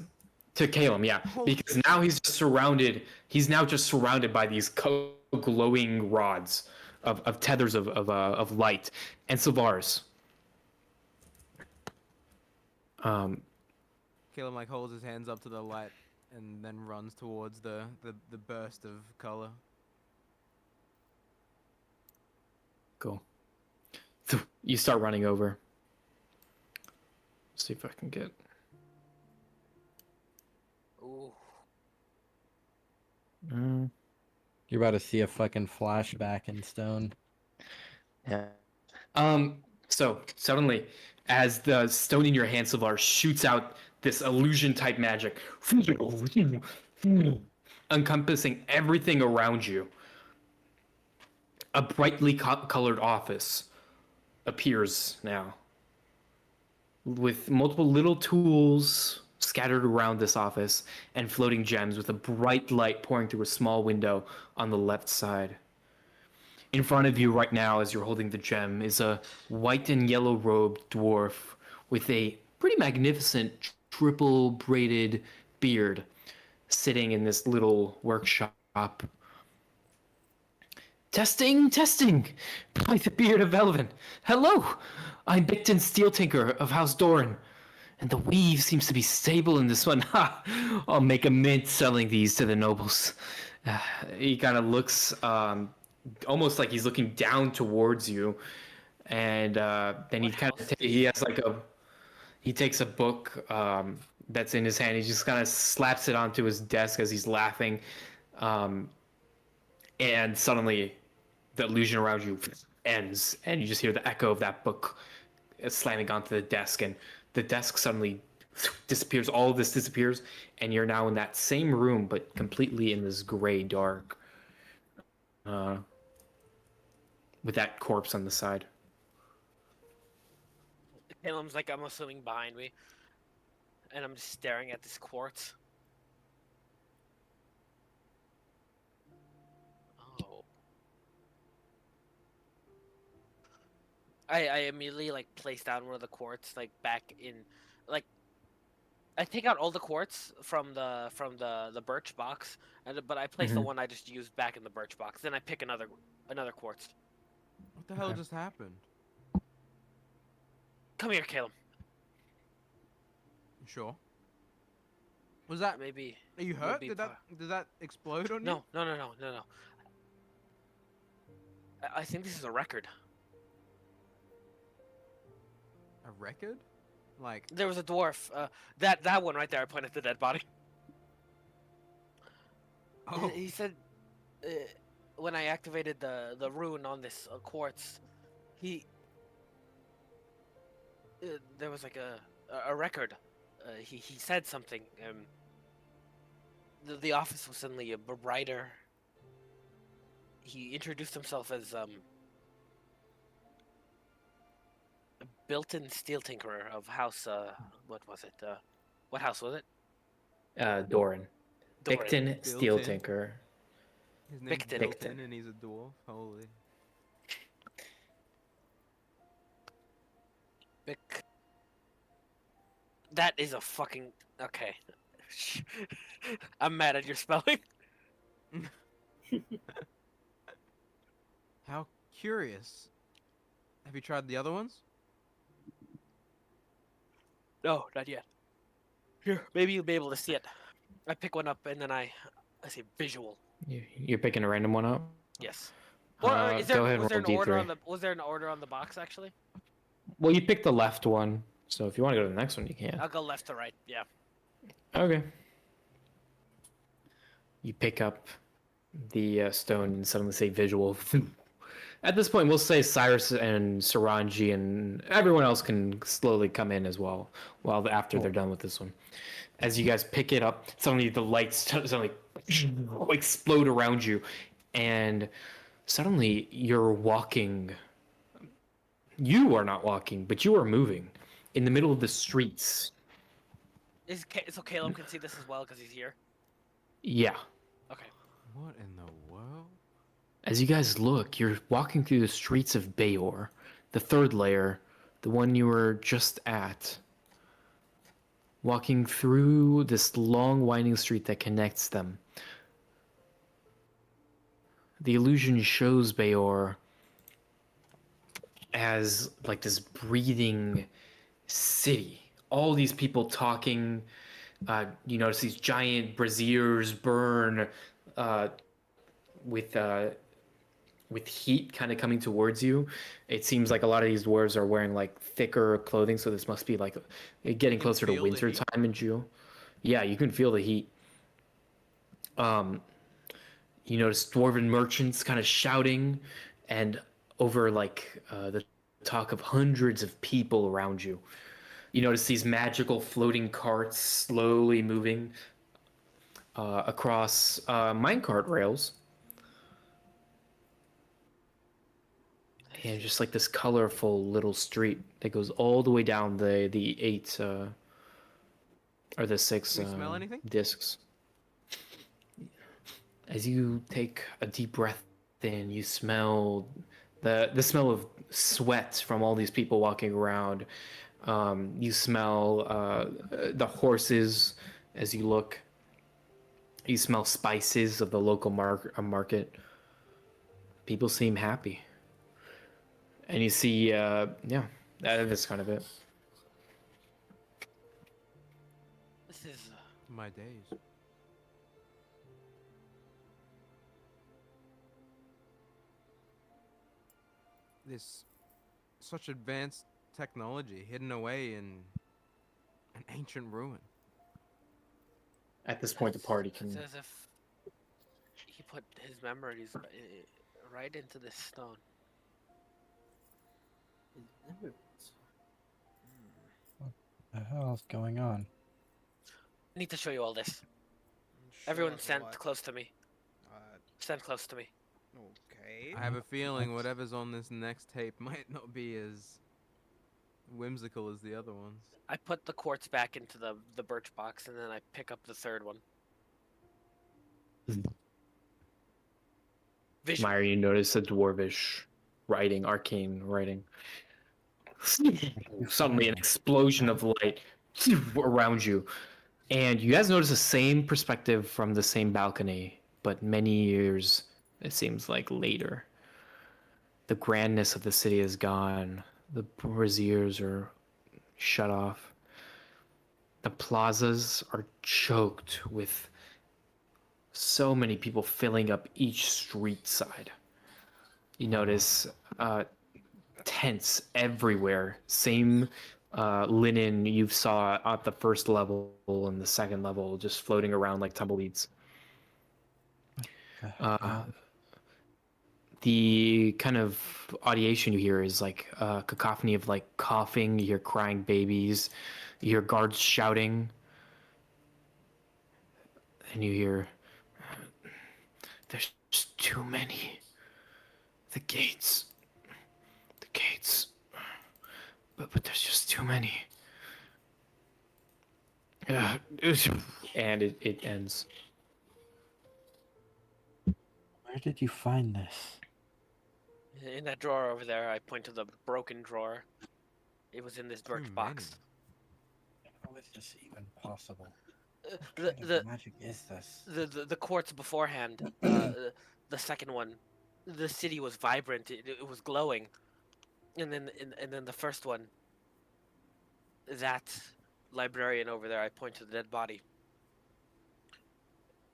to Caleb, yeah, because now he's surrounded. He's now just surrounded by these glowing rods of tethers of light, and Sylvaris. Caleb like holds his hands up to the light and then runs towards the burst of color. Cool. You start running over. See if I can get. Ooh. You're about to see a fucking flashback in stone. Yeah. So suddenly, as the stone in your hand, Sylvaris, shoots out this illusion type magic, encompassing everything around you. A brightly colored office appears now, with multiple little tools scattered around this office and floating gems, with a bright light pouring through a small window on the left side. In front of you right now, as you're holding the gem, is a white and yellow robed dwarf with a pretty magnificent triple braided beard, sitting in this little workshop. Testing. By the beard of Elvin. Hello, I'm Bicton Steel Tinker of House Doran, and the weave seems to be stable in this one. Ha! I'll make a mint selling these to the nobles. He kind of looks, almost like he's looking down towards you, and then he kind of he takes a book that's in his hand. He just kind of slaps it onto his desk as he's laughing, and suddenly the illusion around you ends, and you just hear the echo of that book slamming onto the desk, and the desk suddenly disappears. All of this disappears, and you're now in that same room, but completely in this gray dark, with that corpse on the side. Caleb's like, I'm assuming behind me. and I'm just staring at this quartz. Oh. I immediately like place down one of the quartz like back in, like I take out all the quartz from the birch box, but I place the Mhm. one I just used back in the birch box. Then I pick another quartz. What the hell Okay. just happened? Come here, Caleb. You sure? Was that? Maybe. Are you would hurt? be Did par- that explode on you? No, no, no, no, no, no. I think this is a record. A record? Like There was a dwarf. That one right there. I pointed at the dead body. oh, He said, uh, when I activated the rune on this quartz, he there was like a record. He said something. The office was suddenly brighter. He introduced himself as a built-in steel tinkerer of House. What was it? What house was it? Doran. Doran. Picton Steel Built-in. Tinker. his name's Picton. Built-in and he's a dwarf. Holy. That is a fucking okay. I'm mad at your spelling. How curious. Have you tried the other ones? No, not yet. Here, maybe you'll be able to see it. I pick one up and then I say visual. You're picking a random one up. Yes. Or is there Go ahead and was there an roll order D3. on the was there an order on the box actually? Well, you picked the left one, so if you want to go to the next one, you can. I'll go left to right. Yeah. Okay. You pick up the stone and suddenly say visual. At this point, we'll say Cyrus and Saranji and everyone else can slowly come in as well. After they're done with this one, as you guys pick it up, suddenly the lights suddenly explode around you, and suddenly you're walking. You are not walking, but you are moving in the middle of the streets. So Caleb can see this as well because he's here. Yeah. Okay. What in the world? As you guys look, you're walking through the streets of Bayor, the third layer, the one you were just at. Walking through this long, winding street that connects them. The illusion shows Bayor as like this breathing city. All these people talking. You notice these giant braziers burn with heat kind of coming towards you. It seems like a lot of these dwarves are wearing like thicker clothing, so this must be like getting closer to feel the winter heat? time in June. Yeah, you can feel the heat. You notice dwarven merchants kind of shouting, and over like the talk of hundreds of people around you. You notice these magical floating carts slowly moving across minecart rails. And just like this colorful little street that goes all the way down the 8 or the 6 Can we smell anything? discs. As you take a deep breath in, you smell the smell of sweat from all these people walking around. You smell the horses as you look. You smell spices of the local market. People seem happy. And you see, that's kind of it. This is My days. This such advanced technology hidden away in an ancient ruin. At this point, the party it's can. as if he put his memories right into this stone. His memories. The hell's going on? I need to show you all this. Show Everyone us stand what? close to me. Stand close to me. Okay. I have a feeling whatever's on this next tape might not be as whimsical as the other ones. I put the quartz back into the birch box, and then I pick up the third one. Vision. Myra, you notice a dwarvish writing, arcane writing. Suddenly, an explosion of light around you, and you guys notice the same perspective from the same balcony, but many years, it seems like, later. The grandness of the city is gone. The braziers are shut off. The plazas are choked with so many people filling up each street side. You notice tents everywhere. Same linen you saw at the first level and the second level, just floating around like tumbleweeds. The kind of audiation you hear is like a cacophony of like coughing. You hear crying babies. You hear guards shouting. And you hear, there's just too many. The gates. But there's just too many. And it ends. Where did you find this? In that drawer over there, I point to the broken drawer. It was in this birch box. How is this even possible? The What kind of magic is this? the quartz beforehand, the second one, the city was vibrant. It was glowing, and then the first one, that librarian over there, I point to the dead body.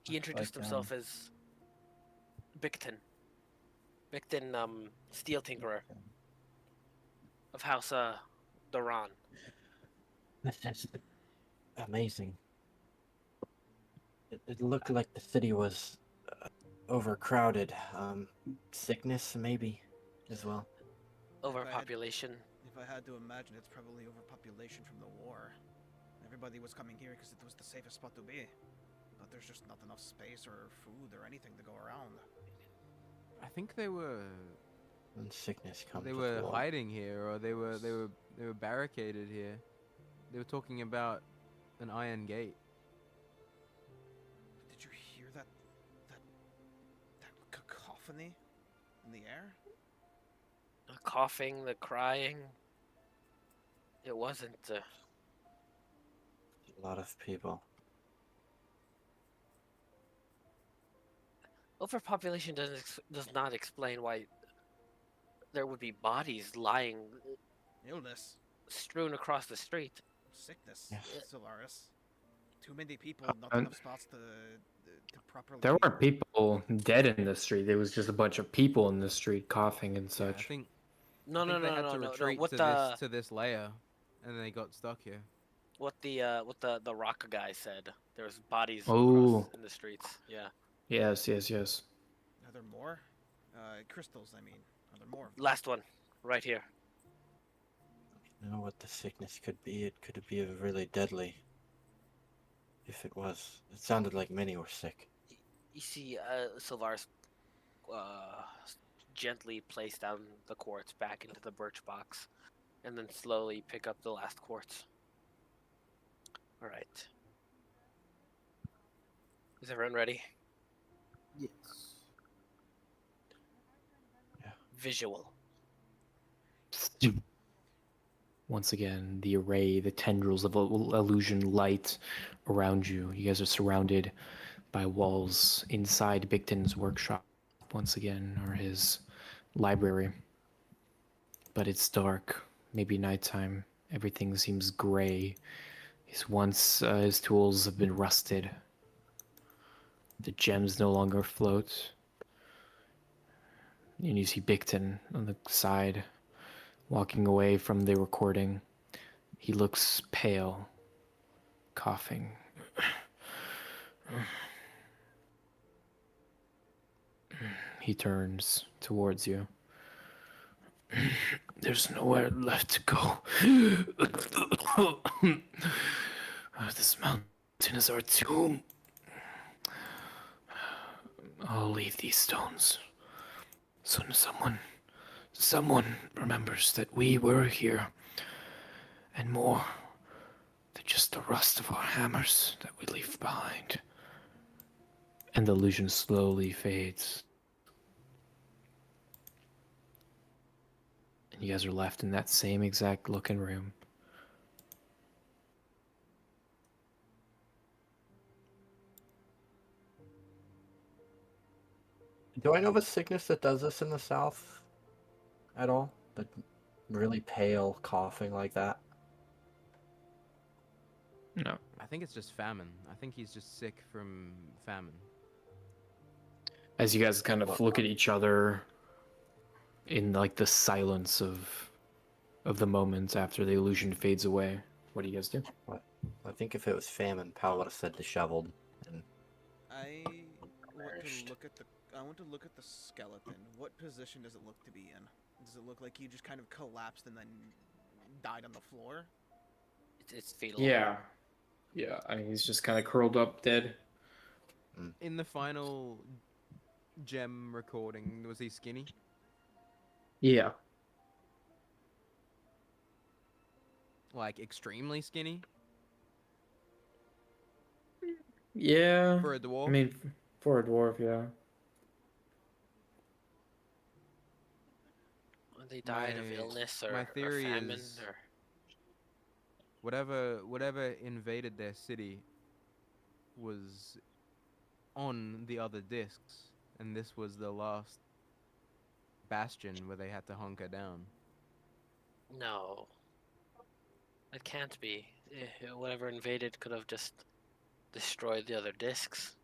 He introduced himself as Bicton. Bicton, steel tinkerer of House Duran. This is amazing. It looked like the city was overcrowded. Sickness, maybe, as well. Overpopulation. If I had to imagine, it's probably overpopulation from the war. Everybody was coming here because it was the safest spot to be. But there's just not enough space or food or anything to go around. I think they were When sickness comes. they with were war. hiding here, or they were barricaded here. They were talking about an iron gate. Did you hear that cacophony in the air? The coughing, the crying. It wasn't. A lot of people. Overpopulation does not explain why there would be bodies lying Illness, strewn across the street. sickness, Yes. Solaris. Too many people, not and- enough spots to properly. There weren't people dead in the street. There was just a bunch of people in the street coughing and Yeah, such. I think No, no, they no, had no, to no, no. retreat What to the this layer, and they got stuck here. what the rock guy said? There was bodies Oh. across in the streets. Yeah. Yes. Are there more? Crystals, I mean. Are there more? Last one, right here. You know what the sickness could be? It could be really deadly. If it was. It sounded like many were sick. You see, Sylvaris gently place down the quartz back into the birch box, and then slowly pick up the last quartz. All right. Is everyone ready? Yes. Visual. Once again, the array, the tendrils of illusion light around you. You guys are surrounded by walls inside Bicton's workshop, once again, or his library. But it's dark, maybe nighttime. Everything seems gray. His tools have been rusted. The gems no longer float. And you see Bicton on the side, walking away from the recording. He looks pale, coughing. He turns towards you. There's nowhere left to go. This mountain is our tomb. I'll leave these stones. So someone remembers that we were here and more. They're just the rust of our hammers that we leave behind. And the illusion slowly fades. And you guys are left in that same exact looking room. Do I know of a sickness that does this in the south at all? But really pale, coughing like that. No. I think it's just famine. I think he's just sick from famine. As you guys kind of look at each other in like the silence of the moments after the illusion fades away, what do you guys do? I think if it was famine, Pal would have said disheveled. And I want Perished. to look at the. I want to look at the skeleton. What position does it look to be in? Does it look like you just kind of collapsed and then died on the floor? It's fetal. Yeah. Yeah, I mean, he's just kind of curled up dead. In the final gem recording, was he skinny? Yeah. Like extremely skinny Yeah. for a dwarf? I mean, for a dwarf, yeah. They died of My- illness my or theory famine is- or whatever invaded their city was on the other discs, and this was the last bastion where they had to hunker down. no. It can't be. Whatever invaded could have just destroyed the other discs.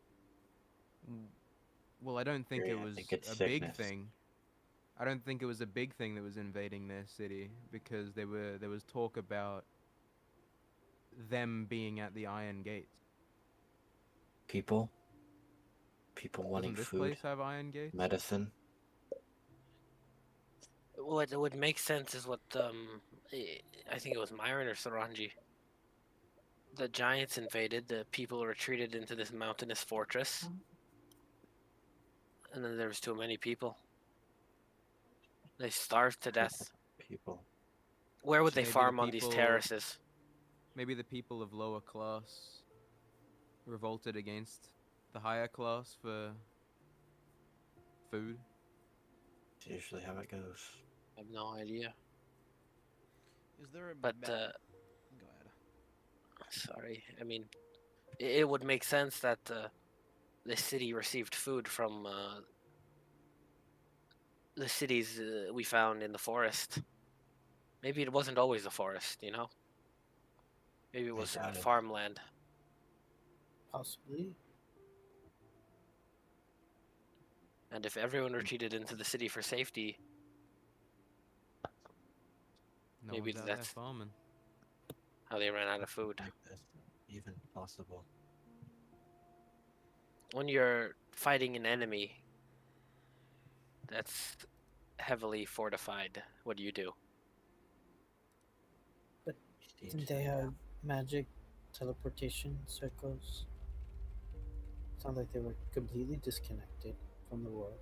Well, I don't think Agree, it I was think it's a big sickness. thing. I don't think it was a big thing that was invading their city, because there was talk about them being at the Iron Gates. People wanting Doesn't this food, place have Iron Gates? medicine. What would make sense is what I think it was Myron or Saranji. The giants invaded. The people retreated into this mountainous fortress, and then there was too many people. They starved to death. People. Where would So they maybe the farm on these people- terraces? Maybe the people of lower class revolted against the higher class for food. It's usually how it goes. I have no idea. Is there a But Go ahead. sorry, I mean, it would make sense that the city received food from the cities we found in the forest. Maybe it wasn't always a forest, you know? Maybe it was doubt it. farmland. Possibly. And if everyone retreated into the city for safety, No Maybe one's out there that's- farming. how they ran out of food. Like this, even possible. When you're fighting an enemy that's heavily fortified, what do you do? Didn't they have magic teleportation circles? Sound like they were completely disconnected from the world.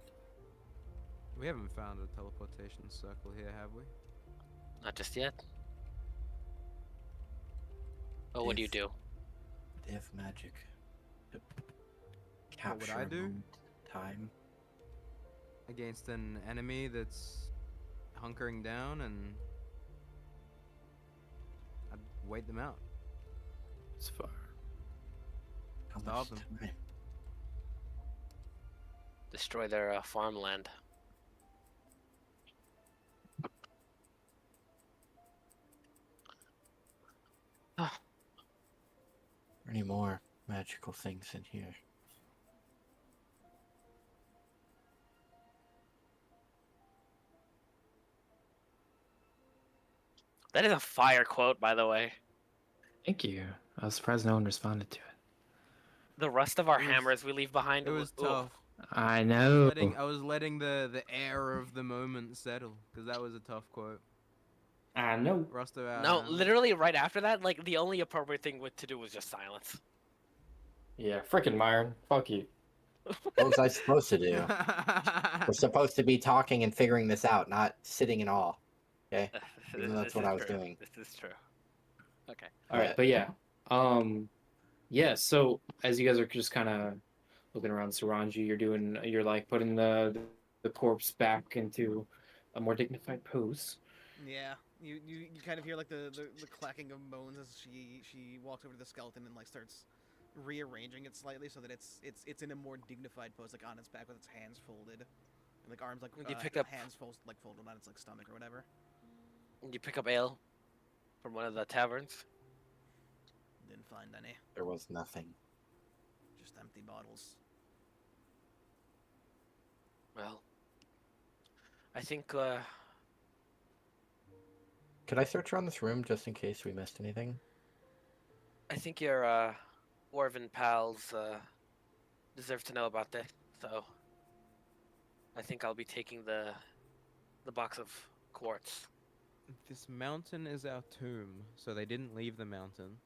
We haven't found a teleportation circle here, have we? Not just yet. Oh, what do you do? They have magic. To What capture would I a do? moment, time. Against an enemy that's hunkering down, and I'd wait them out. It's far. How Stop much them. time? Destroy their farmland. Any more magical things in here? That is a fire quote, by the way. Thank you. I was surprised no one responded to it. The rust of our It was- hammers we leave behind. It was Ooh. tough. I know. I was letting the air of the moment settle, because that was a tough quote. I know. Rusto out. No, literally right after that, like the only appropriate thing to do was just silence. Yeah, frickin' Myron. Fuck you. What was I supposed to do? We're supposed to be talking and figuring this out, not sitting in awe. Okay? Even though that's This what is I was true. doing. This is true. Okay. All right, but yeah, yeah. So as you guys are just kind of looking around Saranji, you're like putting the corpse back into a more dignified pose. Yeah, you kind of hear like the clacking of bones as she walks over to the skeleton and like starts rearranging it slightly so that it's in a more dignified pose, like on its back with its hands folded, and like arms like Do you pick up hands like folded on its like stomach or whatever. you pick up ale from one of the taverns? Didn't find any, There was nothing. just empty bottles. Well, I think Could I search around this room just in case we missed anything? your Orvin pals deserve to know about this. So I think I'll be taking the box of quartz. This mountain is our tomb, so they didn't leave the mountain.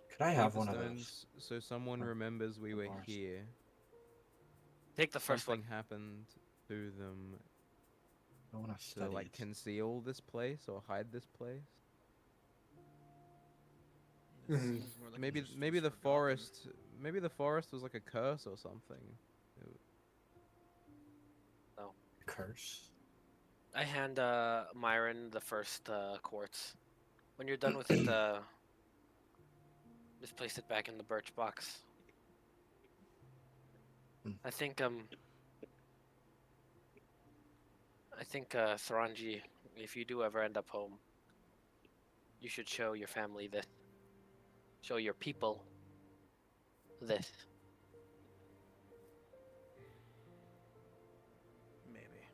Could I Leave have the one of those? stones so someone Or- remembers we were bars. here. Take the first Something one. happened to them I want to to study. like conceal this place or hide this place. This Mhm. seems more like it Maybe just maybe was the forgotten. forest was like a curse or something. Curse. I hand Myron the first quartz. When you're done with it, just place it back in the birch box. Hmm. I think Saranji, if you do ever end up home, you should show your family this. Show your people this. Maybe.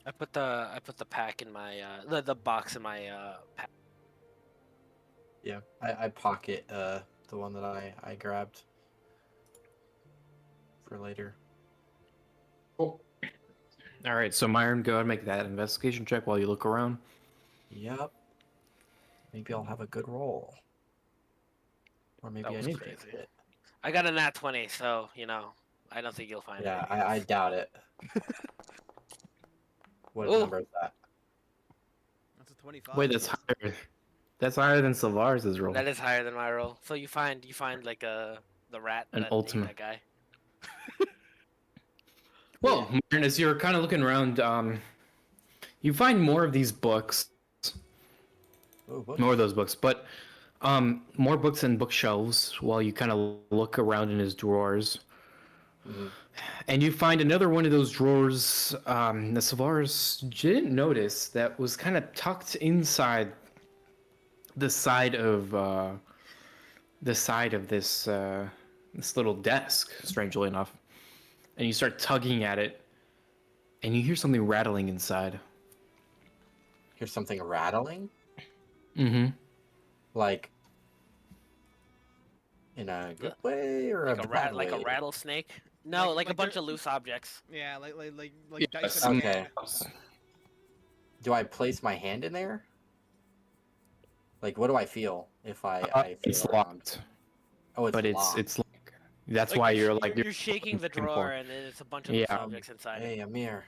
I put the pack in my the box in my pack. Yeah, I pocket the one that I grabbed for later. Cool. All right, so Myron, go ahead and make that investigation check while you look around. Yep. Maybe I'll have a good roll. Or maybe That I was did crazy. fix it. I got a nat 20, so I don't think you'll find Yeah, it. I doubt it. What Ooh. number is that? That's a 25. Wait, that's higher. That's higher than Sylvaris' roll. That is higher than my roll. So you find like the rat An that ate ultimate. that guy. Well, Myron, as you're kind of looking around, you find more of these books, Oh, books. more of those books, but more books and bookshelves while you kind of look around in his drawers. Mhm. And you find another one of those drawers that Sylvaris didn't notice that was kind of tucked inside the side of this little desk, strangely enough. And you start tugging at it, and you hear something rattling inside. Here's something rattling? Mm-hmm. Like in a good way or Like a a bad like a way? rattlesnake. No, like a like bunch there- of loose objects. Yeah, like Yes, dice in a okay. hand. Do I place my hand in there? Like, what do I feel if I feel It's around? locked, Oh, it's but locked. it's like that's why you're like you're shaking the looking drawer, for- and then it's a bunch of loose Yeah. objects inside. Hey, Amir,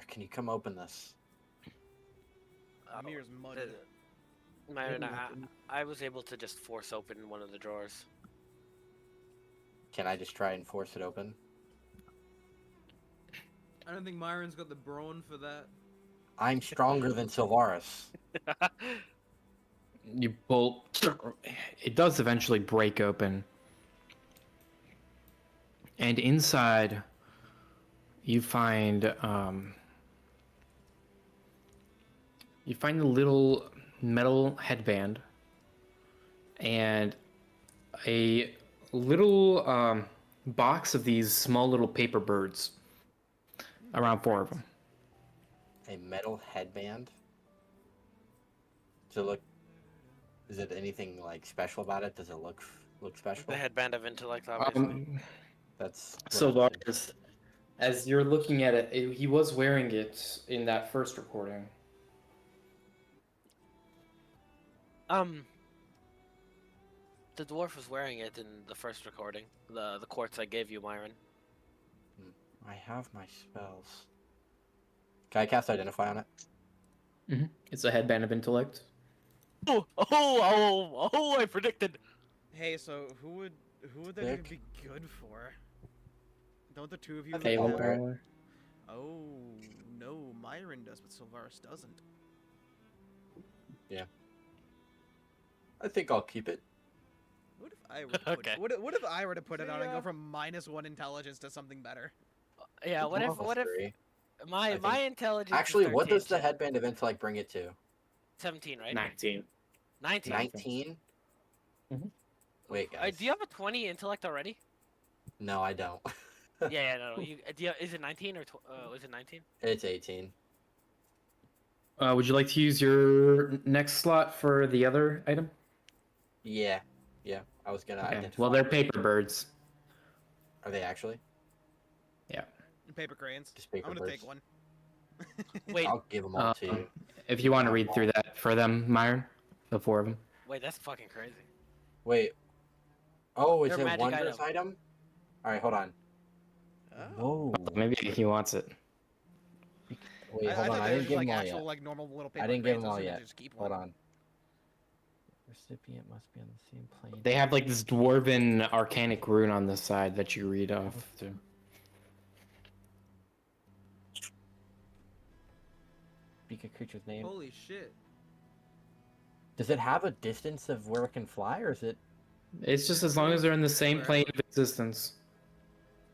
can you come open this? Amir's muddy. Myron, I was able to just force open one of the drawers. Can I just try and force it open? I don't think Myron's got the brawn for that. I'm stronger than Sylvaris. You pull. It does eventually break open, and inside you find a little metal headband and a little box of these small little paper birds. Around 4 of them. A metal headband. Does it look? Is it anything like special about it? Does it look special? The headband of intellect, obviously. That's what So I'm thinking. Lars, as you're looking at it, he was wearing it in that first recording. The dwarf was wearing it in the first recording. The quartz I gave you, Myron. I have my spells. Can I cast Identify on it? It's a headband of intellect. Oh! I predicted. Hey, so who would that even be good for? Don't the two of you? I think I'll have- wear it. Power. Oh no, Myron does, but Sylvaris doesn't. I think I'll keep it. What if I were to put, Okay. what if I were to put it on and Yeah. go from -1 intelligence to something better? Yeah. What if Three. my think- intelligence? Actually, is what does 13. the headband of intellect bring it to? 17, right? 19. 19. 19. Mhm. Wait, guys. Do you have a 20 intellect already? No, I don't. Yeah, no. Is it 19 or is it 19? It's 18. Would you like to use your next slot for the other item? Yeah. Yeah. I was gonna Okay. identify. Well, they're paper birds. Are they actually? Paper crayons. Just paper I'm gonna birds. take one. Wait, I'll give them all to you. If you want to read through that for them, Myron, the 4 of them. wait, that's fucking crazy. Wait. Oh, is They're it magic wondrous item? All right, hold on. Oh. Whoa. Maybe he wants it. Wait, I hold on. thought I they didn't were give like them all actual yet. like normal little paper I didn't crayons. give them I all was gonna yet. just keep Hold one. on. Recipient must be on the same plane. They have like this dwarven arcanic rune on the side that you read off to. Speak a creature's name. Holy shit. Does it have a distance of where it can fly, or is it? It's just as long as they're in the same plane of existence.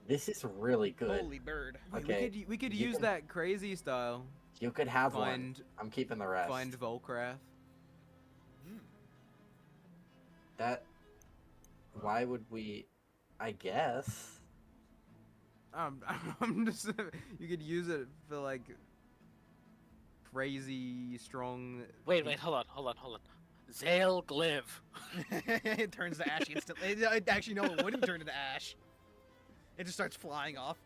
This is really good. Holy bird. Wait, Okay, we could you use can- that crazy style. You could have one. Find I'm keeping the rest. find Volcraft. That. Why would we? I guess. I'm just you could use it for like crazy strong. Wait, hold on. Zale Gliv. It turns to ash instantly. Actually, no, it wouldn't turn into ash. It just starts flying off.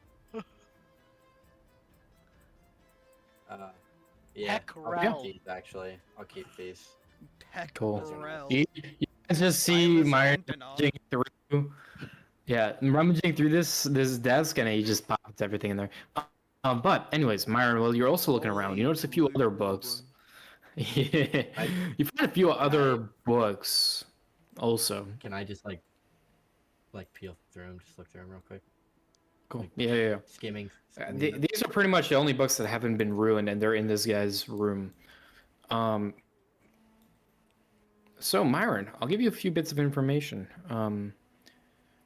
Yeah. Heck, I'll Rel. keep these, actually. I'll keep these. Heck, Cool. Rel. You guys just see Silas Myron Antonoff. rummaging through. Yeah, rummaging through this desk, and he just pops everything in there. But anyways, Myron, while you're also looking around, you notice a few other books. Yeah, you find a few other books also. Can I just like peel through them? Just look through them real quick. Cool. Yeah. Skimming. These are pretty much the only books that haven't been ruined, and they're in this guy's room. So Myron, I'll give you a few bits of information.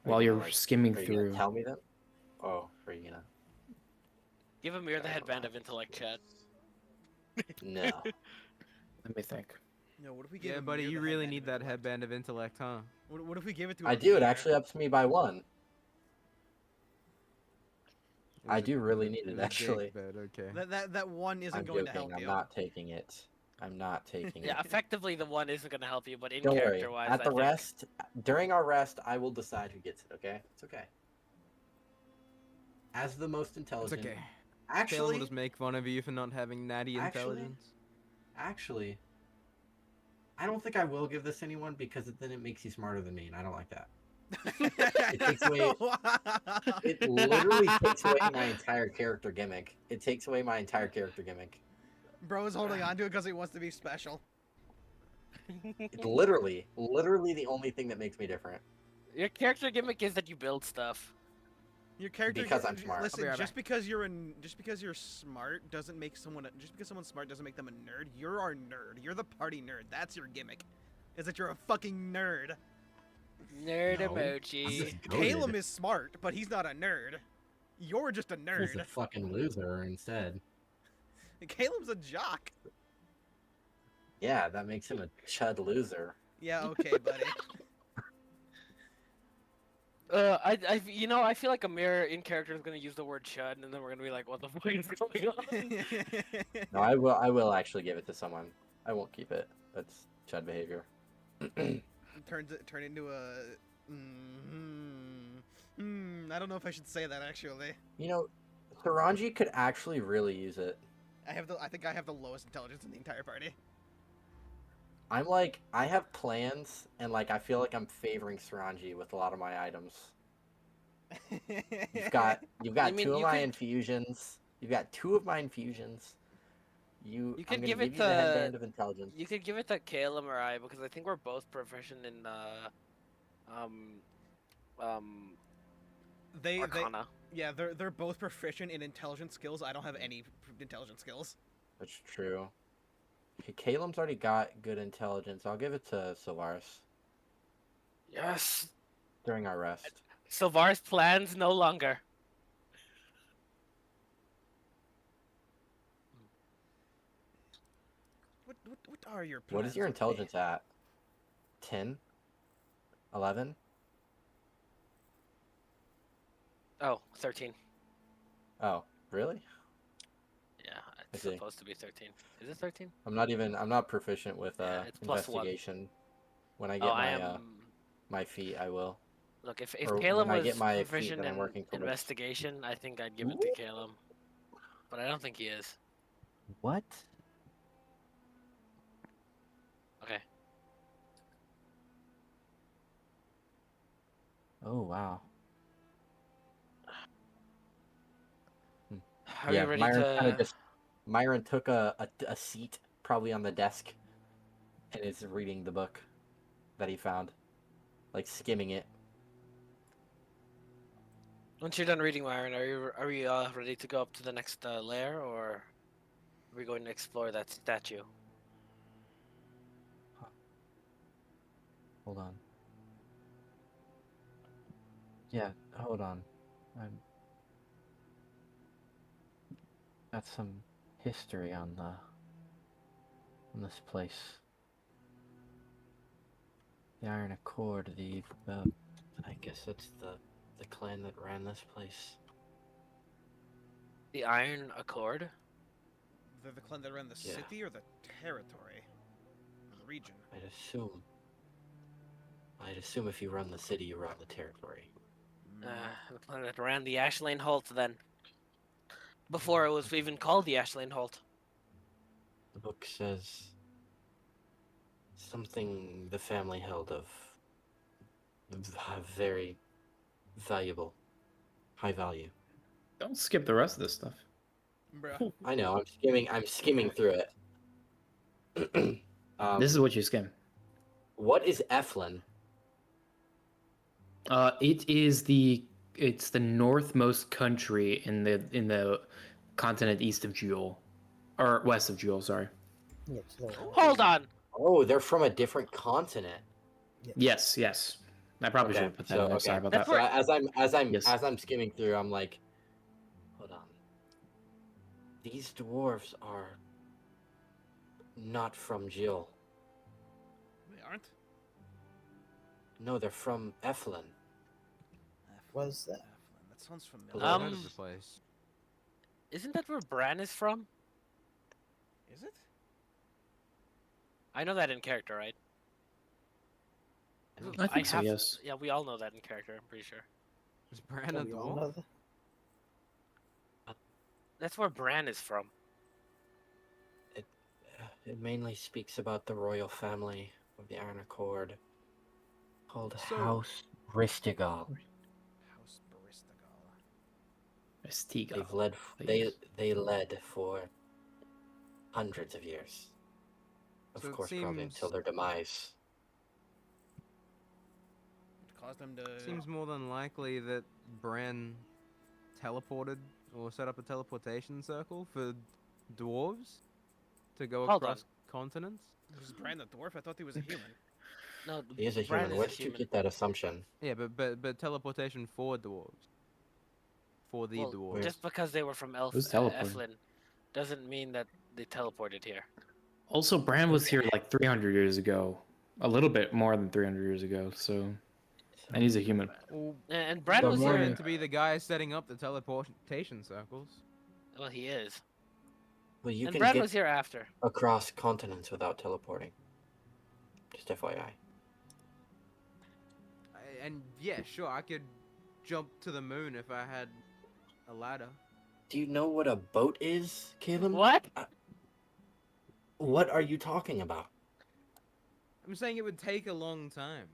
While you're skimming Are you gonna through. tell me them? Oh, are you gonna? Give Amir the headband of intellect, chat. No. Let me think. No, what if we give Yeah, him buddy, near you the really headband need of that intellect? headband of intellect, huh? What if we gave it to I him do. It here? actually ups me by 1. It I was a- do really need was it, a dick, actually. but okay. That one isn't I'm going joking. to help I'm you. not taking it. I'm not taking Yeah, it. effectively the one isn't gonna help you, but in Don't worry. character wise, At the rest, during our rest, I will decide who gets it. Okay? It's okay. As the most It's intelligent. okay. Caleb Actually, will just make fun of you for not having natty Actually- intelligence. actually, I don't think I will give this to anyone because then it makes you smarter than me, and I don't like that. It takes away- It literally takes away my entire character gimmick. It takes away my entire character gimmick. Bro is holding on to it because he wants to be special. It's literally the only thing that makes me different. Your character gimmick is that you build stuff. Your character. Because I'm smart. Listen, I'll be right just because you're smart doesn't make someone. Just because someone's smart doesn't make them a nerd. You're our nerd. You're the party nerd. That's your gimmick. Is that you're a fucking nerd. Nerd No. I'm emoji. just Caleb goated. is smart, but he's not a nerd. You're just a He's nerd. a fucking loser instead. Caleb's a jock. Yeah, that makes him a chud loser. Yeah, okay, buddy. I feel like Amir in character is gonna use the word chud, and then we're gonna be like, what the fuck is going on? No, I will actually give it to someone. I won't keep it. That's chud behavior. Turn into a. I don't know if I should say that actually. You know, Saranji could actually really use it. I think I have the lowest intelligence in the entire party. I'm like, I have plans, and like, I feel like I'm favoring Saranji with a lot of my items. You've got I mean, two of you my could- infusions. You've got 2 of my infusions. You I'm could gonna give give it you the to headband of intelligence. you could give it to Caleb or I because I think we're both proficient in um um They Arcana. yeah, they're both proficient in intelligence skills. I don't have any intelligence skills. That's true. Okay, Caleb's already got good intelligence. I'll give it to Solaris Yes. during our rest. Sylvar's plans no longer. What are your plans? What is your with me? intelligence at? 10? 11? Oh, 13. Oh, really? Yeah, it's I see. supposed to be 13. Is it 13? I'm not proficient with Yeah, it's +1. investigation. When I Oh, get I my am. my feat, I will. Look, if Or Caleb when I get was my feat proficient that I'm in working towards. investigation, I think I'd give it to Caleb. But I don't think he is. What? Okay. Oh wow. Are you ready to? Myron took a seat probably on the desk and is reading the book that he found, like skimming it. Once you're done reading, Myron, are we ready to go up to the next lair, or are we going to explore that statue? Hold on. Yeah, hold on. I'm got some history on this place. The Iron Accord, I guess that's the clan that ran this place. The Iron Accord? They're the clan that ran the Yeah. city or the territory? The region? I'd assume if you run the city, you run the territory. The clan that ran the Ashlane Holt then. Before it was even called the Ashlane Holt. The book says something the family held of very valuable, high value. Don't skip the rest of this stuff. Bruh. I know. I'm skimming through it. This is what you skim. What is Eflin? It's the northmost country in the continent east of Jewel, or west of Jewel. Sorry. Yeah, so Hold on! Oh, they're from a different continent. Yes. I probably should have put that in there. Sorry about that. That's So Yes. as I'm skimming through, I'm like, hold on. These dwarves are not from Jill. They aren't? No, they're from Eflin. What's that? That sounds familiar. Hello? Heard of the place. Isn't that where Bran is from? Is it? I know that in character, right? I think so. Yes. Yeah, we all know that in character, I'm pretty sure. Is Bran a Don't we all know dwarf? that? That's where Bran is from. It mainly speaks about the royal family of the Iron Accord, called So- House Ristigal. House Baristagal. Estiga. They led for hundreds of years. Of So it course, probably seems- until their demise. It caused them to. Seems more than likely that Bran teleported or set up a teleportation circle for dwarves to go Hold across continents. Was Bran the dwarf? I thought he was a human. No, He is a Bran human. is Where a did you human. get that assumption? Yeah, but teleportation for dwarves. For the Well, dwarves. just because they were from Who's teleporting? Eflin doesn't mean that they teleported here. Also, Bran was here like 300 years ago, a little bit more than 300 years ago. So, and he's a human. Well, And Bran The was more here. than- meant to be the guy setting up the teleportation circles. Well, he is. Well, you And can Bran get was here after. across continents without teleporting. Just FYI. And yeah, sure, I could jump to the moon if I had a ladder. Do you know what a boat is, Caleb? What? What are you talking about? I'm saying it would take a long time.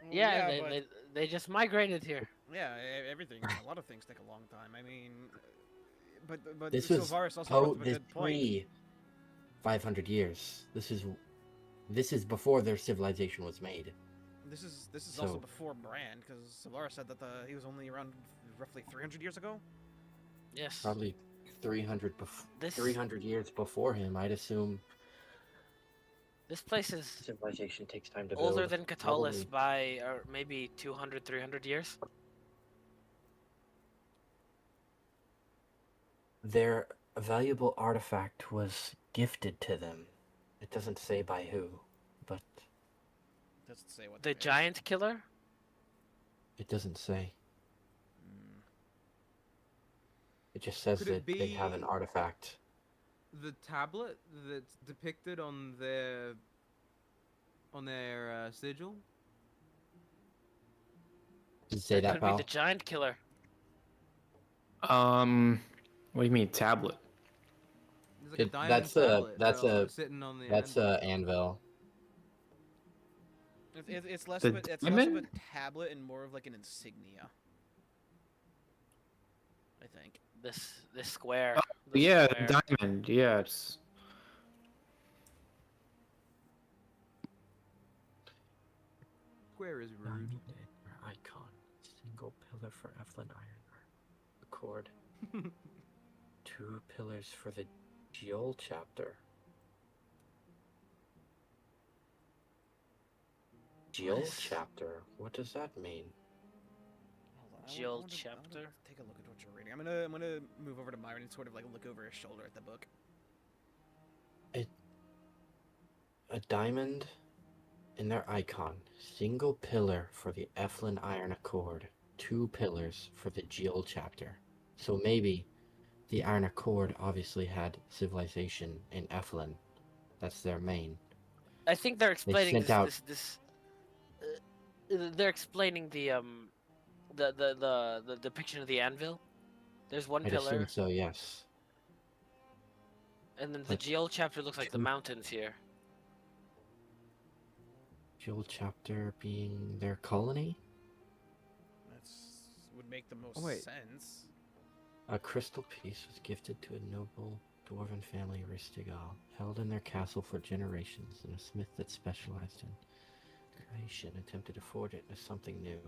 Well, Yeah, but- they just migrated here. Yeah, everything. A lot of things take a long time. I mean, But This was Sylvaris also brought up a this good point. 500 years. This is before their civilization was made. This is also So- before Bran, because Sylvaris said that he was only around roughly 300 years ago. Yes. Probably 300 This 300 years before him, I'd assume. this place is Civilization takes time to older build. than Catullus Probably. by maybe 200, 300 years. Their valuable artifact was gifted to them. It doesn't say by who, but Doesn't say what. The it is. giant killer? it doesn't say. Hmm. It just says Could it that they have an be- artifact. The tablet that's depicted on their sigil. Does it say that, could be pal? the giant killer. What do you mean tablet? There's like a It- diamond that's a- tablet that's sitting on the That's anvil. anvil. It's less The of a, diamond? tablet and more of like an insignia. I think. This square. Oh, the Yeah, square. diamond. Yeah, it's Square is rude. Diamond and her icon. Single pillar for Eflin Iron. Accord. 2 pillars for the Geol chapter. Geol Nice. chapter? What does that mean? Hold on, Jill I wanna chapter. take a look at what you're reading. I'm gonna move over to Myron and sort of like look over his shoulder at the book. A diamond in their icon. Single pillar for the Eflin Iron Accord. 2 pillars for the Geol chapter. So maybe the Iron Accord obviously had civilization in Eflin. That's their main. I think they're explaining sent out- they're explaining the depiction of the anvil. There's one I'd pillar, assume so, yes. and then the But Geol chapter looks like the two- mountains here. Geol chapter being their colony? Would make the most wait. sense. A crystal piece was gifted to a noble dwarven family, Ristigal, held in their castle for generations, and a smith that specialized in creation attempted to forge it into something new.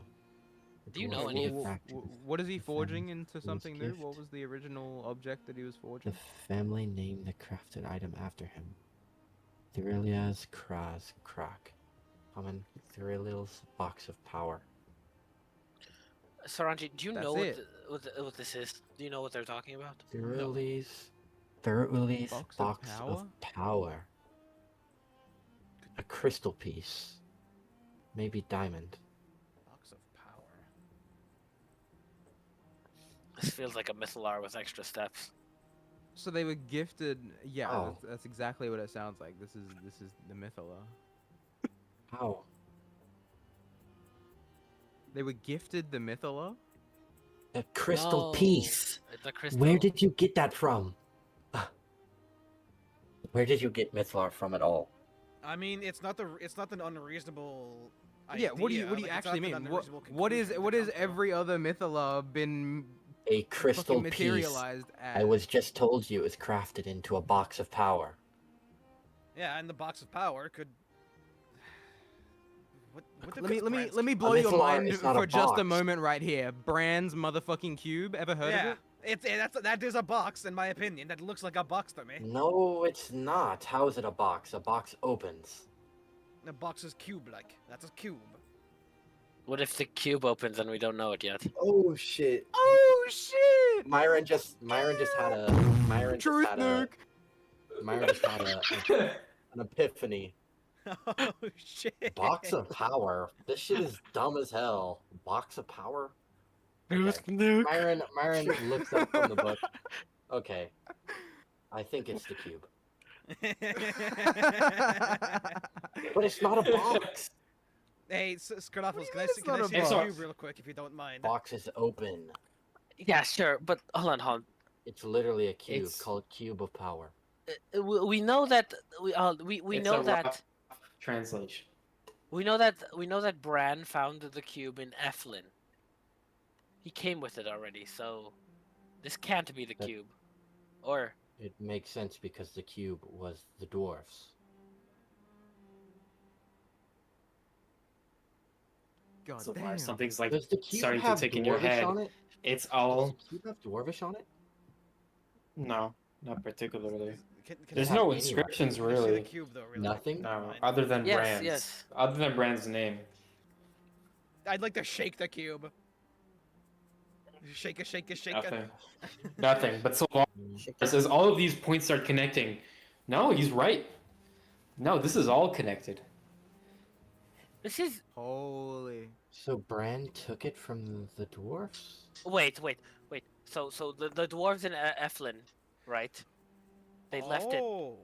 The Do you dwarf know gave any it of- back to What is he the forging family into was something new? gift. What was the original object that he was The forging? family named the crafted item after him. Thyrilia's Kraz Krak. Common Thyrilil's box of power. Saranji, do you That's know it. what this is? Do you know what they're talking about? Thyrili's Box box, of of power. A crystal piece. Maybe diamond. Box of power. This feels like a Mythalar with extra steps. So they were gifted. Yeah, Oh. that's exactly what it sounds like. This is the Mythala. How? They were gifted the Mythala. A crystal No, piece. It's a crystal. Where did you get that from? Where did you get Mythlar from at all? I mean, it's not an unreasonable. Yeah. What do you idea, like, it's actually not an mean? What unreasonable what is conclusion what to is come to. every other Mythala been A crystal fucking piece. materialized as? I was just told you it was crafted into a box of power. Yeah, and the box of power could. What Let me blow your Mythalar mind is not a for just a box. moment right here. Brand's motherfucking cube. Ever heard Yeah, of it? that is a box in my opinion. That looks like a box to me. No, it's not. How is it a box? A box opens. The box is cube-like. That's a cube. What if the cube opens and we don't know it yet? Oh shit. Oh shit! Myron just had a Truth nuke. Myron just had an epiphany. Oh shit! Box of power. This shit is dumb as hell. Box of power. Truth Okay. nuke. Myron looks up from the book. Okay. I think it's the cube. But it's not a box. Hey, Skarnoffles, What do you can I mean see, it's can I not a see this box? cube real quick if you don't mind? Box is open. Yeah, sure, but hold on. It's literally a cube It's- called Cube of Power. We know that we It's know a that rough translation. we know that Bran found the cube in Eflin. He came with it already, so this can't be the That- cube. Or It makes sense because the cube was the dwarves. God So far, damn. something's like Does the cube starting to have tick in your dwarvish head. on it? It's Does the all cube have dwarvish on it? no, not particularly. Can There's have no any inscriptions you see the really. cube though? Really? Nothing? No, Mine. other than Yes, Brand's. yes. Other than Brand's name. I'd like to shake the cube. Shake it, shake it, shake it. Nothing. Nothing. But so long Shake as all of these points start connecting. No, he's right. No, this is all connected. this is Holy. So Bran took it from the dwarfs? wait. So the dwarves in Eflin, right? They left it. Oh.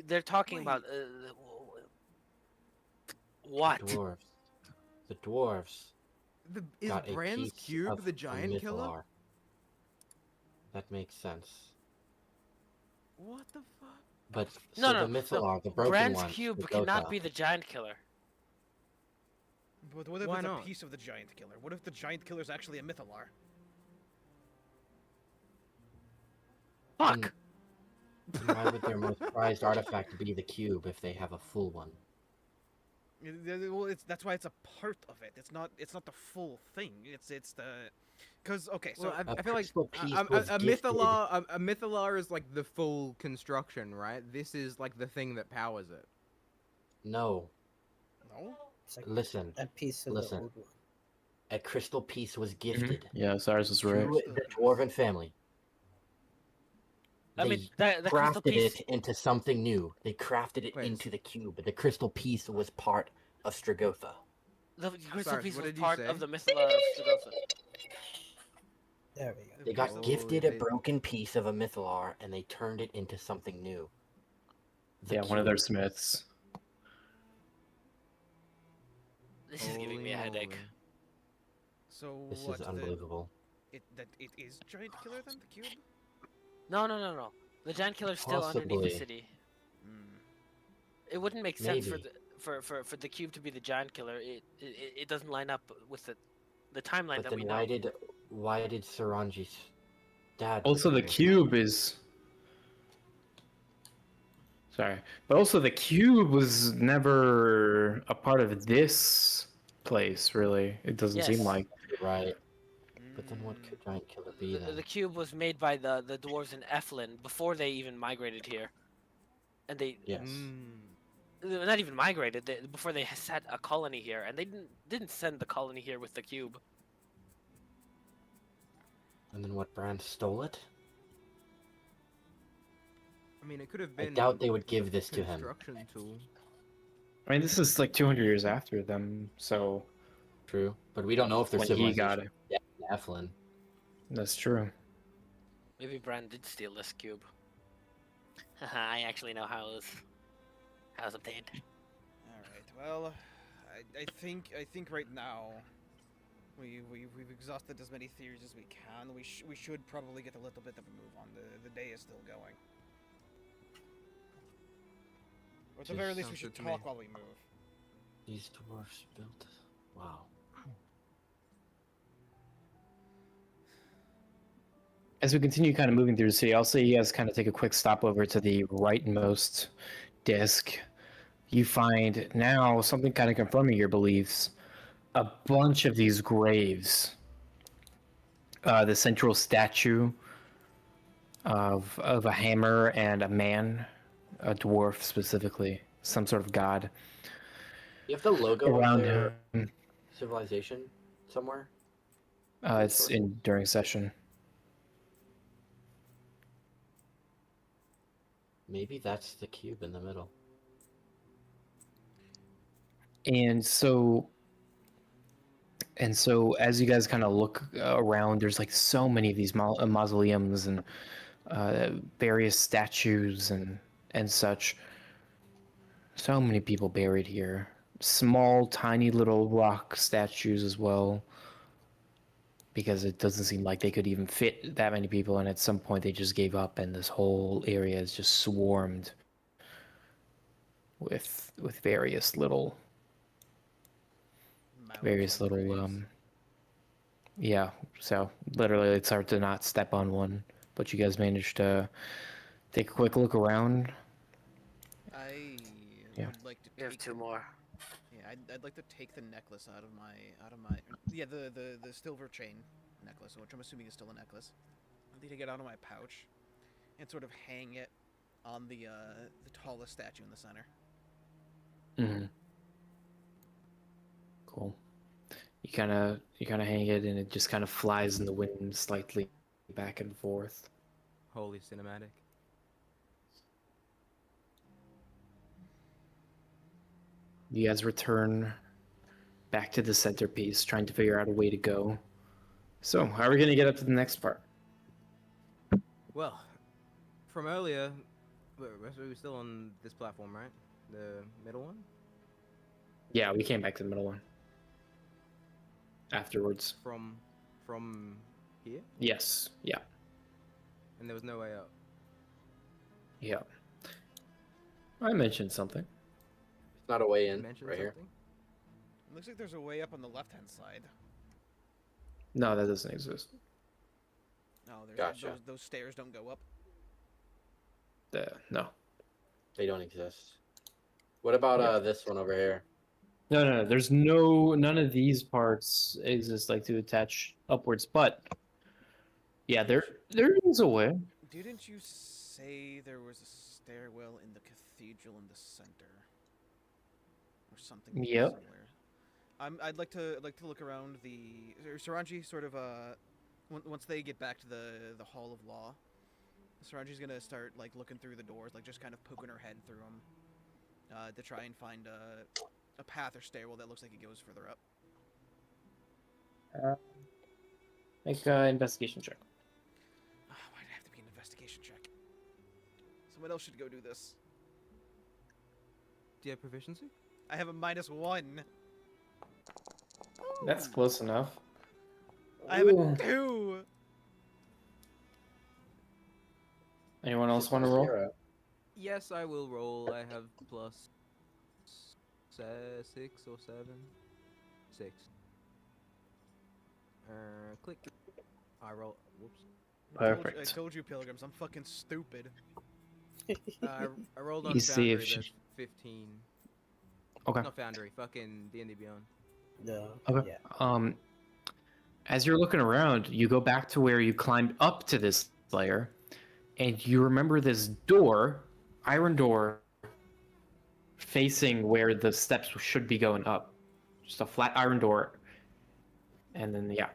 They're talking Wait. about what? Dwarves. The dwarves Is got a Bran's piece cube of the giant killer? Mythalar. That makes sense. What the fuck? But No, so no, the no. Mythalar, the broken Brand's one, cube the cannot Gotha, be the giant killer. But what if Why it's not? a piece of the giant killer? What if the giant killer is actually a Mythalar? Fuck. then why would their most prized artifact be the cube if they have a full one? Well, that's why it's a part of it. It's not the full thing. It's the, because okay, so Well, I feel like crystal piece a was gifted. Mythalar is like the full construction, right? This is like the thing that powers it. No, no. It's like listen. a piece of listen. the old one. A crystal piece was gifted Yeah, ours is to right. the dwarven family. I They mean, the crystal crafted piece. it into something new. They crafted it Wait, into the cube. The crystal piece was part of Strigotha. The crystal Sorry, piece what was did you part say? of the Mythalar of Strigotha. There we go. They got Oh, gifted a they- broken piece of a Mythalar, and they turned it into something new. The Yeah, one of their cube. smiths. This is giving me a Holy headache. moly. So This what? is unbelievable. It is giant killer then the cube? No. The giant killer's still underneath the Possibly. city. Hmm. It wouldn't make sense Maybe. for the cube to be the giant killer. It doesn't line up with the timeline But that then we know. why did Saranji's dad? Also, the betray him? cube is. Sorry, but also the cube was never a part of this place. Really, it doesn't Yes. seem like. Right. But then what Mm. could giant killer be then? The cube was made by the dwarves in Eflin before they even migrated here, and they Yes. not even migrated. Before they set a colony here, and they didn't send the colony here with the cube. And then what? Bran stole it? I mean, it could have I been. doubt they would give this to him. Construction tool. I mean, this is like 200 years after them, so True. But we don't know if they're when he civilization. got it, Yeah, Eflin. that's true. Maybe Bran did steal this cube. Haha, I actually know how it was obtained. All right. Well, I think right now we've exhausted as many theories as we can. We should probably get a little bit of a move on. The day is still going. Or at the Just very least, we sounds should good to me. talk while we move. These dwarfs built. Wow. As we continue kind of moving through the city, I'll say you guys kind of take a quick stop over to the rightmost disc. You find now something kind of confirming your beliefs. A bunch of these graves. The central statue of a hammer and a man, a dwarf specifically, some sort of god You have the logo around of their him. civilization somewhere? It's in during session. Maybe that's the cube in the middle. And so as you guys kind of look around, there's like so many of these mausoleums and various statues and such. So many people buried here. Small, tiny little rock statues as well. Because it doesn't seem like they could even fit that many people, and at some point they just gave up, and this whole area is just swarmed with various little Mounds of graves. Yeah, so literally it's hard to not step on one, but you guys managed to take a quick look around. I Yeah. would like to You have take 2 more. Yeah, I'd like to take the necklace out of my yeah, the silver chain necklace, which I'm assuming is still a necklace. I'd like to take it out of my pouch and sort of hang it on the tallest statue in the center. Hmm. Cool. You kind of hang it, and it just kind of flies in the wind slightly back and forth. Holy cinematic. You guys return back to the centerpiece, trying to figure out a way to go. So, how are we gonna get up to the next part? Well, from earlier, we're still on this platform, right? The middle one? Yeah, we came back to the middle one afterwards. From here? Yes. Yeah. And there was no way up. Yeah. I mentioned something. It's not a way You in mentioned right here. something? It looks like there's a way up on the left-hand side. No, that doesn't exist. No, there's Gotcha. those stairs don't go up. No. They don't exist. What about Yeah. this one over here? No. There's none of these parts exist like to attach upwards, but yeah, there is a way. Didn't you say there was a stairwell in the cathedral in the center, or something Yep. similar? I'd like to look around the Saranji. Sort of once they get back to the Hall of Law, Saranji's gonna start like looking through the doors, like just kind of poking her head through them, to try and find a path or stairwell that looks like it goes further up. Make an investigation check. Why'd it have to be an investigation check? Someone else should go do this. Do you have proficiency? I have a -1. That's close enough. I have a Ooh. 2. Anyone else want to roll? Zero. Yes, I will roll. I have plus 6 or 7. 6. Click. I roll. Whoops. I Perfect. told you, Pilgrims, I'm fucking stupid. I rolled on You see Foundry. if she- That's 15. Okay. Not Foundry. Fucking D&D Beyond. No. Okay. Yeah. As you're looking around, you go back to where you climbed up to this layer, and you remember this door, iron door, facing where the steps should be going up. Just a flat iron door. And then, yeah.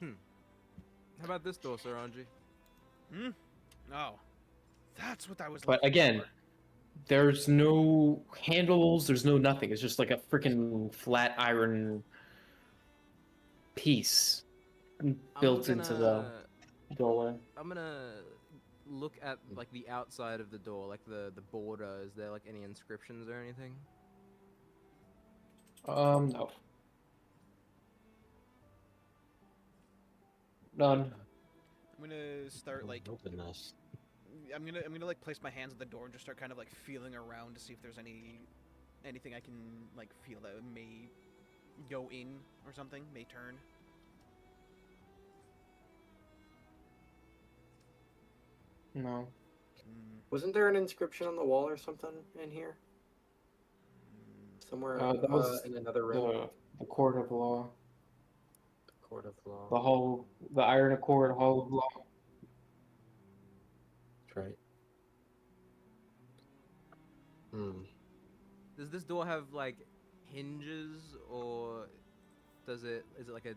How about this door, Saranji? Hmm? Oh. That's what I was But looking again, for. there's no handles, there's no nothing. It's just like a freaking flat iron piece built into the doorway. I'm gonna look at like the outside of the door, like the border. Is there like any inscriptions or anything? No. None. I'm gonna start like Open this. I'm gonna like place my hands at the door and just start kind of like feeling around to see if there's anything I can like feel that may go in or something, may turn. No. Wasn't there an inscription on the wall or something in here? Somewhere That was in another room. the court of law. Court of Law. The iron accord hall of law. That's right. Hmm. Does this door have like hinges, or is it like a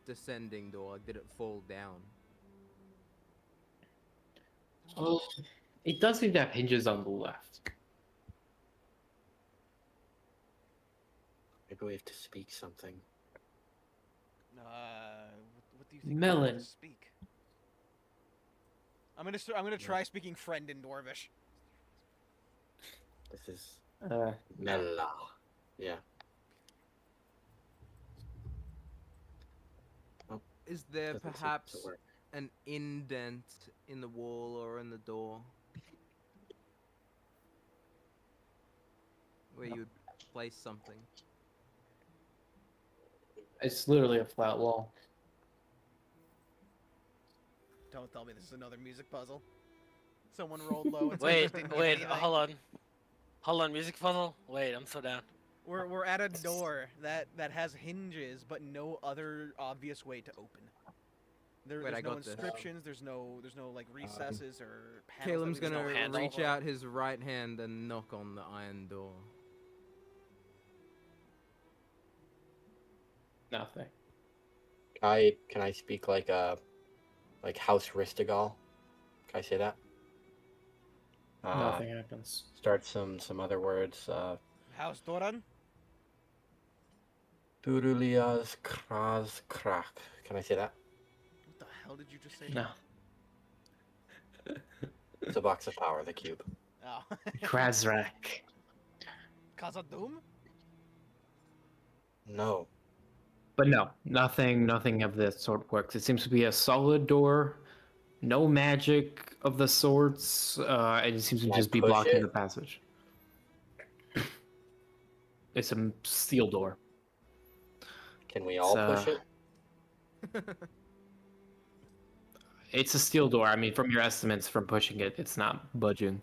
descending door? Like, did it fall down? Oh, it does seem to have hinges on the left. Maybe we have to speak something. What do you think? Melon. I want to speak. I'm gonna try speaking friend in Dwarvish. This is Uh, Mela. Yeah. Is there Doesn't seem to perhaps work. an indent in the wall or in the door where you would place something? It's literally a flat wall. Don't tell me this is another music puzzle. Someone rolled low and Wait, just didn't get wait, anything. hold on, music puzzle. Wait, I'm so down. We're at a door that has hinges, but no other obvious way to open. Wait, There's I no got this. inscriptions. There's no like recesses or panels. Caleb's that we gonna can handle. reach out his right hand and knock on the iron door. Nothing. Can I speak like House Ristigal? Can I say that? Nothing happens. Start some other words. House Doran. Durulias Kraz Krak. Can I say that? What the hell did you just say? No. It's a box of power, the cube. Oh. Krasrak. Khazad-dûm? No. But no, nothing of this sort works. It seems to be a solid door, no magic of the sorts, and it seems to Can I just be push blocking it? the passage. It's a steel door. Can we all It's, push it? It's a steel door. I mean, from your estimates from pushing it, it's not budging.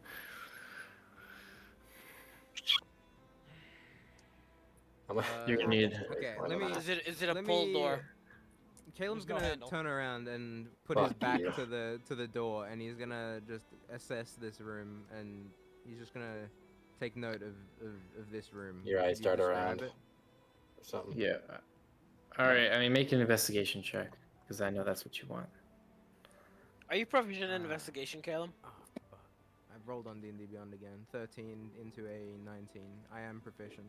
You're gonna need- Okay, let me. Is it a let pull me- door? Caleb's There's no gonna handle. turn around and put his Fuck back you. to the door, and he's gonna just assess this room, and he's just gonna take note of this room. Your eyes Could you dart describe around. it? Or something. Yeah. All right. I mean, make an investigation check because I know that's what you want. Are you proficient in investigation, Caleb? Oh, fuck. I've rolled on D&D Beyond again. 13 into a 19. I am proficient.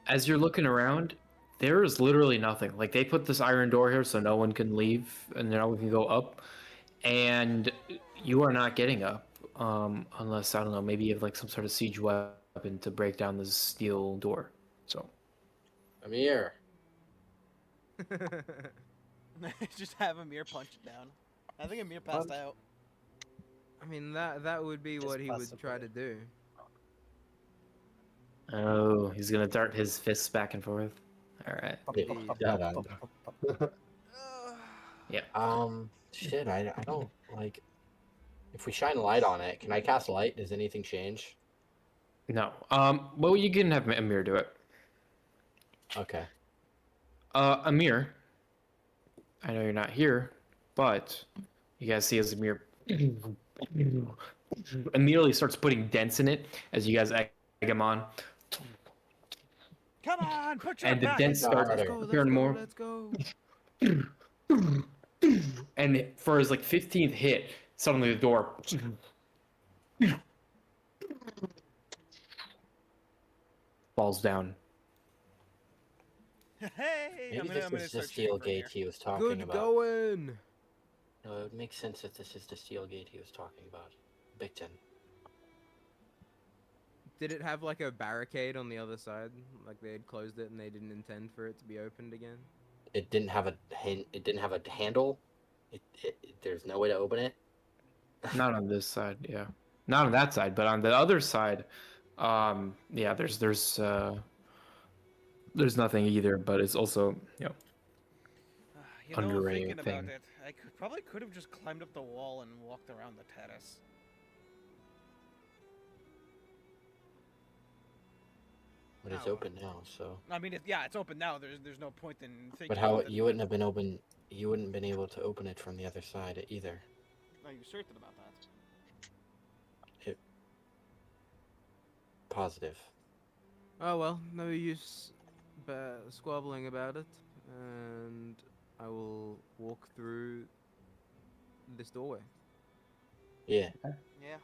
As you're looking around, there is literally nothing. Like they put this iron door here so no one can leave and no one can go up, and you are not getting up unless I don't know. Maybe you have like some sort of siege weapon to break down this steel door. So Amir. Just have Amir punch it down. I think Amir passed out. I mean, that would be Just what he would try possibly. to do. oh, he's gonna dart his fists back and forth. All right. Shit, I don't like. If we shine a light on it, can I cast light? Does anything change? No. Well, you can have Amir do it. Okay. Amir. I know you're not here, but you guys see as Amir immediately starts putting dents in it as you guys egg him on. Come on, put your And the back dents into it. start Let's go, appearing more. Let's go. And for his like 15th hit, suddenly the door falls down. Hey, Maybe I'm gonna this is the start shooting steel from here. gate he was talking Good about. going. No, it would make sense that this is the steel gate he was talking about. Bigton. Did it have like a barricade on the other side? Like they had closed it and they didn't intend for it to be opened again? It didn't have a It didn't have a handle. There's no way to open it. Not on this side, yeah. Not on that side, but on the other side, yeah, there's nothing either, but it's also, you know, You know, Underrated thinking thing. about it, I probably could have just climbed up the wall and walked around the terrace. But it's Oh. open now, so. I mean, yeah, it's open now. There's no point in thinking. But how about it. you wouldn't have been open? You wouldn't been able to open it from the other side either. Are you certain about that? Positive. Oh well, no use squabbling about it, and I will walk through this doorway. Yeah. Yeah.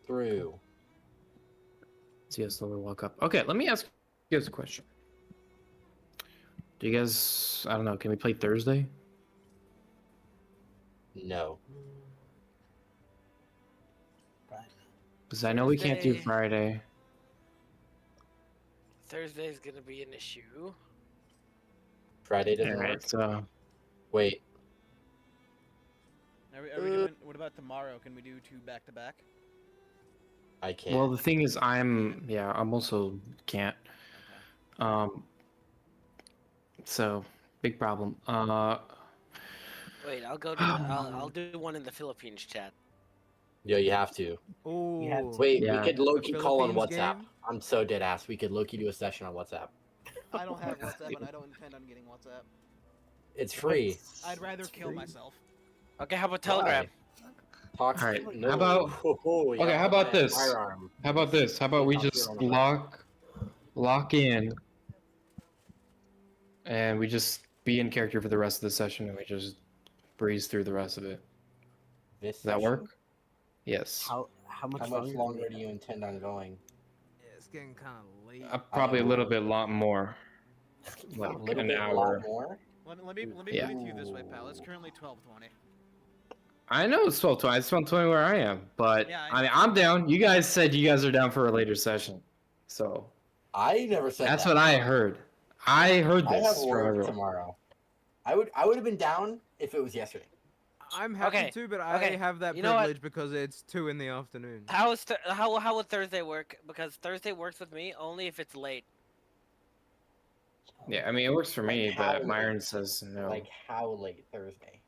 Through. so you guys slowly walk up. Okay, let me ask you guys a question. Do you guys, I don't know, can we play Thursday? No. Right. Because I know we can't do Thursday. Friday. Thursday's gonna be an issue. Friday doesn't All work. right, so Wait. Are we doing? What about tomorrow? Can we do 2 back to back? I can't. Well, the thing is, I'm also can't. Um, so big problem. Wait, I'll go to the. I'll do one in the Philippines chat. Yeah, you have to. Oh, have to. Wait, we Yeah. could Loki call on Philippines WhatsApp. game? I'm so dead ass. We could Loki do a session on WhatsApp. I don't have WhatsApp and I don't intend on getting WhatsApp. It's free. I'd rather kill myself. Okay, how about Telegram? Talk. All right, No. how about- You Okay, have how to buy about a this? firearm. How about this? How about we Talk to your just own number. lock in, and we just be in character for the rest of the session, and we just breeze through the rest of it. This Does that session? work? Yes. How much How much longer, longer we do you intend on going? Yeah, it's getting kind of late. Probably a little bit, lot more. Like A little an bit, a hour. lot more. Let me Yeah. put it to you this way, pal. It's currently 12:20. I know it's 12:20. It's 12:20 where I am, but Yeah, I mean I'm down. You guys said you guys are down for a later session, so I never said that's that. what I heard. I heard I have this from work everyone. tomorrow. I would have been down if it was yesterday. I'm happy Okay, to, but I okay, have that you know what? privilege because it's 2 in the afternoon. How would Thursday work? Because Thursday works with me only if it's late. Yeah, I mean it works for Like me, how but Myron late? says no. Like how late Thursday?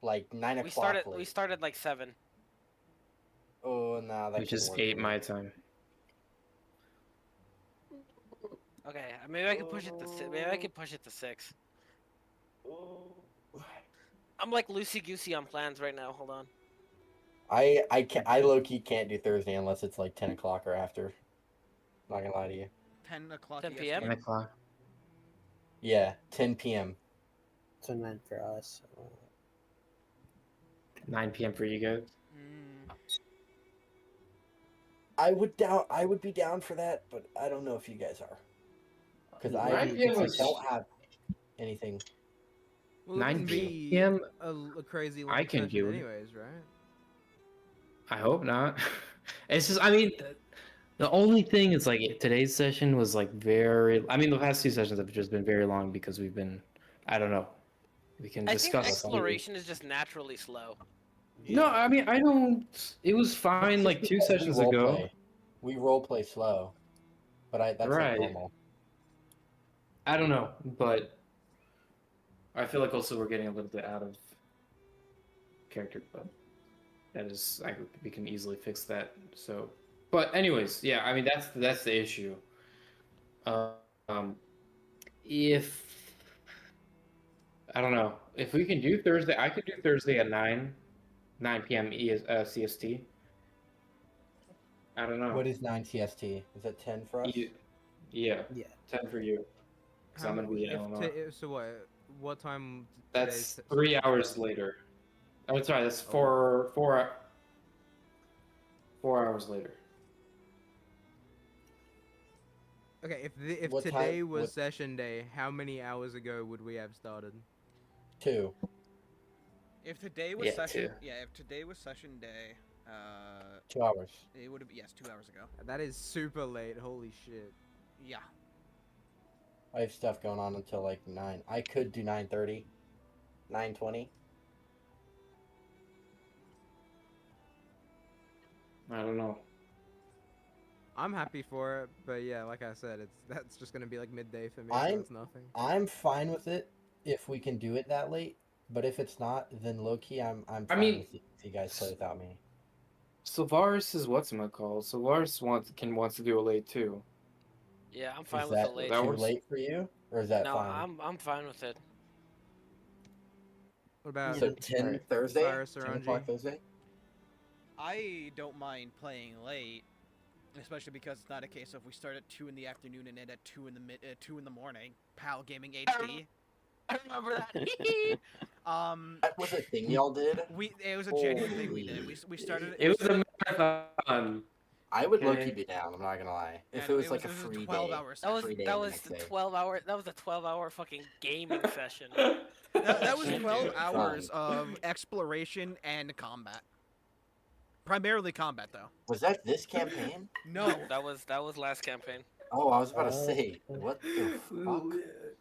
Like 9 o'clock. We late. started like 7. Oh no, that Which is couldn't work 8 for me. my time. Okay, maybe I can push it to maybe I can push it to 6. I'm like loosey goosey on plans right now. Hold on. I low key can't do Thursday unless it's like 10 o'clock or after. Not gonna lie to you. 10 o'clock. 10 p.m.? 9 o'clock. Yeah, 10 p.m. So 9 for us. 9 p.m. for you guys. I would be down for that, but I don't know if you guys are. Because I 9 p.m. I was- don't have anything. Well, it 9 wouldn't be p.m. a crazy long I can session do it. anyways, right? I hope not. It's just, I mean, the only thing is like today's session was like very. I mean, the past 2 sessions have just been very long because we've been. I don't know. We can I think discuss. exploration is just naturally slow. No, I mean I don't. It was fine It's like just 2 because sessions we ago. roleplay. We roleplay slow, but that's Right. like normal. I don't know, but I feel like also we're getting a little bit out of character, but that is we can easily fix that. So, but anyways, yeah, I mean that's the issue. If I don't know if we can do Thursday, I could do Thursday at 9 p.m. CST. I don't know. What is 9 CST? Is that 10 for us? Yeah, Yeah. 10 for you. 'Cause I'm gonna be in Illinois. So what time? That's today's 3 session hours start? later. Oh, sorry, that's Oh. 4 hours later. Okay, if What today time- was what- session day, how many hours ago would we have started? 2. If today was Yeah, session, 2. yeah, if today was session day, 2 hours. it would have been 2 hours ago. That is super late. Holy shit. Yeah. I have stuff going on until like 9. I could do 9:30, 9:20. I don't know. I'm happy for it, but yeah, like I said, that's just gonna be like midday for me. So I'm- it's nothing. I'm fine with it if we can do it that late. But if it's not, then low key, I'm fine mean- with it if you guys play without me. Sylvaris is whatchamacallit. Sylvaris wants to do it late too. Yeah, I'm fine Is with that the late. that too works? late for you, or is that No, fine? I'm fine with it. What about So 10 Alright. Thursday, Cyrus or 10 o'clock Anji? Thursday. I don't mind playing late, especially because it's not a case of we start at 2 in the afternoon and end at 2 in the morning. PAL Gaming HD. I remember that. That was a thing y'all did. It was a genuine thing we did. We started. It was a marathon. I would low Okay. key be down. I'm not gonna lie. If Yeah, it was like a it was free 12 day. hours. That was Free day that the was next the day. 12-hour. That was the 12-hour fucking gaming session. That was Dude, 12 hours fun. of exploration and combat. Primarily combat, though. Was that this campaign? No, That was last campaign. Oh, I was about to say, what the fuck?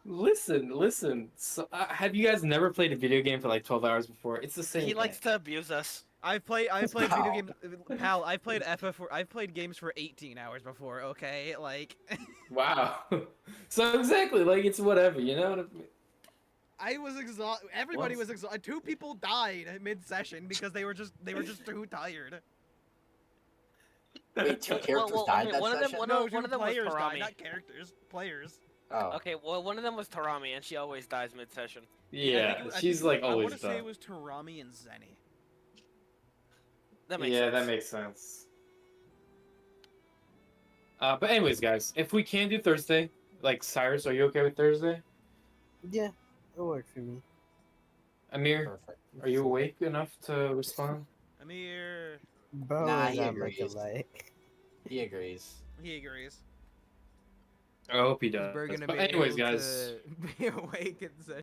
Listen. So, have you guys never played a video game for like 12 hours before? It's the same He thing. likes to abuse us. I've played video Wow. games, pal. I've played I've played games for 18 hours before. Okay, like Wow. So exactly, like it's whatever, you know what I mean? I was exhausted. Everybody What? was exhausted. 2 people died mid-session because they were just too tired. Wait, 2 characters well, died okay, that one of them- session? one No, of 2 them was players died, Tarami. not characters. Players. Oh. Okay, well, one of them was Tarami, and she always dies mid-session. Yeah, I she's think like I always want to say done. it was Tarami and Zenny. That makes Yeah, sense. that makes sense. But anyways, guys, if we can do Thursday, like Cyrus, are you okay with Thursday? Yeah, it'll work for me. Amir, Perfect. are you awake enough to respond? Amir, Bro, Nah, and he I'm much agrees. alike. He agrees. he agrees. I hope he Is does. Berg gonna But be anyways, able guys. to be awake at